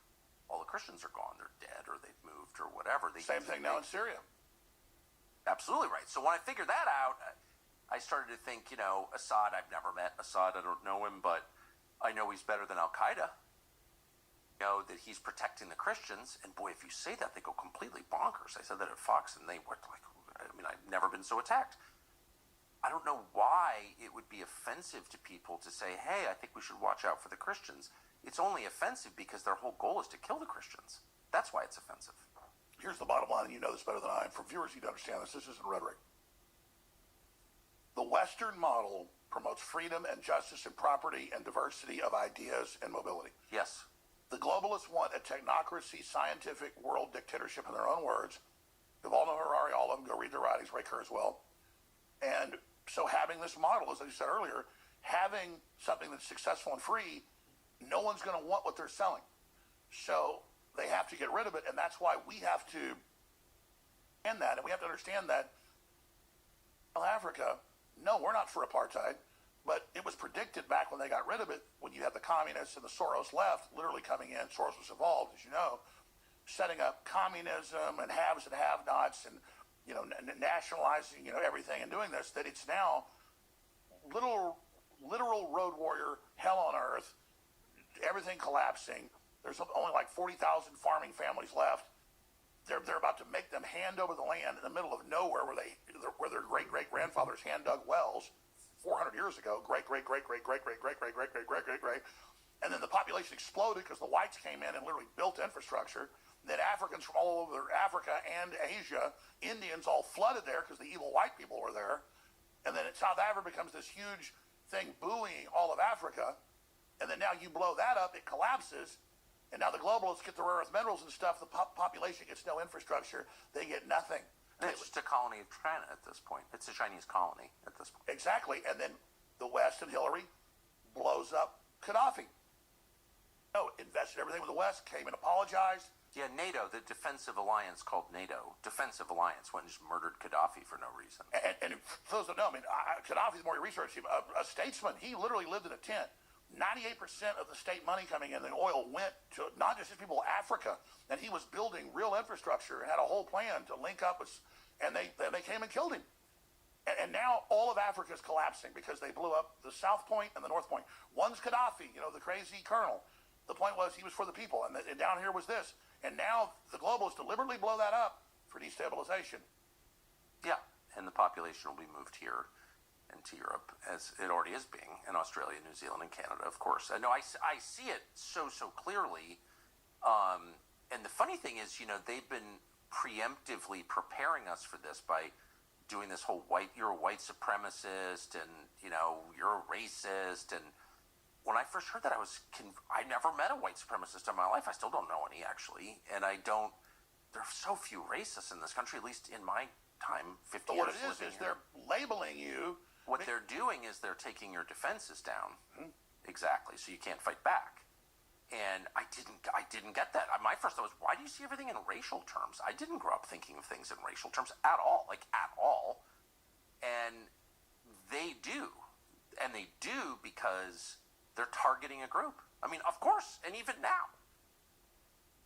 all the Christians are gone. They're dead or they've moved or whatever. Same thing now in Syria. Absolutely right. So when I figured that out, I started to think, you know, Assad, I've never met Assad. I don't know him, but I know he's better than Al-Qaeda. You know, that he's protecting the Christians. And boy, if you say that, they go completely bonkers. I said that at Fox, and they were like, I mean, I've never been so attacked. I don't know why it would be offensive to people to say, hey, I think we should watch out for the Christians. It's only offensive because their whole goal is to kill the Christians. That's why it's offensive. Here's the bottom line, and you know this better than I am. For viewers, you'd understand this. This isn't rhetoric. The Western model promotes freedom and justice and property and diversity of ideas and mobility. Yes. The globalists want a technocracy, scientific world dictatorship in their own words. Yuval Harari, all of them, go read their writings, Ray Kurzweil. And so having this model, as I said earlier, having something that's successful and free, no one's going to want what they're selling. So they have to get rid of it, and that's why we have to end that. And we have to understand that Africa, no, we're not for apartheid. But it was predicted back when they got rid of it, when you had the communists and the Soros left, literally coming in. Soros was involved, as you know, setting up communism and haves and have-nots and, you know, nationalizing, you know, everything and doing this, that it's now literal road warrior, hell on earth, everything collapsing. There's only like 40,000 farming families left. They're about to make them hand over the land in the middle of nowhere where their great-great-grandfathers hand-dug wells 400 years ago, great, and then the population exploded because the whites came in and literally built infrastructure. Then Africans from all over Africa and Asia, Indians all flooded there because the evil white people were there. And then South Africa becomes this huge thing buoying all of Africa. And then now you blow that up, it collapses. And now the globalists get the rare earth minerals and stuff. The population gets no infrastructure. They get nothing. And it's just a colony of China at this point. It's a Chinese colony at this point. Exactly. And then the West and Hillary blows up Gaddafi. No, invested everything with the West, came and apologized. Yeah, NATO, the defensive alliance called NATO, defensive alliance, went and just murdered Gaddafi for no reason. And for those that know, I mean, Gaddafi's more research. A statesman, he literally lived in a tent. 98% of the state money coming in, the oil went to not just his people, Africa. And he was building real infrastructure and had a whole plan to link up with, and they came and killed him. And now all of Africa is collapsing because they blew up the South Point and the North Point. One's Gaddafi, you know, the crazy colonel. The point was he was for the people, and down here was this. And now the globalists deliberately blow that up for destabilization. Yeah, and the population will be moved here and to Europe, as it already is being, in Australia, New Zealand, and Canada, of course. No, I see it so clearly. And the funny thing is, you know, they've been preemptively preparing us for this by doing this whole you're a white supremacist, and, you know, you're a racist. And when I first heard that, I never met a white supremacist in my life. I still don't know any, actually. And there are so few racists in this country, at least in my time, 50 years. What it is they're labeling you. What they're doing is they're taking your defenses down. Mm-hmm. Exactly. So you can't fight back. And I didn't get that. My first thought was, why do you see everything in racial terms? I didn't grow up thinking of things in racial terms at all, at all. And they do. And they do because they're targeting a group. I mean, of course, and even now.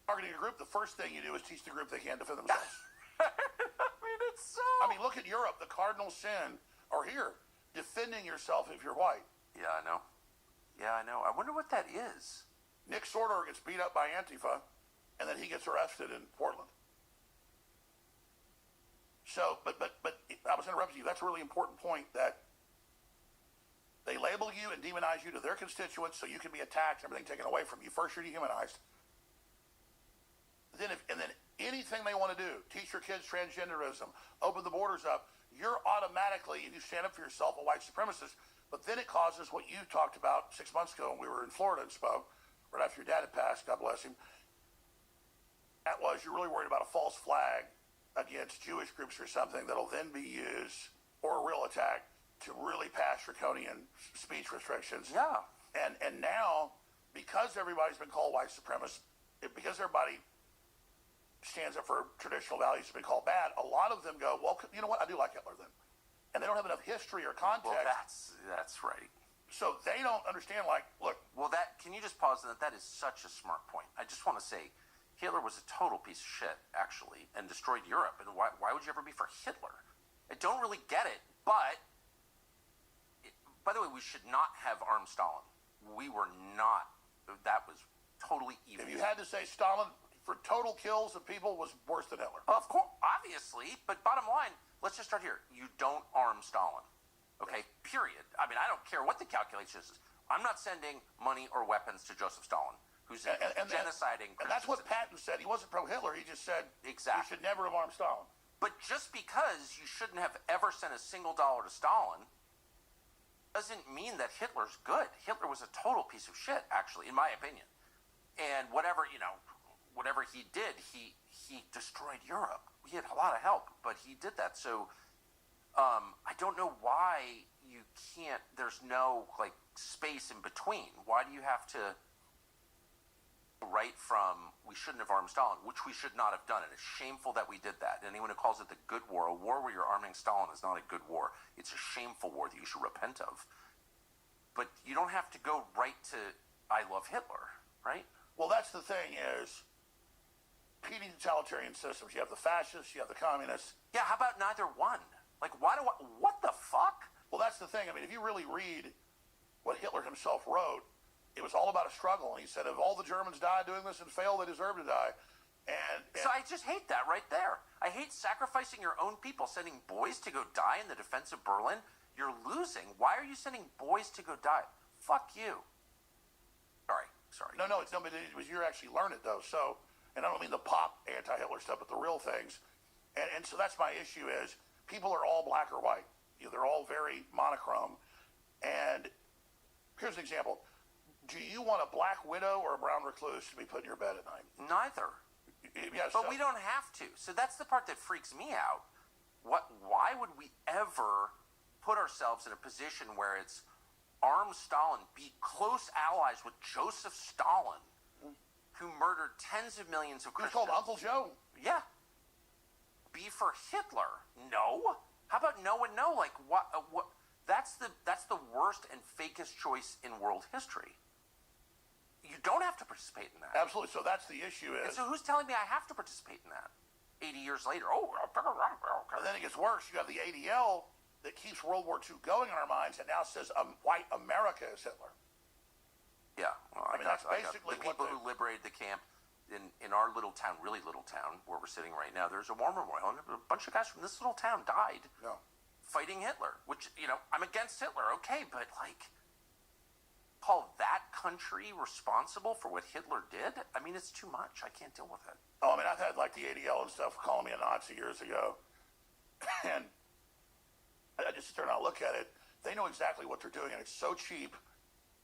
Targeting a group, the first thing you do is teach the group they can't defend themselves. I mean, it's so... I mean, look at Europe. The cardinal sin, or here, defending yourself if you're white. Yeah, I know. I wonder what that is. Nick Sortor gets beat up by Antifa, and then he gets arrested in Portland. So, but I was interrupting you. That's a really important point, that they label you and demonize you to their constituents so you can be attacked and everything taken away from you. First, you're dehumanized. And then anything they want to do, teach your kids transgenderism, open the borders up, you're automatically, if you stand up for yourself, a white supremacist. But then it causes what you talked about 6 months ago when we were in Florida and spoke, right after your dad had passed, God bless him. That was, you're really worried about a false flag against Jewish groups or something that'll then be used, or a real attack, to really pass draconian speech restrictions. Yeah. And now, because everybody's been called white supremacist, because everybody stands up for traditional values have been called bad, a lot of them go, well, you know what, I do like Hitler then. And they don't have enough history or context. Well, that's right. So they don't understand, like, look. Well, can you just pause on that? That is such a smart point. I just want to say, Hitler was a total piece of shit, actually, and destroyed Europe. And why would you ever be for Hitler? I don't really get it, but, by the way, we should not have armed Stalin. We were not. That was totally evil. If you had to say Stalin, for total kills of people, was worse than Hitler. Of course, obviously, but bottom line, let's just start here. You don't arm Stalin, okay? Period. I mean, I don't care what the calculation is. I'm not sending money or weapons to Joseph Stalin, who's genociding. And that's what Patton said. He wasn't pro-Hitler. He just said exactly. You should never have armed Stalin. But just because you shouldn't have ever sent a single dollar to Stalin doesn't mean that Hitler's good. Hitler was a total piece of shit, actually, in my opinion. And whatever he did, he destroyed Europe. He had a lot of help, but he did that. So I don't know why you can't, there's no like space in between. Why do you have to write from we shouldn't have armed Stalin, which we should not have done. It is shameful that we did that. Anyone who calls it the good war, a war where you're arming Stalin, is not a good war. It's a shameful war that you should repent of. But you don't have to go right to I love Hitler, right? Well, that's the thing is, competing totalitarian systems, you have the fascists, you have the communists. Yeah, how about neither one? Like, what the fuck? Well, that's the thing. I mean, if you really read what Hitler himself wrote, it was all about a struggle. And he said, if all the Germans died doing this and failed, they deserve to die. And so I just hate that right there. I hate sacrificing your own people, sending boys to go die in the defense of Berlin. You're losing. Why are you sending boys to go die? Fuck you. Sorry. No, it was you actually learned it, though. So, and I don't mean the pop anti-Hitler stuff, but the real things. And so that's my issue is people are all black or white. You know, they're all very monochrome. And here's an example. Do you want a black widow or a brown recluse to be put in your bed at night? Neither. Yeah, but we don't have to. So that's the part that freaks me out. Why would we ever put ourselves in a position where it's arm Stalin, be close allies with Joseph Stalin, who murdered tens of millions of Christians? He's called Uncle Joe. Yeah. Be for Hitler? No. How about no and no? Like what? That's the worst and fakest choice in world history. You don't have to participate in that. Absolutely. So that's the issue is. And so who's telling me I have to participate in that? 80 years later. And then it gets worse. You have the ADL that keeps World War II going in our minds and now says white America is Hitler. Yeah. Well, I mean, that's basically the people who liberated the camp in our little town, really little town, where we're sitting right now. There's a war memorial, and a bunch of guys from this little town died fighting Hitler, which, I'm against Hitler, okay, but, like, call that country responsible for what Hitler did? I mean, it's too much. I can't deal with it. Oh, I mean, I've had, like, the ADL and stuff calling me a Nazi years ago, and I just sit there and I look at it. They know exactly what they're doing, and it's so cheap,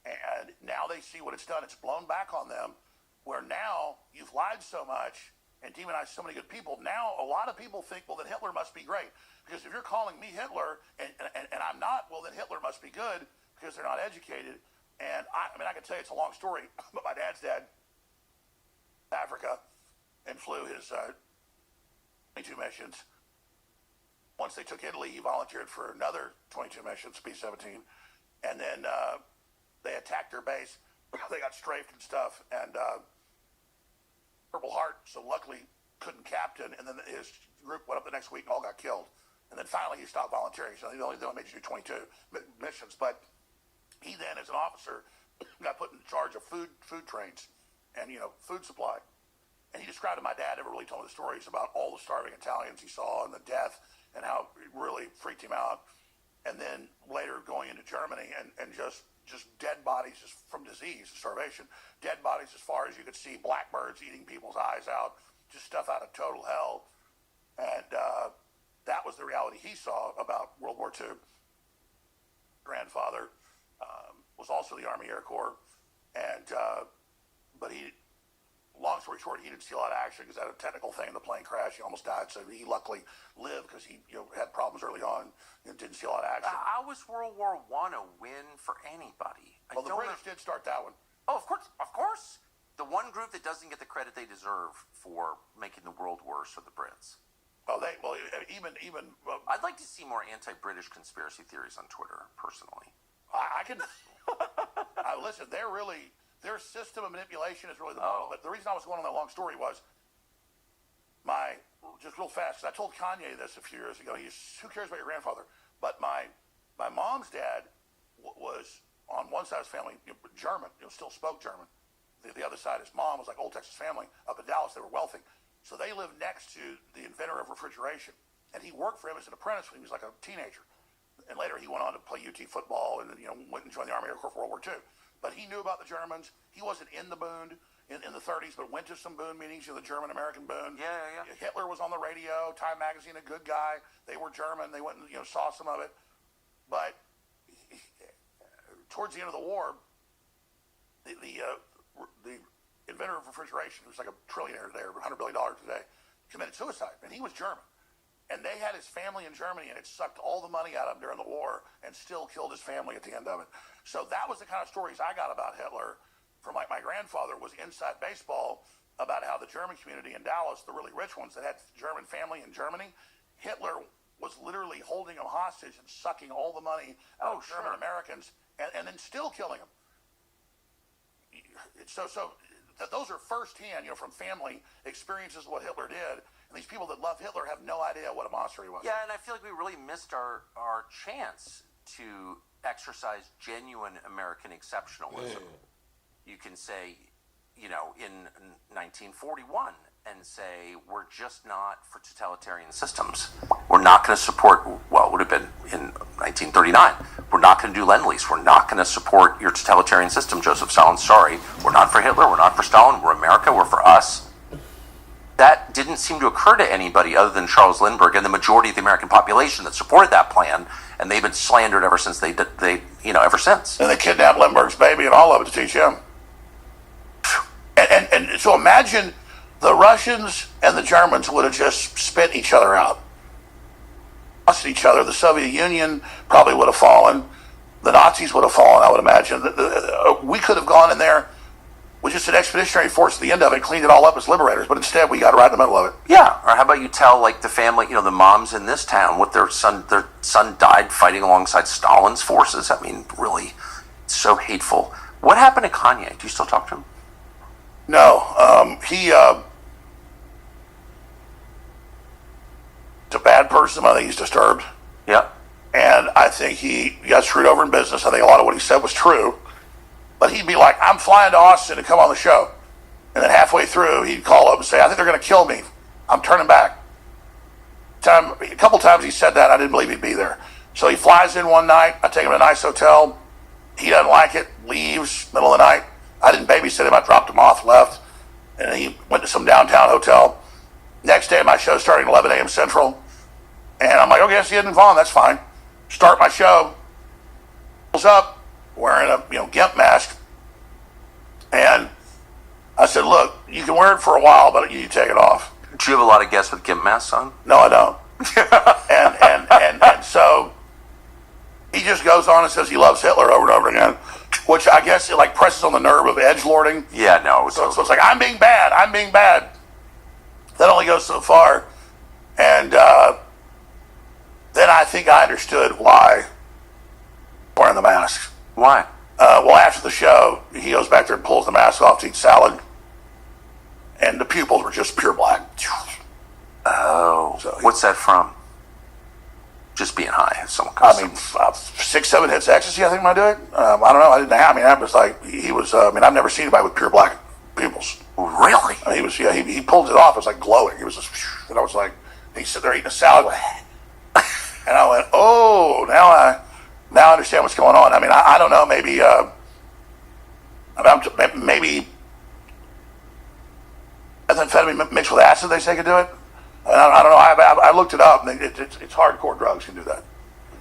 and now they see what it's done. It's blown back on them, where now you've lied so much and demonized so many good people. Now a lot of people think, well, then Hitler must be great. Because if you're calling me Hitler and I'm not, well, then Hitler must be good because they're not educated. And I can tell you it's a long story, but my dad's dad, Africa, and flew his 22 missions. Once they took Italy, he volunteered for another 22 missions, B-17. And then they attacked their base. They got strafed and stuff, and Purple Heart, so luckily couldn't captain, and then his group went up the next week and all got killed. And then finally he stopped volunteering, so they only made you do 22 missions. But he then, as an officer, got put in charge of food trains and, food supply. And he described to my dad, never really told me the stories about all the starving Italians he saw and the death and how it really freaked him out. And then later going into Germany and just dead bodies just from disease and starvation, dead bodies as far as you could see, blackbirds eating people's eyes out. just stuff out of total hell. And that was the reality he saw about World War II. Grandfather was also the Army Air Corps, and but he, long story short, he didn't see a lot of action because that a technical thing. The plane crashed. He almost died. So he luckily lived because he had problems early on and didn't see a lot of action. How was World War I a win for anybody? Well, the British did start that one. Oh, of course. The one group that doesn't get the credit they deserve for making the world worse are the Brits. Even I'd like to see more anti-British conspiracy theories on Twitter, personally. I can listen. Their system of manipulation is really the model. But the reason I was going on that long story was just real fast. I told Kanye this a few years ago. Who cares about your grandfather? But my mom's dad was on one side of his family German. Still spoke German. The other side, his mom was like old Texas family up in Dallas. They were wealthy. So they lived next to the inventor of refrigeration. And he worked for him as an apprentice when he was like a teenager. And later he went on to play UT football and went and joined the Army Air Corps for World War II. But he knew about the Germans. He wasn't in the Bund in the 30s, but went to some Bund meetings, the German-American Bund. Yeah. Hitler was on the radio, Time Magazine, a good guy. They were German. They went and saw some of it. But towards the end of the war, the inventor of refrigeration, who's like a trillionaire today, or $100 billion today, committed suicide, and he was German. And they had his family in Germany, and it sucked all the money out of him during the war and still killed his family at the end of it. So that was the kind of stories I got about Hitler from my grandfather, was inside baseball about how the German community in Dallas, the really rich ones that had German family in Germany, Hitler was literally holding them hostage and sucking all the money out of German Americans and then still killing them. So those are firsthand, from family experiences of what Hitler did. And these people that love Hitler have no idea what a monster he was. Yeah, and I feel like we really missed our chance to exercise genuine American exceptionalism. You can say, in 1941, and say, we're just not for totalitarian systems. We're not going to support, it would have been in 1939. We're not going to do Lend-Lease. We're not going to support your totalitarian system, Joseph Stalin. Sorry. We're not for Hitler. We're not for Stalin. We're America. We're for us. That didn't seem to occur to anybody other than Charles Lindbergh and the majority of the American population that supported that plan, and they've been slandered ever since ever since. And they kidnapped Lindbergh's baby and all of it to teach him. And so imagine the Russians and the Germans would have just spit each other out. Lost each other. The Soviet Union probably would have fallen. The Nazis would have fallen, I would imagine. We could have gone in there with just an expeditionary force at the end of it, cleaned it all up as liberators, but instead we got right in the middle of it. Yeah, or how about you tell the family, the moms in this town, what their son died fighting alongside Stalin's forces. I mean, really, it's so hateful. What happened to Kanye? Do you still talk to him? No, he's a bad person. I think he's disturbed. Yeah. And I think he got screwed over in business. I think a lot of what he said was true. But he'd be like, I'm flying to Austin to come on the show. And then halfway through, he'd call up and say, I think they're going to kill me. I'm turning back. A couple times he said that. I didn't believe he'd be there. So he flies in one night. I take him to a nice hotel. He doesn't like it. Leaves, middle of the night. I didn't babysit him. I dropped him off, left. And he went to some downtown hotel. Next day, my show starting at 11 a.m. Central. And I'm like, okay, it's the Ed and Vaughn. That's fine. Start my show. Pulls up, wearing a GIMP mask. And I said, look, you can wear it for a while, but you take it off. Do you have a lot of guests with GIMP masks on? No, I don't. and so he just goes on and says he loves Hitler over and over again, which I guess it presses on the nerve of edgelording. Yeah, no. So it's like, I'm being bad. That only goes so far. And then I think I understood why wearing the mask. Why? Well, after the show, he goes back there and pulls the mask off to eat salad. And the pupils were just pure black. Oh. So, what's that from? Just being high. 6, 7 hits of ecstasy, I think, when I do it. I don't know. I didn't have. That was like, he was, I've never seen anybody with pure black pupils. Really? He was, he pulled it off. It was like glowing. He was just, and I was like, he's sitting there eating a salad. And I went, oh, now I understand what's going on. I don't know, maybe methamphetamine mixed with acid, they say can do it. And I don't know. I looked it up, and it's hardcore drugs can do that.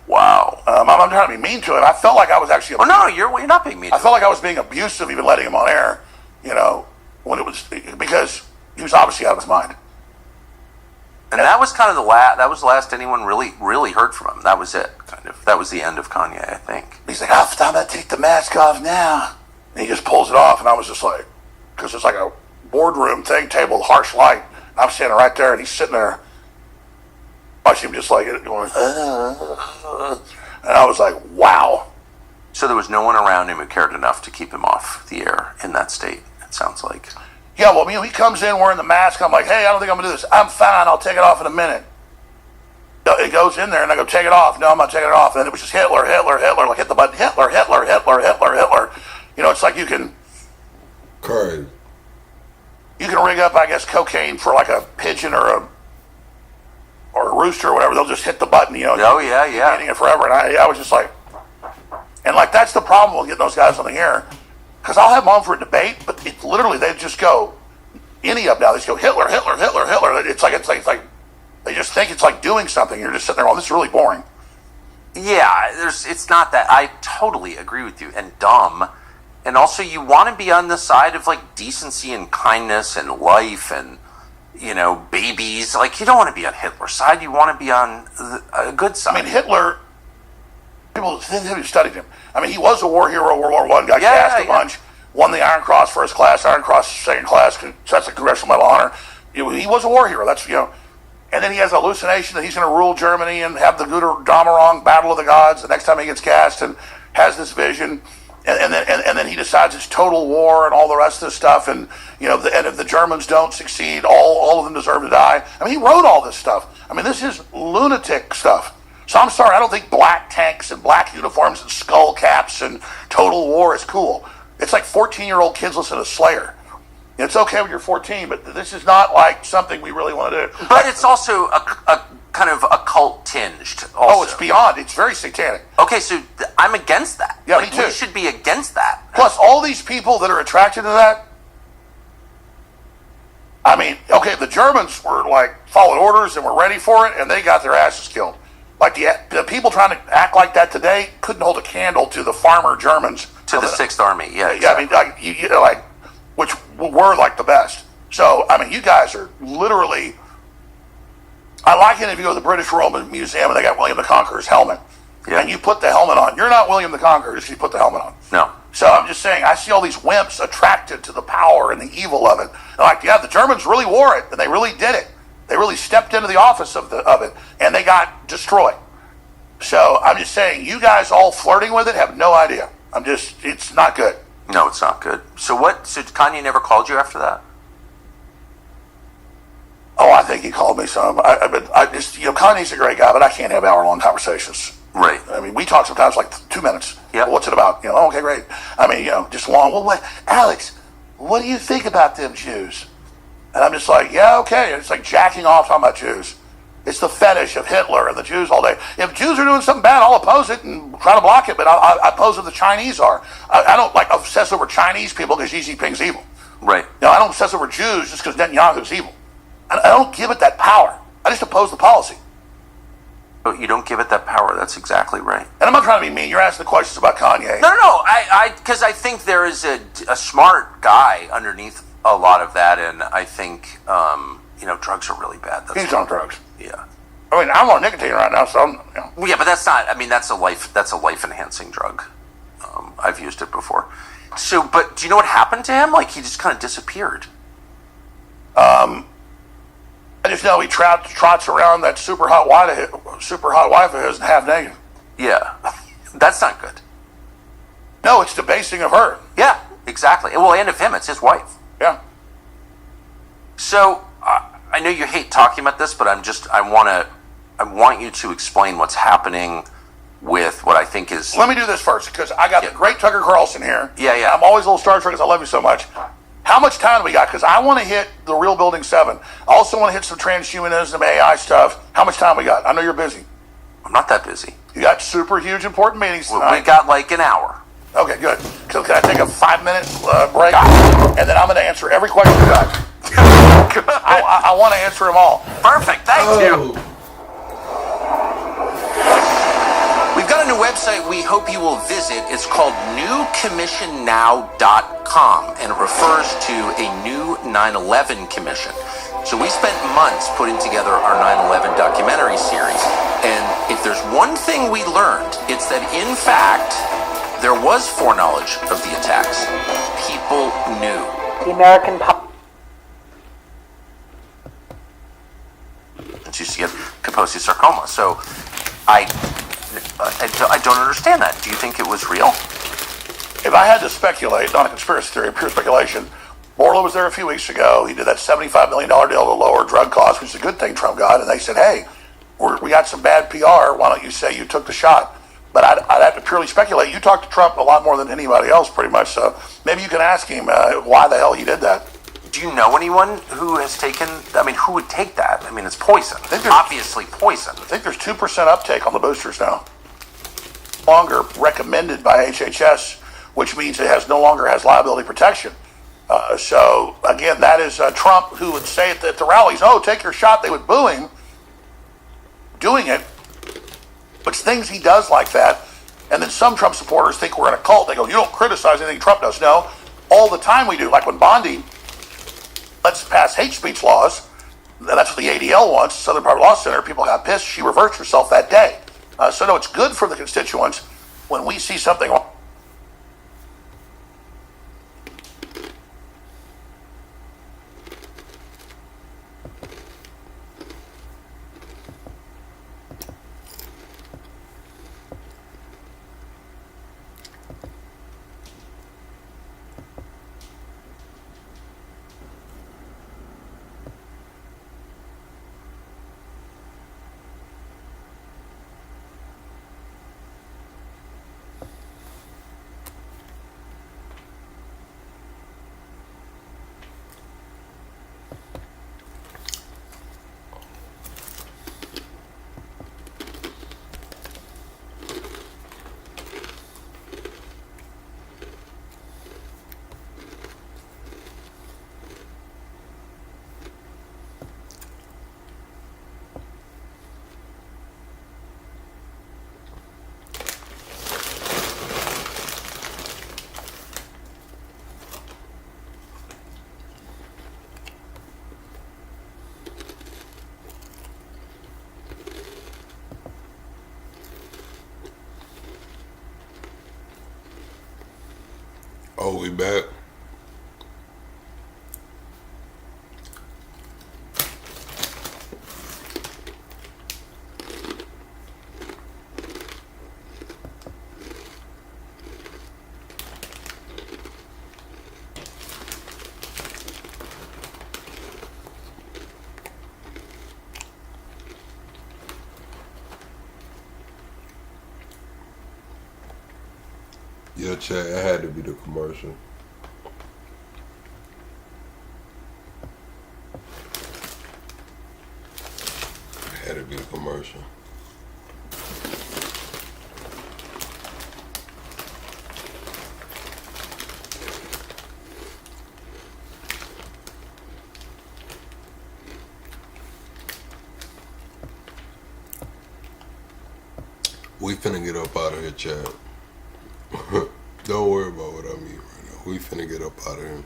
Wow. I'm trying to be mean to him. I felt like I was actually. Oh no, you're not being mean. I felt like I was being abusive, even letting him on air. You know, when it was because he was obviously out of his mind. And that was kind of that was the last anyone really heard from him. That was it, kind of. That was the end of Kanye, I think. He's like, I'm gonna take the mask off now. And he just pulls it off, and I was just like, because it's like a boardroom thing, table, harsh light. I'm standing right there, and he's sitting there. Watching him just like it going, and I was like, wow. So there was no one around him who cared enough to keep him off the air in that state, it sounds like. Yeah, well, he comes in wearing the mask. I'm like, hey, I don't think I'm going to do this. I'm fine. I'll take it off in a minute. It goes in there, and I go, take it off. No, I'm not taking it off. And it was just Hitler, like hit the button, Hitler. You know, it's like you can... Crazy. You can rig up, I guess, cocaine for like a pigeon or a rooster or whatever. They'll just hit the button, you know. Oh, yeah. Eating it forever. And I was just like... And like, that's the problem with getting those guys on the air. Because I'll have them on for a debate, but it literally, they just go, any of them now, they just go, Hitler. It's like, they just think it's like doing something. You're just sitting there, oh, this is really boring. Yeah, it's not that. I totally agree with you. And dumb. And also, you want to be on the side of, like, decency and kindness and life and, you know, babies. Like, you don't want to be on Hitler's side. You want to be on a good side. I mean, Hitler, people who studied him. I mean, he was a war hero, World War I, got gassed a bunch, won the Iron Cross first class, Iron Cross second class, that's a Congressional Medal of Honor. He was a war hero, that's, you know. And then he has a hallucination that he's going to rule Germany and have the Guter Damarong Battle of the Gods the next time he gets cast, and has this vision. And then he decides it's total war and all the rest of this stuff, and you know, and if the Germans don't succeed, all of them deserve to die. I mean, he wrote all this stuff. I mean, this is lunatic stuff. So I'm sorry, I don't think black tanks and black uniforms and skull caps and total war is cool. It's like 14-year-old kids listen to Slayer. It's okay when you're 14, but this is not like something we really want to do. But it's also a kind of occult tinged. Also. Oh, it's beyond. It's very satanic. Okay, so I'm against that. Yeah, me too. We should be against that. Plus, all these people that are attracted to that, I mean, okay, the Germans were like followed orders and were ready for it, and they got their asses killed. Like the people trying to act like that today couldn't hold a candle to the farmer Germans. To the Sixth Army, yeah. Exactly. Yeah, I mean, like, you know, like, which were like the best. So, I mean, you guys are literally... I like it if you go to the British Roman Museum and they got William the Conqueror's helmet. Yeah. And you put the helmet on. You're not William the Conqueror just because you put the helmet on. No. So I'm just saying, I see all these wimps attracted to the power and the evil of it. They're like, yeah, the Germans really wore it, and they really did it. They really stepped into the office of it, and they got destroyed. So I'm just saying, you guys all flirting with it have no idea. It's not good. No, it's not good. So Kanye never called you after that? Oh, I think he called me some. I just, you know, Kanye's a great guy, but I can't have hour-long conversations. Right. I mean, we talk sometimes like 2 minutes. Yeah. Well, what's it about? You know, okay, great. I mean, you know, just long. Well, what, Alex, what do you think about them Jews? And I'm just like, yeah, okay. It's like jacking off talking about Jews. It's the fetish of Hitler and the Jews all day. If Jews are doing something bad, I'll oppose it and try to block it, but I oppose what the Chinese are. I don't like obsess over Chinese people because Xi Jinping's evil. Right. No, I don't obsess over Jews just because Netanyahu's evil. I don't give it that power. I just oppose the policy. But you don't give it that power. That's exactly right. And I'm not trying to be mean. You're asking the questions about Kanye. No. Because I think there is a smart guy underneath a lot of that, and I think you know, drugs are really bad. He's on drugs. Yeah. I mean, I'm on nicotine right now, so I'm, you know. Yeah, but that's not. I mean, that's a life enhancing drug. I've used it before. So, but do you know what happened to him? Like, he just kind of disappeared. I just know he trots around that super hot wife of his and half naked. Yeah, that's not good. No, it's debasing of her. Yeah, exactly. Well, and of him, it's his wife. Yeah. So I know you hate talking about this, but I want you to explain what's happening with what I think is. Let me do this first, because I got the great Tucker Carlson here. Yeah. I'm always a little Star Trek because I love you so much. How much time do we got? Because I want to hit the real Building 7. I also want to hit some transhumanism, AI stuff. How much time we got? I know you're busy. I'm not that busy. You got super huge important meetings tonight. We got like an hour. Okay, good. So can I take a 5-minute break? And then I'm going to answer every question you got. I want to answer them all. Perfect. Thank you. We've got a new website we hope you will visit. It's called newcommissionnow.com, and it refers to a new 9/11 commission. So we spent months putting together our 9/11 documentary series, and if there's one thing we learned, it's that in fact there was foreknowledge of the attacks. People knew. The American And she used to get Kaposi sarcoma. So I don't understand that. Do you think it was real? If I had to speculate, not a conspiracy theory, pure speculation, Borla was there a few weeks ago. He did that $75 million deal to lower drug costs, which is a good thing Trump got. And they said, hey, we got some bad PR. Why don't you say you took the shot? But I'd have to purely speculate. You talked to Trump a lot more than anybody else, pretty much. So maybe you can ask him why the hell he did that. Do you know anyone who has taken, who would take that? I mean, it's poison. Obviously poison. I think there's 2% uptake on the boosters now. Longer recommended by HHS, which means it no longer has liability protection. So, again, that is Trump who would say at the rallies, oh, take your shot. They would boo him doing it. But it's things he does like that. And then some Trump supporters think we're in a cult. They go, you don't criticize anything Trump does. No, all the time we do. Like when Bondi lets pass hate speech laws, and that's what the ADL wants, Southern Poverty Law Center, people got pissed. She reversed herself that day. So, no, it's good for the constituents when we see something wrong. Oh, we back. Yeah, chat, it had to be the commercial. It had to be the commercial. We finna get up out of here, chat. Don't worry about what I mean right now. We finna get up out of here.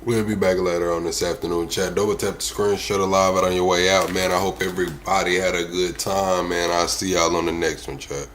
We'll be back later on this afternoon, chat. Double tap the screen, shut a live out on your way out, man. I hope everybody had a good time, man. I'll see y'all on the next one, chat.